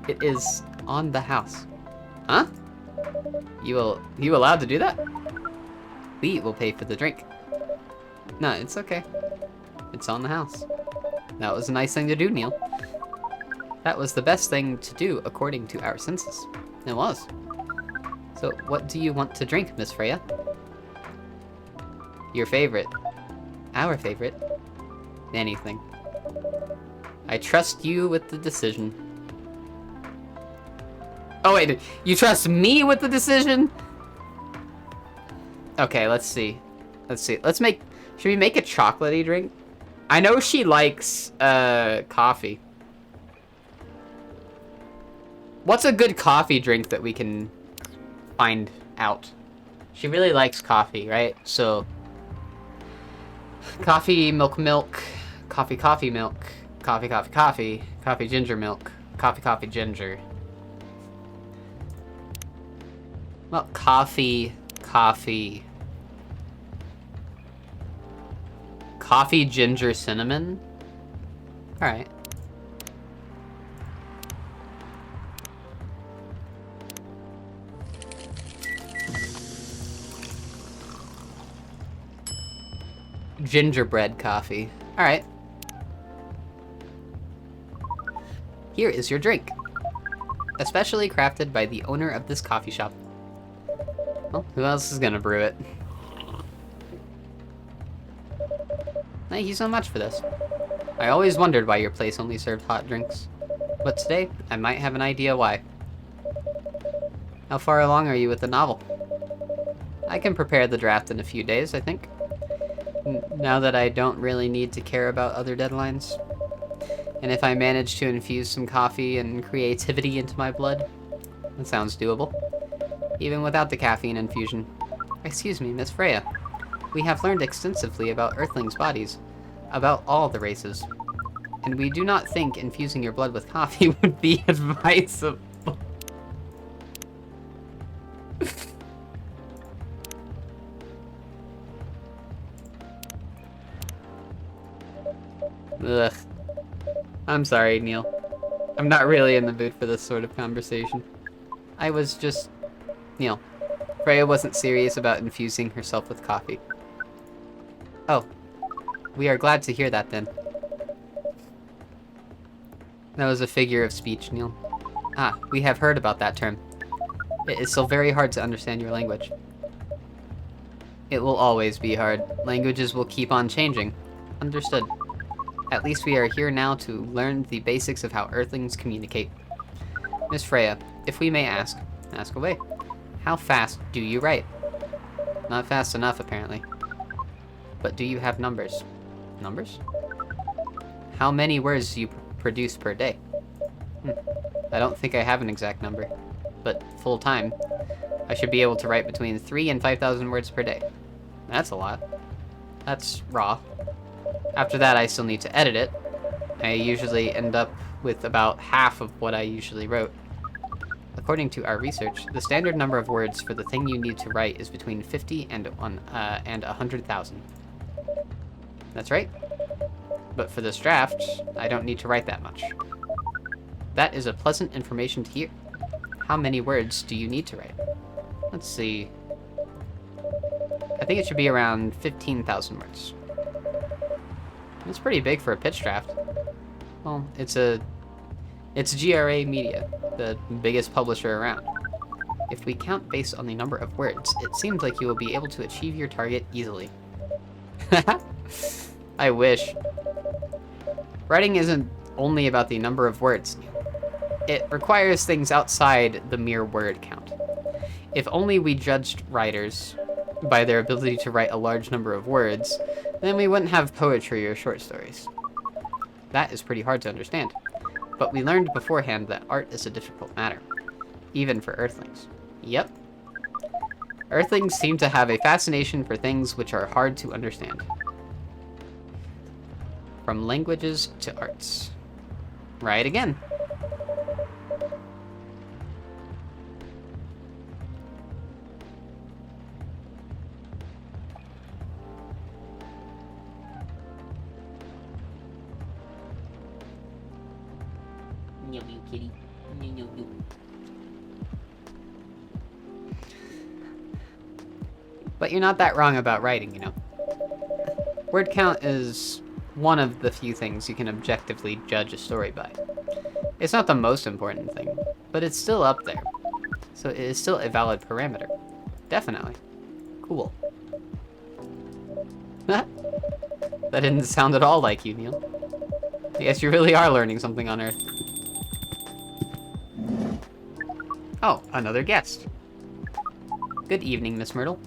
It is on the house. Huh? You allowed to do that? We will pay for the drink. No, it's okay. It's on the house. That was a nice thing to do, Neil. That was the best thing to do according to our census. It was. So, what do you want to drink, Miss Freya? Your favorite. Our favorite. Anything. I trust you with the decision. Oh wait, you trust me with the decision? Okay, let's see. Should we make a chocolatey drink? I know she likes, coffee. What's a good coffee drink that we can find out? She really likes coffee, right? So, coffee, milk, coffee, milk, coffee, ginger milk, coffee, ginger. Well, coffee, ginger, cinnamon? Alright. Gingerbread coffee. Alright. Here is your drink. Especially crafted by the owner of this coffee shop. Well, who else is gonna brew it? Thank you so much for this. I always wondered why your place only served hot drinks. But today, I might have an idea why. How far along are you with the novel? I can prepare the draft in a few days, I think. Now that I don't really need to care about other deadlines. And if I manage to infuse some coffee and creativity into my blood, that sounds doable. Even without the caffeine infusion. Excuse me, Miss Freya. We have learned extensively about Earthlings' bodies, about all the races. And we do not think infusing your blood with coffee would be advisable. Ugh. I'm sorry, Neil. I'm not really in the mood for this sort of conversation. I was just... Neil, Freya wasn't serious about infusing herself with coffee. Oh. We are glad to hear that, then. That was a figure of speech, Neil. Ah, we have heard about that term. It is still very hard to understand your language. It will always be hard. Languages will keep on changing. Understood. At least we are here now to learn the basics of how Earthlings communicate. Miss Freya, if we may ask away. How fast do you write? Not fast enough, apparently. But do you have numbers? Numbers? How many words do you produce per day? I don't think I have an exact number. But full time, I should be able to write between 3,000 and 5,000 words per day. That's a lot. That's raw. After that, I still need to edit it. I usually end up with about half of what I usually wrote. According to our research, the standard number of words for the thing you need to write is between 50 and 100,000. That's right. But for this draft, I don't need to write that much. That is a pleasant information to hear. How many words do you need to write? Let's see. I think it should be around 15,000 words. It's pretty big for a pitch draft. Well, it's GRA Media, the biggest publisher around. If we count based on the number of words, it seems like you will be able to achieve your target easily. I wish. Writing isn't only about the number of words. It requires things outside the mere word count. If only we judged writers by their ability to write a large number of words, then we wouldn't have poetry or short stories. That is pretty hard to understand. But we learned beforehand that art is a difficult matter, even for Earthlings. Yep. Earthlings seem to have a fascination for things which are hard to understand. From languages to arts. Right again. Kitty. But you're not that wrong about writing, you know. Word count is one of the few things you can objectively judge a story by. It's not the most important thing, but it's still up there. So it is still a valid parameter. Definitely. Cool. That didn't sound at all like you, Neil. I guess you really are learning something on Earth. Oh, another guest. Good evening, Miss Myrtle.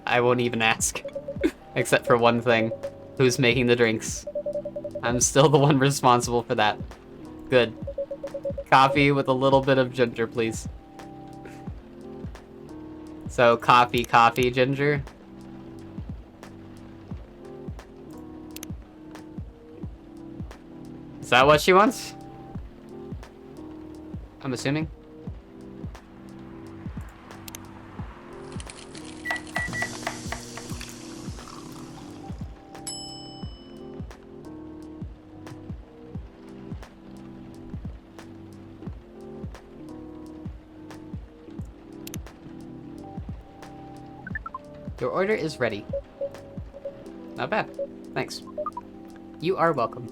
I won't even ask. Except for one thing. Who's making the drinks? I'm still the one responsible for that. Good. Coffee with a little bit of ginger, please. So, coffee, ginger. Is that what she wants? I'm assuming. Your order is ready. Not bad. Thanks. You are welcome.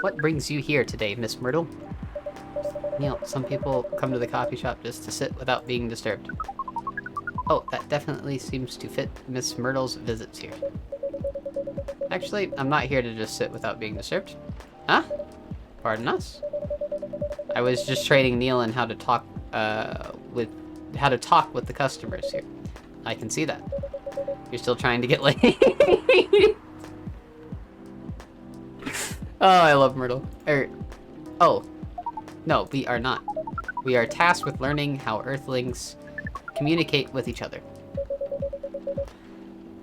What brings you here today, Miss Myrtle? Neil, some people come to the coffee shop just to sit without being disturbed. Oh, that definitely seems to fit Miss Myrtle's visits here. Actually, I'm not here to just sit without being disturbed. Huh? Pardon us. I was just training Neil in how to talk with the customers here. I can see that. You're still trying to get laid. Oh, I love Myrtle. Oh. No, we are not. We are tasked with learning how Earthlings communicate with each other.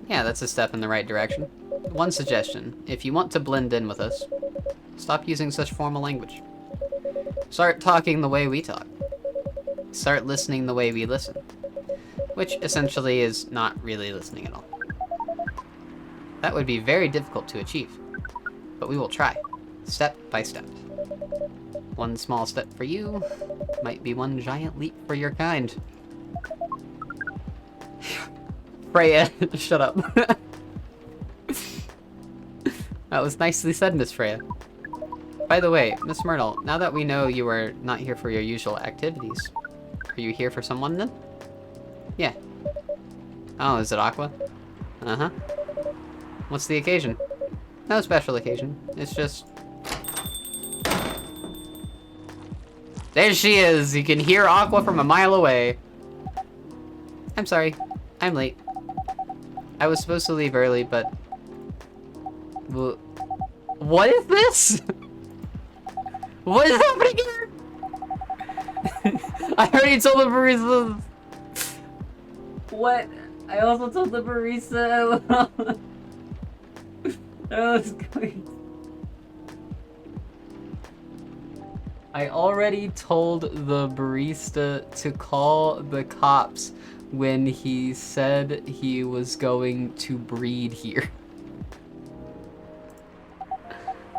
Yeah, that's a step in the right direction. One suggestion, if you want to blend in with us, stop using such formal language. Start talking the way we talk. Start listening the way we listen. Which essentially is not really listening at all. That would be very difficult to achieve, but we will try, step by step. One small step for you might be one giant leap for your kind. Freya, shut up. That was nicely said, Miss Freya. By the way, Miss Myrtle, now that we know you are not here for your usual activities, are you here for someone then? Yeah. Oh, is it Aqua? Uh-huh. What's the occasion? No special occasion. It's just... There she is! You can hear Aqua from a mile away. I'm sorry. I'm late. I was supposed to leave early, but... What is this? What is happening here? I already told the barista... What? I also told the barista I was going. I already told the barista to call the cops when he said he was going to breed here.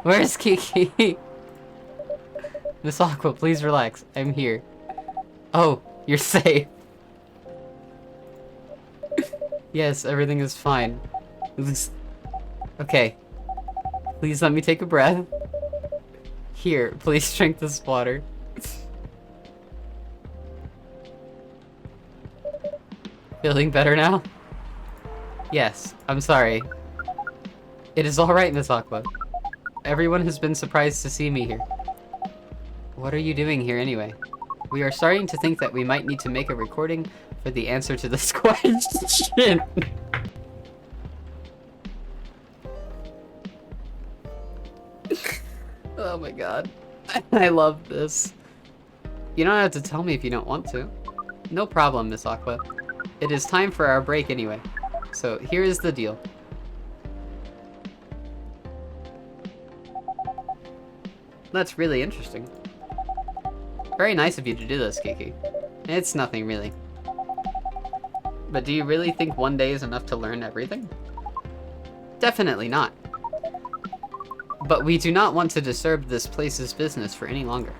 Where's Kiki? Miss Aqua, please relax. I'm here. Oh, you're safe. Yes, everything is fine. Okay. Please let me take a breath. Here, please drink this water. Feeling better now? Yes, I'm sorry. It is alright, Miss Aqua. Everyone has been surprised to see me here. What are you doing here anyway? We are starting to think that we might need to make a recording for the answer to this question. Oh my god. I love this. You don't have to tell me if you don't want to. No problem, Miss Aqua. It is time for our break anyway. So here is the deal. That's really interesting. Very nice of you to do this, Kiki. It's nothing really. But do you really think one day is enough to learn everything? Definitely not. But we do not want to disturb this place's business for any longer.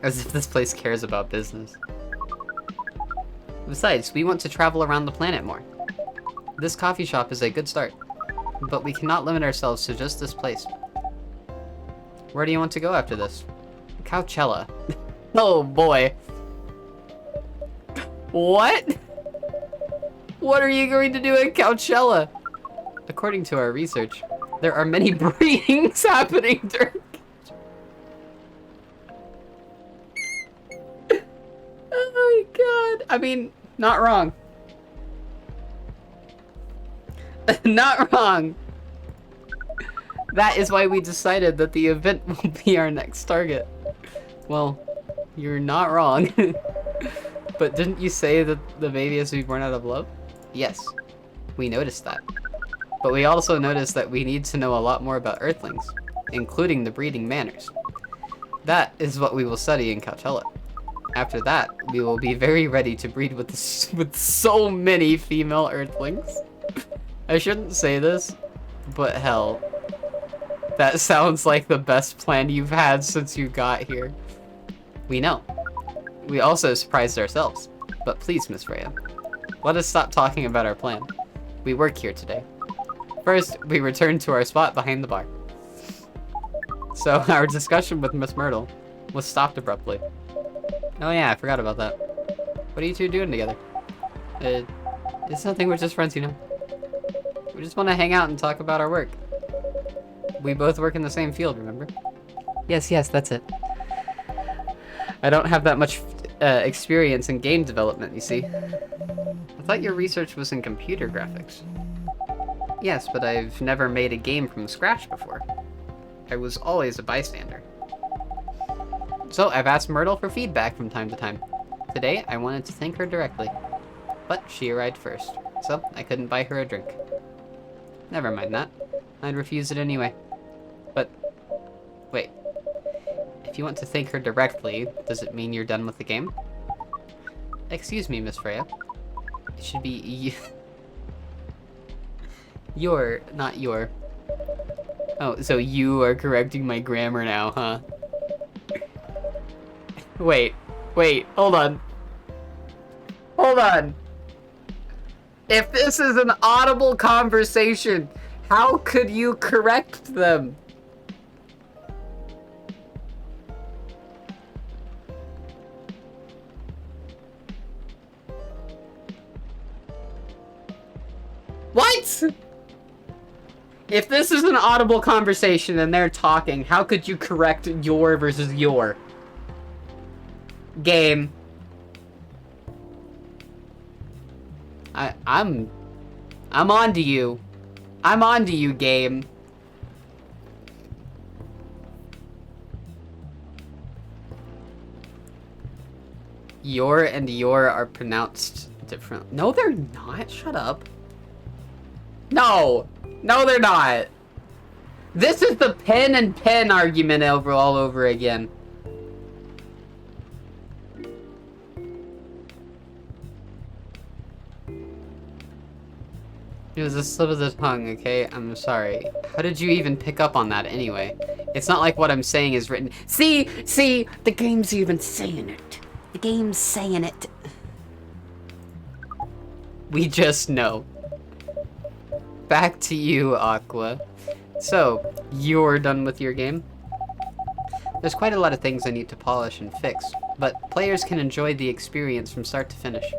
As if this place cares about business. Besides, we want to travel around the planet more. This coffee shop is a good start, but we cannot limit ourselves to just this place. Where do you want to go after this? Coachella. Oh boy. What? What are you going to do at Coachella? According to our research, there are many breedings happening during... Oh my god. I mean, not wrong. Not wrong. That is why we decided that the event will be our next target. Well, you're not wrong. But didn't you say that the baby has to be born out of love? Yes, we noticed that. But we also noticed that we need to know a lot more about Earthlings, including the breeding manners. That is what we will study in Coachella. After that, we will be very ready to breed with so many female Earthlings. I shouldn't say this, but hell, that sounds like the best plan you've had since you got here. We know. We also surprised ourselves. But please, Miss Freya, let us stop talking about our plan. We work here today. First, we return to our spot behind the bar. So, our discussion with Miss Myrtle was stopped abruptly. Oh yeah, I forgot about that. What are you two doing together? It's nothing, we're just friends, you know. We just want to hang out and talk about our work. We both work in the same field, remember? Yes, that's it. I don't have that much experience in game development, you see. I thought your research was in computer graphics. Yes, but I've never made a game from scratch before. I was always a bystander. So I've asked Myrtle for feedback from time to time. Today, I wanted to thank her directly. But she arrived first, so I couldn't buy her a drink. Never mind that. I'd refuse it anyway. But, wait. If you want to thank her directly, does it mean you're done with the game? Excuse me, Miss Freya. It should be your, not your. Oh, so you are correcting my grammar now, huh? Wait, hold on. Hold on. If this is an audible conversation, how could you correct them? What? If this is an audible conversation and they're talking, how could you correct your versus your? Game. I'm on to you. I'm on to you, game. Your and your are pronounced different. No, they're not. Shut up. No, they're not. This is the pen and pen argument all over again. It was a slip of the tongue, okay? I'm sorry. How did you even pick up on that anyway? It's not like what I'm saying is written. See, the game's even saying it. The game's saying it. We just know. Back to you, Aqua. So, you're done with your game? There's quite a lot of things I need to polish and fix, but players can enjoy the experience from start to finish.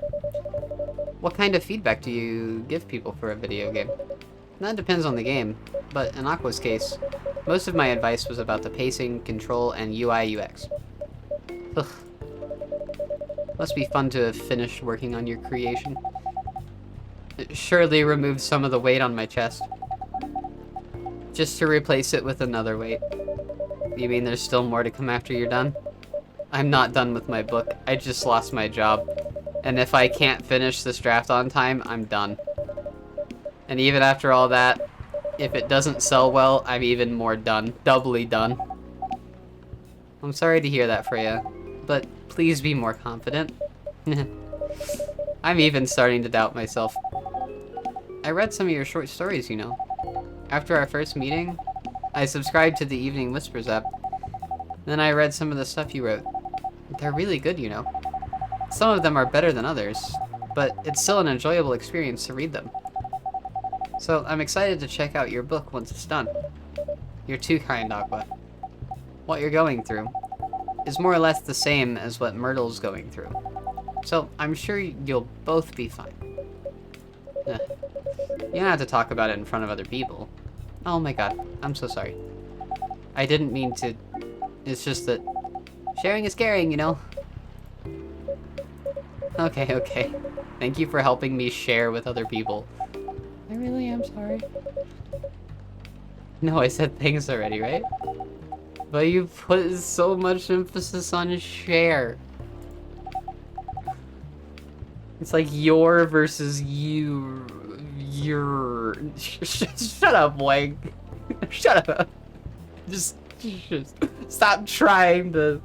What kind of feedback do you give people for a video game? That depends on the game, but in Aqua's case, most of my advice was about the pacing, control, and UI UX. Ugh. Must be fun to have finished working on your creation. It surely removed some of the weight on my chest. Just to replace it with another weight. You mean there's still more to come after you're done? I'm not done with my book. I just lost my job. And if I can't finish this draft on time, I'm done. And even after all that, if it doesn't sell well, I'm even more done. Doubly done. I'm sorry to hear that, Freya, but please be more confident. I'm even starting to doubt myself. I read some of your short stories, you know. After our first meeting, I subscribed to the Evening Whispers app. Then I read some of the stuff you wrote. They're really good, you know. Some of them are better than others, but it's still an enjoyable experience to read them. So I'm excited to check out your book once it's done. You're too kind, Aqua. What you're going through is more or less the same as what Myrtle's going through. So I'm sure you'll both be fine. You don't have to talk about it in front of other people. Oh my god, I'm so sorry. I didn't mean to. It's just that sharing is caring, you know? Okay. Thank you for helping me share with other people. I really am sorry. No, I said thanks already, right? But you put so much emphasis on share. It's like your versus you. Your. Shut up, Wang. Shut up. Just stop trying to.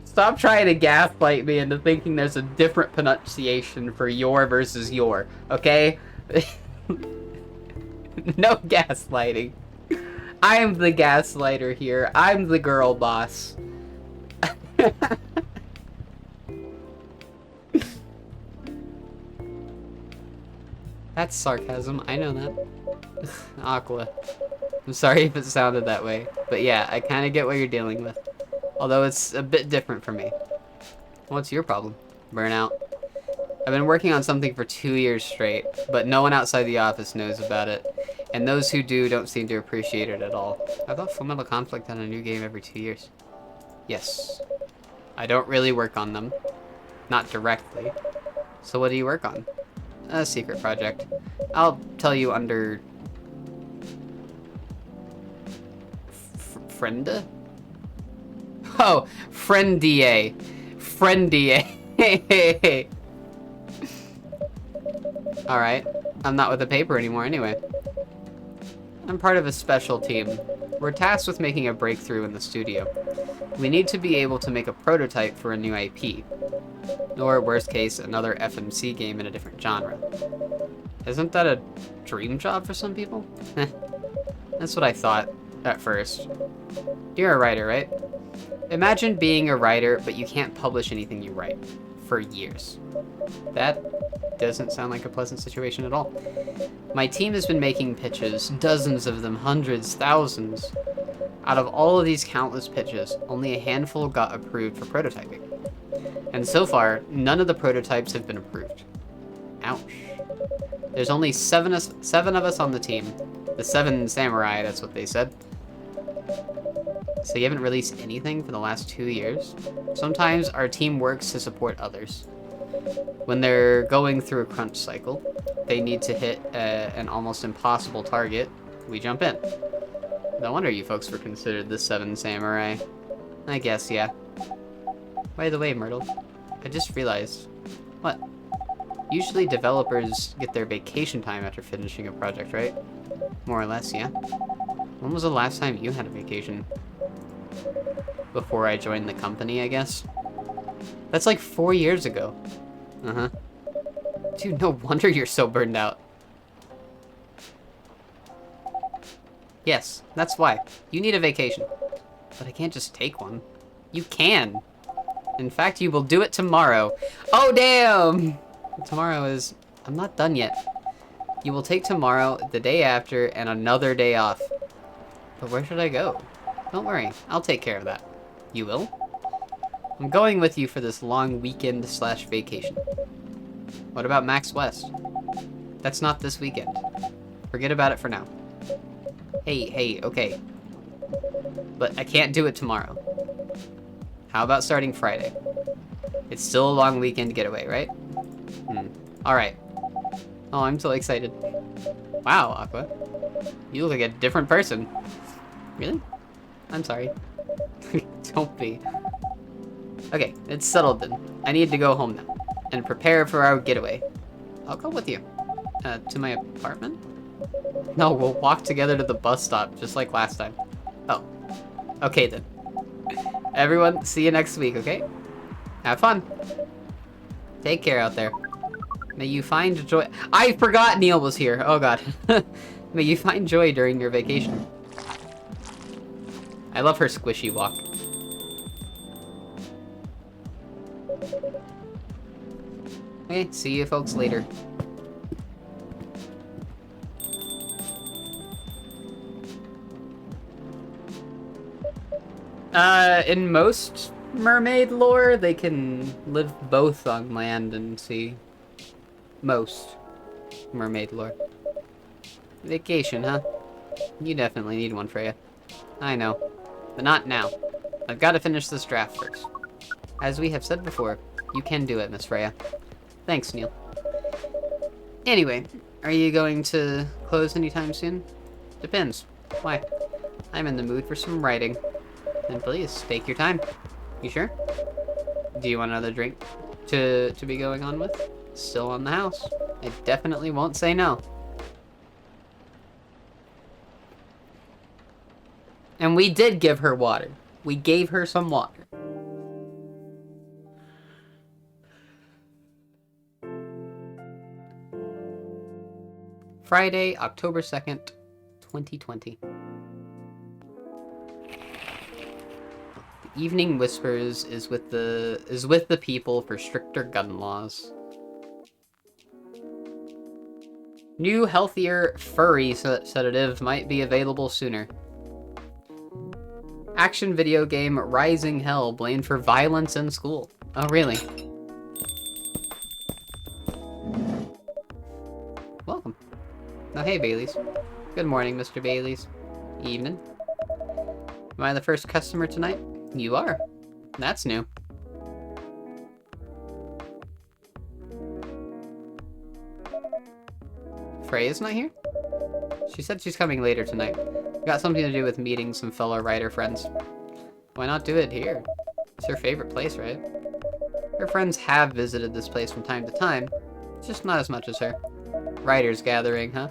Stop trying to gaslight me into thinking there's a different pronunciation for your versus your, okay? No gaslighting. I am the gaslighter here. I'm the girl boss. That's sarcasm, I know that. Aqua. I'm sorry if it sounded that way, but yeah, I kind of get what you're dealing with. Although it's a bit different for me. What's your problem? Burnout? I've been working on something for 2 years straight, but no one outside the office knows about it. And those who do don't seem to appreciate it at all. I thought Fullmetal Conflict had a new game every 2 years. Yes. I don't really work on them. Not directly. So what do you work on? A secret project. I'll tell you under... Frienda? Oh, Friendia. Friendia. Alright. I'm not with the paper anymore anyway. I'm part of a special team. We're tasked with making a breakthrough in the studio. We need to be able to make a prototype for a new IP. Or, worst case, another FMC game in a different genre. Isn't that a dream job for some people? That's what I thought at first. You're a writer, right? Imagine being a writer, but you can't publish anything you write. For years. That doesn't sound like a pleasant situation at all. My team has been making pitches, dozens of them, hundreds, thousands. Out of all of these countless pitches, only a handful got approved for prototyping. And so far, none of the prototypes have been approved. Ouch. There's only seven of us on the team. The 7 samurai, that's what they said. So you haven't released anything for the last 2 years? Sometimes our team works to support others. When they're going through a crunch cycle, they need to hit an almost impossible target, we jump in. No wonder you folks were considered the 7 samurai. I guess, yeah. By the way, Myrtle, I just realized. What? Usually developers get their vacation time after finishing a project, right? More or less, yeah. When was the last time you had a vacation? Before I joined the company, I guess? That's like 4 years ago. Uh-huh. Dude, no wonder you're so burned out. Yes, that's why. You need a vacation. But I can't just take one. You can. In fact, you will do it tomorrow. Oh, damn! Tomorrow is... I'm not done yet. You will take tomorrow, the day after, and another day off. But where should I go? Don't worry, I'll take care of that. You will? I'm going with you for this long weekend/vacation. What about Max West? That's not this weekend. Forget about it for now. Hey, okay. But I can't do it tomorrow. How about starting Friday? It's still a long weekend getaway, right? Alright. Oh, I'm so excited. Wow, Aqua. You look like a different person. Really? I'm sorry. Don't be. Okay, it's settled then. I need to go home now. And prepare for our getaway. I'll go with you. To my apartment? No, we'll walk together to the bus stop, just like last time. Oh. Okay then. Everyone, see you next week, okay? Have fun. Take care out there. May you find joy- I forgot Neil was here. Oh god. May you find joy during your vacation. I love her squishy walk. Okay, see you folks later. In most mermaid lore, they can live both on land and sea. Most mermaid lore. Vacation, huh? You definitely need one, Freya. I know. But not now. I've got to finish this draft first. As we have said before, you can do it, Miss Freya. Thanks, Neil. Anyway, are you going to close anytime soon? Depends. Why? I'm in the mood for some writing. Then please, take your time. You sure? Do you want another drink to be going on with? Still on the house. I definitely won't say no. And we did give her water. We gave her some water. Friday, October 2nd, 2020. The Evening Whispers is with the people for stricter gun laws. New, healthier, furry sedative might be available sooner. Action video game Rising Hell blamed for violence in school. Oh, really? Oh, hey, Baileys. Good morning, Mr. Baileys. Evening. Am I the first customer tonight? You are. That's new. Freya's not here? She said she's coming later tonight. Got something to do with meeting some fellow writer friends. Why not do it here? It's her favorite place, right? Her friends have visited this place from time to time, just not as much as her. Writers gathering, huh?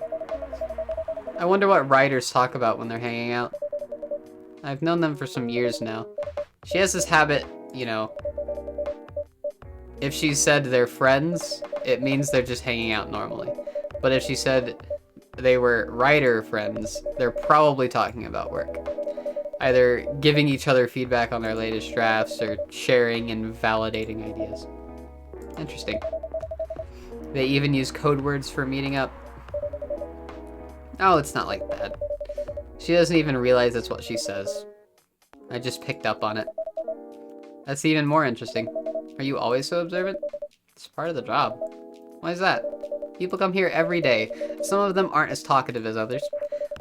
I wonder what writers talk about when they're hanging out. I've known them for some years now. She has this habit, you know, if she said they're friends, it means they're just hanging out normally. But if she said they were writer friends, they're probably talking about work. Either giving each other feedback on their latest drafts or sharing and validating ideas. Interesting. They even use code words for meeting up. Oh, it's not like that. She doesn't even realize that's what she says. I just picked up on it. That's even more interesting. Are you always so observant? It's part of the job. Why is that? People come here every day. Some of them aren't as talkative as others,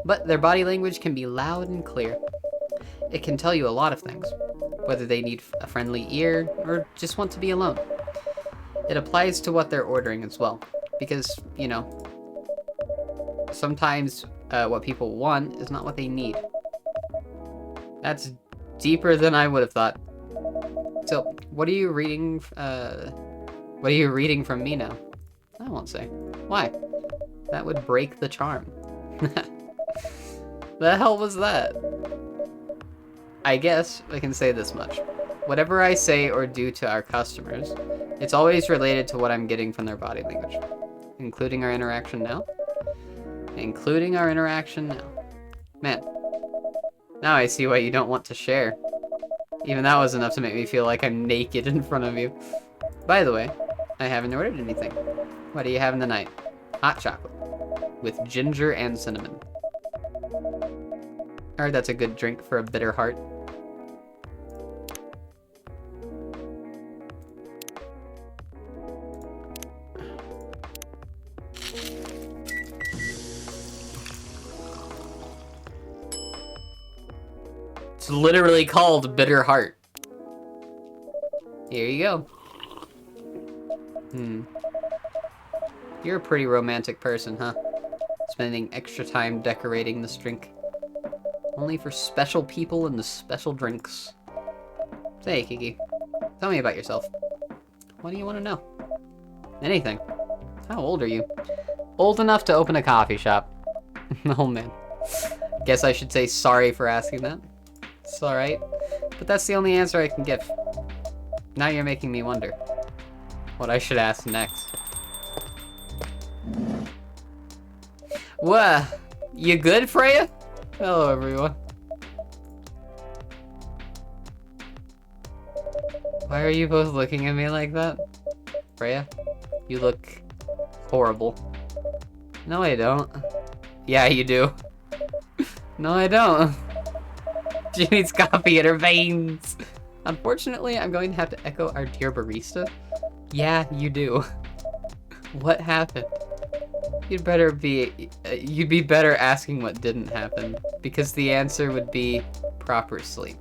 but their body language can be loud and clear. It can tell you a lot of things, whether they need a friendly ear or just want to be alone. It applies to what they're ordering as well, because, you know, sometimes what people want is not what they need. That's deeper than I would have thought. So, what are you reading? What are you reading from me now? I won't say. Why? That would break the charm. The hell was that? I guess I can say this much. Whatever I say or do to our customers, it's always related to what I'm getting from their body language. Including our interaction now? Including our interaction now. Man, now I see why you don't want to share. Even that was enough to make me feel like I'm naked in front of you. By the way, I haven't ordered anything. What do you have in the night? Hot chocolate. With ginger and cinnamon. I heard that's a good drink for a bitter heart. It's literally called Bitter Heart. Here you go. You're a pretty romantic person, huh? Spending extra time decorating this drink. Only for special people and the special drinks. Say, Kiki, tell me about yourself. What do you want to know? Anything. How old are you? Old enough to open a coffee shop. Oh man. Guess I should say sorry for asking that. It's alright. But that's the only answer I can give. Now you're making me wonder what I should ask next. Wha? You good, Freya? Hello, everyone. Why are you both looking at me like that? Freya, you look horrible. No, I don't. Yeah, you do. No, I don't. She needs coffee in her veins. Unfortunately, I'm going to have to echo our dear barista. Yeah, you do. What happened? You'd be better asking what didn't happen, because the answer would be proper sleep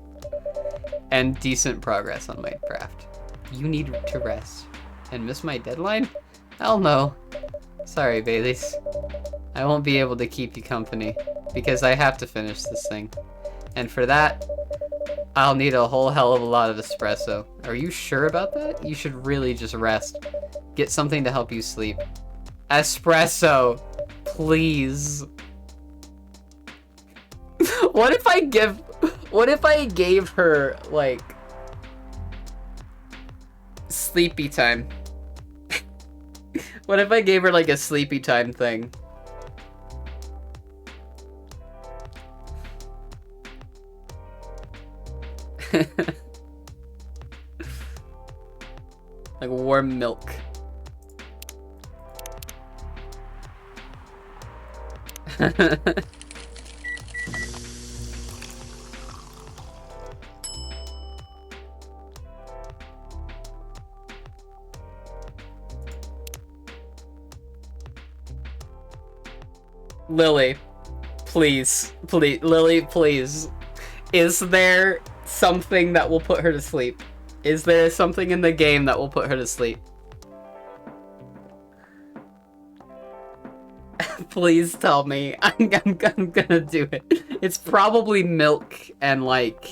and decent progress on my craft. You need to rest and miss my deadline? Hell no. Sorry, Baileys. I won't be able to keep you company because I have to finish this thing. And for that, I'll need a whole hell of a lot of espresso. Are you sure about that? You should really just rest. Get something to help you sleep. Espresso, please. What if I gave her like sleepy time? What if I gave her like a sleepy time thing? Like warm milk. Lily, please, Lily, please. Is there something that will put her to sleep? Is there something in the game that will put her to sleep? Please tell me. I'm gonna do it. It's probably milk and, like,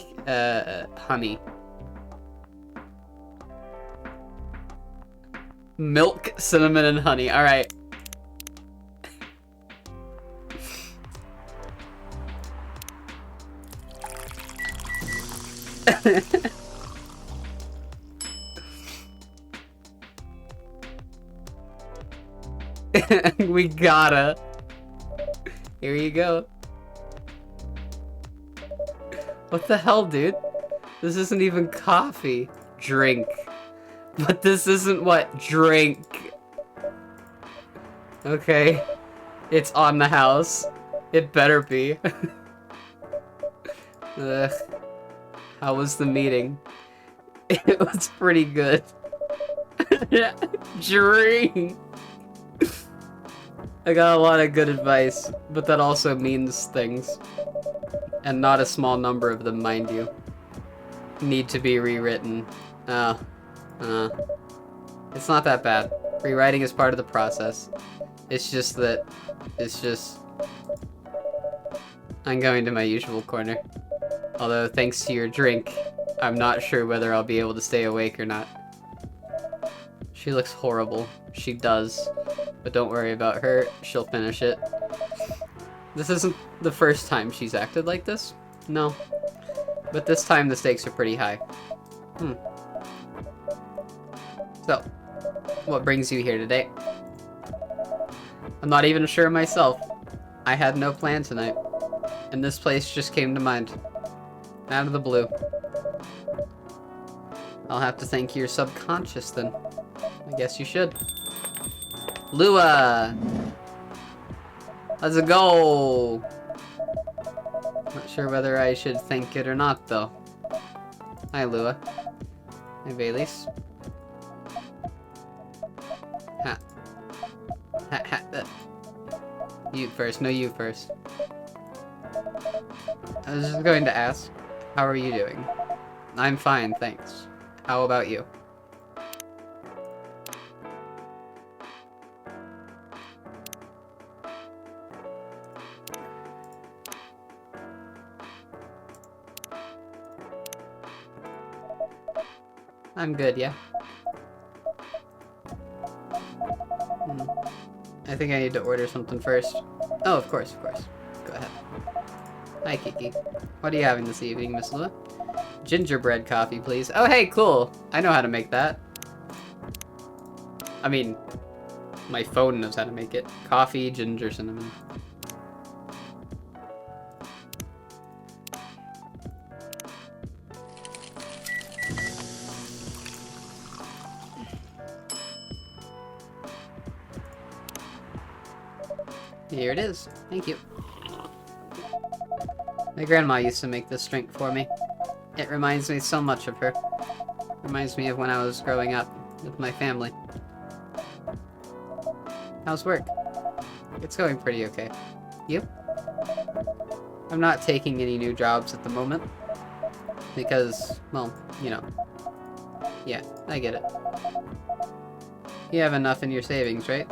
honey. Milk, cinnamon, and honey. Alright. We gotta. Here you go. What the hell, dude? This isn't even coffee. Drink. But this isn't what? Drink. Okay. It's on the house. It better be. Ugh. How was the meeting? It was pretty good. Drink. I got a lot of good advice, but that also means things. And not a small number of them, mind you. Need to be rewritten. It's not that bad. Rewriting is part of the process. It's just that... I'm going to my usual corner. Although, thanks to your drink, I'm not sure whether I'll be able to stay awake or not. She looks horrible. She does. But don't worry about her. She'll finish it. This isn't the first time she's acted like this. No. But this time the stakes are pretty high. So, what brings you here today? I'm not even sure myself. I had no plan tonight. And this place just came to mind. Out of the blue. I'll have to thank your subconscious then. I guess you should. Lua! Let's go! Not sure whether I should thank it or not, though. Hi, Lua. Hi, Baylis. Ha. You first. No, you first. I was just going to ask, how are you doing? I'm fine, thanks. How about you? I'm good, yeah. I think I need to order something first. Oh, of course, of course. Go ahead. Hi, Kiki. What are you having this evening, Miss Lua? Gingerbread coffee, please. Oh, hey, cool. I know how to make that. I mean, my phone knows how to make it. Coffee, ginger, cinnamon. Here it is. Thank you. My grandma used to make this drink for me. It reminds me so much of her. Reminds me of when I was growing up with my family. How's work? It's going pretty okay. You? I'm not taking any new jobs at the moment. Because, well, you know. Yeah, I get it. You have enough in your savings, right?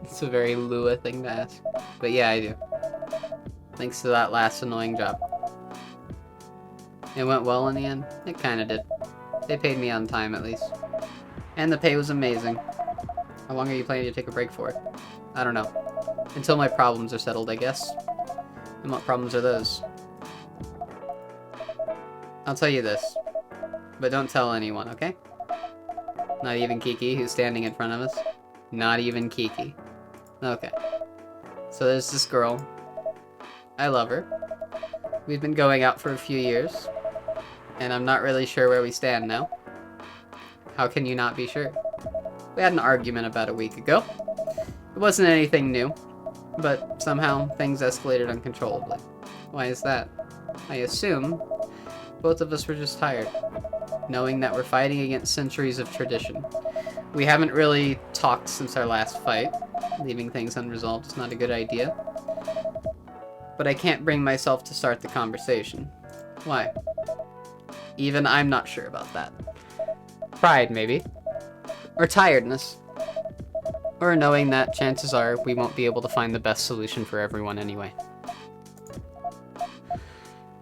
It's a very Lua thing to ask. But yeah, I do. Thanks to that last annoying job. It went well in the end? It kinda did. They paid me on time, at least. And the pay was amazing. How long are you planning to take a break for? I don't know. Until my problems are settled, I guess. And what problems are those? I'll tell you this. But don't tell anyone, okay? Not even Kiki, who's standing in front of us. Not even Kiki. Okay. So there's this girl. I love her. We've been going out for a few years. And I'm not really sure where we stand now. How can you not be sure? We had an argument about a week ago. It wasn't anything new. But somehow things escalated uncontrollably. Why is that? I assume both of us were just tired. Knowing that we're fighting against centuries of tradition. We haven't really talked since our last fight. Leaving things unresolved is not a good idea. But I can't bring myself to start the conversation. Why? Even I'm not sure about that. Pride, maybe. Or tiredness. Or knowing that chances are we won't be able to find the best solution for everyone anyway.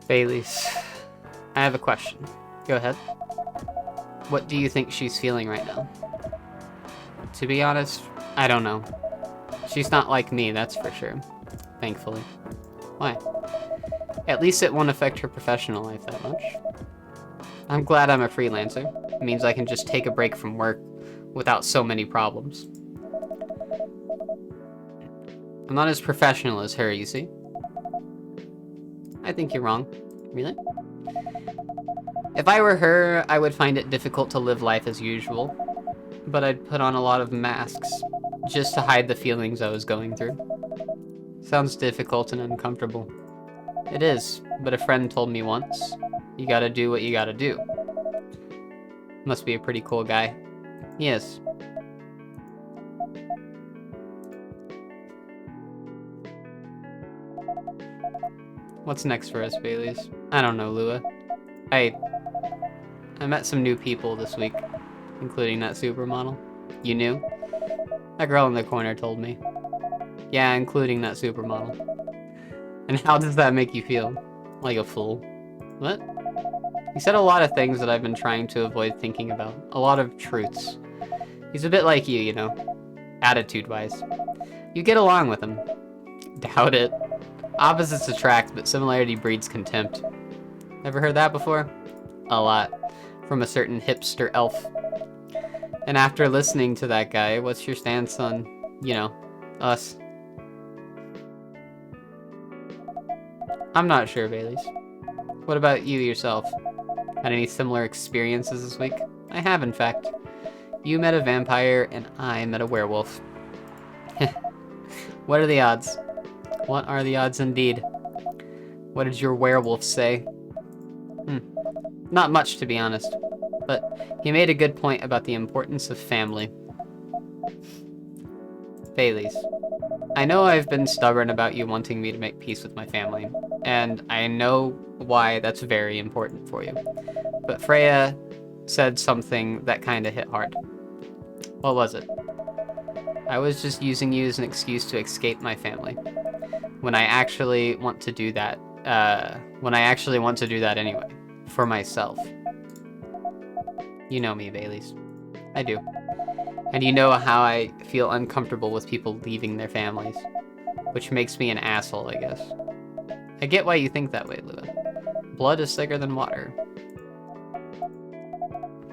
Baileys, I have a question. Go ahead. What do you think she's feeling right now? To be honest, I don't know. She's not like me, that's for sure. Thankfully. Why? At least it won't affect her professional life that much. I'm glad I'm a freelancer. It means I can just take a break from work without so many problems. I'm not as professional as her, you see? I think you're wrong. Really? If I were her, I would find it difficult to live life as usual. But I'd put on a lot of masks, just to hide the feelings I was going through. Sounds difficult and uncomfortable. It is, but a friend told me once, you gotta do what you gotta do. Must be a pretty cool guy. He is. What's next for us, Baileys? I don't know, Lua. I met some new people this week, including that supermodel. You knew? That girl in the corner told me. Yeah, including that supermodel. And how does that make you feel? Like a fool. What? He said a lot of things that I've been trying to avoid thinking about. A lot of truths. He's a bit like you know. Attitude-wise. You get along with him. Doubt it. Opposites attract, but similarity breeds contempt. Ever heard that before? A lot. From a certain hipster elf. And after listening to that guy, what's your stance on, you know, us? I'm not sure, Baileys. What about you yourself? Had any similar experiences this week? I have, in fact. You met a vampire, and I met a werewolf. What are the odds? What are the odds indeed? What did your werewolf say? Not much, to be honest. But he made a good point about the importance of family. Baileys, I know I've been stubborn about you wanting me to make peace with my family, and I know why that's very important for you. But Freya said something that kinda hit hard. What was it? I was just using you as an excuse to escape my family. When I actually want to do that, anyway. For myself. You know me, Baileys. I do. And you know how I feel uncomfortable with people leaving their families. Which makes me an asshole, I guess. I get why you think that way, Lua. Blood is thicker than water.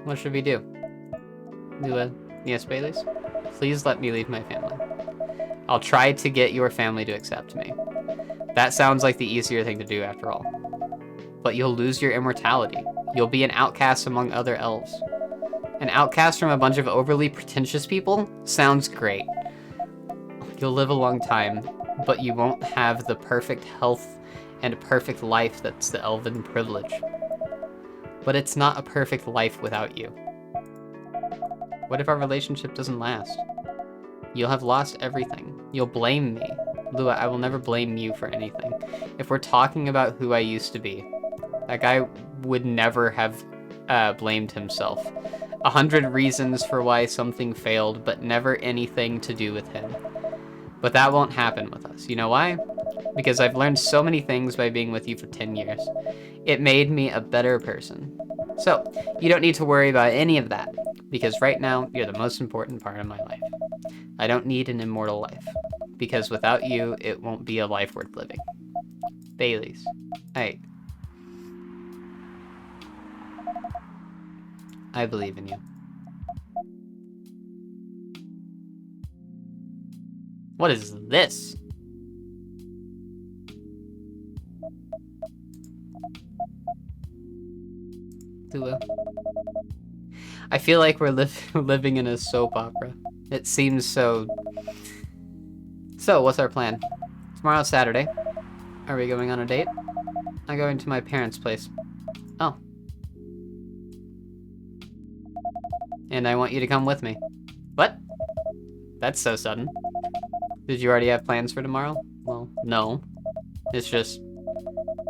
What should we do? Lua, yes, Baileys? Please let me leave my family. I'll try to get your family to accept me. That sounds like the easier thing to do after all. But you'll lose your immortality. You'll be an outcast among other elves. An outcast from a bunch of overly pretentious people? Sounds great. You'll live a long time, but you won't have the perfect health and perfect life that's the elven privilege. But it's not a perfect life without you. What if our relationship doesn't last? You'll have lost everything. You'll blame me. Lua, I will never blame you for anything. If we're talking about who I used to be, that guy would never have blamed himself. 100 reasons for why something failed, but never anything to do with him. But that won't happen with us. You know why? Because I've learned so many things by being with you for 10 years. It made me a better person. So, you don't need to worry about any of that, because right now, you're the most important part of my life. I don't need an immortal life, because without you, it won't be a life worth living. Baileys. I believe in you. What is this? Lua. I feel like we're living in a soap opera. It seems so... So, what's our plan? Tomorrow's Saturday. Are we going on a date? I'm going to my parents' place. Oh. And I want you to come with me. What? That's so sudden. Did you already have plans for tomorrow? Well, no. It's just,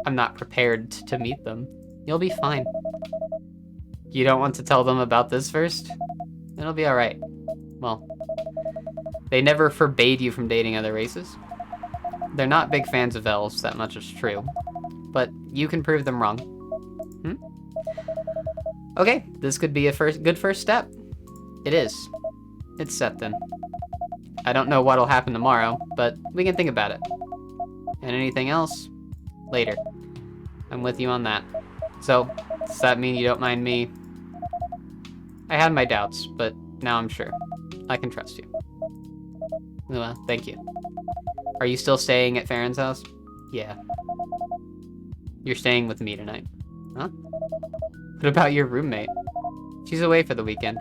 I'm not prepared to meet them. You'll be fine. You don't want to tell them about this first? It'll be alright. Well, they never forbade you from dating other races. They're not big fans of elves, that much is true. But you can prove them wrong. Okay, this could be a good first step. It is. It's set then. I don't know what'll happen tomorrow, but we can think about it. And anything else? Later. I'm with you on that. So, does that mean you don't mind me? I had my doubts, but now I'm sure. I can trust you. Well, thank you. Are you still staying at Farron's house? Yeah. You're staying with me tonight. Huh? What about your roommate? She's away for the weekend.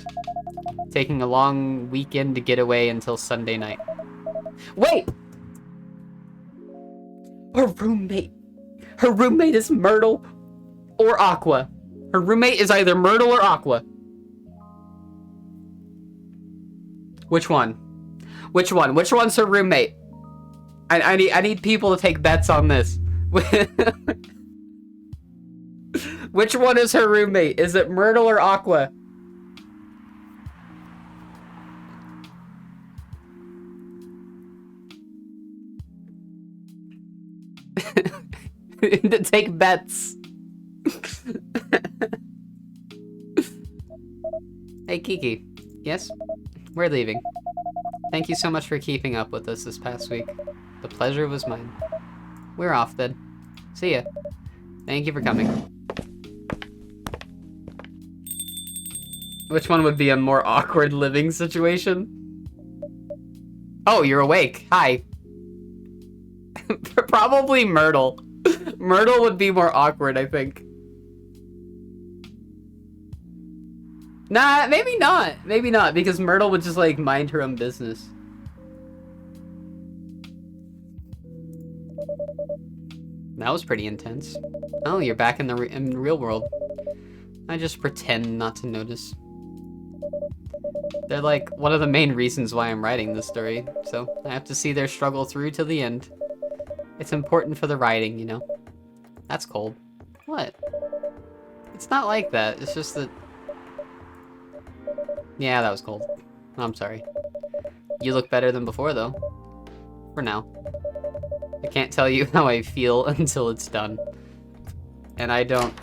Taking a long weekend to get away until Sunday night. Wait! Her roommate. Her roommate is Myrtle or Aqua. Her roommate is either Myrtle or Aqua. Which one? Which one? Which one's her roommate? I need people to take bets on this. Which one is her roommate? Is it Myrtle or Aqua? To take bets. Hey, Kiki. Yes? We're leaving. Thank you so much for keeping up with us this past week. The pleasure was mine. We're off then. See ya. Thank you for coming. Which one would be a more awkward living situation? Oh, you're awake. Hi. Probably Myrtle. Myrtle would be more awkward, I think. Nah, maybe not. Maybe not, because Myrtle would just, like, mind her own business. That was pretty intense. Oh, you're back in the real world. I just pretend not to notice. They're, like, one of the main reasons why I'm writing this story, so I have to see their struggle through to the end. It's important for the writing, you know? That's cold. What? It's not like that. It's just that... Yeah, that was cold. I'm sorry. You look better than before, though. For now. I can't tell you how I feel until it's done. And I don't...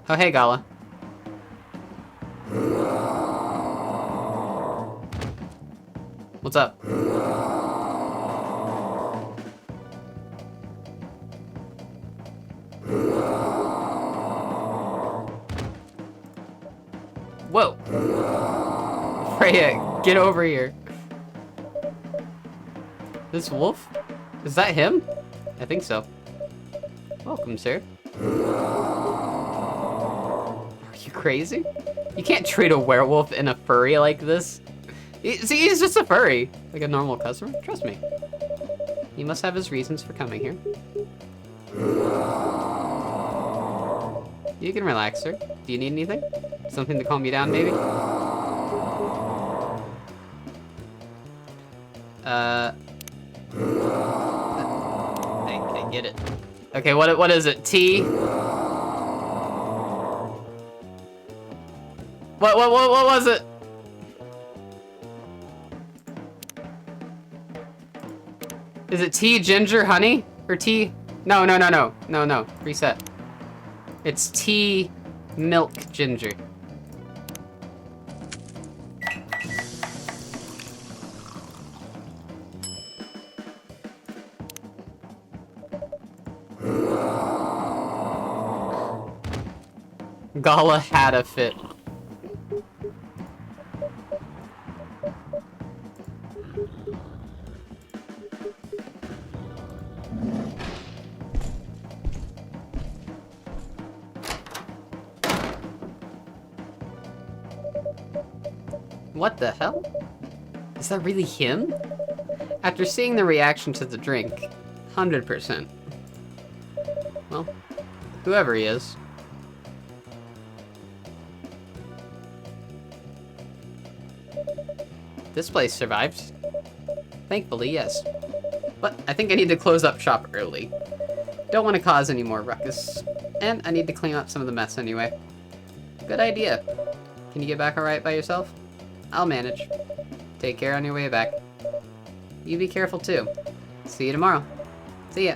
Oh, hey, Gala. What's up? Whoa. Freya, get over here. This wolf? Is that him? I think so. Welcome, sir. Are you crazy? You can't treat a werewolf and a furry like this. See, he's just a furry. Like a normal customer. Trust me. He must have his reasons for coming here. You can relax, sir. Do you need anything? Something to calm you down, maybe? I get it. Okay, what is it? Tea? What was it? Is it tea, ginger, honey? Or tea? No. Reset. It's tea, milk, ginger. Gala had a fit. What the hell? Is that really him? After seeing the reaction to the drink, 100%. Well, whoever he is. This place survived. Thankfully, yes. But I think I need to close up shop early. Don't want to cause any more ruckus. And I need to clean up some of the mess anyway. Good idea. Can you get back alright by yourself? I'll manage. Take care on your way back. You be careful too. See you tomorrow. See ya.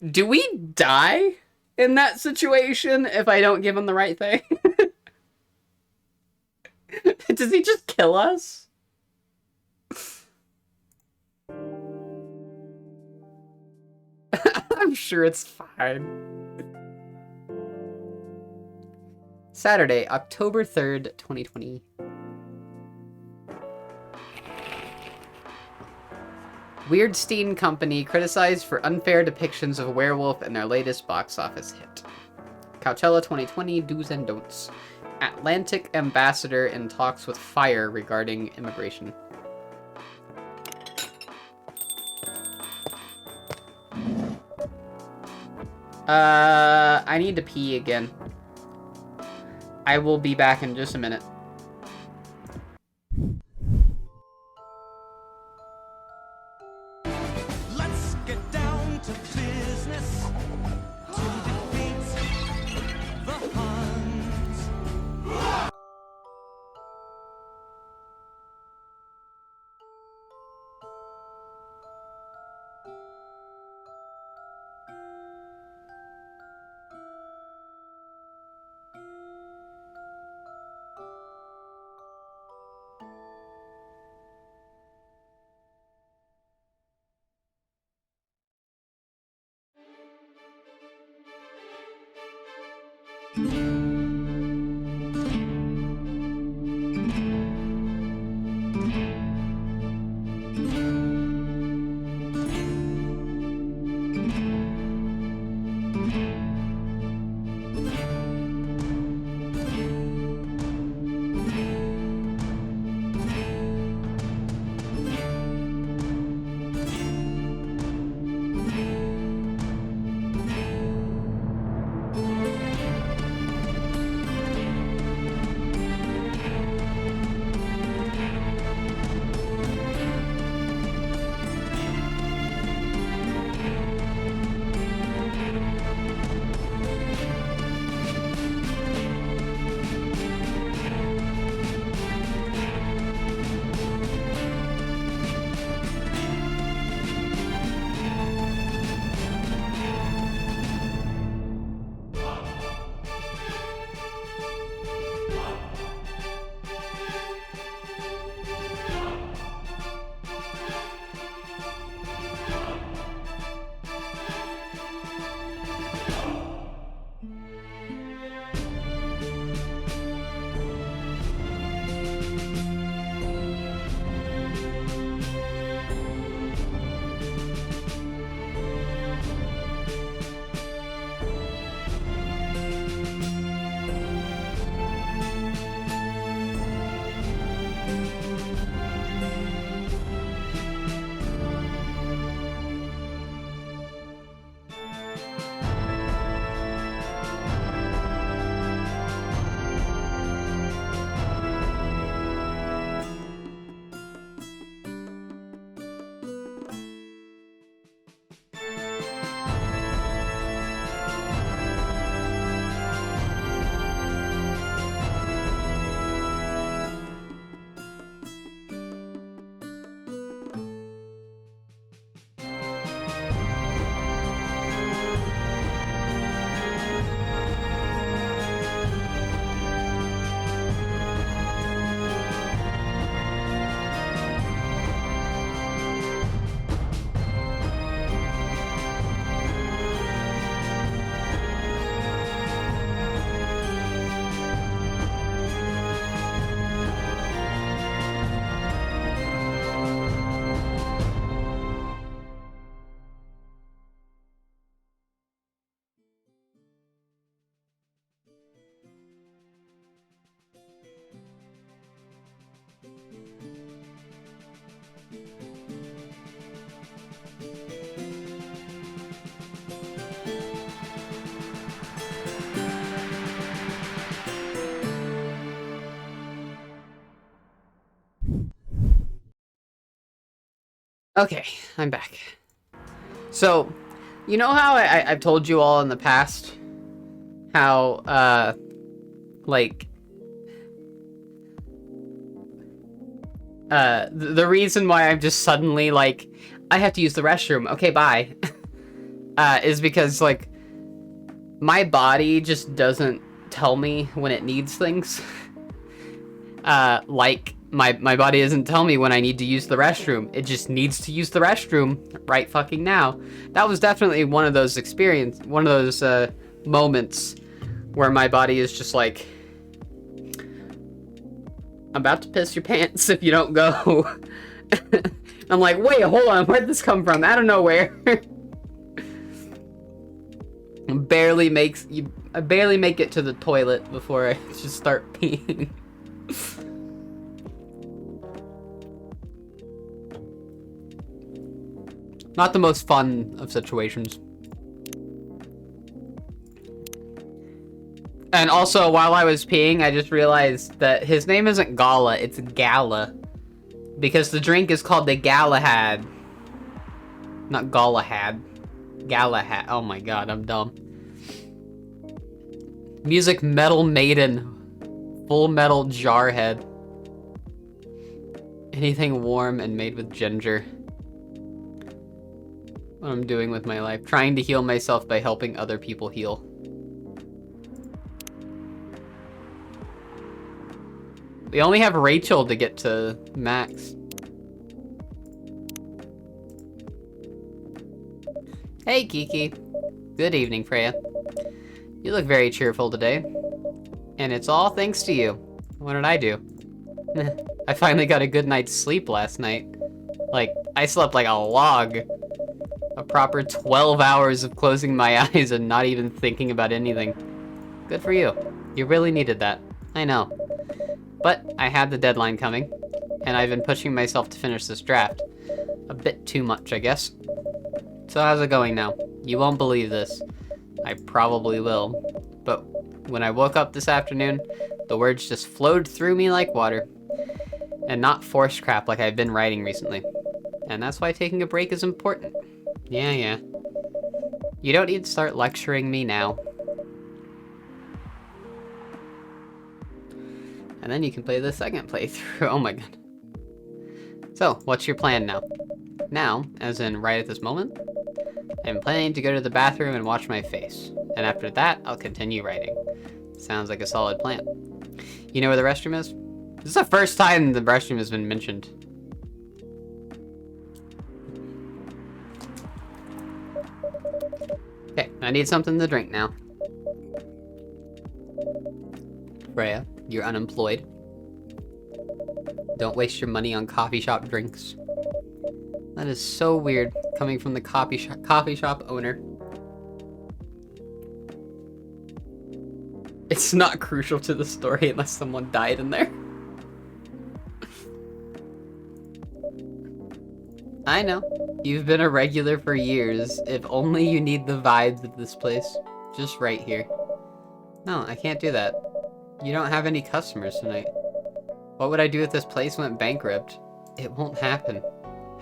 Do we die in that situation if I don't give him the right thing? Does he just kill us? I'm sure it's fine. Saturday, October 3rd, 2020. Weirdstein Company criticized for unfair depictions of a werewolf in their latest box office hit. Coachella 2020 do's and don'ts. Atlantic ambassador in talks with Fire regarding immigration. I need to pee again. I will be back in just a minute. Let's get down to business to defeat the Huns. Okay, I'm back. So, you know how I've told you all in the past how, like, the reason why I'm just suddenly, like, I have to use the restroom, okay, bye, is because, like, my body just doesn't tell me when it needs things. Like, my body doesn't tell me when I need to use the restroom. It just needs to use the restroom right fucking now. That was definitely one of those moments where my body is just like, I'm about to piss your pants if you don't go. I'm like, wait, hold on, where'd this come from? Out of nowhere. I barely make it to the toilet before I just start peeing. Not the most fun of situations. And also, while I was peeing, I just realized that his name isn't Gala, it's Gala. Because the drink is called the Galahad. Not Galahad. Galahad. Oh my god, I'm dumb. Music Metal Maiden. Full Metal Jarhead. Anything warm and made with ginger. What I'm doing with my life. Trying to heal myself by helping other people heal. We only have Rachel to get to Max. Hey, Kiki. Good evening, Freya. You look very cheerful today. And it's all thanks to you. What did I do? I finally got a good night's sleep last night. Like, I slept like a log. A proper 12 hours of closing my eyes and not even thinking about anything. Good for you. You really needed that. I know. But I had the deadline coming, and I've been pushing myself to finish this draft. A bit too much, I guess. So how's it going now? You won't believe this. I probably will. But when I woke up this afternoon, the words just flowed through me like water. And not forced crap like I've been writing recently. And that's why taking a break is important. Yeah. You don't need to start lecturing me now. And then you can play the second playthrough. Oh my god. So, what's your plan now? Now, as in right at this moment, I'm planning to go to the bathroom and wash my face. And after that, I'll continue writing. Sounds like a solid plan. You know where the restroom is? This is the first time the restroom has been mentioned. Okay, I need something to drink now. Freya, you're unemployed. Don't waste your money on coffee shop drinks. That is so weird, coming from the coffee shop owner. It's not crucial to the story unless someone died in there. I know. You've been a regular for years. If only you need the vibes of this place. Just right here. No, I can't do that. You don't have any customers tonight. What would I do if this place went bankrupt? It won't happen.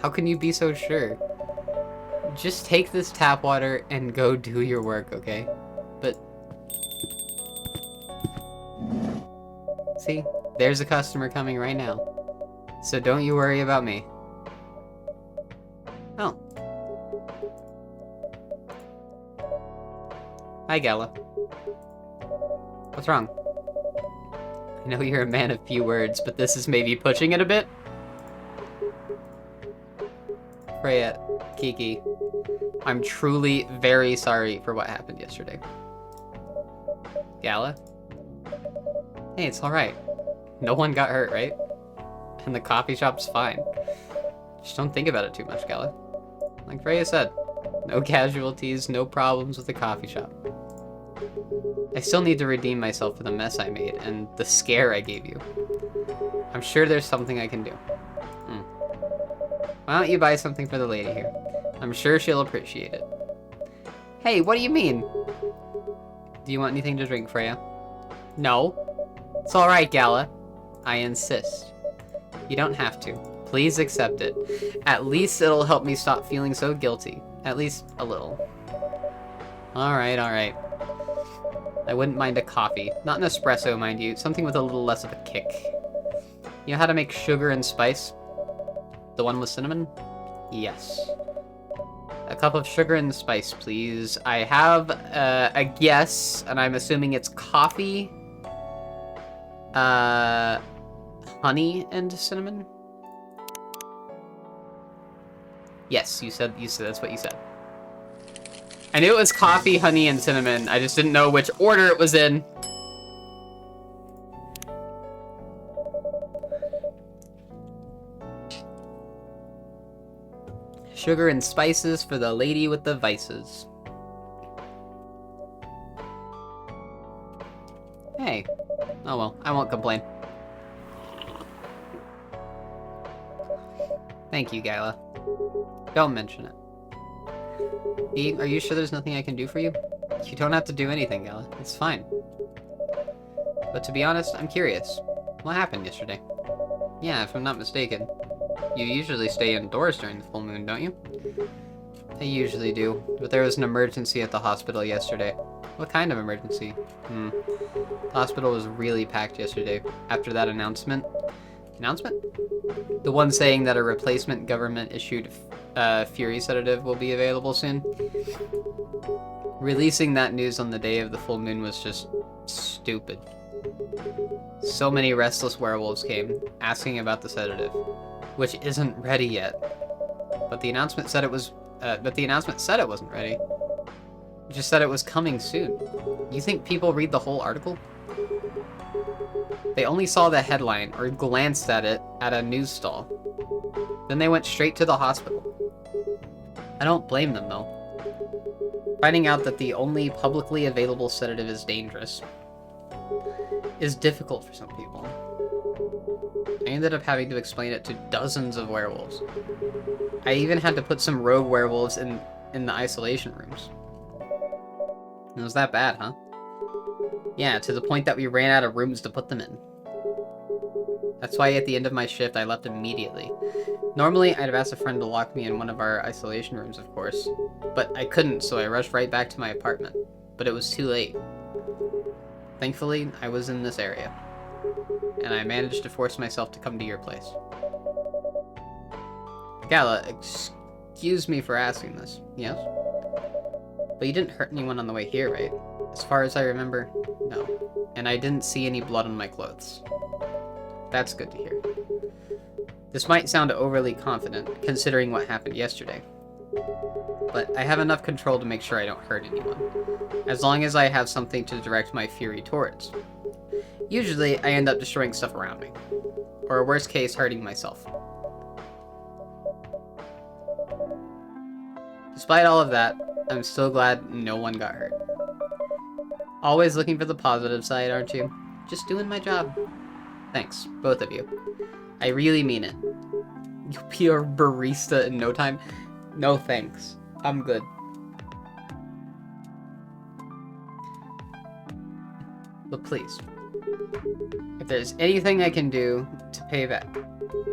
How can you be so sure? Just take this tap water and go do your work, okay? But... see? There's a customer coming right now. So don't you worry about me. Oh. Hi, Gala. What's wrong? I know you're a man of few words, but this is maybe pushing it a bit? Freya, Kiki, I'm truly very sorry for what happened yesterday. Gala? Hey, it's alright. No one got hurt, right? And the coffee shop's fine. Just don't think about it too much, Gala. Like Freya said, no casualties, no problems with the coffee shop. I still need to redeem myself for the mess I made and the scare I gave you. I'm sure there's something I can do. Why don't you buy something for the lady here? I'm sure she'll appreciate it. Hey, what do you mean? Do you want anything to drink, Freya? No. It's alright, Gala. I insist. You don't have to. Please accept it. At least it'll help me stop feeling so guilty. At least a little. Alright, alright. I wouldn't mind a coffee. Not an espresso, mind you. Something with a little less of a kick. You know how to make sugar and spice? The one with cinnamon? Yes. A cup of sugar and spice, please. I have a guess, and I'm assuming it's coffee, honey and cinnamon? Yes, you said that's what you said. I knew it was coffee, honey, and cinnamon. I just didn't know which order it was in. Sugar and spices for the lady with the vices. Hey. Oh well, I won't complain. Thank you, Gala. Don't mention it. E, are you sure there's nothing I can do for you? You don't have to do anything, Gala. It's fine. But to be honest, I'm curious. What happened yesterday? Yeah, if I'm not mistaken. You usually stay indoors during the full moon, don't you? I usually do, but there was an emergency at the hospital yesterday. What kind of emergency? The hospital was really packed yesterday after that announcement. Announcement? The one saying that a replacement government-issued Fury sedative will be available soon. Releasing that news on the day of the full moon was just stupid. So many restless werewolves came, asking about the sedative, which isn't ready yet. But the announcement said it was. But the announcement said it wasn't ready. It just said it was coming soon. You think people read the whole article? They only saw the headline or glanced at it at a news stall. Then they went straight to the hospital. I don't blame them though. Finding out that the only publicly available sedative is dangerous is difficult for some people. I ended up having to explain it to dozens of werewolves. I even had to put some rogue werewolves in the isolation rooms. It was that bad, huh? Yeah, to the point that we ran out of rooms to put them in. That's why at the end of my shift, I left immediately. Normally, I'd have asked a friend to lock me in one of our isolation rooms, of course. But I couldn't, so I rushed right back to my apartment. But it was too late. Thankfully, I was in this area. And I managed to force myself to come to your place. Gala, excuse me for asking this, yes? But you didn't hurt anyone on the way here, right? As far as I remember, no. And I didn't see any blood on my clothes. That's good to hear. This might sound overly confident, considering what happened yesterday. But I have enough control to make sure I don't hurt anyone. As long as I have something to direct my fury towards. Usually, I end up destroying stuff around me. Or worst case, hurting myself. Despite all of that, I'm still glad no one got hurt. Always looking for the positive side, aren't you? Just doing my job. Thanks, both of you. I really mean it. You'll be a barista in no time. No thanks. I'm good. But please, if there's anything I can do to pay back,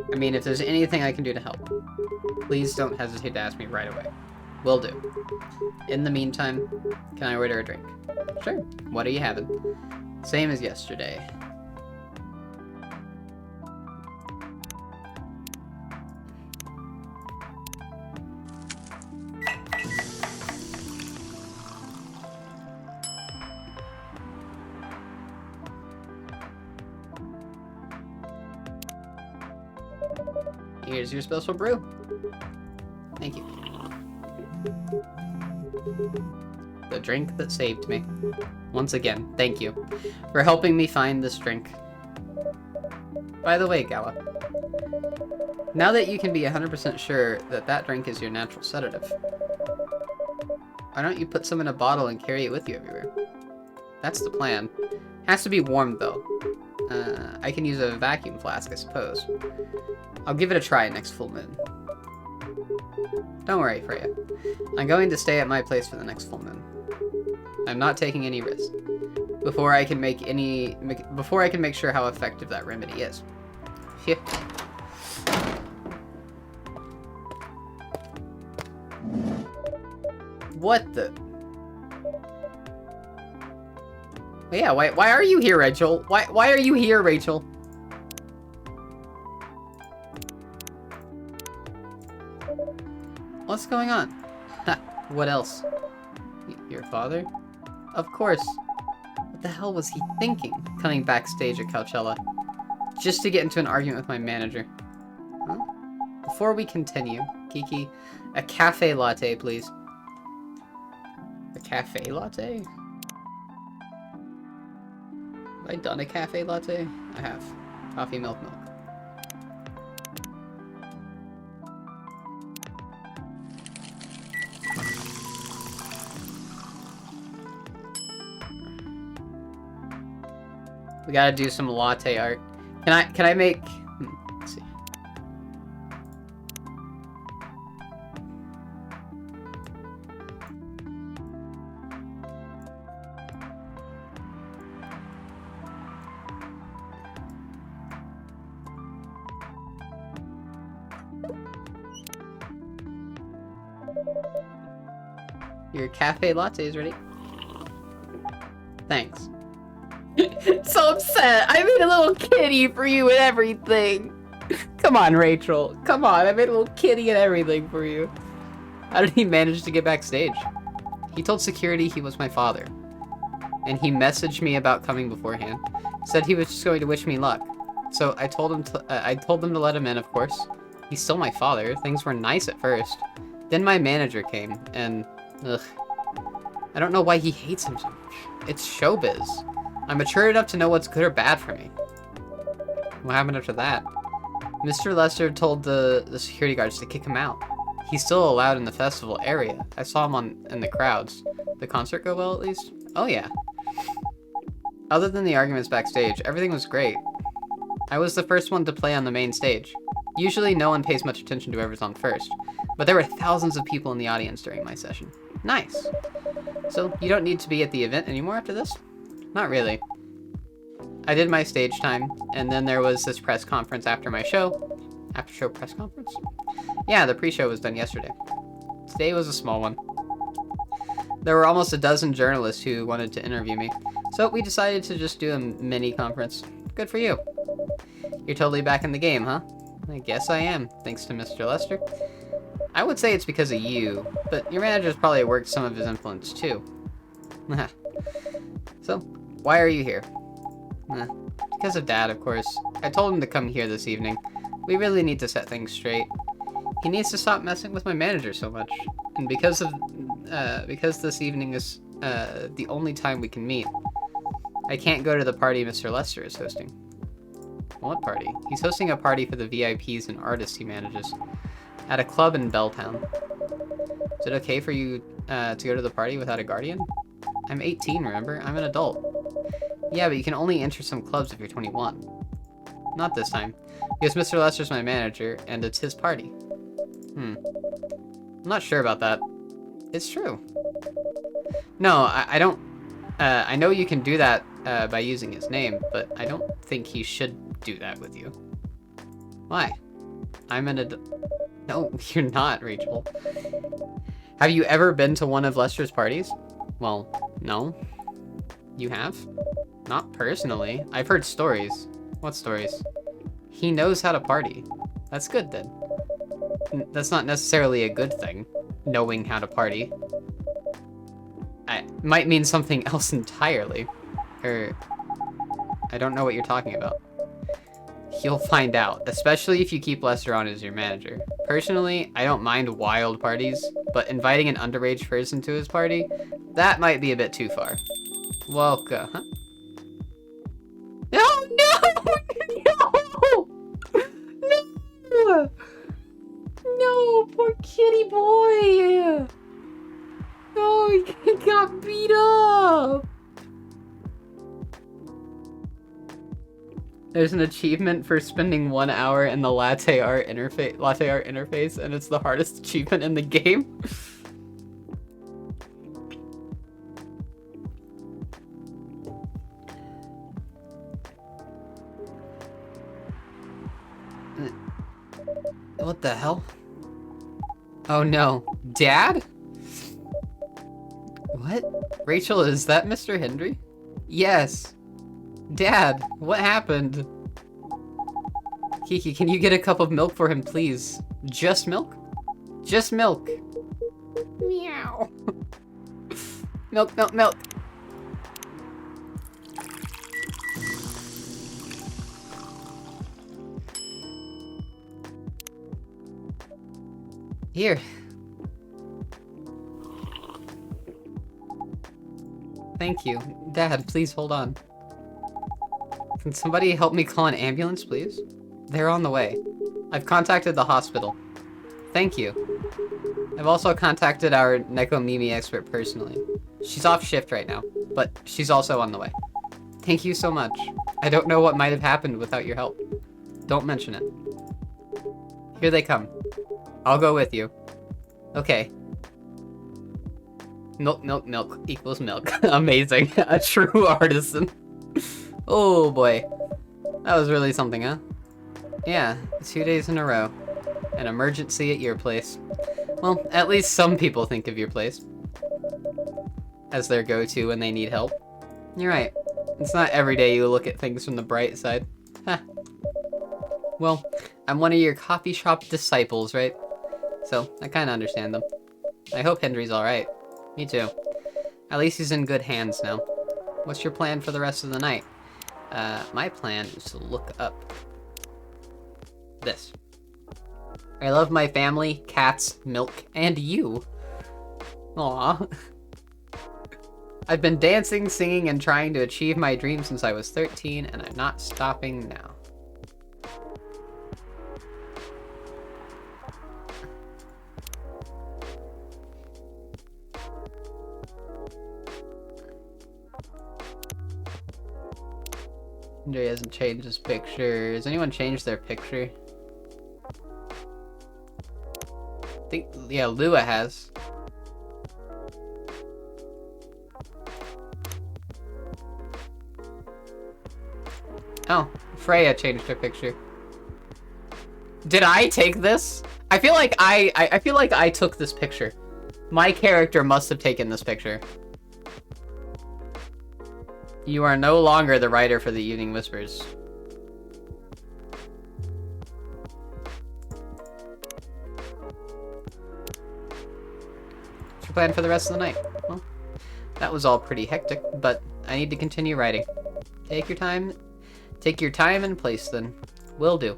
if there's anything I can do to help, please don't hesitate to ask me right away. Will do. In the meantime, can I order a drink? Sure. What are you having? Same as yesterday. Here's your special brew. Thank you. The drink that saved me. Once again, thank you for helping me find this drink. By the way, Gala, now that you can be 100% sure that that drink is your natural sedative, why don't you put some in a bottle and carry it with you everywhere? That's the plan. Has to be warm though. I can use a vacuum flask, I suppose. I'll give it a try next full moon. Don't worry, Freya. I'm going to stay at my place for the next full moon. I'm not taking any risks. Before I can make sure how effective that remedy is. Phew. What the? Yeah, why are you here, Rachel? Why are you here, Rachel? What's going on? Ha, what else? Your father? Of course. What the hell was he thinking, coming backstage at Coachella? Just to get into an argument with my manager. Huh? Before we continue, Kiki, a cafe latte, please. A cafe latte? Have I done a cafe latte? I have. Coffee, milk. We gotta do some latte art. Can I make... let's see. Your cafe latte is ready. Thanks. So upset. I made a little kitty for you and everything. Come on, Rachel. Come on. I made a little kitty and everything for you. How did he manage to get backstage? He told security he was my father. And he messaged me about coming beforehand. Said he was just going to wish me luck. So I told them to let him in, of course. He's still my father. Things were nice at first. Then my manager came, and ugh. I don't know why he hates him so much. It's showbiz. I'm mature enough to know what's good or bad for me. What happened after that? Mr. Lester told the security guards to kick him out. He's still allowed in the festival area. I saw him in the crowds. The concert go well, at least? Oh, yeah. Other than the arguments backstage, everything was great. I was the first one to play on the main stage. Usually no one pays much attention to whoever's on first, but there were thousands of people in the audience during my session. Nice. So, you don't need to be at the event anymore after this? Not really. I did my stage time, and then there was this press conference after my show. After show press conference? Yeah, the pre-show was done yesterday. Today was a small one. There were almost a dozen journalists who wanted to interview me, so we decided to just do a mini conference. Good for you. You're totally back in the game, huh? I guess I am, thanks to Mr. Lester. I would say it's because of you, but your manager's probably worked some of his influence too. So, why are you here? Because of Dad, of course. I told him to come here this evening. We really need to set things straight. He needs to stop messing with my manager so much. And because this evening is the only time we can meet, I can't go to the party Mr. Lester is hosting. What party? He's hosting a party for the VIPs and artists he manages at a club in Belltown. Is it okay for you to go to the party without a guardian? I'm 18, remember? I'm an adult. Yeah, but you can only enter some clubs if you're 21. Not this time, because Mr. Lester's my manager, and it's his party. I'm not sure about that. It's true. No, I don't... I know you can do that by using his name, but I don't think he should do that with you. Why? I'm an adult... No, you're not, Rachel. Have you ever been to one of Lester's parties? Well, no. You have? Not personally. I've heard stories. What stories? He knows how to party. That's good, then. That's not necessarily a good thing, knowing how to party. It might mean something else entirely. I don't know what you're talking about. You'll find out, especially if you keep Lester on as your manager. Personally, I don't mind wild parties, but inviting an underage person to his party, that might be a bit too far. Welcome. Huh? No! No! No, poor kitty boy! No, he got beat up! There's an achievement for spending 1 hour in the latte art interface, and it's the hardest achievement in the game. What the hell? Oh no. Dad? What? Rachel, is that Mr. Hendry? Yes. Dad, what happened? Kiki, can you get a cup of milk for him, please? Just milk? Just milk. Meow. Milk, milk, milk. Here. Thank you. Dad, please hold on. Can somebody help me call an ambulance, please? They're on the way. I've contacted the hospital. Thank you. I've also contacted our Nekomimi expert personally. She's off shift right now, but she's also on the way. Thank you so much. I don't know what might have happened without your help. Don't mention it. Here they come. I'll go with you. Okay. Milk, milk, milk equals milk. Amazing. A true artisan. Oh boy. That was really something, huh? Yeah, 2 days in a row. An emergency at your place. Well, at least some people think of your place as their go-to when they need help. You're right. It's not every day you look at things from the bright side. Huh. Well, I'm one of your coffee shop disciples, right? So, I kinda understand them. I hope Hendry's alright. Me too. At least he's in good hands now. What's your plan for the rest of the night? My plan is to look up this. I love my family, cats, milk, and you. Aww. I've been dancing, singing, and trying to achieve my dreams since I was 13, and I'm not stopping now. Andre hasn't changed his picture. Has anyone changed their picture? I think, yeah, Lua has. Oh, Freya changed her picture. Did I take this? I feel like I feel like I took this picture. My character must have taken this picture. You are no longer the writer for the Evening Whispers. What's your plan for the rest of the night? Well, that was all pretty hectic, but I need to continue writing. Take your time and place then. Will do.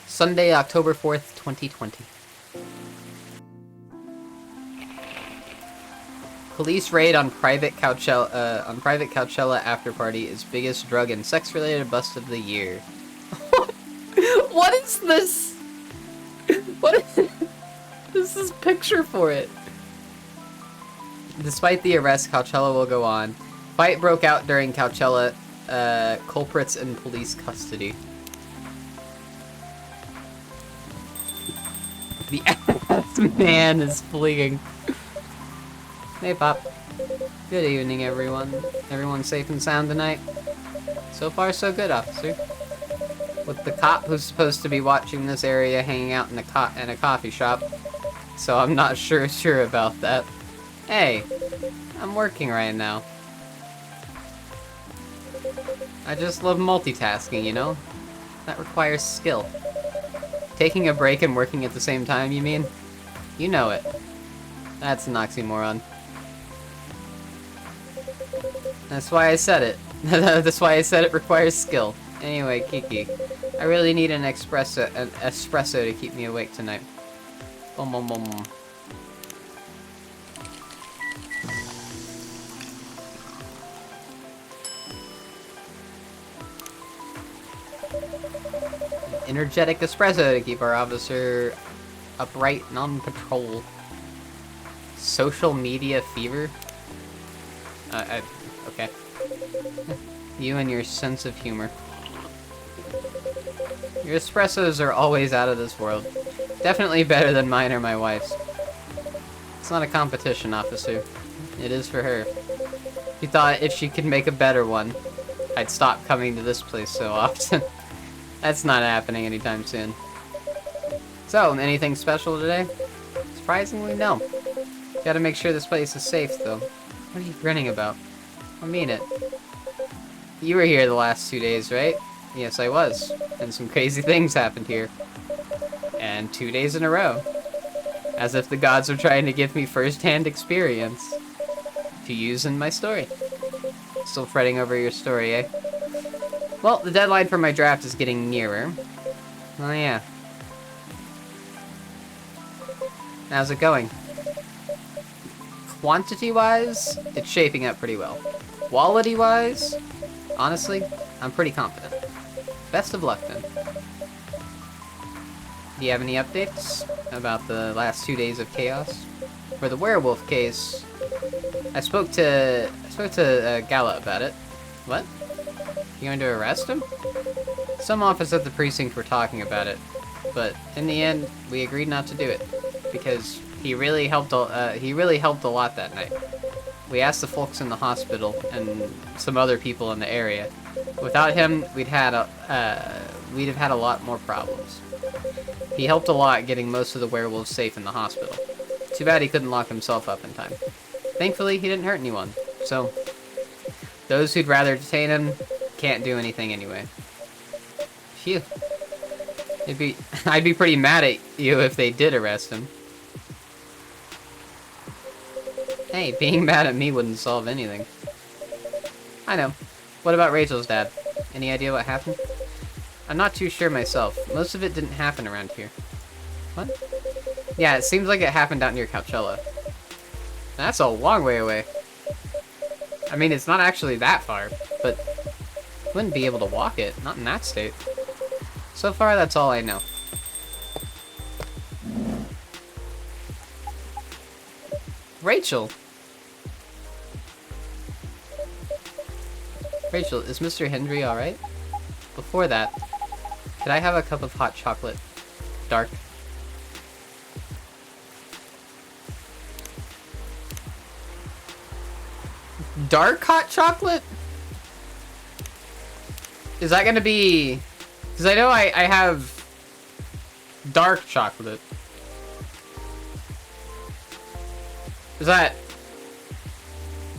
Sunday, October 4th, 2020. Police raid on private Coachella after party is biggest drug and sex-related bust of the year. What is this? What is this is picture for it? Despite the arrest, Coachella will go on. Fight broke out during Coachella. Culprits in police custody. The ass man is fleeing. Hey, Pop. Good evening, everyone. Everyone safe and sound tonight? So far, so good, officer. With the cop who's supposed to be watching this area hanging out in a coffee shop, so I'm not sure about that. Hey, I'm working right now. I just love multitasking, you know? That requires skill. Taking a break and working at the same time, you mean? You know it. That's an oxymoron. That's why I said it. That's why I said it requires skill. Anyway, Kiki, I really need an espresso to keep me awake tonight. Boom, boom, boom, boom. Energetic espresso to keep our officer upright and on patrol. Social media fever? Okay. You and your sense of humor. Your espressos are always out of this world. Definitely better than mine or my wife's. It's not a competition, officer. It is for her. She thought if she could make a better one, I'd stop coming to this place so often. That's not happening anytime soon. So, anything special today? Surprisingly, no. Gotta make sure this place is safe, though. What are you grinning about? I mean it. You were here the last 2 days, right? Yes, I was. And some crazy things happened here. And 2 days in a row. As if the gods were trying to give me first-hand experience to use in my story. Still fretting over your story, eh? Well, the deadline for my draft is getting nearer. Oh yeah. How's it going? Quantity-wise, it's shaping up pretty well. Quality-wise, honestly, I'm pretty confident. Best of luck, then. Do you have any updates about the last 2 days of chaos? For the werewolf case, I spoke to Gala about it. What? You going to arrest him? Some office at the precinct were talking about it, but in the end, we agreed not to do it because he really helped. He really helped a lot that night. We asked the folks in the hospital and some other people in the area. Without him, we'd have had a lot more problems. He helped a lot getting most of the werewolves safe in the hospital. Too bad he couldn't lock himself up in time. Thankfully, he didn't hurt anyone, so those who'd rather detain him can't do anything anyway. Phew. I'd be pretty mad at you if they did arrest him. Hey, being mad at me wouldn't solve anything. I know. What about Rachel's dad? Any idea what happened? I'm not too sure myself. Most of it didn't happen around here. What? Yeah, it seems like it happened out near Coachella. That's a long way away. I mean, it's not actually that far, but you wouldn't be able to walk it, not in that state. So far, that's all I know. Rachel! Rachel, is Mr. Hendry alright? Before that, could I have a cup of hot chocolate? Dark. Dark hot chocolate? Is that gonna be... Because I know I have dark chocolate. Is that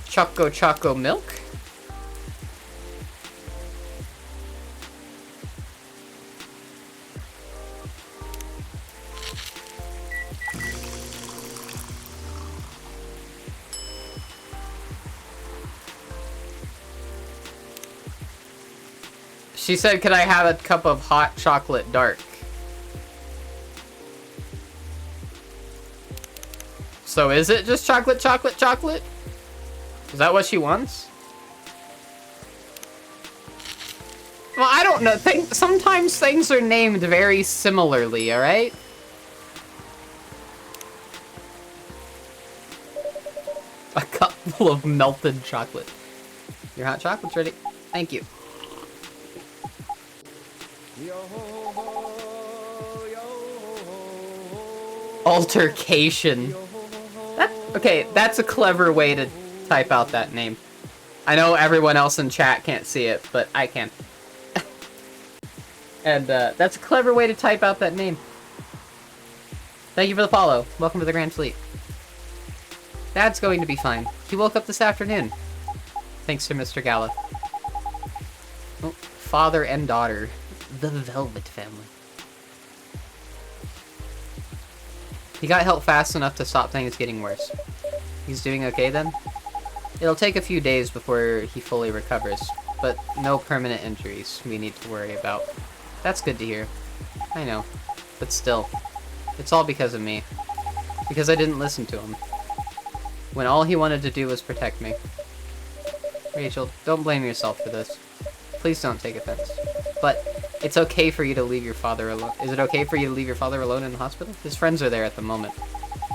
Choco milk? She said, could I have a cup of hot chocolate dark? So is it just chocolate, chocolate, chocolate? Is that what she wants? Well, I don't know. Sometimes things are named very similarly, alright? A cup full of melted chocolate. Your hot chocolate's ready. Thank you. Altercation. Okay, that's a clever way to type out that name. I know everyone else in chat can't see it, but I can. And that's a clever way to type out that name. Thank you for the follow. Welcome to the Grand Fleet. Dad's going to be fine. He woke up this afternoon. Thanks to Mr. Gala. Oh, father and daughter. The Velvet family. He got help fast enough to stop things getting worse. He's doing okay then? It'll take a few days before he fully recovers, but no permanent injuries we need to worry about. That's good to hear. I know, but still, it's all because of me. Because I didn't listen to him. When all he wanted to do was protect me. Rachel, don't blame yourself for this. Please don't take offense. But it's okay for you to leave your father alone. Is it okay for you to leave your father alone in the hospital? His friends are there at the moment.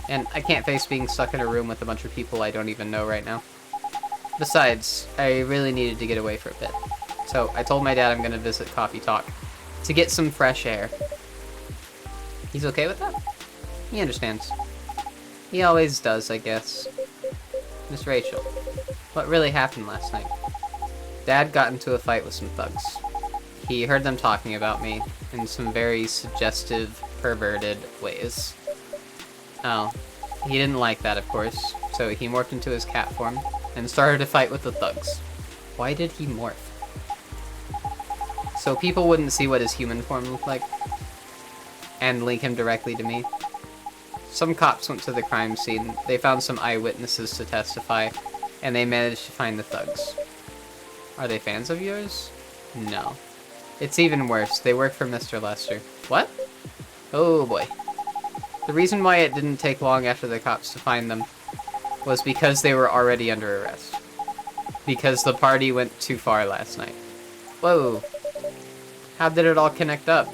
And I can't face being stuck in a room with a bunch of people I don't even know right now. Besides, I really needed to get away for a bit. So I told my dad I'm gonna visit Coffee Talk to get some fresh air. He's okay with that? He understands. He always does, I guess. Miss Rachel, what really happened last night? Dad got into a fight with some thugs. He heard them talking about me in some very suggestive, perverted ways. Oh, he didn't like that, of course, so he morphed into his cat form and started to fight with the thugs. Why did he morph? So people wouldn't see what his human form looked like and link him directly to me. Some cops went to the crime scene, they found some eyewitnesses to testify, and they managed to find the thugs. Are they fans of yours? No. It's even worse, they work for Mr. Lester. What? Oh boy. The reason why it didn't take long after the cops to find them was because they were already under arrest. Because the party went too far last night. Whoa. How did it all connect up?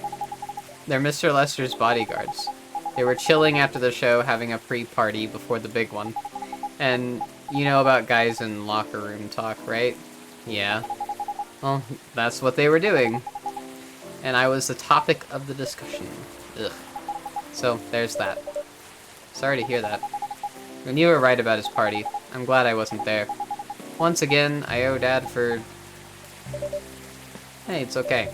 They're Mr. Lester's bodyguards. They were chilling after the show, having a pre-party before the big one. And you know about guys in locker room talk, right? Yeah. Well, that's what they were doing. And I was the topic of the discussion. Ugh. So, there's that. Sorry to hear that. And you were right about his party. I'm glad I wasn't there. Once again, I owe Dad for... Hey, it's okay.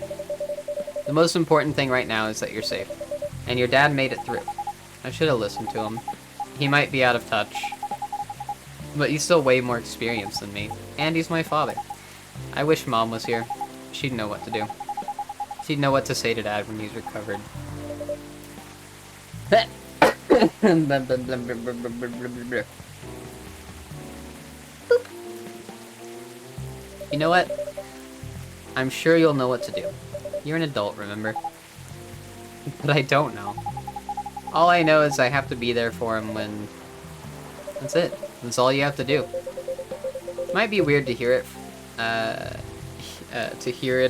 The most important thing right now is that you're safe. And your dad made it through. I should have listened to him. He might be out of touch. But he's still way more experienced than me. And he's my father. I wish Mom was here. She'd know what to do. She'd know what to say to Dad when he's recovered. You know what? I'm sure you'll know what to do. You're an adult, remember? But I don't know. All I know is I have to be there for him when... That's it. That's all you have to do. Might be weird to hear it,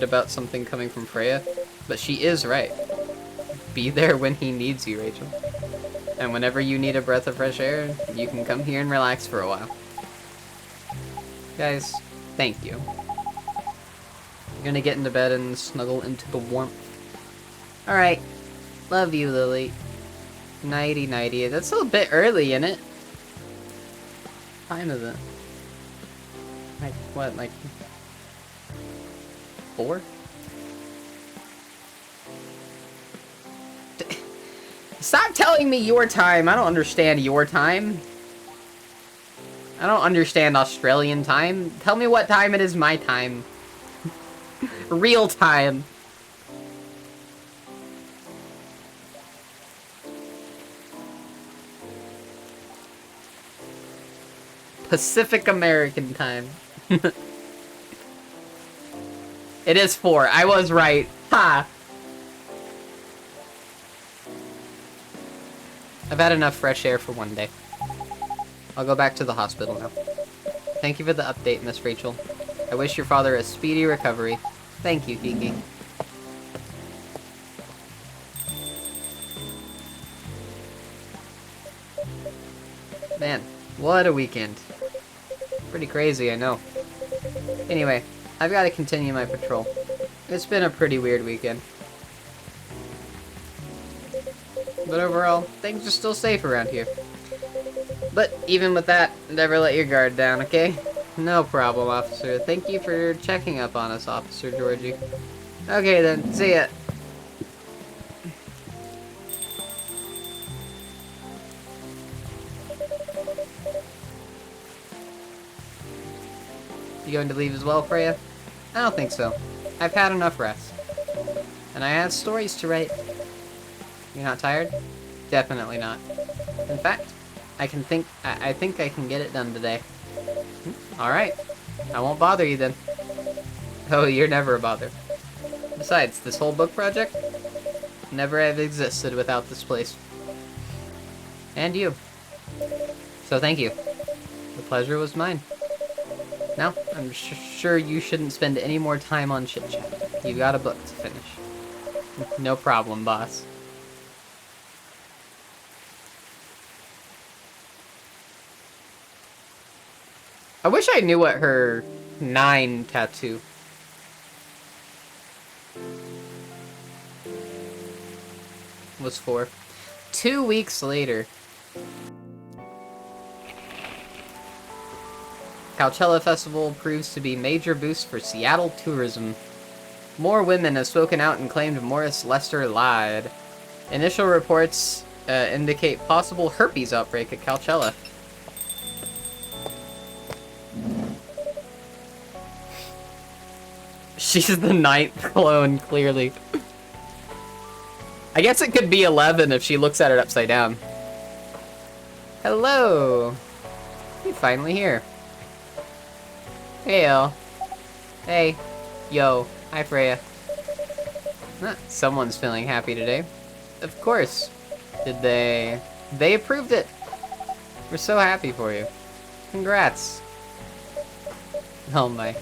about something coming from Freya, but she is right. Be there when he needs you, Rachel. And whenever you need a breath of fresh air, you can come here and relax for a while. Guys, thank you. I'm gonna get into bed and snuggle into the warmth. Alright. Love you, Lily. Nighty nighty. That's a bit early, isn't it? What time is it? Like, what, like... 4? Stop telling me your time! I don't understand your time. I don't understand Australian time. Tell me what time it is my time. Real time. Pacific American time. It is 4. I was right. Ha! I've had enough fresh air for one day. I'll go back to the hospital now. Thank you for the update, Miss Rachel. I wish your father a speedy recovery. Thank you, Kiki. Man, what a weekend. Pretty crazy, I know. Anyway, I've got to continue my patrol. It's been a pretty weird weekend. But overall, things are still safe around here. But even with that, never let your guard down, okay? No problem, officer. Thank you for checking up on us, Officer Georgie. Okay then, see ya. You going to leave as well, Freya? I don't think so. I've had enough rest. And I have stories to write. You're not tired? Definitely not. In fact, I think I can get it done today. Alright. I won't bother you then. Oh, you're never a bother. Besides, this whole book project never have existed without this place. And you. So thank you. The pleasure was mine. Now, I'm sure you shouldn't spend any more time on chit-chat. You got a book to finish. No problem, boss. I wish I knew what her 9 tattoo was for. 2 weeks later. Coachella Festival proves to be major boost for Seattle tourism. More women have spoken out and claimed Morris Lester lied. Initial reports indicate possible herpes outbreak at Coachella. She's the 9th clone, clearly. I guess it could be 11 if she looks at it upside down. Hello! You're finally here. Hey, El. Hey. Yo. Hi, Freya. Someone's feeling happy today. Of course. Did they... They approved it! We're so happy for you. Congrats. Oh my.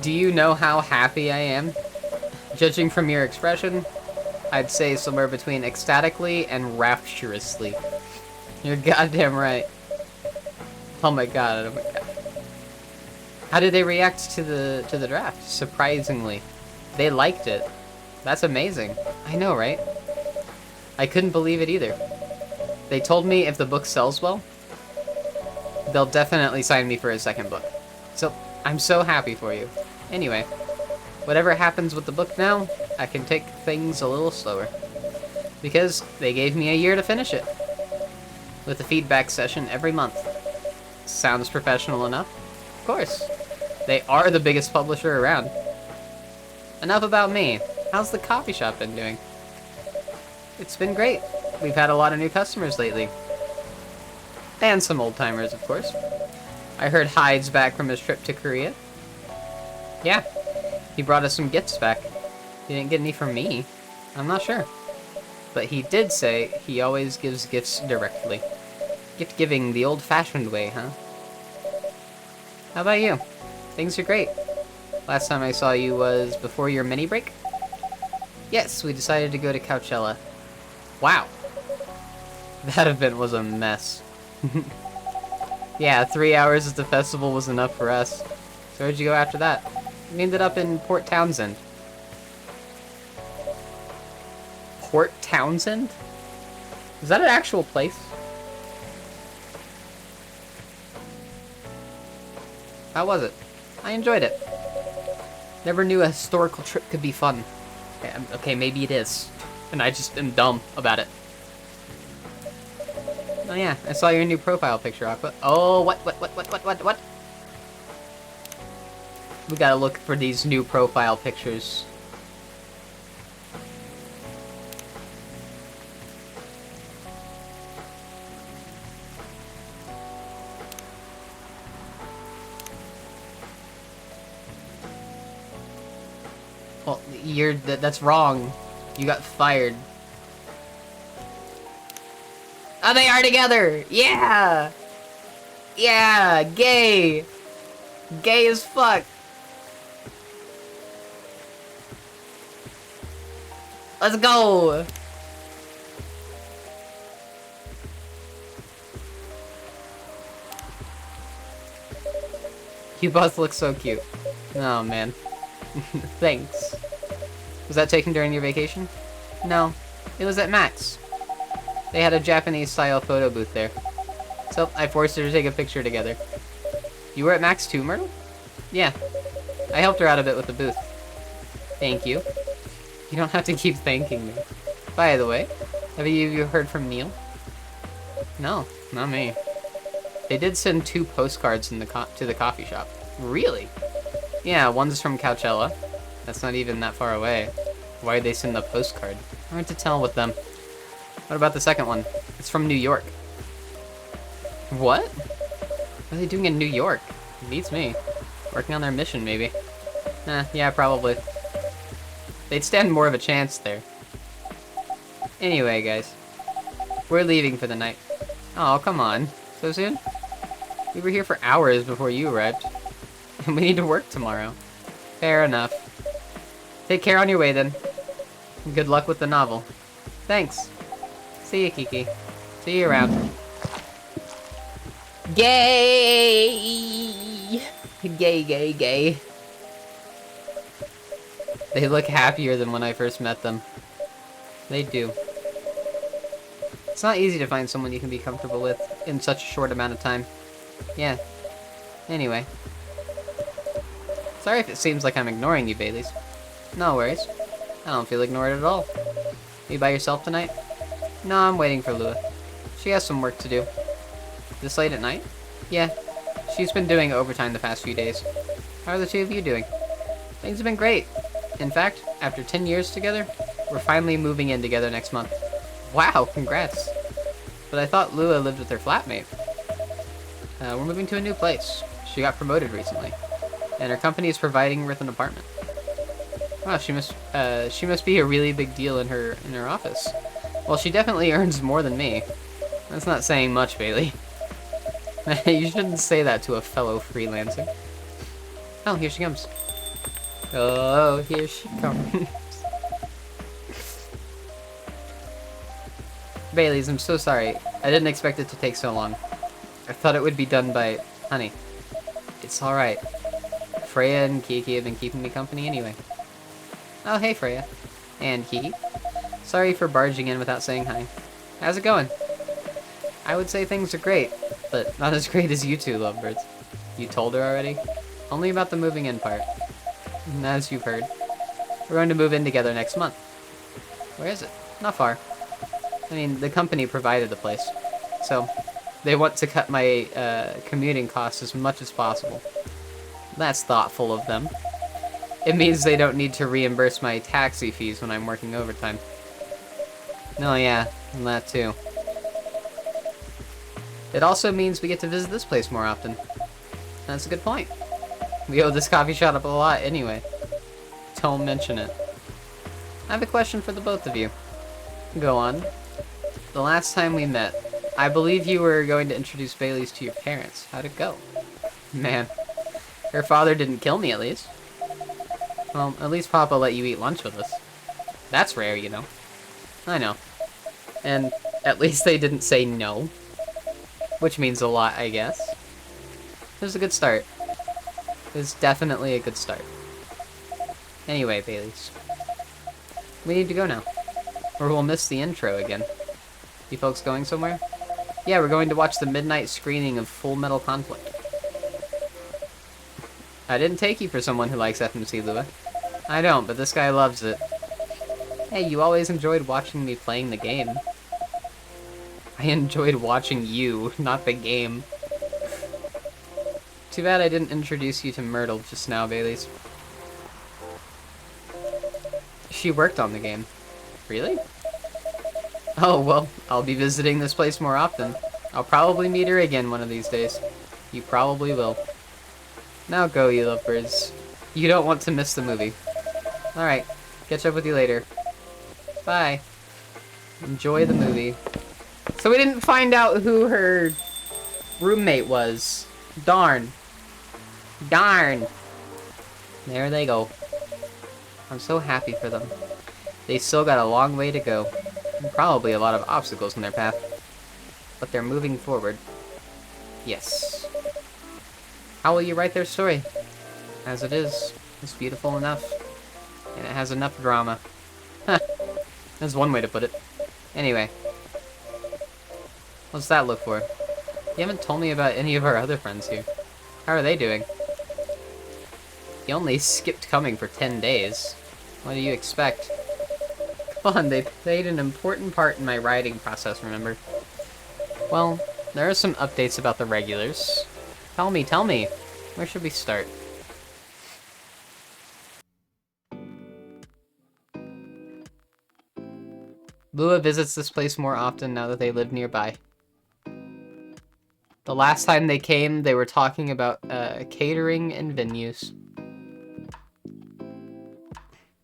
Do you know how happy I am? Judging from your expression, I'd say somewhere between ecstatically and rapturously. You're goddamn right. Oh my god, oh my god. How did they react to the draft? Surprisingly. They liked it. That's amazing. I know, right? I couldn't believe it either. They told me if the book sells well, they'll definitely sign me for a second book. So, I'm so happy for you. Anyway, whatever happens with the book now, I can take things a little slower. Because they gave me a year to finish it. With a feedback session every month. Sounds professional enough? Of course. They are the biggest publisher around. Enough about me. How's the coffee shop been doing? It's been great. We've had a lot of new customers lately. And some old-timers, of course. I heard Hyde's back from his trip to Korea. Yeah, he brought us some gifts back. He didn't get any from me. I'm not sure. But he did say he always gives gifts directly. Gift giving the old-fashioned way, huh? How about you? Things are great. Last time I saw you was before your mini break? Yes, we decided to go to Coachella. Wow. That event was a mess. Yeah, 3 hours at the festival was enough for us. So where'd you go after that? We ended up in Port Townsend. Port Townsend? Is that an actual place? How was it? I enjoyed it. Never knew a historical trip could be fun. Okay, maybe it is. And I just am dumb about it. Oh yeah, I saw your new profile picture, Aqua. Oh, what? We gotta look for these new profile pictures. Well, that's wrong. You got fired. Oh, they are together! Yeah! Yeah! Gay! Gay as fuck! Let's go! You both look so cute. Oh, man. Thanks. Was that taken during your vacation? No. It was at Max. They had a Japanese-style photo booth there. So, I forced her to take a picture together. You were at Max too, Myrtle? Yeah. I helped her out a bit with the booth. Thank you. You don't have to keep thanking me. By the way, have you heard from Neil? No, not me. They did send 2 postcards to the coffee shop. Really? Yeah, one's from Coachella. That's not even that far away. Why'd they send the postcard? Hard to tell with them. What about the second one? It's from New York. What? What are they doing in New York? Beats me. Working on their mission, maybe. Yeah, probably. They'd stand more of a chance there. Anyway, guys. We're leaving for the night. Oh, come on. So soon? We were here for hours before you arrived. And we need to work tomorrow. Fair enough. Take care on your way, then. And good luck with the novel. Thanks. See you, Kiki. See you around. Gay! Gay, gay, gay. They look happier than when I first met them. They do. It's not easy to find someone you can be comfortable with in such a short amount of time. Yeah. Anyway. Sorry if it seems like I'm ignoring you, Baileys. No worries. I don't feel ignored at all. You by yourself tonight? No, I'm waiting for Lua. She has some work to do. This late at night? Yeah. She's been doing overtime the past few days. How are the two of you doing? Things have been great. In fact, after 10 years together, we're finally moving in together next month. Wow, congrats. But I thought Lua lived with her flatmate. We're moving to a new place. She got promoted recently, and her company is providing her with an apartment. Wow, she must be a really big deal in her office. Well, she definitely earns more than me. That's not saying much, Bailey. You shouldn't say that to a fellow freelancer. Oh, here she comes. Oh, here she comes. Baileys, I'm so sorry. I didn't expect it to take so long. I thought it would be done by... Honey, it's alright. Freya and Kiki have been keeping me company anyway. Oh, hey Freya. And Kiki. Sorry for barging in without saying hi. How's it going? I would say things are great, but not as great as you two, lovebirds. You told her already? Only about the moving in part. As you've heard. We're going to move in together next month. Where is it? Not far. I mean, the company provided the place. So, they want to cut my commuting costs as much as possible. That's thoughtful of them. It means they don't need to reimburse my taxi fees when I'm working overtime. No, yeah, and that too. It also means we get to visit this place more often. That's a good point. We owe this coffee shop up a lot anyway. Don't mention it. I have a question for the both of you. Go on. The last time we met, I believe you were going to introduce Baileys to your parents. How'd it go? Man, her father didn't kill me at least. Well, at least Papa let you eat lunch with us. That's rare, you know. I know. And at least they didn't say no. Which means a lot, I guess. It was a good start. It was definitely a good start. Anyway, Baileys. We need to go now. Or we'll miss the intro again. You folks going somewhere? Yeah, we're going to watch the midnight screening of Full Metal Conflict. I didn't take you for someone who likes FMC, Lua. I don't, but this guy loves it. Hey, you always enjoyed watching me playing the game. I enjoyed watching you, not the game. Too bad I didn't introduce you to Myrtle just now, Baileys. She worked on the game. Really? Oh, well, I'll be visiting this place more often. I'll probably meet her again one of these days. You probably will. Now go, you lovebirds. You don't want to miss the movie. Alright, catch up with you later. Bye. Enjoy the movie. So we didn't find out who her roommate was. Darn. Darn. There they go. I'm so happy for them. They still got a long way to go. And probably a lot of obstacles in their path. But they're moving forward. Yes. How will you write their story? As it is. It's beautiful enough. And it has enough drama. Huh. That's one way to put it. Anyway. What's that look for? You haven't told me about any of our other friends here. How are they doing? You only skipped coming for 10 days. What do you expect? Come on, they played an important part in my writing process, remember? Well, there are some updates about the regulars. Tell me. Where should we start? Lua visits this place more often now that they live nearby. The last time they came, they were talking about catering and venues.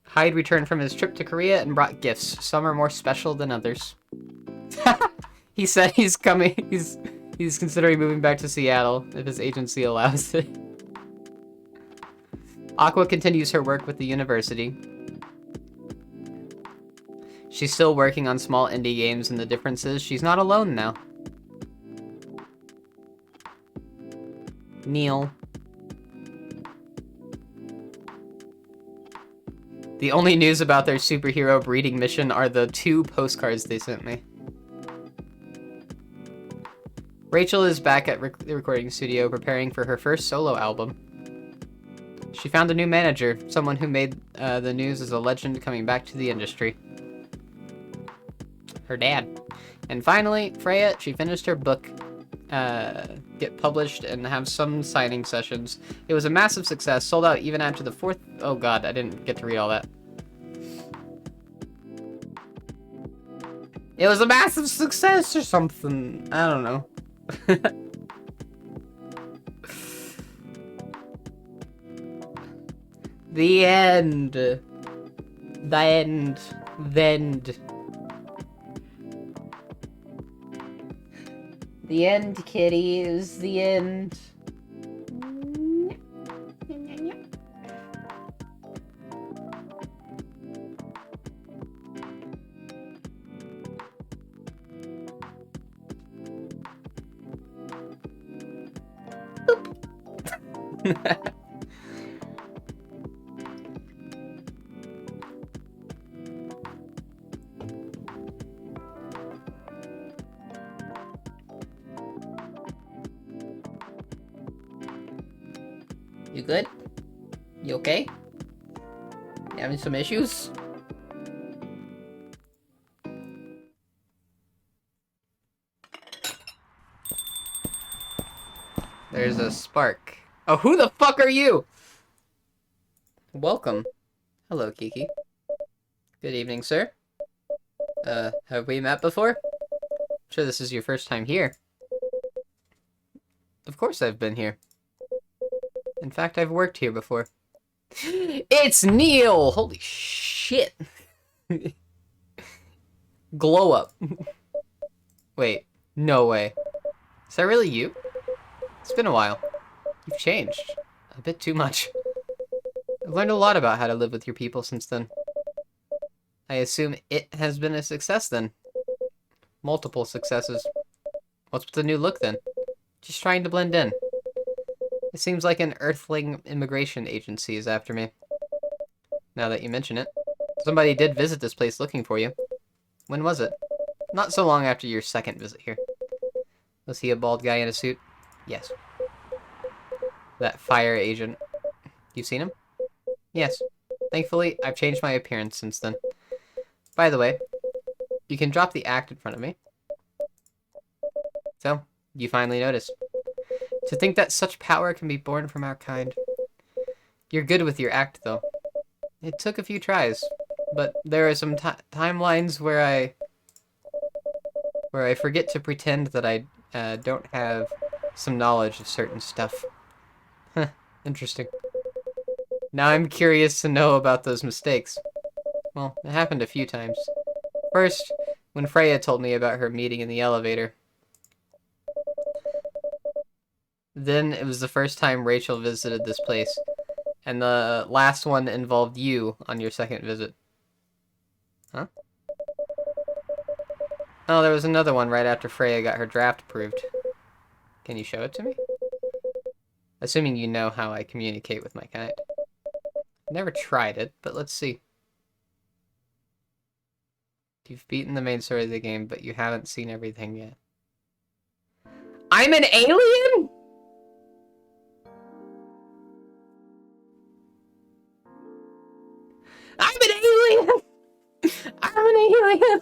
Hyde returned from his trip to Korea and brought gifts. Some are more special than others. He said he's coming. He's considering moving back to Seattle if his agency allows it. Aqua continues her work with the university. She's still working on small indie games, and the difference is she's not alone now. Neil. The only news about their superhero breeding mission are the 2 postcards they sent me. Rachel is back at the recording studio preparing for her first solo album. She found a new manager, someone who made the news as a legend coming back to the industry. Her dad. And finally, Freya, she finished her book, get published and have some signing sessions. It was a massive success, sold out even after the 4th... Oh god, I didn't get to read all that. It was a massive success or something. I don't know. The end. The end. Vend. The end, kitties. The end. You good? You okay? You having some issues? There's a spark. Oh, who the fuck are you? Welcome. Hello, Kiki. Good evening, sir. Have we met before? Sure, this is your first time here. Of course I've been here. In fact, I've worked here before. It's Neil! Holy shit. Glow up. Wait, no way. Is that really you? It's been a while. You've changed. A bit too much. I've learned a lot about how to live with your people since then. I assume it has been a success then. Multiple successes. What's with the new look then? Just trying to blend in. It seems like an Earthling immigration agency is after me. Now that you mention it. Somebody did visit this place looking for you. When was it? Not so long after your second visit here. Was he a bald guy in a suit? Yes. That fire agent. You seen him? Yes. Thankfully, I've changed my appearance since then. By the way, you can drop the act in front of me. So, you finally noticed. To think that such power can be born from our kind. You're good with your act, though. It took a few tries, but there are some timelines where I forget to pretend that I don't have some knowledge of certain stuff. Huh, interesting. Now I'm curious to know about those mistakes. Well, it happened a few times. First, when Freya told me about her meeting in the elevator. Then it was the first time Rachel visited this place, and the last one involved you on your second visit. Huh? Oh, there was another one right after Freya got her draft approved. Can you show it to me? Assuming you know how I communicate with my kind. Never tried it, but let's see. You've beaten the main story of the game, but you haven't seen everything yet. I'm an alien?! I'm an alien! I'm an alien!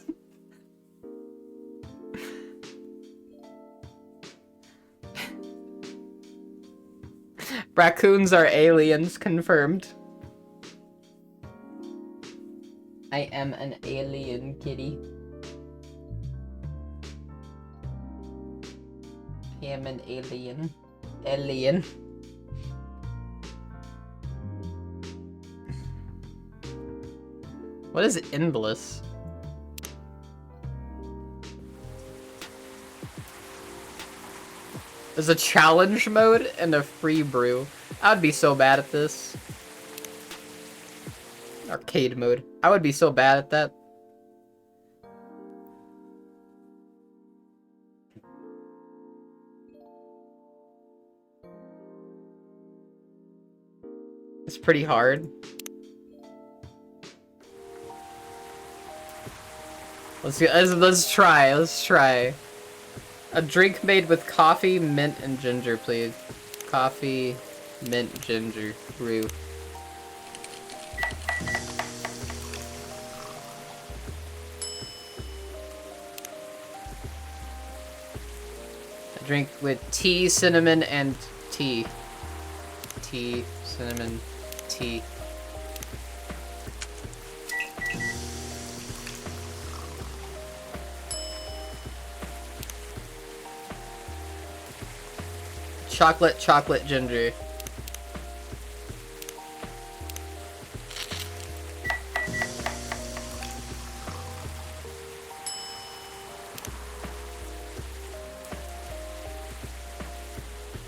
Raccoons are aliens, confirmed. I am an alien, kitty. I am an alien. Alien. What is endless? There's a challenge mode and a free brew. I'd be so bad at this. Arcade mode. I would be so bad at that. It's pretty hard. Let's try. A drink made with coffee, mint, and ginger, please. Coffee, mint, ginger, brew. A drink with tea, cinnamon, and tea. Tea, cinnamon, tea. Chocolate, chocolate, ginger.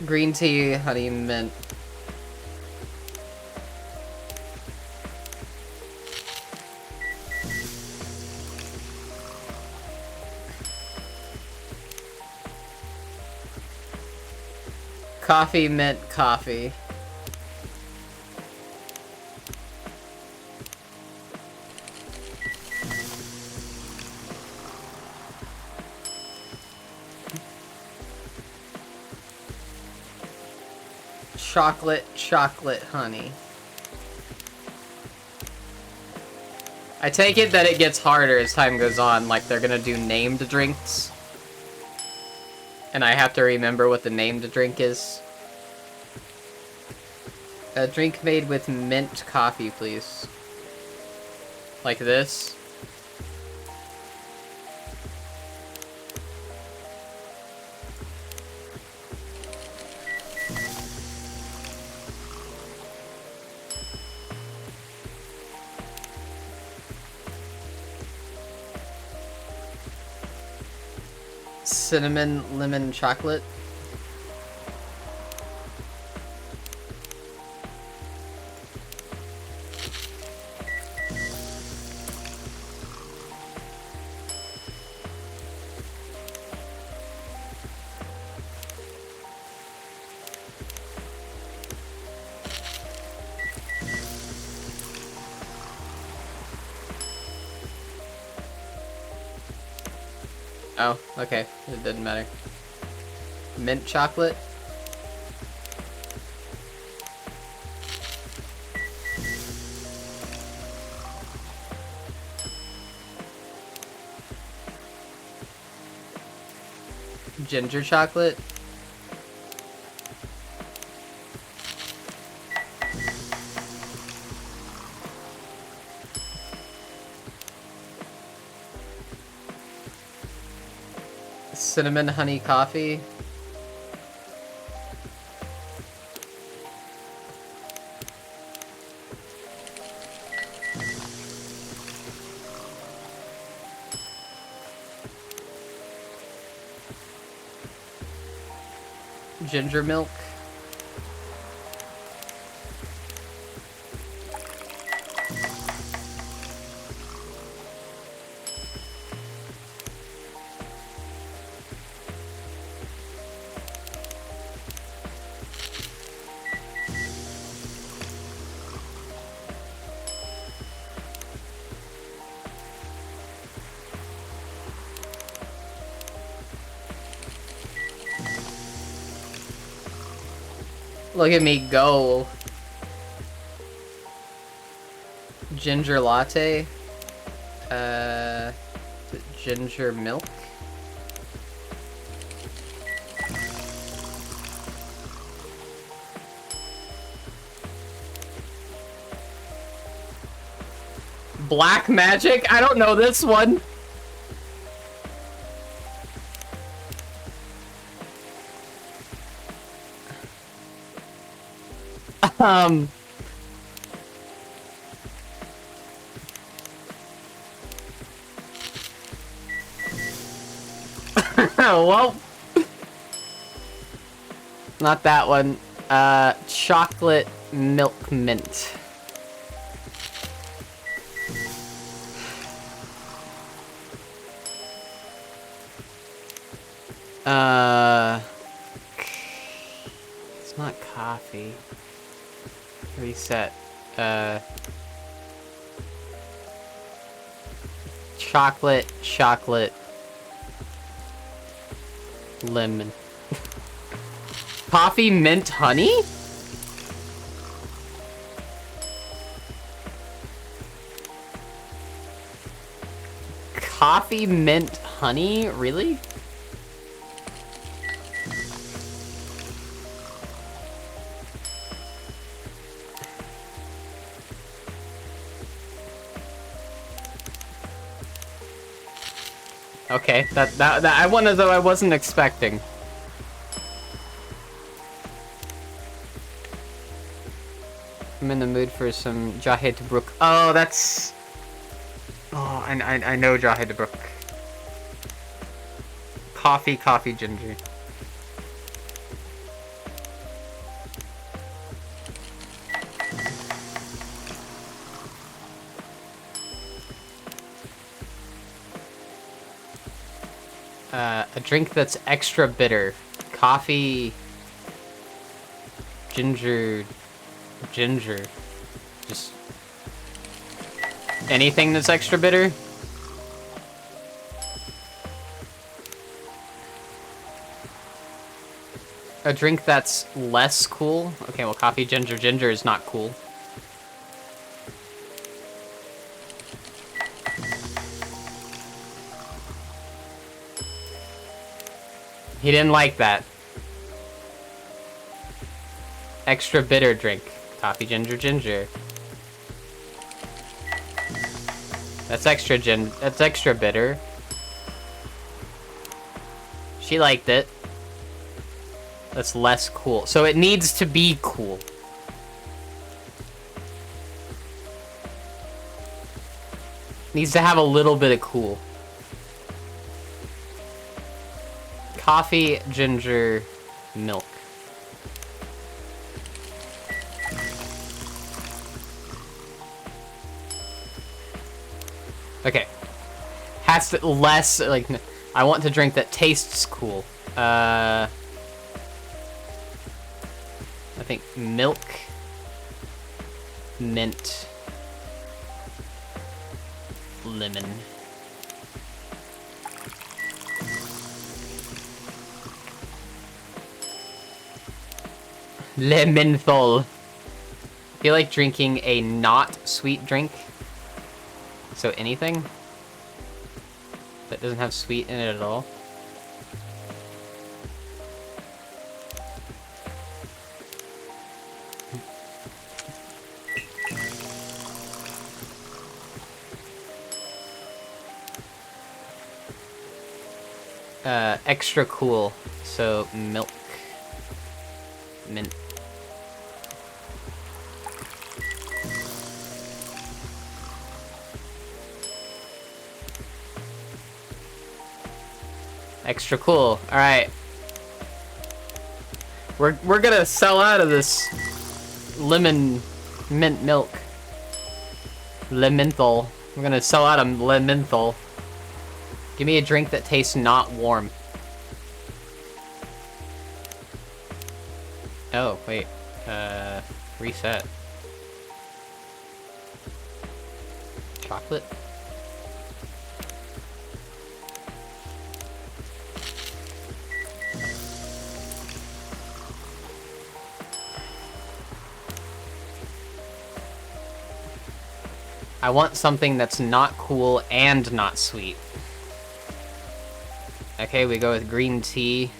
Green tea, honey, mint. Coffee, mint, coffee. Chocolate, chocolate, honey. I take it that it gets harder as time goes on, like they're gonna do named drinks. And I have to remember what the named drink is. A drink made with mint coffee, please. Like this. Cinnamon, lemon, chocolate. Oh, okay. It didn't matter. Mint chocolate. Ginger chocolate. Cinnamon honey coffee. Ginger milk. Look at me go. Ginger latte. Ginger milk. Black magic? I don't know this one. Well, not that one. Chocolate milk mint. It's not coffee. Reset. Chocolate, chocolate. Lemon. Coffee, mint, honey? Coffee, mint, honey? Really? Okay, that one though I wasn't expecting. I'm in the mood for some Jahe Tabruk. Oh, that's. Oh, I know Jahe Tabruk. Coffee, ginger. A drink that's extra bitter. Coffee, ginger. Just anything that's extra bitter. A drink that's less cool. Okay, well, coffee, ginger is not cool. He didn't like that. Extra bitter drink. Coffee, ginger. That's extra bitter. She liked it. That's less cool. So it needs to be cool. Needs to have a little bit of cool. Coffee, ginger, milk. Okay. Has to less, like, I want to drink that tastes cool. I think milk, mint, lemon. Lemonthol. I feel like drinking a not sweet drink. So anything that doesn't have sweet in it at all. Extra cool. So milk, mint. Extra cool. All right. We're gonna sell out of this lemon mint milk. Lemonthol. We're gonna sell out of Lemonthol. Give me a drink that tastes not warm. Oh, wait. Reset. Chocolate? I want something that's not cool and not sweet. Okay, we go with green tea,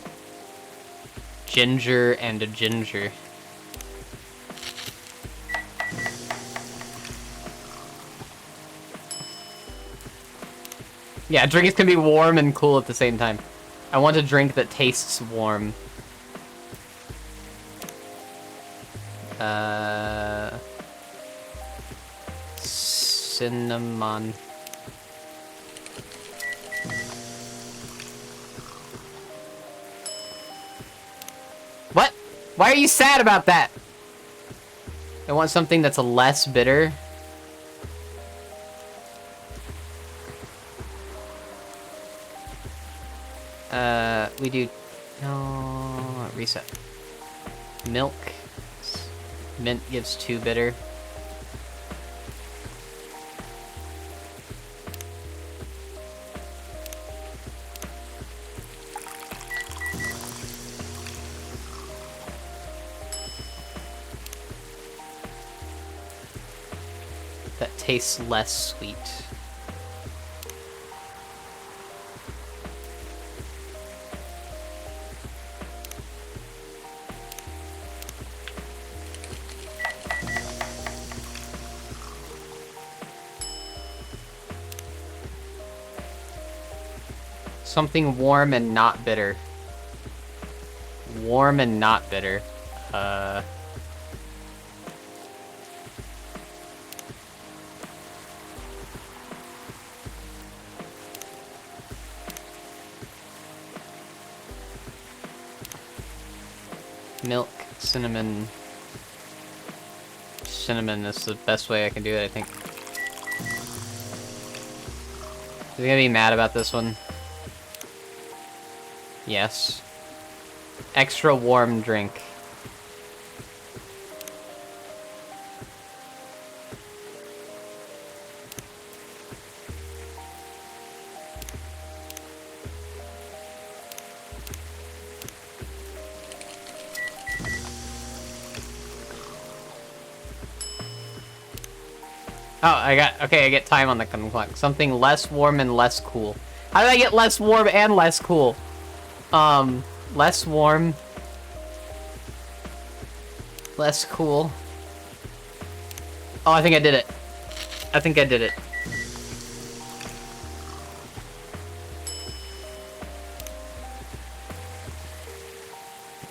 ginger, and a ginger. Yeah, drinks can be warm and cool at the same time. I want a drink that tastes warm. Cinnamon. What? Why are you sad about that? I want something that's less bitter. We do... No... Reset. Milk. Mint gives 2 bitter. that tastes less sweet. Something warm and not bitter. Warm and not bitter. Milk, cinnamon. Cinnamon is the best way I can do it, I think. Is he gonna be mad about this one? Yes. Extra warm drink. Oh, I get time on the clock. Something less warm and less cool. How did I get less warm and less cool? Less warm. Less cool. Oh, I think I did it. I think I did it.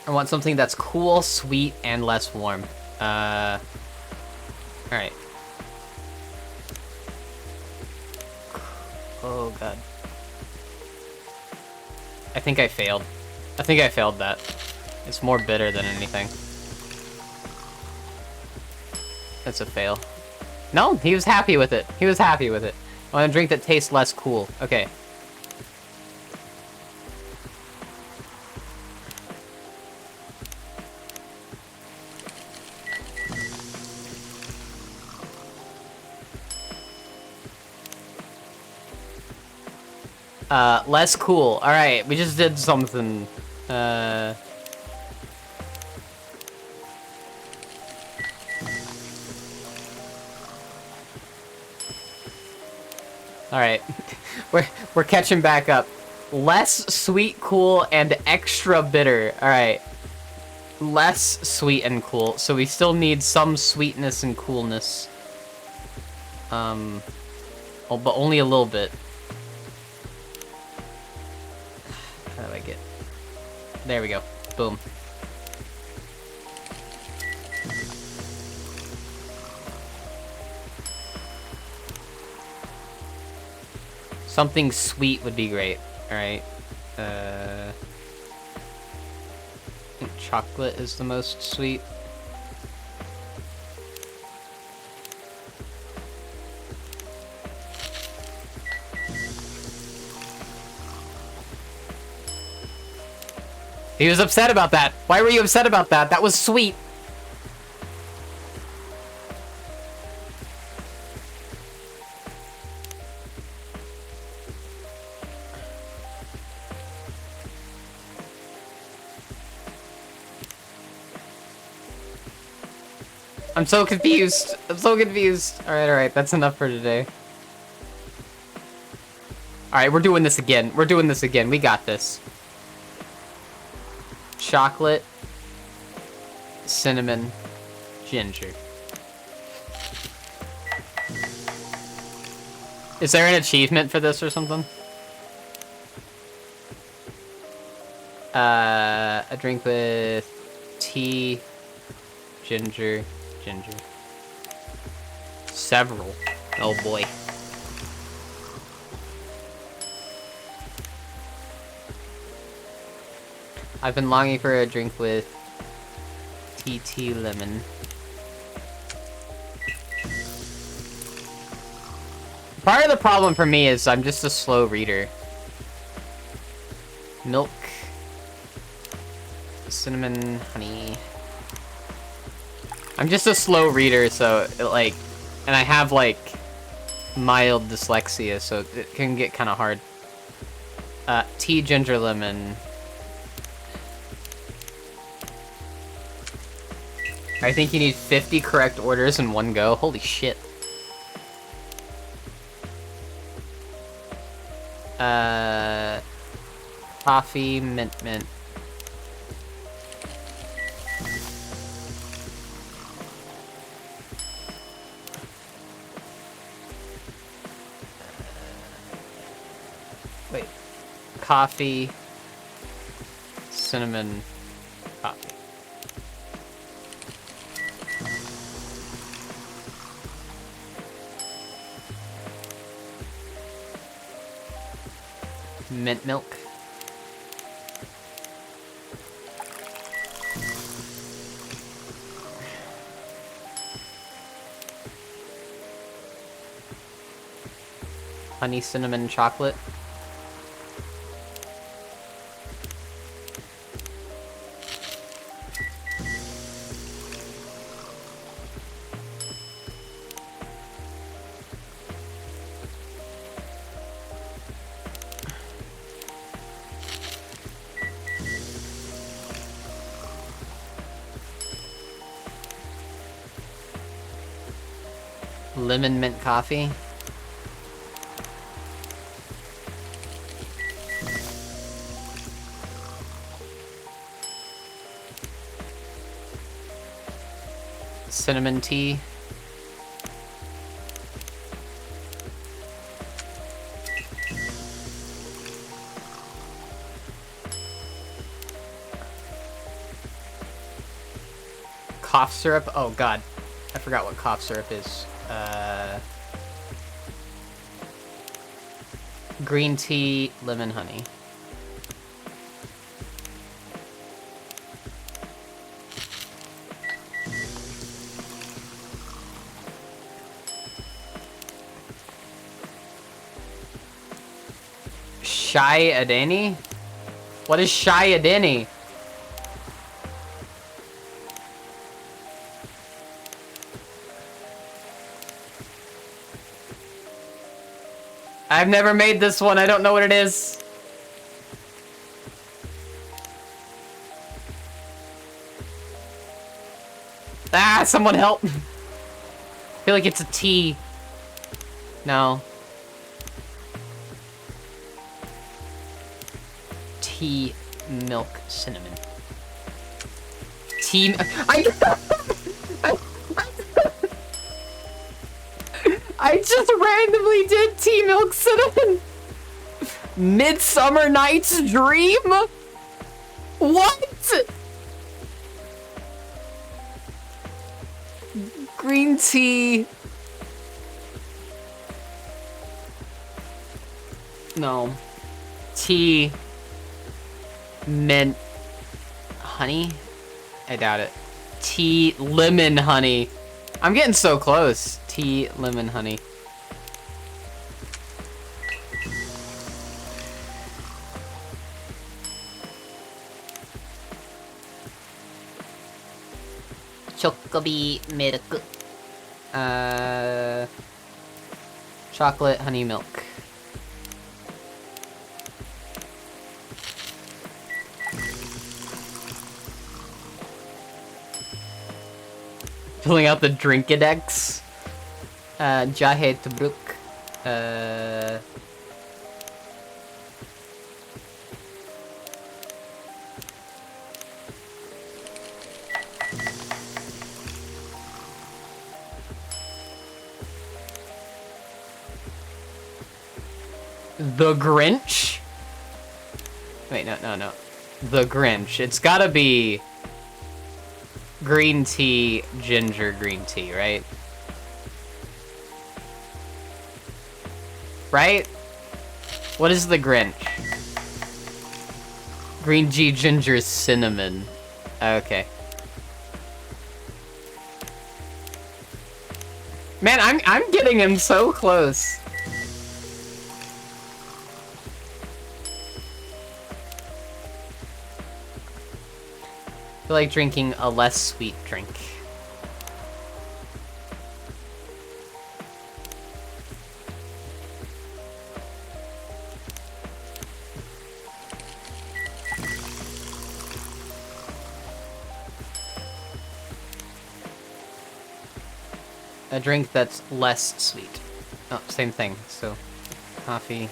I want something that's cool, sweet, and less warm. Alright. Oh, God. I think I failed. I think I failed that. It's more bitter than anything. That's a fail. No, he was happy with it. He was happy with it. I want a drink that tastes less cool. Okay. Less cool. Alright, we just did something. Alright. We're catching back up. Less sweet, cool, and extra bitter. Alright. Less sweet and cool. So we still need some sweetness and coolness. Oh, but only a little bit. How do I get... There we go. Boom. Something sweet would be great. Alright. I think chocolate is the most sweet. He was upset about that. Why were you upset about that? That was sweet. I'm so confused. I'm so confused. Alright, that's enough for today. Alright, we're doing this again. We're doing this again. We got this. Chocolate, cinnamon, ginger. Is there an achievement for this or something? A drink with tea, ginger. Several. Oh boy. I've been longing for a drink with tea lemon. Part of the problem for me is I'm just a slow reader. Milk, cinnamon, honey. I'm just a slow reader, so like, and I have like mild dyslexia, so it can get kind of hard. Tea, ginger, lemon. I think you need 50 correct orders in one go. Holy shit. Coffee, mint. Wait. Coffee, cinnamon, coffee. Mint milk. Honey cinnamon chocolate. Lemon mint coffee. Cinnamon tea. Cough syrup. Oh god, I forgot what cough syrup is. Green tea, lemon honey. Shai Adeni? What is Shai Adeni? I've never made this one. I don't know what it is. Ah, someone help. I feel like it's a tea. No. Tea, milk, cinnamon. Tea. I just randomly did tea, milk, cinnamon. Midsummer Night's Dream? What? Green tea. No. Tea. Mint. Honey? I doubt it. Tea, lemon, honey. I'm getting so close. Tea, lemon, honey. Chocobi milk. Chocolate, honey, milk. Filling out the Drinkadex. Jahe Tabruk. The Grinch? Wait, no. The Grinch. It's gotta be green tea, ginger green tea, right? Right? What is the Grinch? Green tea, ginger, cinnamon. Okay. Man, I'm getting him so close. I feel like drinking a less sweet drink. A drink that's less sweet. Oh, same thing. So, coffee.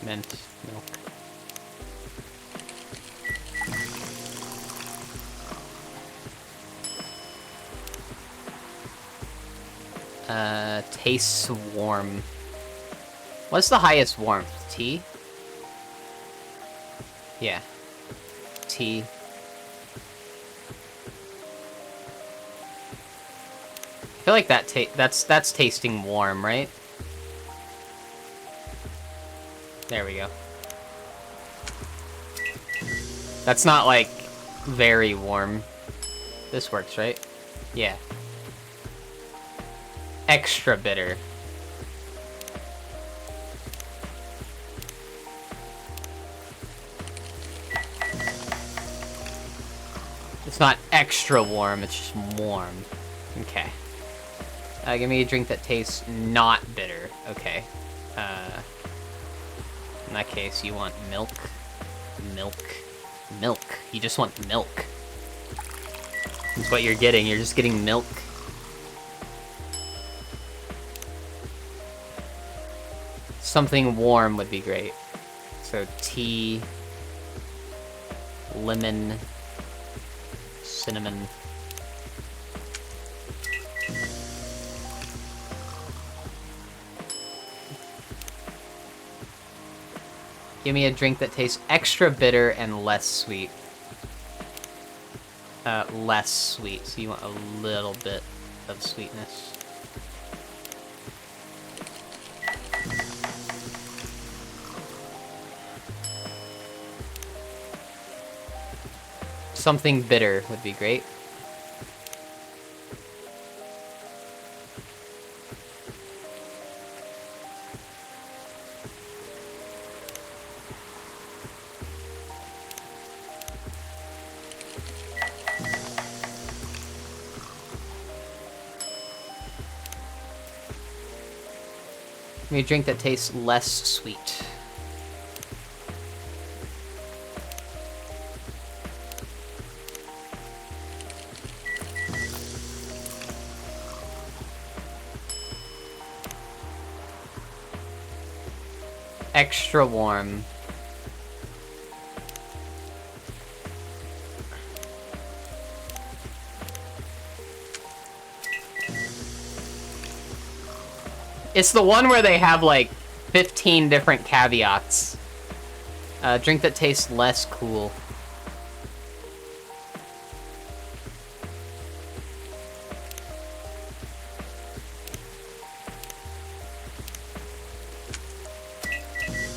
mint milk. Tastes warm. What's the highest warmth? Tea? Yeah. Tea. I feel like that's tasting warm, right? There we go. That's not like very warm. This works, right? Yeah. Extra bitter. It's not extra warm, it's just warm. Okay. Give me a drink that tastes not bitter. Okay. In that case, you want milk? Milk. Milk. You just want milk. That's what you're getting. You're just getting milk. Something warm would be great. So tea, lemon, cinnamon. Give me a drink that tastes extra bitter and less sweet. Less sweet, so you want a little bit of sweetness. Something bitter would be great. Give me a drink that tastes less sweet. Extra warm. It's the one where they have like 15 different caveats. Drink that tastes less cool.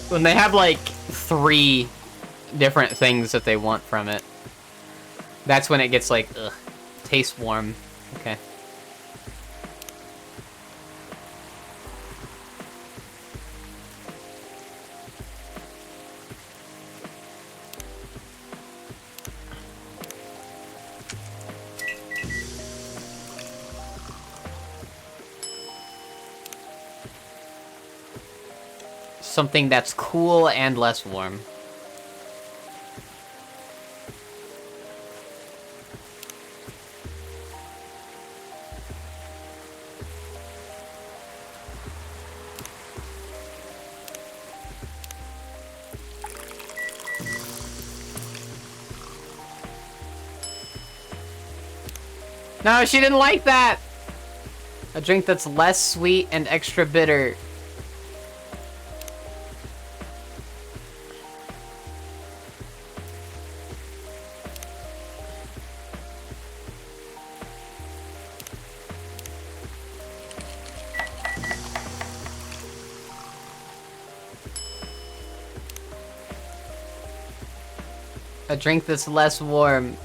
When they have like 3 different things that they want from it, that's when it gets like, ugh, tastes warm. Okay. Something that's cool and less warm. No, she didn't like that! A drink that's less sweet and extra bitter. A drink that's less warm.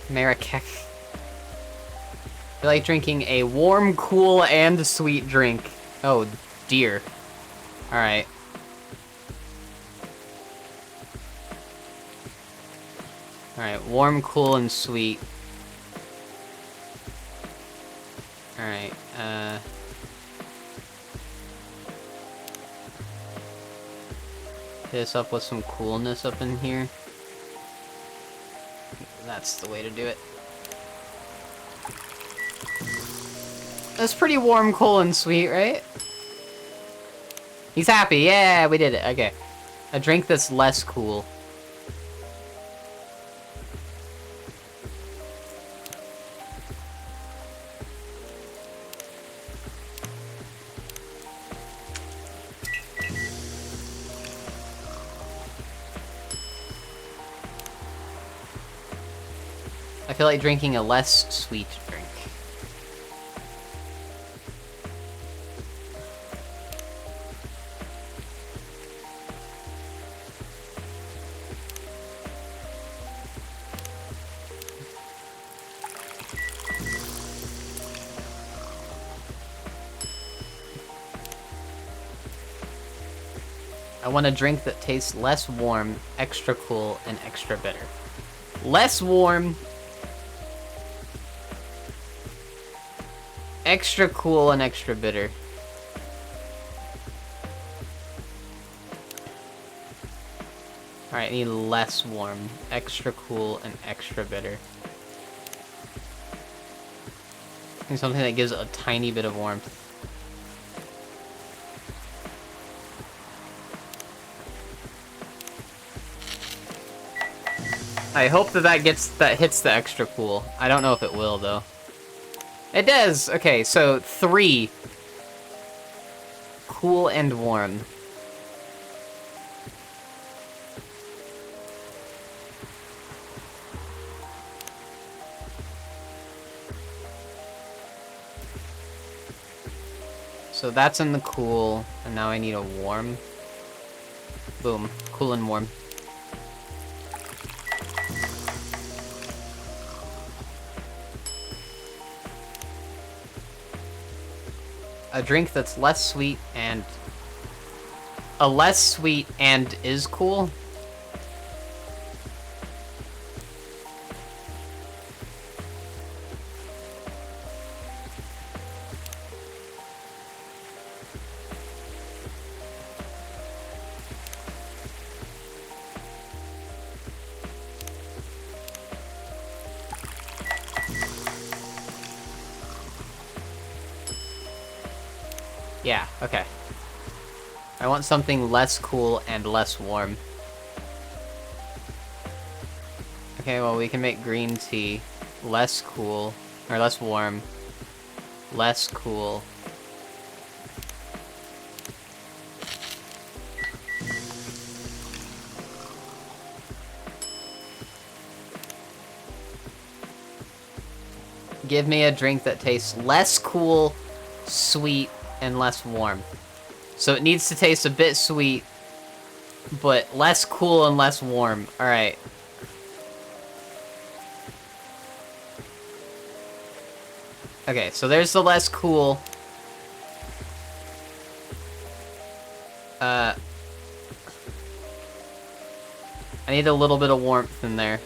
Marrakech. I like drinking a warm, cool, and sweet drink. Oh, dear. Alright. Alright, warm, cool, and sweet. Alright, hit us up with some coolness up in here. That's the way to do it. That's pretty warm, cool, and sweet, right? He's happy. Yeah, we did it. Okay. A drink that's less cool. I feel like drinking a less sweet drink. I want a drink that tastes less warm, extra cool, and extra bitter. Less warm, extra cool, and extra bitter. Alright, I need less warm, extra cool, and extra bitter. I need something that gives a tiny bit of warmth. I hope that hits the extra cool. I don't know if it will, though. It does! Okay, so 3. Cool and warm. So that's in the cool, and now I need a warm. Boom. Cool and warm. A drink that's less sweet and... A less sweet and is cool? Yeah, okay. I want something less cool and less warm. Okay, well, we can make green tea less cool, or less warm, less cool. Give me a drink that tastes less cool, sweet, and less warm. So it needs to taste a bit sweet, but less cool and less warm. Alright. Okay, so there's the less cool. I need a little bit of warmth in there.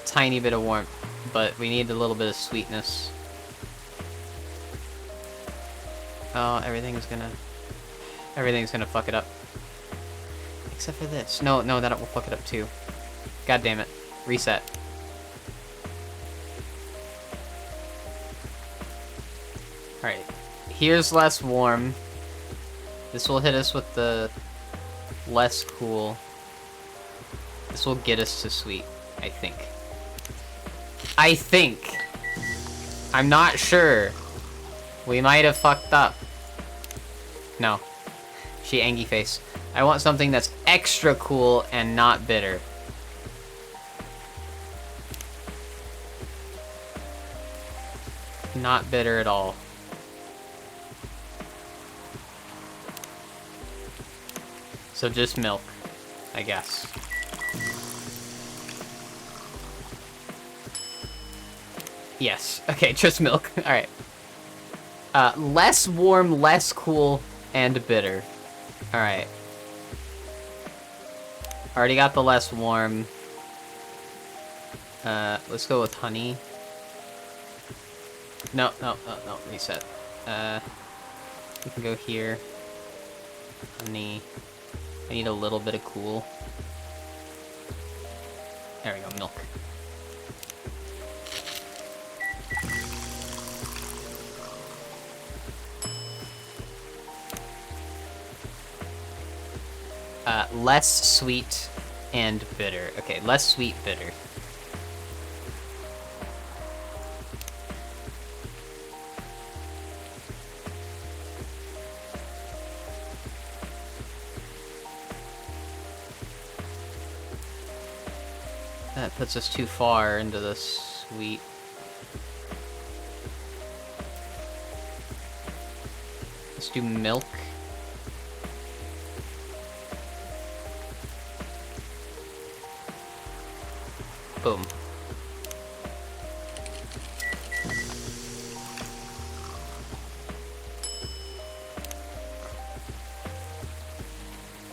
Tiny bit of warmth, but we need a little bit of sweetness. Oh, everything's gonna fuck it up. Except for this. No, that will fuck it up too. God damn it. Reset. Alright. Here's less warm. This will hit us with the less cool. This will get us to sweet, I think. I think. I'm not sure. We might have fucked up. No. She angry face. I want something that's extra cool and not bitter. Not bitter at all. So just milk, I guess. Yes. Okay, just milk. Alright. Less warm, less cool, and bitter. Alright. Already got the less warm. Let's go with honey. No, reset. We can go here. Honey. I need a little bit of cool. There we go, milk. less sweet and bitter. Okay, less sweet, bitter. That puts us too far into the sweet. Let's do milk. Boom.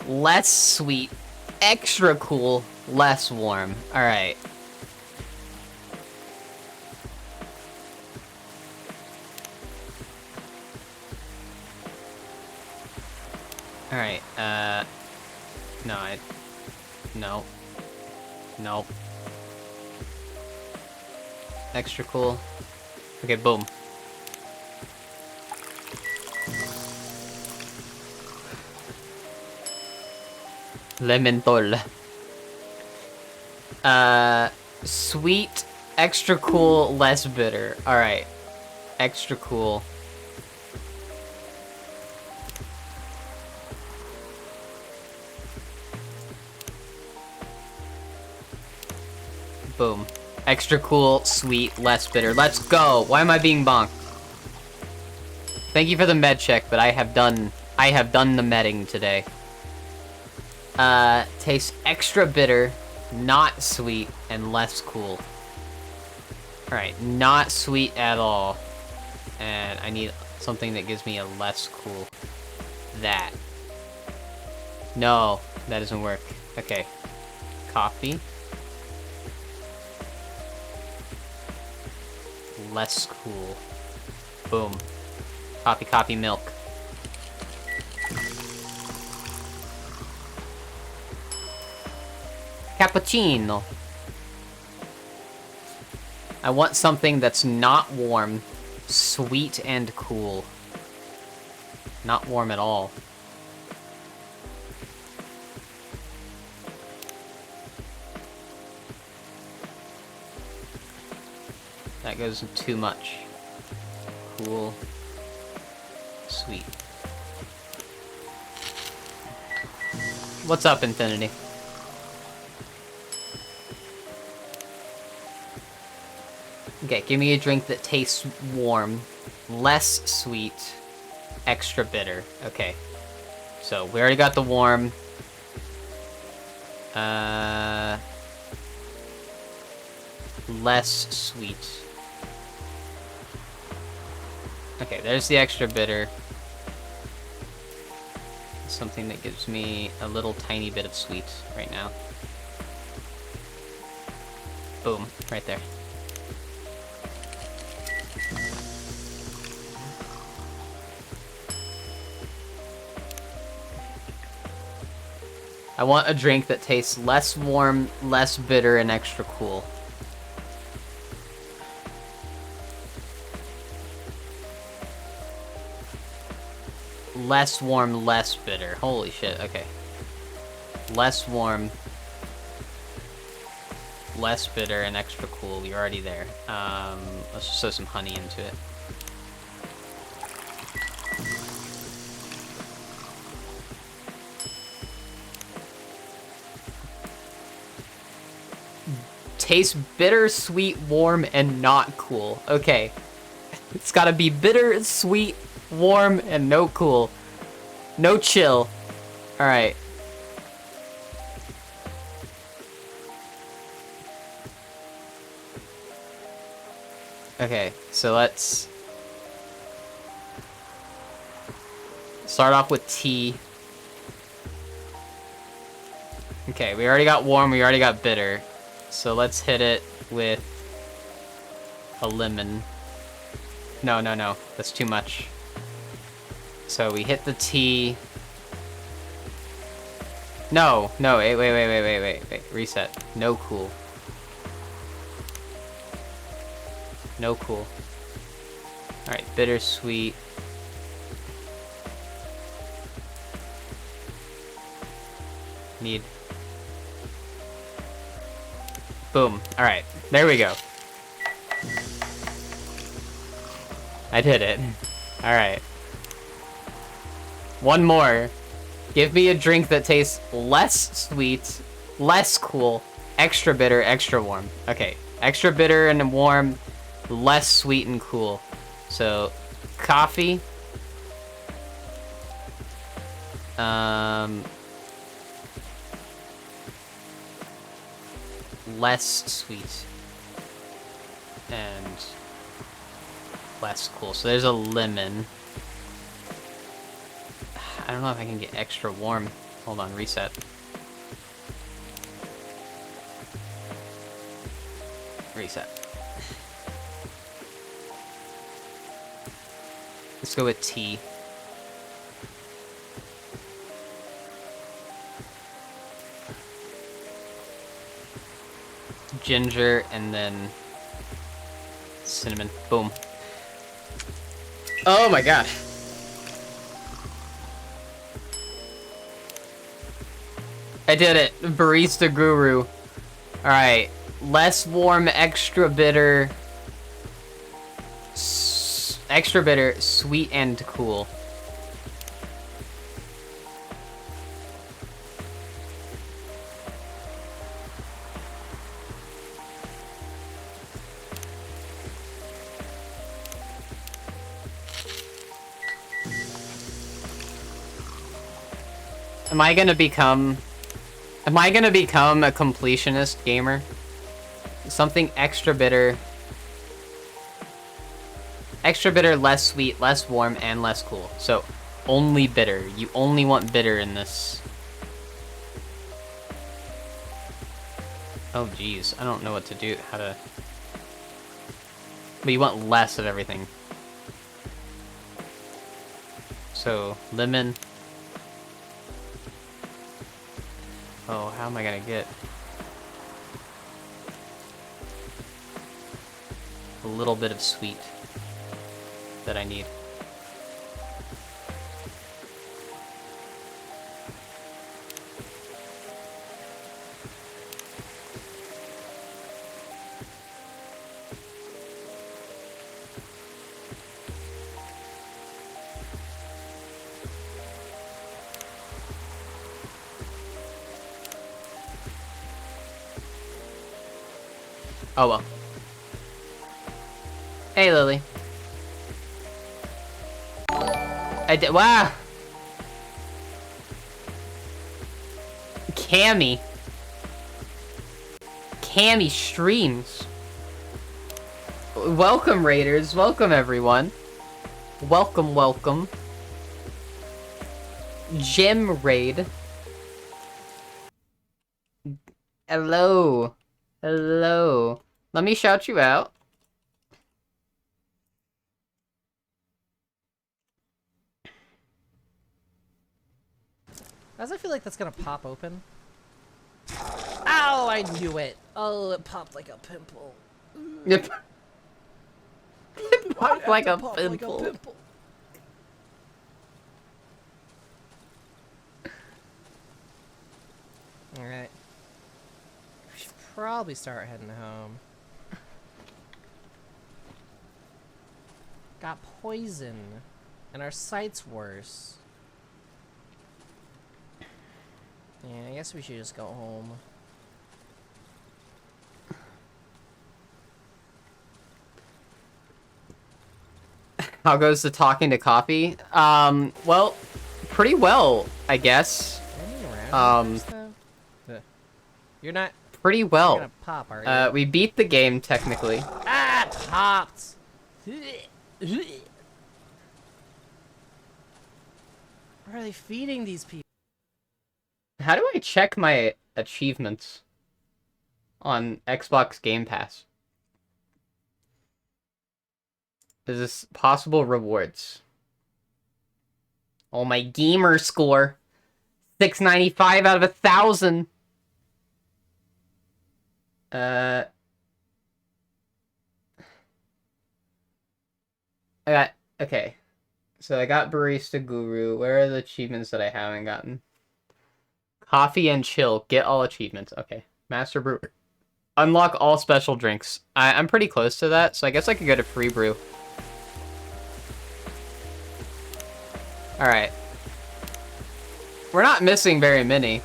Less sweet, extra cool, less warm. Alright. Alright, no. Nope. Extra cool. Okay, boom. Lemon-tol. Sweet, extra cool, less bitter. Alright. Extra cool. Boom. Extra cool, sweet, less bitter. Let's go! Why am I being bonked? Thank you for the med check, but I have done the medding today. Tastes extra bitter, not sweet, and less cool. Alright, not sweet at all. And I need something that gives me a less cool. That. No, that doesn't work. Okay. Coffee. Less cool. Boom. Copy, milk. Cappuccino. I want something that's not warm, sweet and cool. Not warm at all. That goes too much. Cool. Sweet. What's up, Infinity? Okay, give me a drink that tastes warm, less sweet, extra bitter. Okay. So, we already got the warm. Less sweet. Okay, there's the extra bitter. Something that gives me a little tiny bit of sweet right now. Boom, right there. I want a drink that tastes less warm, less bitter, and extra cool. Less warm, less bitter. Holy shit, okay. Less warm, less bitter, and extra cool. You're already there. Let's just throw some honey into it. Tastes bitter, sweet, warm, and not cool. Okay. It's gotta be bitter, sweet, warm, and no cool. No chill. Alright. Okay, so let's start off with tea. Okay, we already got warm, we already got bitter. So let's hit it with a lemon. No, that's too much. So we hit the tea. No, wait, reset. No cool. No cool. Alright, bittersweet. need. Boom. Alright, there we go. I did it. Alright. One more. Give me a drink that tastes less sweet, less cool, extra bitter, extra warm. Okay, extra bitter and warm, less sweet and cool. So, coffee. Less sweet. And less cool. So there's a lemon. I don't know if I can get extra warm. Hold on, reset. Reset. Let's go with tea. Ginger, and then cinnamon. Boom. Oh my god. I did it. Barista Guru. Alright. Less warm, extra bitter. Extra bitter, sweet and cool. Am I gonna become a completionist gamer? Something extra bitter. Extra bitter, less sweet, less warm, and less cool. So, only bitter. You only want bitter in this. Oh, geez. I don't know what to do. How to... But you want less of everything. So, lemon. Oh, how am I gonna get a little bit of sweet that I need? Oh well. Hey, Lily. I did. Wow. Cammy. Cammy streams. Welcome, Raiders. Welcome, everyone. Welcome, welcome. Gem Raid. Hello. Hello. Let me shout you out. Does it feel like that's gonna pop open? Ow! I knew it. Oh, it popped like a pimple. Yep. It popped like a pimple. Alright. We should probably start heading home. Got poison. And our sight's worse. Yeah, I guess we should just go home. How goes the talking to coffee? Well, pretty well, I guess. You're not Pretty well. gonna pop, are you? We beat the game, technically. Ah, popped! Where are they feeding these people? How do I check my achievements on Xbox Game Pass? Is this possible rewards? Oh, my gamer score. 695 out of 1,000. I got... Okay. So I got Barista Guru. Where are the achievements that I haven't gotten? Coffee and chill. Get all achievements. Okay. Master brewer. Unlock all special drinks. I'm pretty close to that, so I guess I could go to free brew. Alright. We're not missing very many.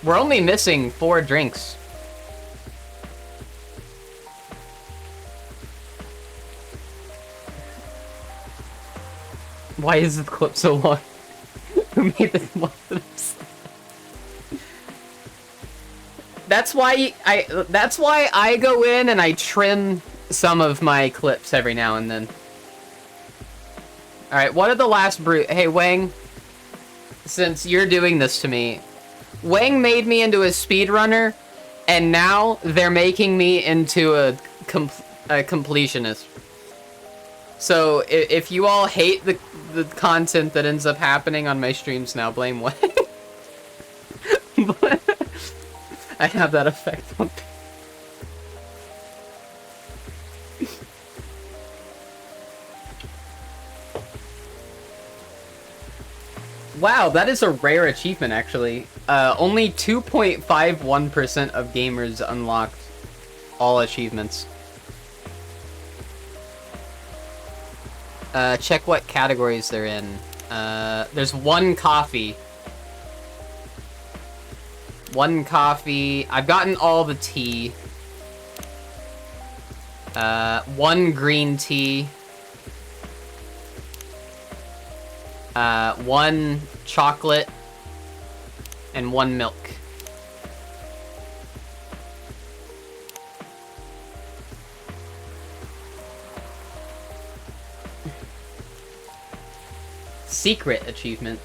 We're only missing 4 drinks. Why is this clip so long? Who made this one? That's why I go in and I trim some of my clips every now and then. Alright, what are the last brew? Hey, Wang, since you're doing this to me, Wang made me into a speedrunner, and now they're making me into a completionist. So, if you all hate the content that ends up happening on my streams now, blame Wang. But I have that effect on people. Wow, that is a rare achievement, actually. Only 2.51% of gamers unlocked all achievements. Check what categories they're in. There's 1 coffee. 1 coffee. I've gotten all the tea. 1 green tea. 1 chocolate. And 1 milk. Secret achievement.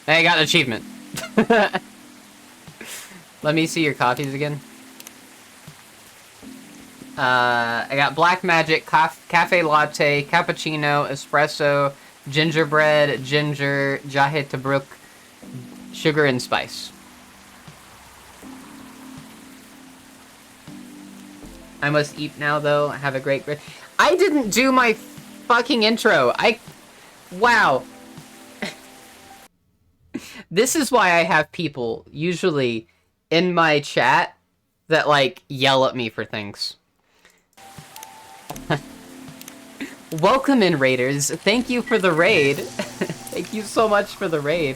Hey, I got an achievement. Let me see your coffees again. I got Black Magic, Cafe Latte, Cappuccino, Espresso, Gingerbread, Ginger, Jahe Tabruk, Sugar and Spice. I must eat now, though. Have a great... I didn't do my fucking intro. Wow. This is why I have people, usually, in my chat that, like, yell at me for things. Welcome in, Raiders. Thank you for the raid. Thank you so much for the raid.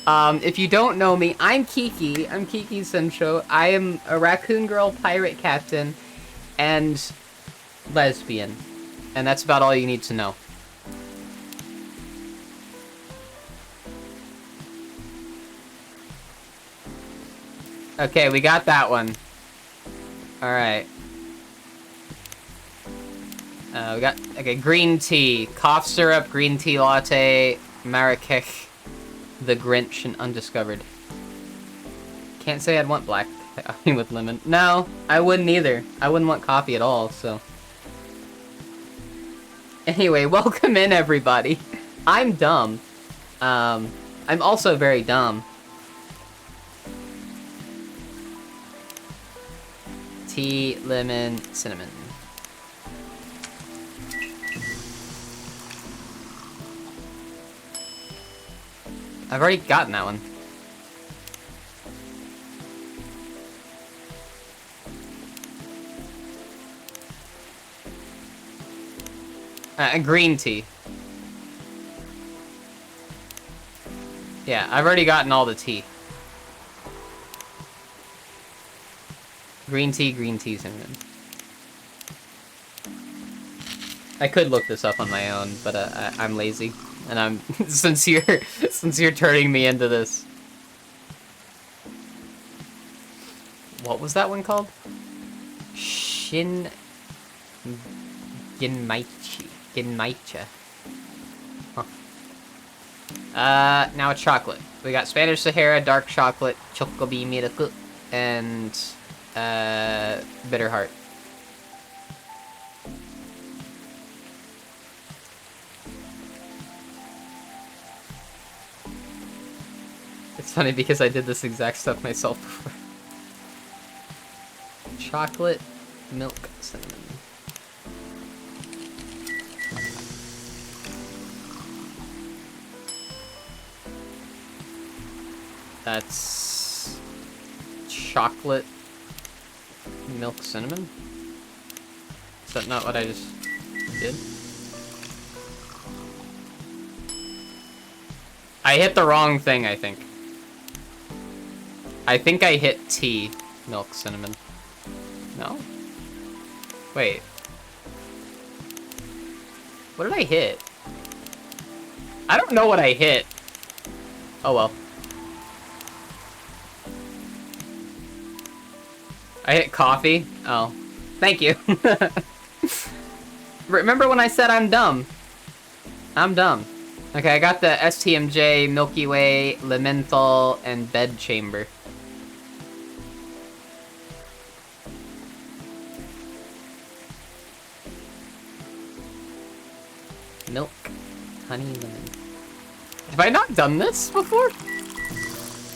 If you don't know me, I'm Kiki. I'm Kiki Sencho. I am a raccoon girl pirate captain and lesbian. And that's about all you need to know. Okay, we got that one. Alright. We got, okay, green tea, cough syrup, green tea latte, Marrakech, the Grinch, and undiscovered. Can't say I'd want black coffee with lemon. No, I wouldn't either. I wouldn't want coffee at all, so. Anyway, welcome in, everybody. I'm dumb. I'm also very dumb. Tea, lemon, cinnamon. I've already gotten that one. Green tea. Yeah, I've already gotten all the tea. Green tea, cinnamon. I could look this up on my own, but I'm lazy, and I'm since you're turning me into this. What was that one called? Ginmaicha. Huh. Now a chocolate. We got Spanish Sahara, dark chocolate, chocobi milk, and bitter heart. It's funny because I did this exact stuff myself before. Chocolate, milk, cinnamon. That's chocolate, milk, cinnamon? Is that not what I just did? I hit the wrong thing, I think. I think I hit tea, milk, cinnamon. No? Wait. What did I hit? I don't know what I hit. Oh well. I hit coffee? Oh. Thank you. Remember when I said I'm dumb? I'm dumb. Okay, I got the STMJ, Milky Way, Lementhal, and Bed Chamber. Milk, honey, lemon. Have I not done this before?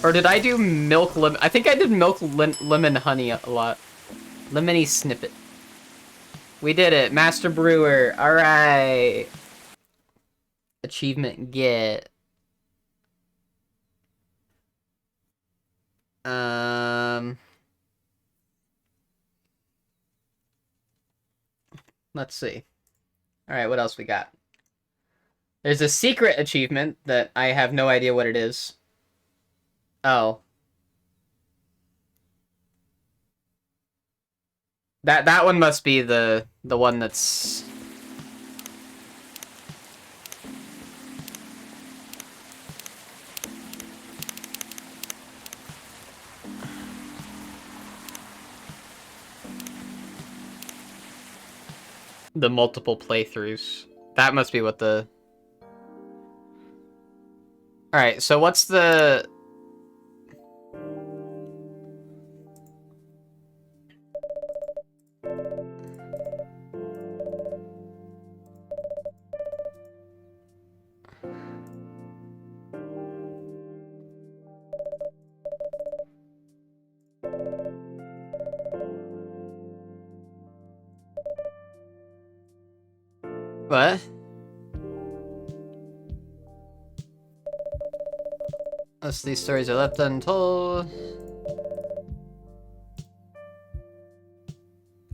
Or did I do milk lemon? I think I did milk lemon honey a lot. Lemony snippet. We did it. Master Brewer. Alright. Achievement get. Let's see. Alright, what else we got? There's a secret achievement that I have no idea what it is. Oh. That one must be the one that's... the multiple playthroughs. That must be what the... Alright, so what's the... What? Most of these stories are left untold.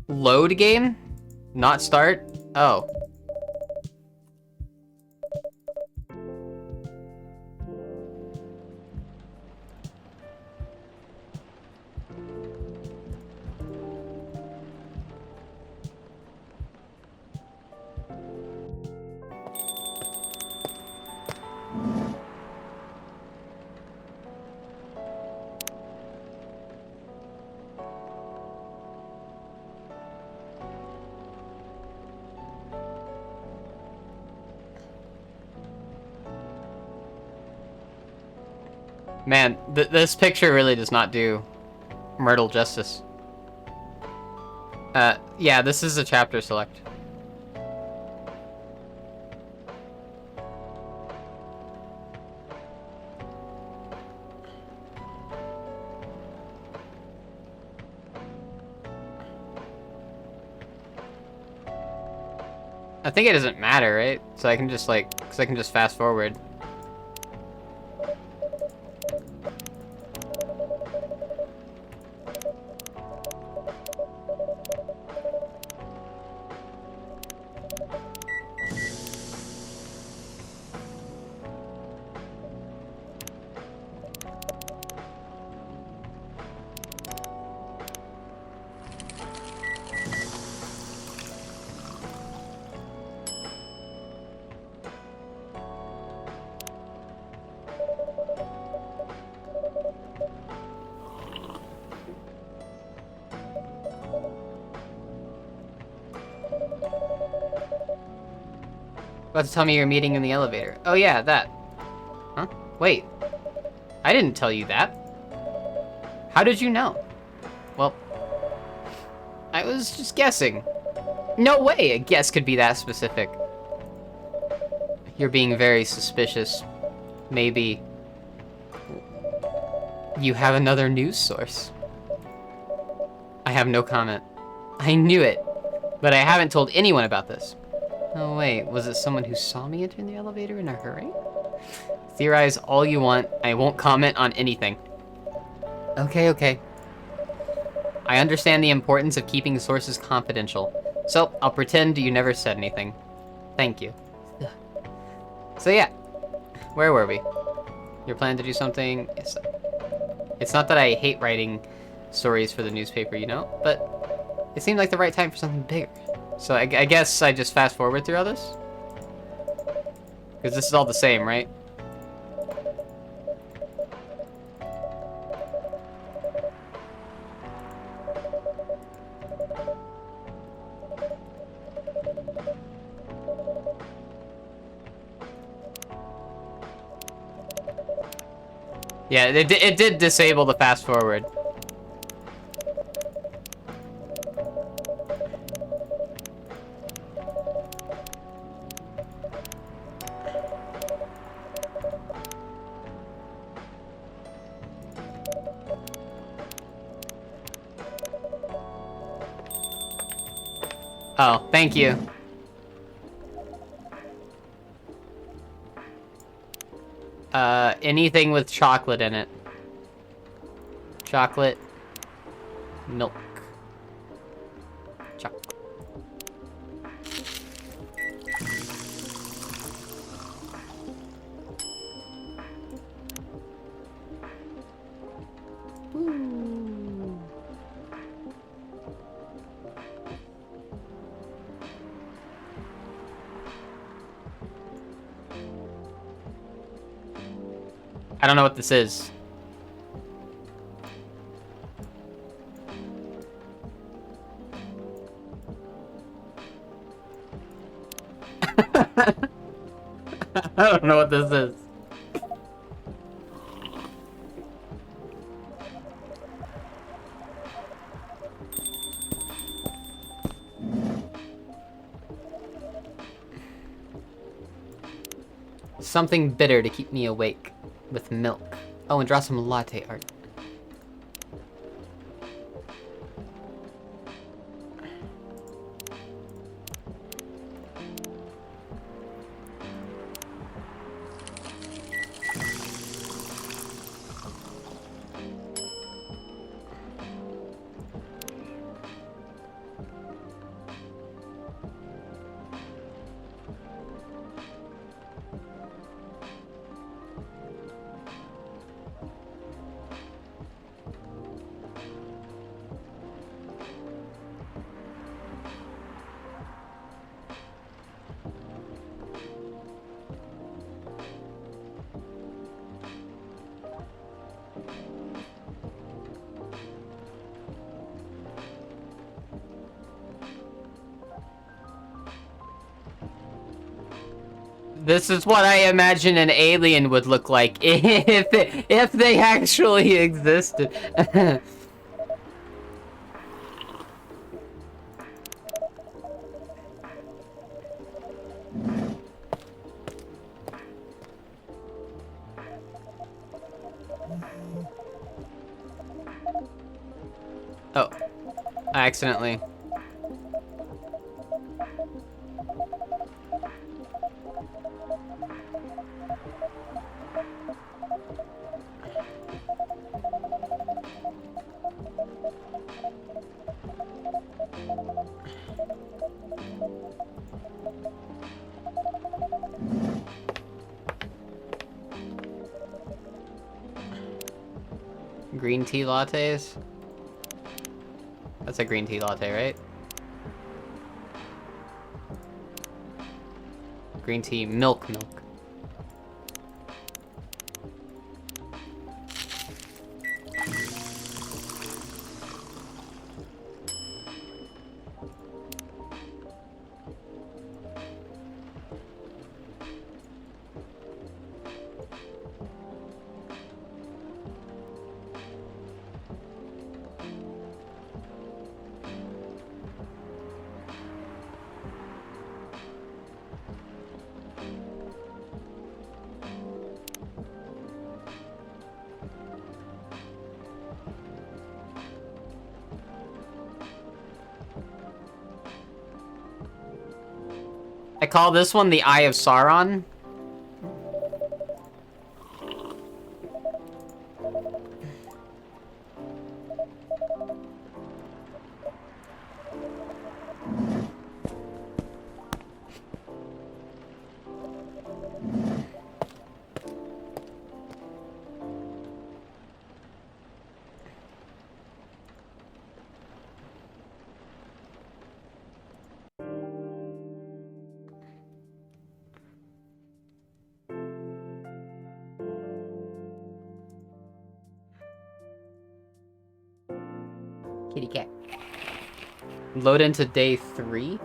Load game? Not start? Oh. Man, this picture really does not do Myrtle justice. Yeah, this is a chapter select. I think it doesn't matter, right? So I can just like, because I can just fast forward. About to tell me you're meeting in the elevator. Oh yeah, that. Huh? Wait. I didn't tell you that. How did you know? Well, I was just guessing. No way a guess could be that specific. You're being very suspicious. Maybe you have another news source. I have no comment. I knew it, but I haven't told anyone about this. Oh wait, was it someone who saw me enter the elevator in a hurry? Theorize all you want, I won't comment on anything. Okay. I understand the importance of keeping sources confidential, so I'll pretend you never said anything. Thank you. So yeah, where were we? Your plan to do something? It's not that I hate writing stories for the newspaper, you know, but it seemed like the right time for something bigger. So I guess I just fast forward through all this? Because this is all the same, right? Yeah, it did disable the fast forward. Oh, thank you. Anything with chocolate in it. Chocolate. Milk. Chocolate. I don't know what this is. I don't know what this is. Something bitter to keep me awake. With milk. Oh, and draw some latte art. This is what I imagine an alien would look like if they actually existed. Oh, I accidentally. Green tea lattes? That's a green tea latte, right? Green tea milk. I call this one the Eye of Sauron. Kitty cat. Load into day 3.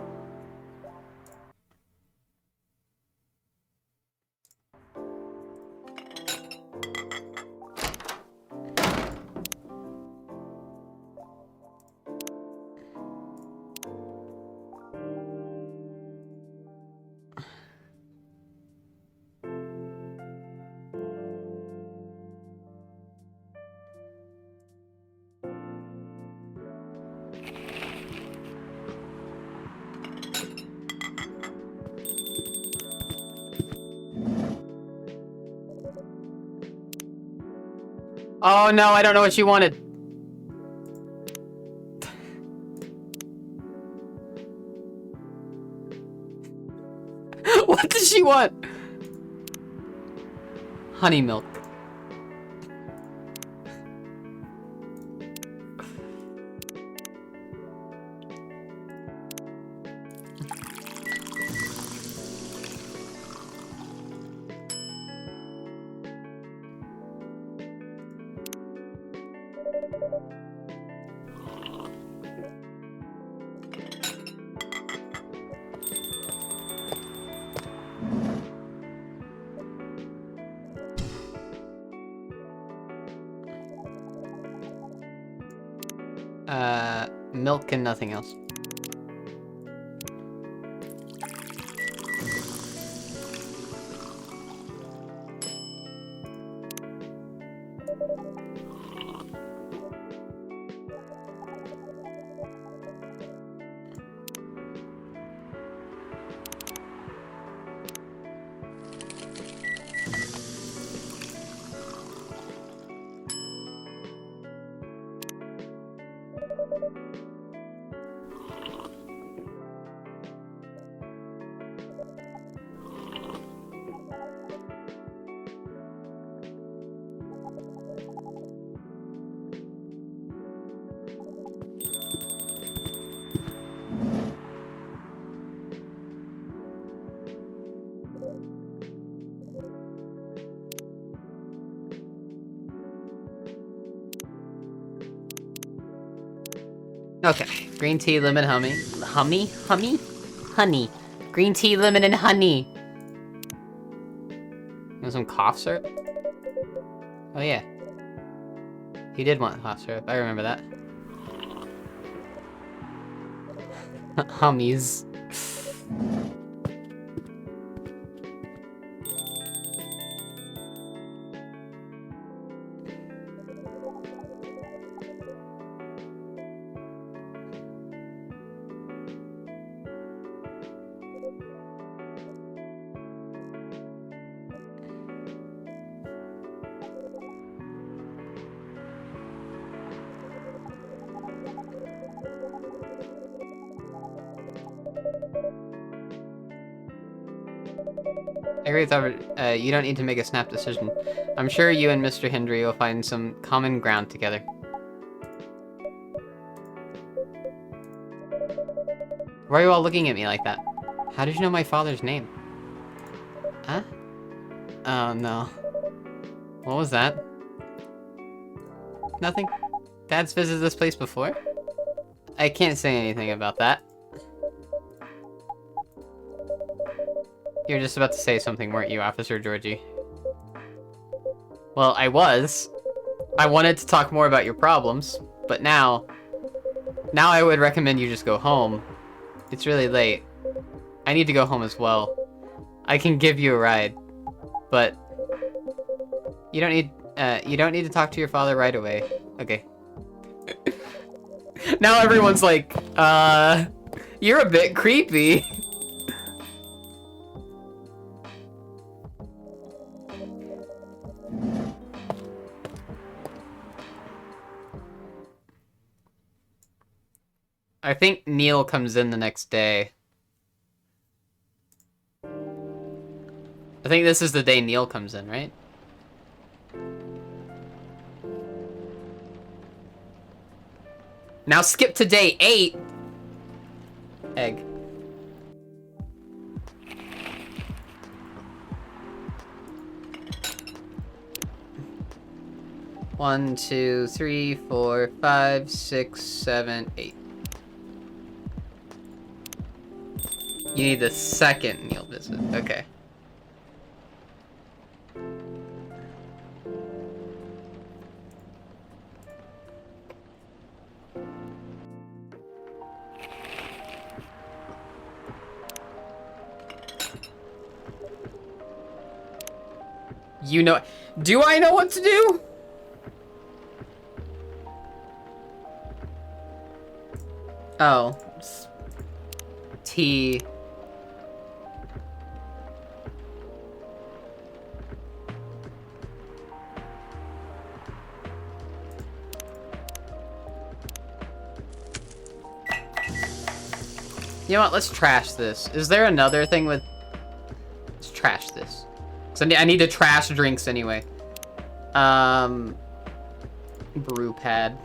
Oh no, I don't know what she wanted. What does she want? Honey milk. Milk and nothing else. Okay, green tea, lemon, honey. Green tea, lemon, and honey. You want some cough syrup? Oh yeah. He did want cough syrup, I remember that. Hummies. I agree with Albert. You don't need to make a snap decision. I'm sure you and Mr. Hendry will find some common ground together. Why are you all looking at me like that? How did you know my father's name? Huh? Oh no. What was that? Nothing? Dad's visited this place before? I can't say anything about that. You were just about to say something, weren't you, Officer Georgie? Well, I was. I wanted to talk more about your problems, but now I would recommend you just go home. It's really late. I need to go home as well. I can give you a ride, but you don't need to talk to your father right away. Okay. Now everyone's like, you're a bit creepy. I think Neil comes in the next day. I think this is the day Neil comes in, right? Now skip to day 8. Egg. One, 2, 3, 4, 5, 6, 7, 8. You need the second Neil visit. Okay. You know... Do I know what to do? Oh. T... You know what? Let's trash this. Is there another thing with... Let's trash this. So I need to trash drinks anyway. Brew pad.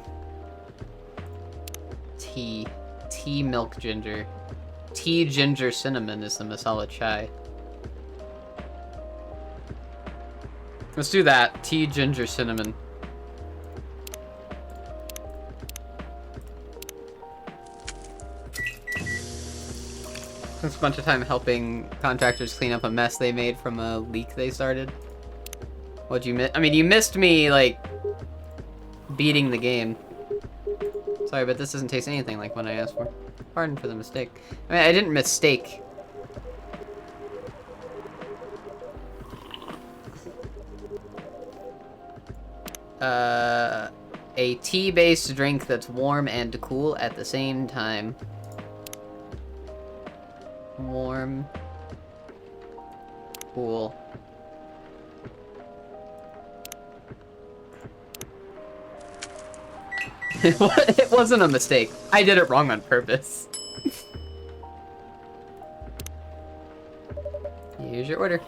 Tea. Tea milk ginger. Tea ginger cinnamon is the masala chai. Let's do that. Tea ginger cinnamon. Spent a bunch of time helping contractors clean up a mess they made from a leak they started. What'd you miss? I mean, you missed me, like, beating the game. Sorry, but this doesn't taste anything like what I asked for. Pardon for the mistake. I mean, I didn't mistake. A tea-based drink that's warm and cool at the same time. Warm. Cool. It wasn't a mistake. I did it wrong on purpose. Here's your order.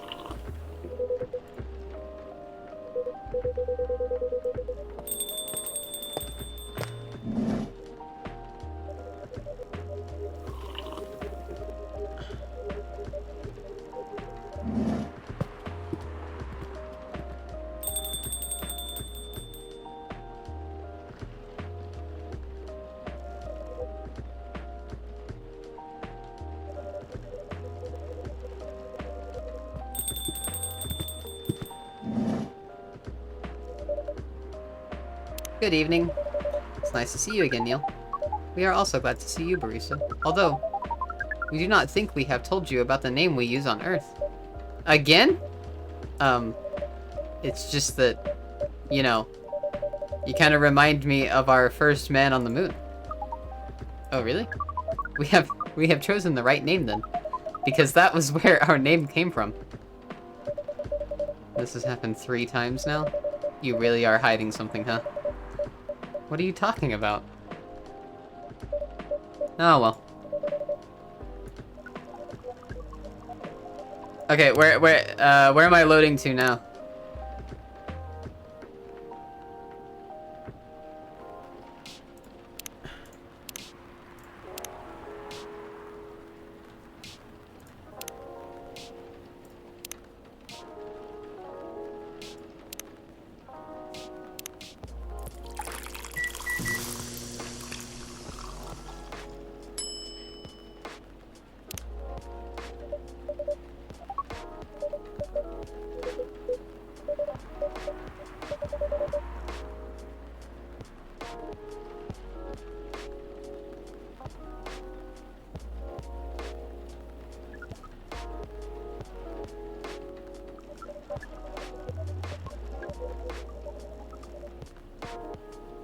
Good evening. It's nice to see you again, Neil. We are also glad to see you, Barista. Although, we do not think we have told you about the name we use on Earth. Again? It's just that, you know, you kind of remind me of our first man on the moon. Oh, really? We have chosen the right name then, because that was where our name came from. This has happened 3 times now? You really are hiding something, huh? What are you talking about? Oh, well. Okay, where am I loading to now?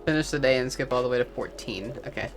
Finish the day and skip all the way to 14. Okay.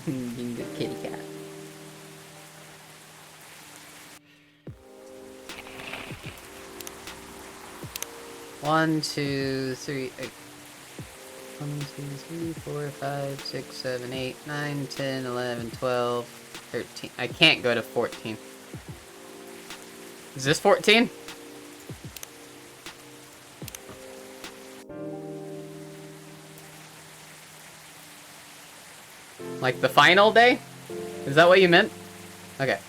Being the kitty cat. One, two, three. 1, 2, 3, 4, 5, 6, 7, 8, 9, 10, 11, 12, 13. I can't go to 14. Is this 14? Like the final day? Is that what you meant? Okay.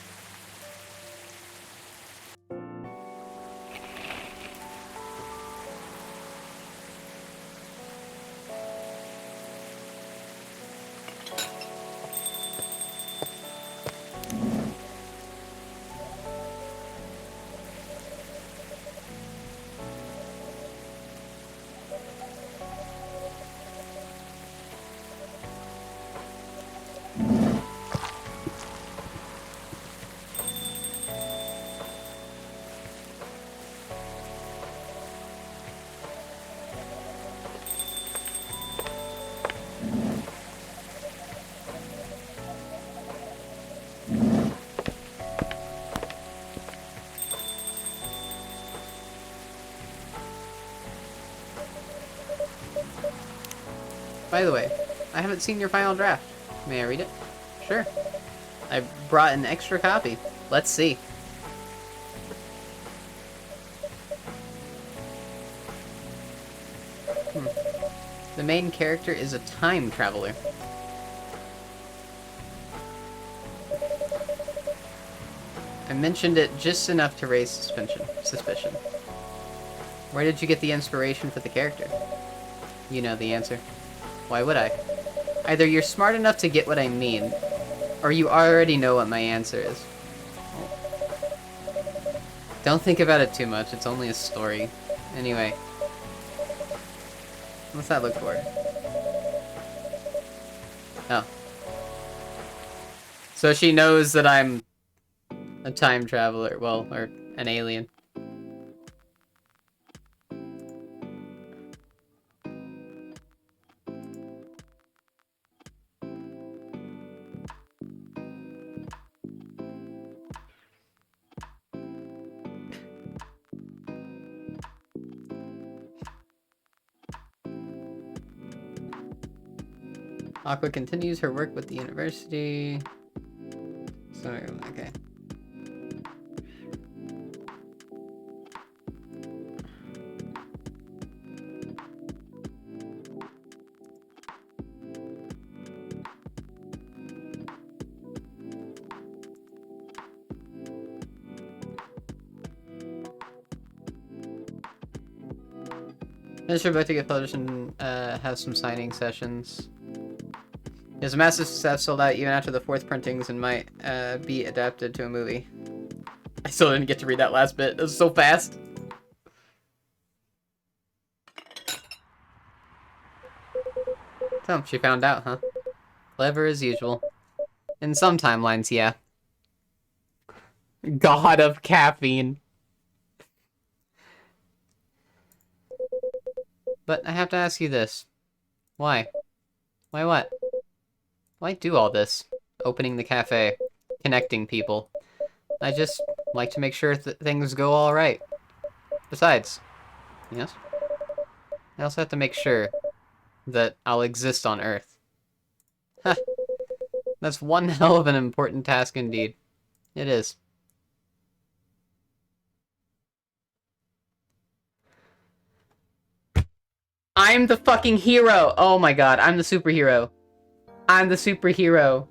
By the way, I haven't seen your final draft. May I read it? Sure. I brought an extra copy. Let's see. The main character is a time traveler. I mentioned it just enough to raise suspicion. Where did you get the inspiration for the character? You know the answer. Why would I? Either you're smart enough to get what I mean, or you already know what my answer is. Don't think about it too much, it's only a story. Anyway. What's that look for? Oh. So she knows that I'm a time traveler, well, or an alien. Aqua continues her work with the university. Sorry, okay. Finish your book to get published and have some signing sessions. It's a massive success, sold out even after the 4th printings, and might be adapted to a movie. I still didn't get to read that last bit. It was so fast. So, she found out, huh? Clever as usual. In some timelines, yeah. God of caffeine. But I have to ask you this. Why? Why what? Why do all this? Opening the cafe. Connecting people. I just like to make sure things go alright. Besides. Yes? I also have to make sure that I'll exist on Earth. Huh. That's one hell of an important task indeed. It is. I'm the fucking hero! Oh my god, I'm the superhero. I'm the superhero.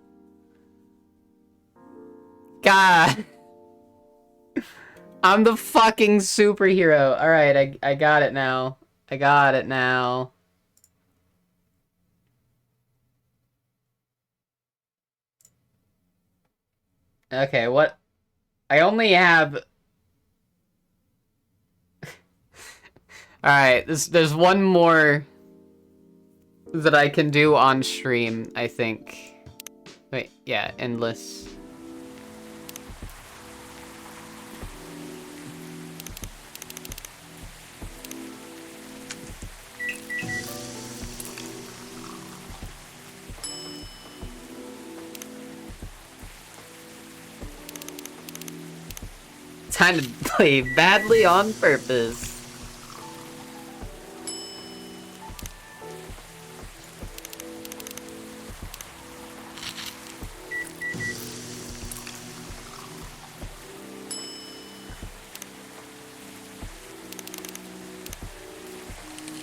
God. I'm the fucking superhero. Alright, I got it now. I got it now. Okay, what? I only have... Alright, there's one more that I can do on stream, I think. Wait, yeah, endless. Time to play badly on purpose.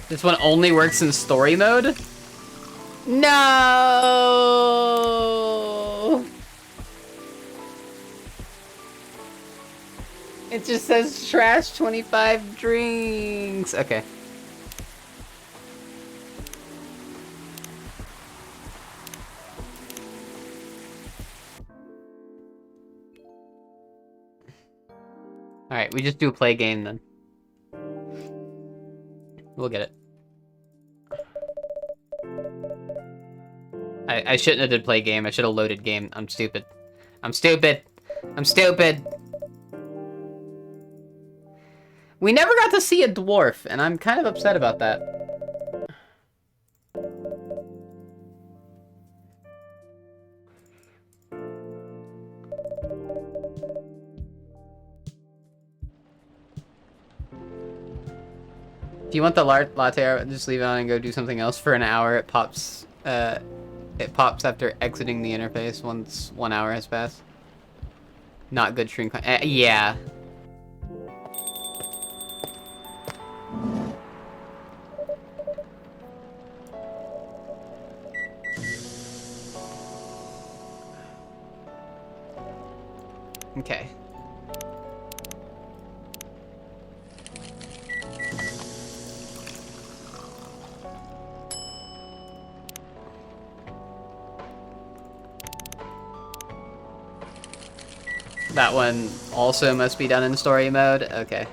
This one only works in story mode? No! It just says trash 25 drinks. Okay. Alright, we just do a play game then. We'll get it. I shouldn't have did play game. I should have loaded game. I'm stupid. I'm stupid. I'm stupid. We never got to see a dwarf, and I'm kind of upset about that. If you want the latte, just leave it on and go do something else for an hour. It pops after exiting the interface once 1 hour has passed. Not good stream yeah. Okay. That one also must be done in story mode? Okay.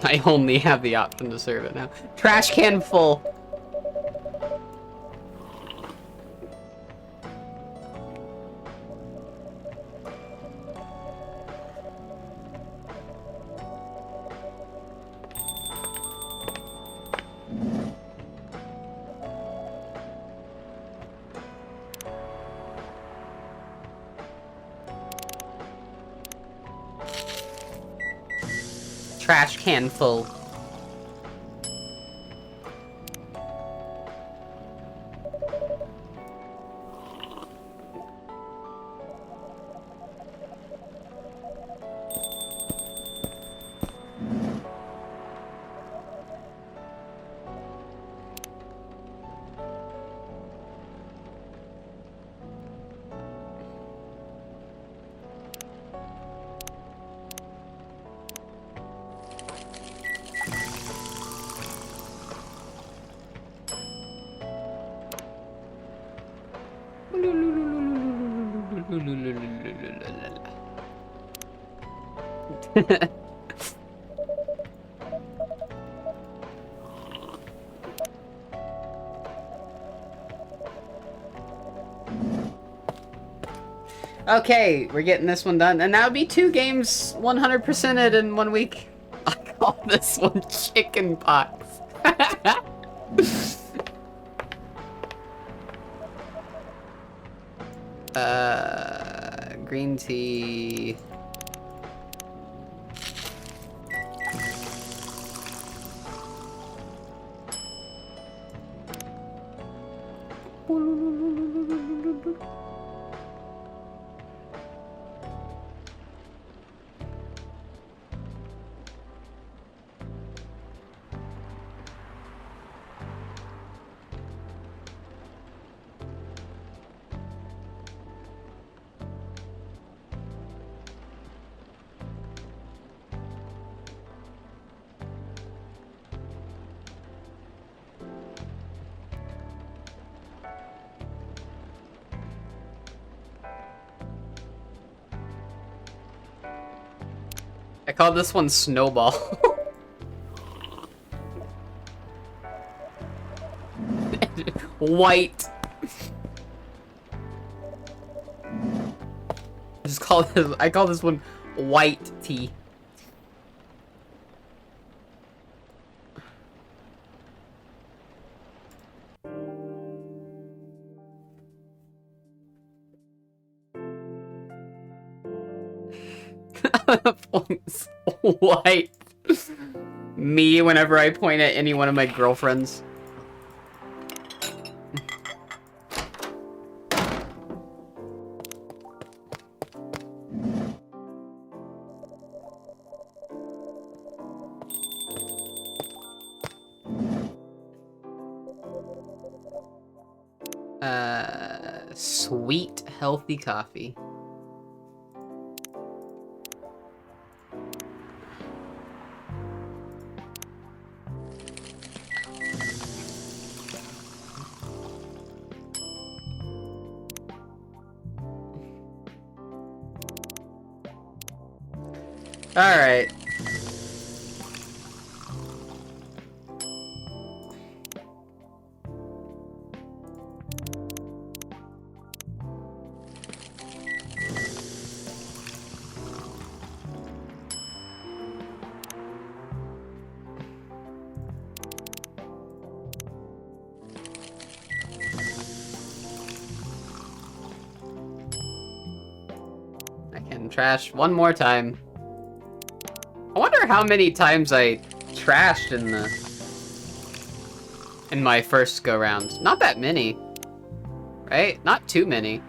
I only have the option to serve it now. Trash can full. Trash can full. Okay, we're getting this one done, and that would be 2 games 100%ed in 1 week. I call this one chicken pox. Green tea. call this one Snowball. White. I call this one white tea. Points white. Me whenever I point at any one of my girlfriends. Sweet, healthy coffee. All right. I can trash one more time. I wonder how many times I trashed in my first go round. Not that many, right? Not too many.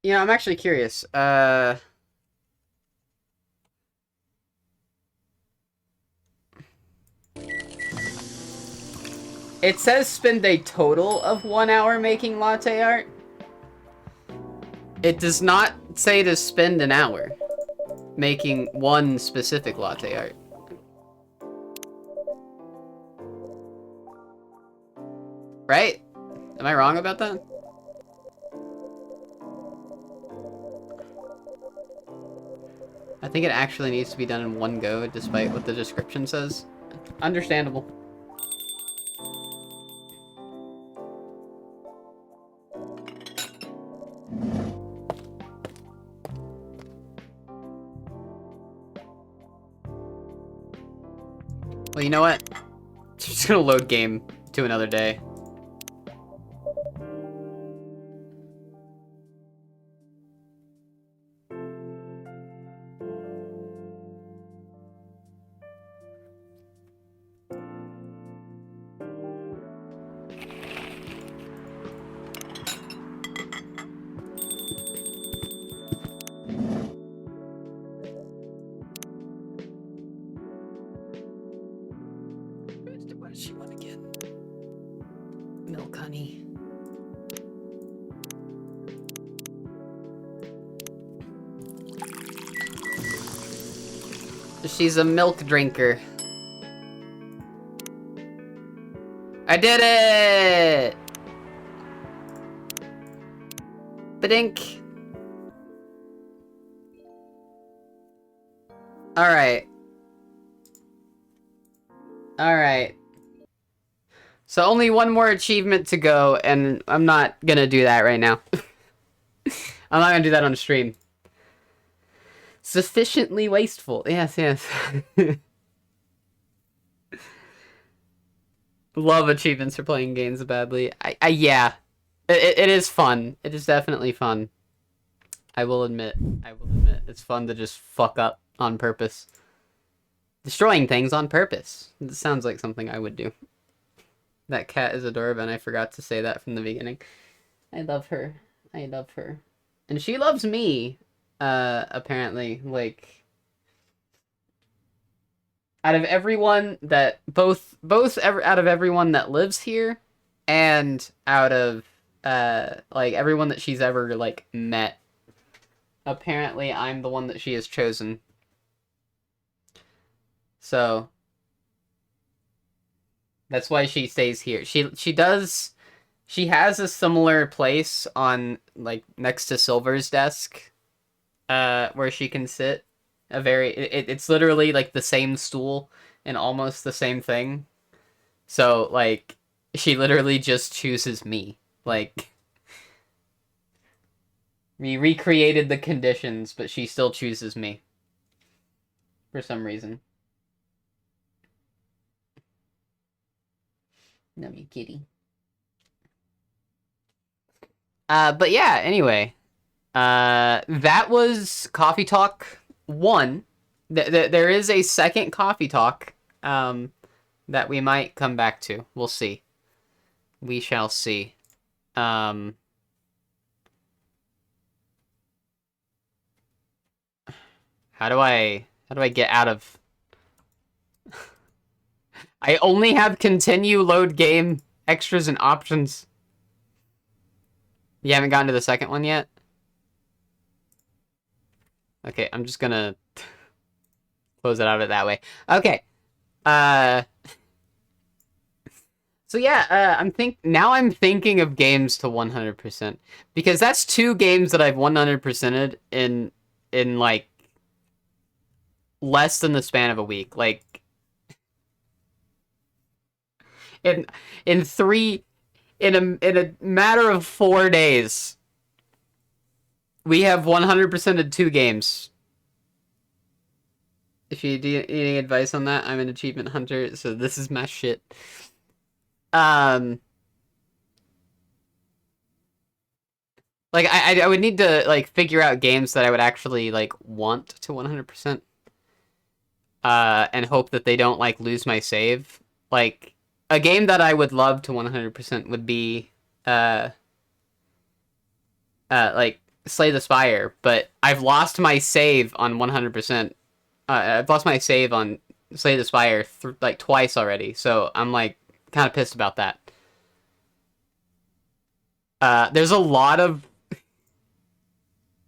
You know, I'm actually curious. It says spend a total of 1 hour making latte art. It does not say to spend an hour making one specific latte art. Right? Am I wrong about that? I think it actually needs to be done in one go, despite what the description says. Understandable. Well, you know what? I'm just gonna load game to another day. What does she want again? Milk honey. She's a milk drinker. I did it! Badink. Alright. Alright. So only one more achievement to go, and I'm not gonna do that right now. I'm not gonna do that on stream. Sufficiently wasteful. Yes, yes. Love achievements for playing games badly. Yeah. It is fun. It is definitely fun. I will admit. It's fun to just fuck up on purpose. Destroying things on purpose. It sounds like something I would do. That cat is adorable, and I forgot to say that from the beginning. I love her. I love her. And she loves me, apparently. Like, out of everyone that, out of everyone that lives here, and out of like everyone that she's ever like met. Apparently, I'm the one that she has chosen. So that's why she stays here. She has a similar place on like next to Silver's desk, where she can sit. It's literally like the same stool and almost the same thing. So like she literally just chooses me. Like we recreated the conditions, but she still chooses me for some reason. No, you kitty. But yeah, anyway. That was Coffee Talk 1. There is a second Coffee Talk, that we might come back to. We'll see. We shall see. How do I get out of... I only have continue, load game, extras, and options. You haven't gotten to the second one yet? Okay, I'm just gonna close it out of that way. Okay. So yeah, I'm thinking of games to 100%. Because that's 2 games that I've 100%ed in like less than the span of a week. Like in a matter of 4 days, we have 100%ed 2 games. If you need any advice on that, I'm an achievement hunter, so this is my shit. Like I would need to like figure out games that I would actually like want to 100%. And hope that they don't like lose my save. Like a game that I would love to 100% would be like Slay the Spire, but I've lost my save on 100%. I've lost my save on Slay the Spire like twice already, so I'm like kind of pissed about that. There's a lot of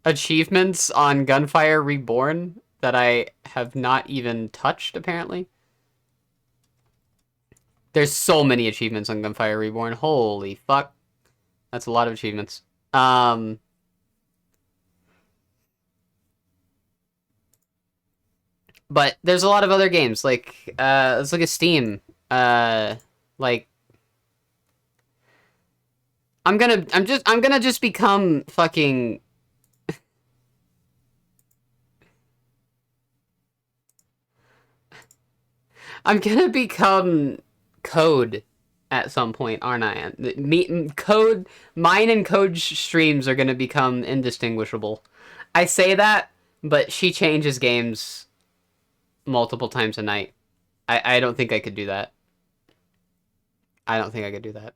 achievements on Gunfire Reborn that I have not even touched, apparently. There's so many achievements on Gunfire Reborn. Holy fuck. That's a lot of achievements. But there's a lot of other games, like, let's look at Steam. Like, I'm gonna just become fucking... I'm gonna become Code at some point, aren't I? Mine and Code streams are gonna become indistinguishable. I say that, but she changes games multiple times a night. I don't think I could do that. I don't think I could do that.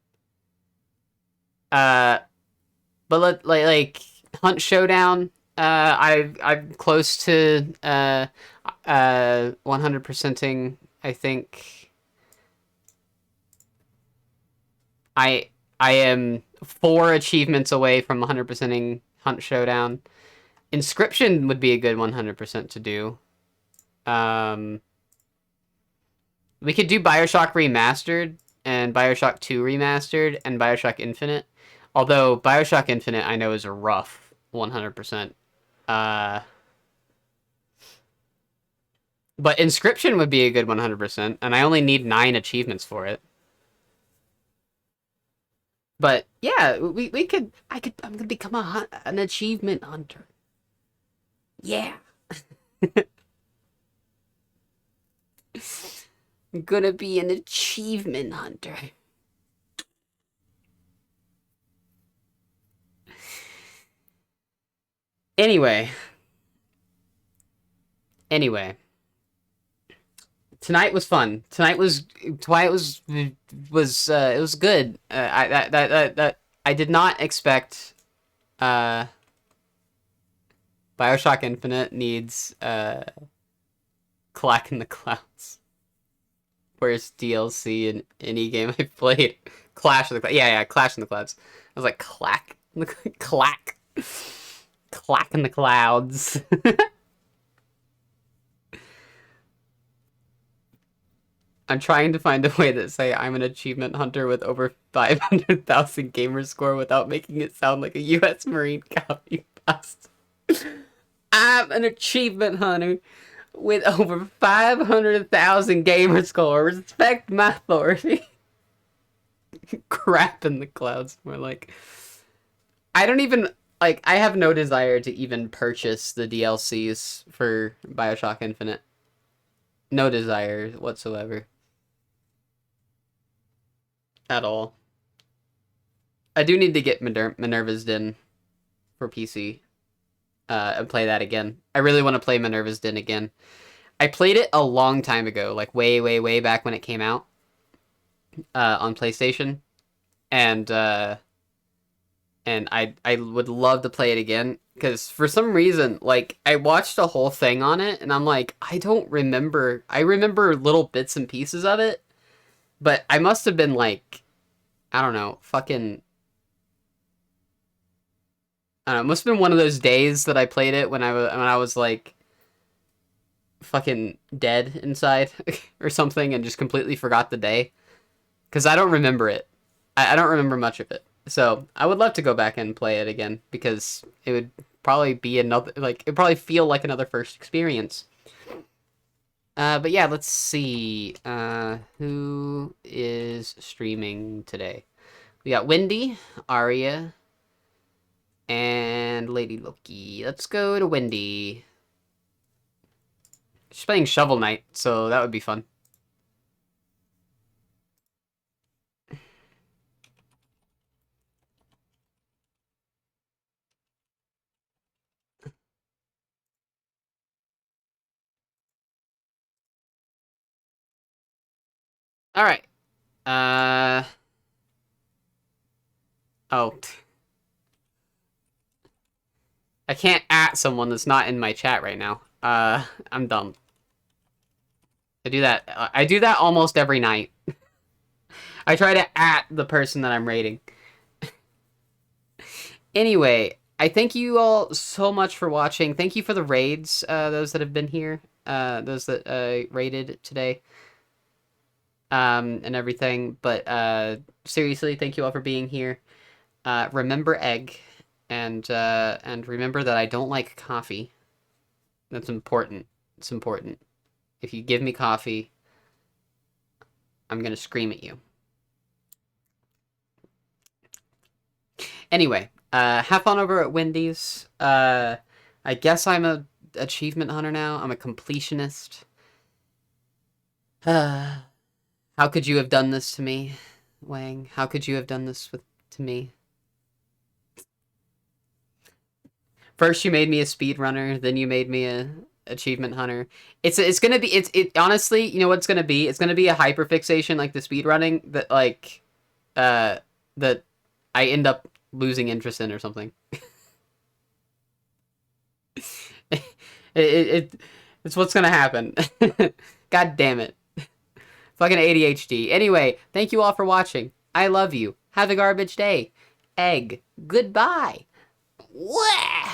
But like Hunt Showdown, I'm close to 100%ing, I think. I am 4 achievements away from 100%ing Hunt Showdown. Inscription would be a good 100% to do. We could do BioShock Remastered and BioShock 2 Remastered and BioShock Infinite. Although BioShock Infinite I know is a rough 100%. But Inscription would be a good 100%, and I only need 9 achievements for it. But yeah, I'm gonna become an achievement hunter. Yeah. I'm gonna be an achievement hunter. Anyway. Tonight was fun. Tonight was it was good. I did not expect BioShock Infinite needs Clack in the Clouds. Where's DLC in any game I've played? Clash of the Clouds. Yeah, Clash in the Clouds. I was like, clack. Clack. Clack in the clouds. I'm trying to find a way to say I'm an achievement hunter with over 500,000 gamer score without making it sound like a U.S. Marine copy past. I'm an achievement hunter with over 500,000 gamer score. Respect my authority. Crap in the clouds. More like, I don't even, like, I have no desire to even purchase the DLCs for BioShock Infinite. No desire whatsoever. At all. I do need to get Minerva's Den for PC. And play that again. I really want to play Minerva's Den again. I played it a long time ago, like way back when it came out. On PlayStation. And I would love to play it again. Because for some reason, like, I watched a whole thing on it, and I'm like, I don't remember. I remember little bits and pieces of it. But I must have been like, I don't know, fucking... I don't know, it must have been one of those days that I played it when I was like, fucking dead inside or something, and just completely forgot the day. Because I don't remember it. I don't remember much of it. So, I would love to go back and play it again, because it would probably be another, like, it'd probably feel like another first experience. But yeah, let's see. Who is streaming today? We got Wendy, Aria, and Lady Loki. Let's go to Wendy. She's playing Shovel Knight, so that would be fun. All right. Oh. I can't at someone that's not in my chat right now. I'm dumb. I do that almost every night. I try to at the person that I'm raiding. Anyway, I thank you all so much for watching. Thank you for the raids, those that have been here. Those that raided today. And everything. But seriously, thank you all for being here. Remember egg. And remember that I don't like coffee. That's important. It's important. If you give me coffee, I'm gonna scream at you. Anyway, have fun over at Wendy's. I guess I'm a achievement hunter now. I'm a completionist. How could you have done this to me, Wang? How could you have done this to me? First you made me a speedrunner, then you made me a achievement hunter. It's gonna be honestly, you know what it's gonna be? It's gonna be a hyperfixation like the speedrunning that like that I end up losing interest in or something. It's what's gonna happen. God damn it. Fucking ADHD. Anyway, thank you all for watching. I love you. Have a garbage day. Egg. Goodbye. Wah!